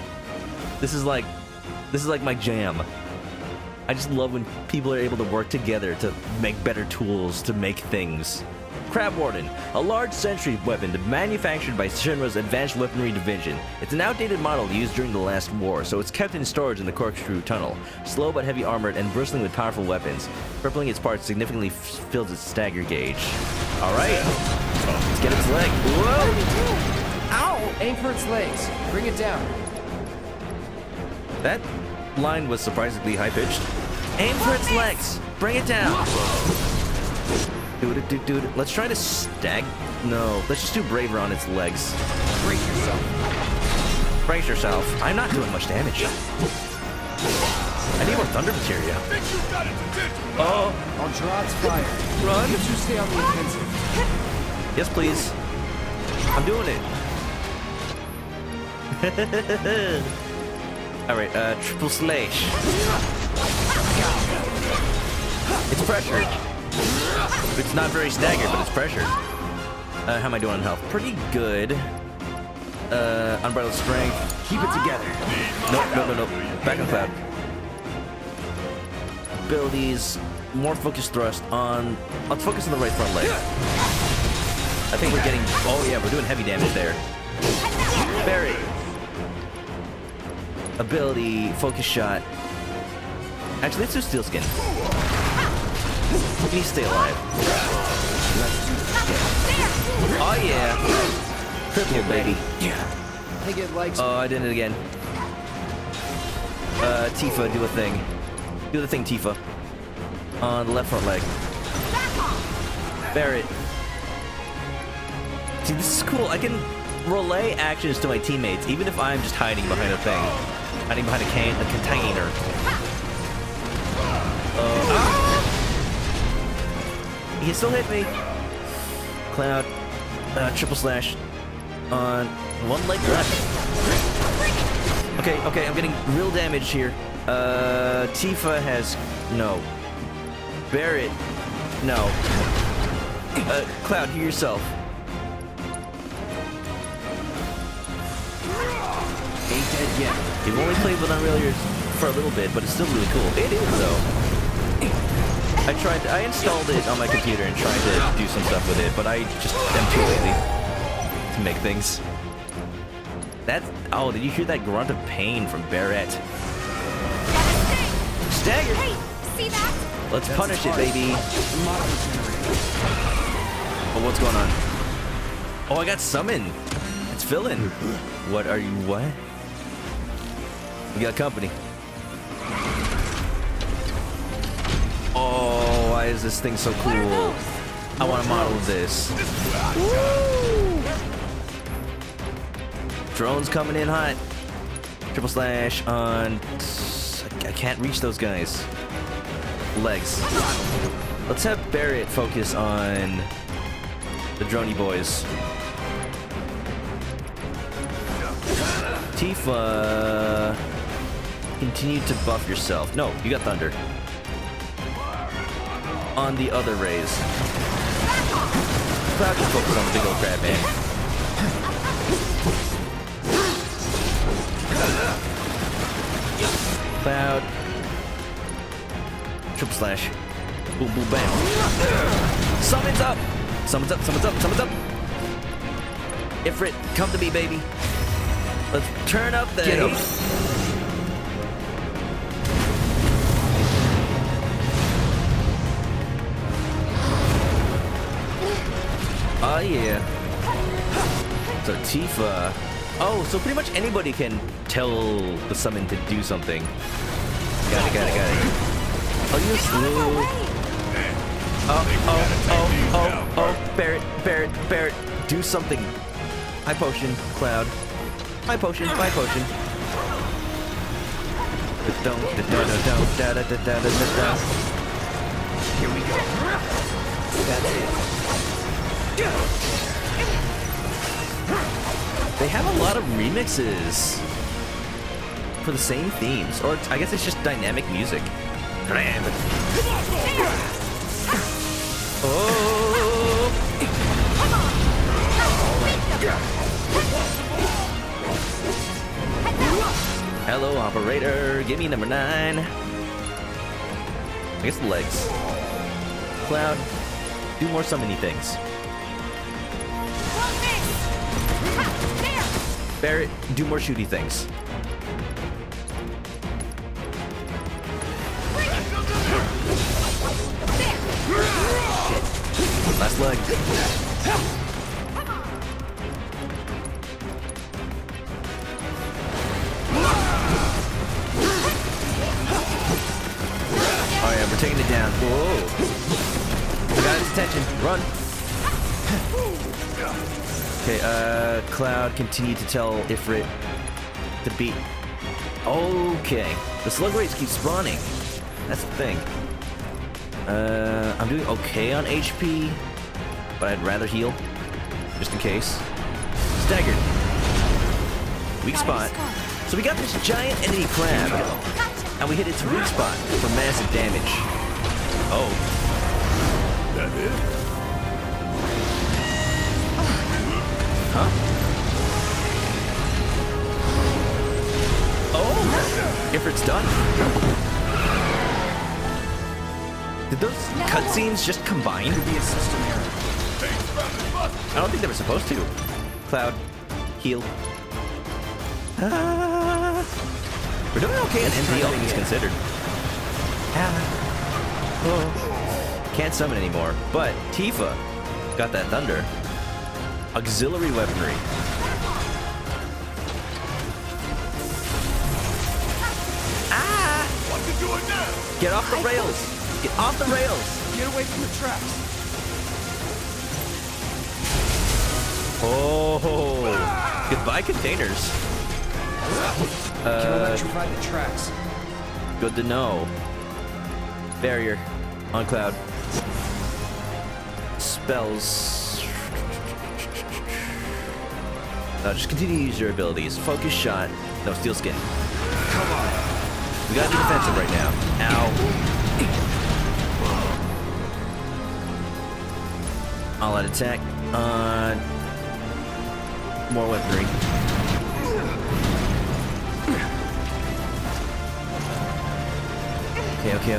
my jam. I just love when people are able to work together to make better tools, to make things. Crab Warden, a large sentry weapon manufactured by Shinra's Advanced Weaponry Division. It's an outdated model used during the last war, so it's kept in storage in the corkscrew tunnel. Slow but heavy armored and bristling with powerful weapons. Crippling its parts significantly fills its stagger gauge. Alright, let's get its leg. Whoa! Ow! Aim for its legs. Bring it down. That line was surprisingly high-pitched. Aim for its legs. Bring it down. Dude. Let's try to stag... No, let's just do Braver on its legs. Brace yourself. Brace yourself. I'm not doing much damage. I need more thunder materia. Oh. I'll draw its fire. Run. You two stay on the offensive. Yes, please. I'm doing it. Alright, triple slash. It's pressured. It's not very staggered, but it's pressured. How am I doing on health? Pretty good. Unbridled strength. Keep it together. No. Back on cloud. Abilities. More focused thrust on... Let's focus on the right front leg. I think we're getting... Oh yeah, we're doing heavy damage there. Barry. Ability. Focus shot. Actually, let's do Steel Skin. He needs to stay alive. Oh yeah. Triple, baby. I think it likes... Oh, I did it again. Tifa, do a thing. Do the thing, Tifa. On the left front leg. Barret. See, this is cool. I can relay actions to my teammates, even if I'm just hiding behind a thing. Hiding behind a container. He can still hit me. Cloud. Triple slash. On one leg left. Okay, I'm getting real damage here. Tifa has... No. Barret. No. Cloud, heal yourself. Ain't dead yet. You've only played with Unreal Years for a little bit, but it's still really cool. It is, though. I installed it on my computer and tried to do some stuff with it, but I just am too lazy to make things. Oh, did you hear that grunt of pain from Barret? Stagger! Hey, see that? Let's punish it, baby. Oh, what's going on? Oh, I got summoned. It's filling. What are you? What? We got company. Oh, why is this thing so cool? I want to model this. Woo! Drones coming in hot. Triple slash on... I can't reach those guys. Legs. Let's have Barret focus on the droney boys. Tifa, continue to buff yourself. No, you got thunder. On the other rays. Cloud can focus on the big old crab man. Cloud. Triple slash. Boom, boom, bam. Summons up! Summons up, summons up, summons up! Ifrit, come to me, baby. Let's turn up the heat. Oh, yeah. So Tifa. Oh, so pretty much anybody can tell the summon to do something. Got it. I'll use Slew. Oh. Barret. Do something. High potion, Cloud. High potion. Here we go. That's it. They have a lot of remixes for the same themes, or I guess it's just dynamic music. Oh! Hello, operator. Give me number 9. I guess the legs. Cloud, do more summoning things. Barrett, do more shooty things. Shit. Last leg. Oh yeah, we're taking it down. Whoa. I got its attention. Run. Okay, Cloud, continue to tell Ifrit to beat. Okay. The slug rates keep spawning. That's the thing. I'm doing okay on HP, but I'd rather heal, just in case. Staggered. Weak spot. So we got this giant enemy crab, and we hit its weak spot for massive damage. Oh. That it? Huh? Oh! Ifrit's done. Did those cutscenes just combine? Could be a system error. I don't think they were supposed to. Cloud, heal. We're doing okay on NP, all things considered. Oh. Can't summon anymore, but Tifa got that thunder. Auxiliary weaponry. Ah! What you doing now? Get off the rails! Get off the rails! Get away from the tracks. Oh! Goodbye, containers. Can electrify the tracks. Good to know. Barrier on Cloud. Spells. Just continue to use your abilities. Focus shot. No, steel skin. Come on. We gotta be defensive right now. Ow. All out attack. More weaponry. Okay.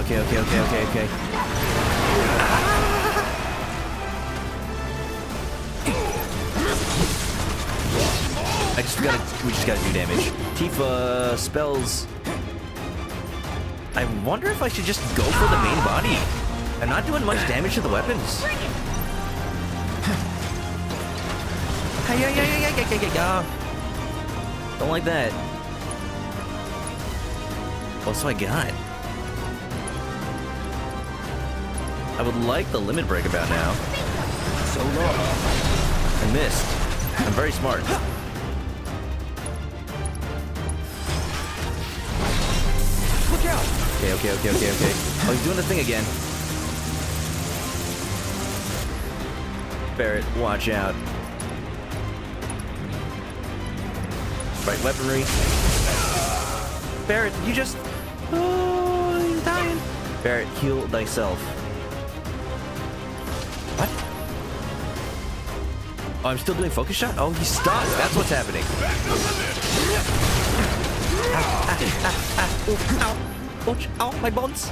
We just gotta do damage. Tifa spells. I wonder if I should just go for the main body. I'm not doing much damage to the weapons. Don't like that. What's I got? I would like the limit break about now. So low. I missed. I'm very smart. Look out! Okay. Oh, he's doing the thing again. Barrett, watch out. Right, weaponry. Barrett, you just... Oh, he's dying. Barrett, heal thyself. What? Oh, I'm still doing focus shot? Oh, he's stunned. That's what's happening. Ow. Ouch. Ow, my bones.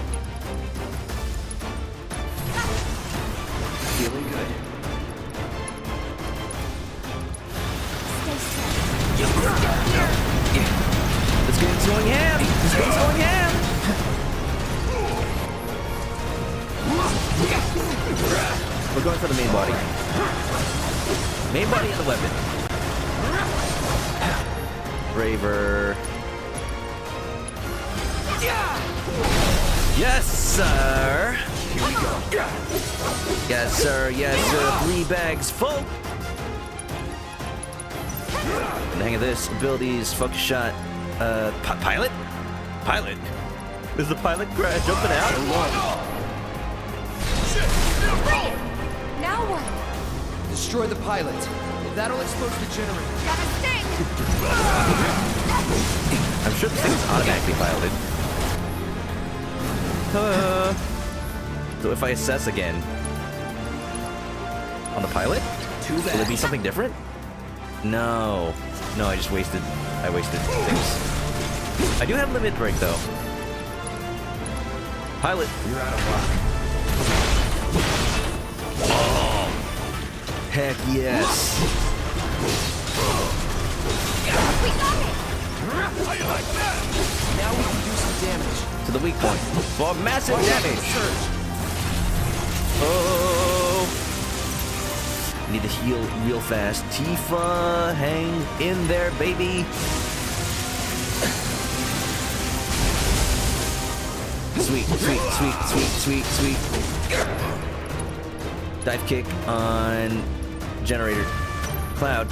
Feeling good. This game's going ham! We're going for the main body. Main body and the weapon. Braver. Yes, sir! Here we go. Yes, sir. 3 bags full! The hang of this. Abilities, focus shot. Pilot? Pilot? Is the pilot jumping out? Now what? Destroy the pilot. That'll expose the generator. Gotta stink! I'm sure this thing's automatically piloted. So if I assess again, On the pilot? Too bad. Will it be something different? No. No, I wasted things. I do have limit break though. Pilot. You're out of luck. Oh. Heck yes. We got it! How you like that? Now we can do some damage. To the weak point. For massive damage. Oh. Need to heal real fast. Tifa, hang in there, baby. Sweet, sweet, sweet, sweet, sweet, sweet. Dive kick on generator. Cloud.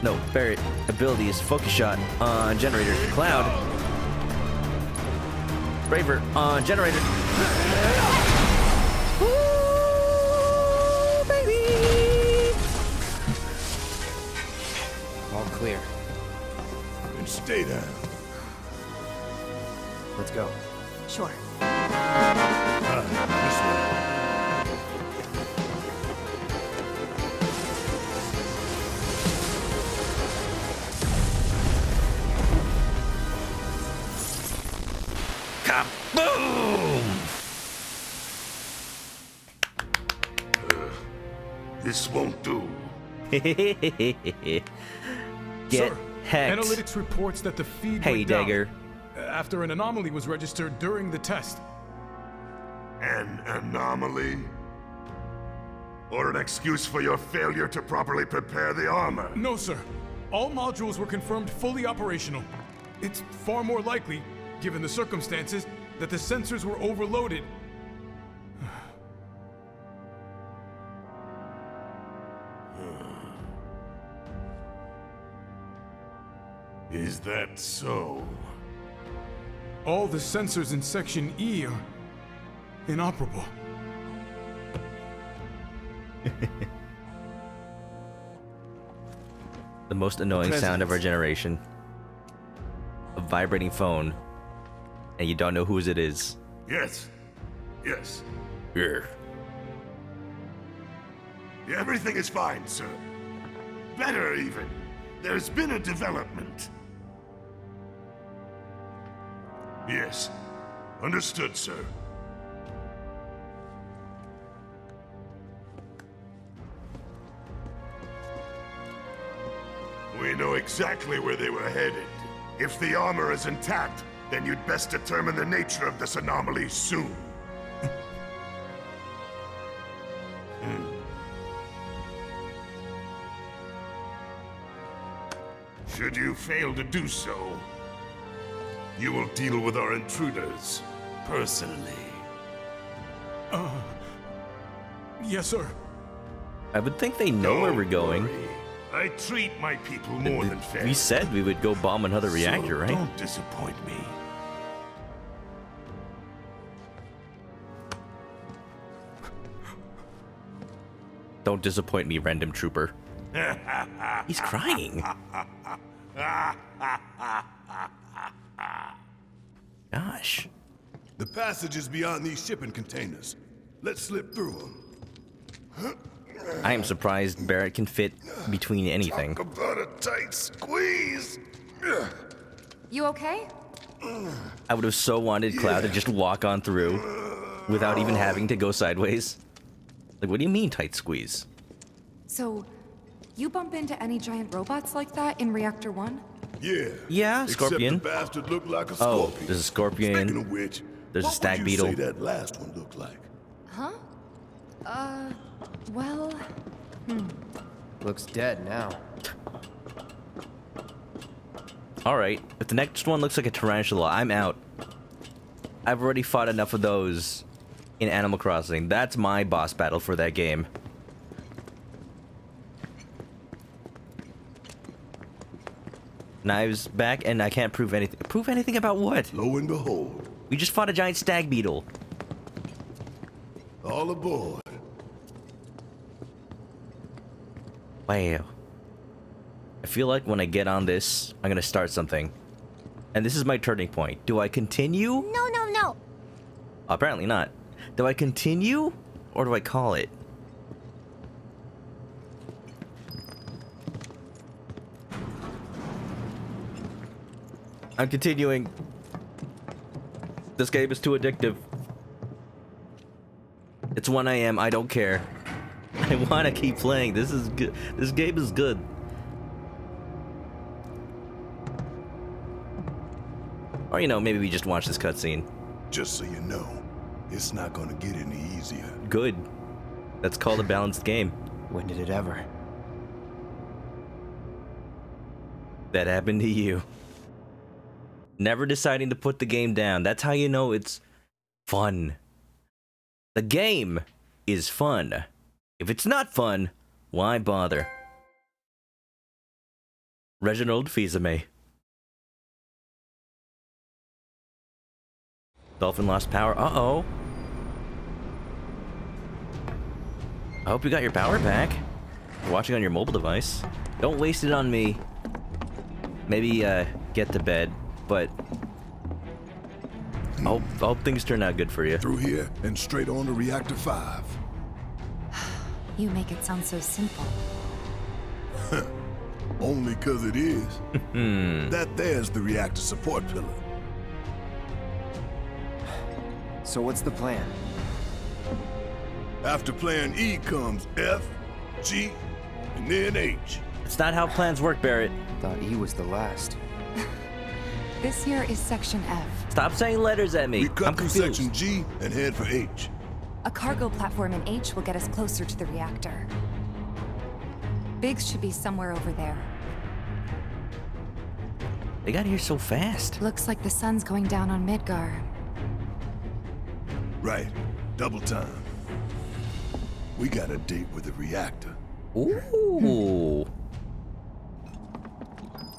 No, Barret. Abilities. Focus shot on generator. Cloud. Braver on generator. Ooh, baby. All clear. And stay down. Let's go. Sure. This way. Kaboom! This won't do. Get Sir, hacked. Analytics reports that the feed Hey, went down Dagger. after an anomaly was registered during the test. An anomaly? Or an excuse for your failure to properly prepare the armor? No, sir. All modules were confirmed fully operational. It's far more likely, given the circumstances, that the sensors were overloaded. Is that so? All the sensors in Section E are inoperable. The most annoying sound of our generation. A vibrating phone. And you don't know whose it is. Yes. Yes. Yeah. Everything is fine, sir. Better, even. There's been a development. Yes. Understood, sir. We know exactly where they were headed. If the armor is intact, then you'd best determine the nature of this anomaly soon. Should you fail to do so, you will deal with our intruders personally. Yes, sir. I would think they know where we're going. I treat my people more than fair. We said we would go bomb another reactor, So right? Don't disappoint me. Don't disappoint me, random trooper. He's crying. Gosh. The passage is beyond these shipping containers. Let's slip through them. I am surprised Barret can fit between anything. Talk about a tight squeeze. You okay? I would have so wanted Cloud to just walk on through without even having to go sideways. Like, what do you mean, tight squeeze? So, you bump into any giant robots like that in Reactor 1? Yeah. Yeah, Scorpion. Except the bastard looked like a Oh, scorpion. there's a scorpion. Speaking of which, There's a what stag would you beetle. say that last one looked like? Huh? Well... Looks dead now. Alright, if the next one looks like a tarantula, I'm out. I've already fought enough of those in Animal Crossing. That's my boss battle for that game. Knives back, and I can't prove anything. Prove anything about what? Lo and behold. We just fought a giant stag beetle. All aboard. Wow. I feel like when I get on this, I'm gonna start something. And this is my turning point. Do I continue? No, no, no. Apparently not. Do I continue? Or do I call it? I'm continuing. This game is too addictive. It's 1 a.m. I don't care. I want to keep playing. This is good. This game is good. Or, you know, maybe we just watch this cutscene. Just so you know, it's not gonna get any easier. Good. That's called a balanced game. When did it ever? That happened to you. Never deciding to put the game down. That's how you know it's fun. The game is fun. If it's not fun, why bother? Reginald VII. Dolphin lost power. Uh-oh. I hope you got your power back. You're watching on your mobile device. Don't waste it on me. Maybe, get to bed, but I hope things turn out good for you. Through here and straight on to Reactor 5. You make it sound so simple. Only 'cause it is. That there's the reactor support pillar. So what's the plan? After plan E comes F, G, and then H. It's not how plans work, Barrett. Thought E was the last. This here is Section F. Stop saying letters at me. We cut I'm through confused. Section G and head for H. A cargo platform in H will get us closer to the reactor. Biggs should be somewhere over there. They got here so fast. Looks like the sun's going down on Midgar. Right. Double time. We got a date with the reactor. Ooh.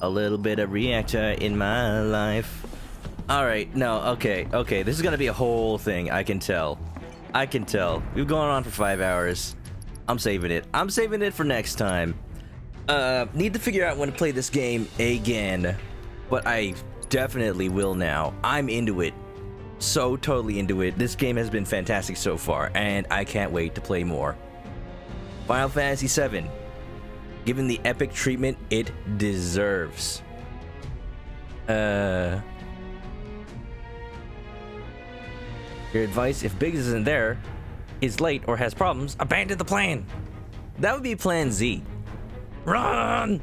A little bit of reactor in my life. Alright, no, okay. This is gonna be a whole thing, I can tell. We've gone on for 5 hours. I'm saving it. I'm saving it for next time. Need to figure out when to play this game again. But I definitely will now. I'm into it. So totally into it. This game has been fantastic so far, and I can't wait to play more. Final Fantasy VII. Given the epic treatment it deserves. Your advice, if Biggs isn't there, is late, or has problems, abandon the plan. That would be Plan Z. Run!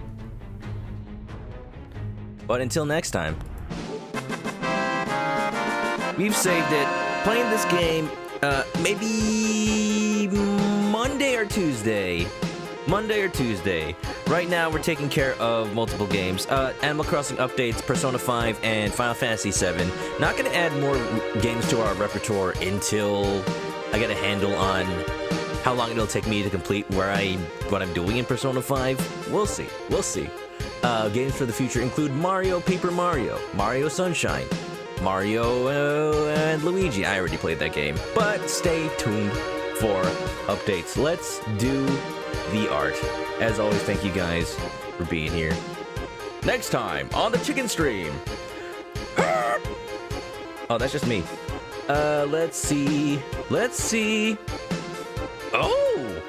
But until next time, we've saved it. Playing this game, maybe Monday or Tuesday. Right now, we're taking care of multiple games. Animal Crossing updates, Persona 5, and Final Fantasy 7. Not gonna add more games to our repertoire until I get a handle on how long it'll take me to complete what I'm doing in Persona 5. We'll see. Games for the future include Mario, Paper Mario, Mario Sunshine, Mario and Luigi. I already played that game, but stay tuned for updates. Let's do the art. As always, thank you guys for being here. Next time on the Chicken Stream. Oh, that's just me. Let's see. Oh,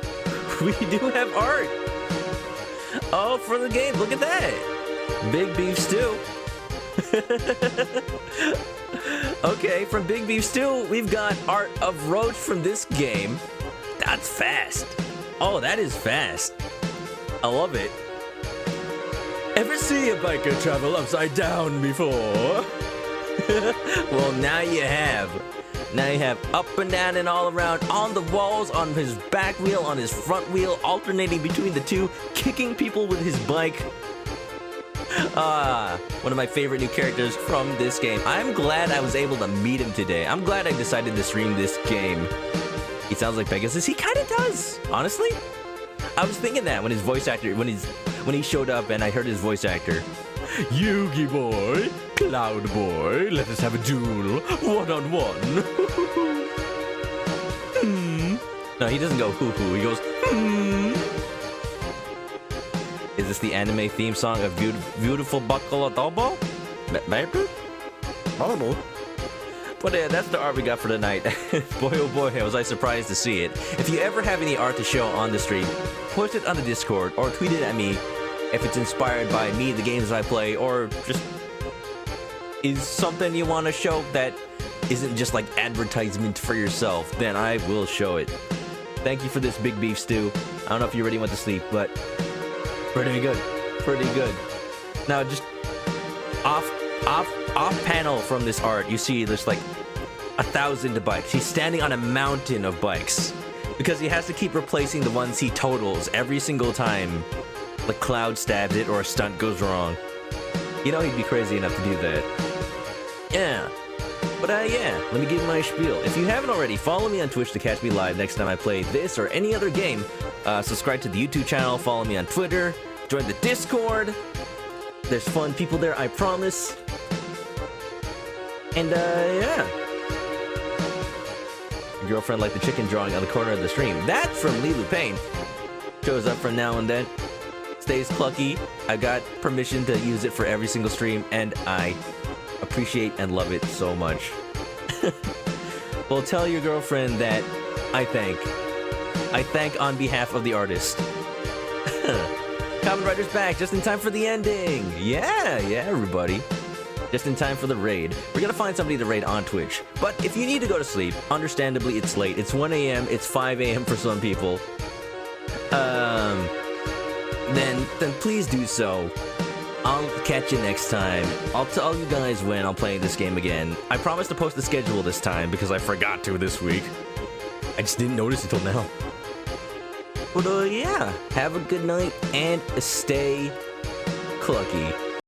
we do have art. Oh, for the game. Look at that. Big Beef Stew. Okay, from Big Beef Stew, we've got art of Roach from this game. That's fast. Oh, that is fast. I love it. Ever see a biker travel upside down before? Well, now you have. Now you have up and down and all around, on the walls, on his back wheel, on his front wheel, alternating between the two, kicking people with his bike. One of my favorite new characters from this game. I'm glad I was able to meet him today. I'm glad I decided to stream this game. He sounds like Pegasus. He kind of does, honestly. I was thinking that when his voice actor, when he showed up and I heard his voice actor. Yugi boy, Cloud boy, let us have a duel, one-on-one. No, he doesn't go hoo-hoo, he goes Is this the anime theme song of Beautiful ManokAdobo? But yeah, that's the art we got for tonight. Boy oh boy, was I surprised to see it. If you ever have any art to show on the stream, post it on the Discord or tweet it at me if it's inspired by me, the games I play, or just is something you want to show that isn't just like advertisement for yourself, then I will show it. Thank you for this big beef stew. I don't know if you already went to sleep, but pretty good. Pretty good. Now just off panel from this art, you see there's like 1,000 bikes. He's standing on a mountain of bikes because he has to keep replacing the ones he totals every single time like Cloud stabs it or a stunt goes wrong. You know he'd be crazy enough to do that. Yeah. But yeah, let me give you my spiel. If you haven't already, follow me on Twitch to catch me live next time I play this or any other game. Subscribe to the YouTube channel, follow me on Twitter, join the Discord. There's fun people there, I promise. And yeah. Your girlfriend liked the chicken drawing on the corner of the stream. That's from Lilu Payne. Shows up from now and then. Stays clucky. I got permission to use it for every single stream, and I appreciate and love it so much. Well, tell your girlfriend that I thank on behalf of the artist. Kamen Rider's back just in time for the ending. Yeah, everybody. Just in time for the raid. We're gonna find somebody to raid on Twitch. But if you need to go to sleep, understandably it's late. It's 1 a.m., it's 5 a.m. for some people. Then please do so. I'll catch you next time. I'll tell you guys when I'm playing this game again. I promise to post the schedule this time because I forgot to this week. I just didn't notice until now. But yeah, have a good night and stay clucky.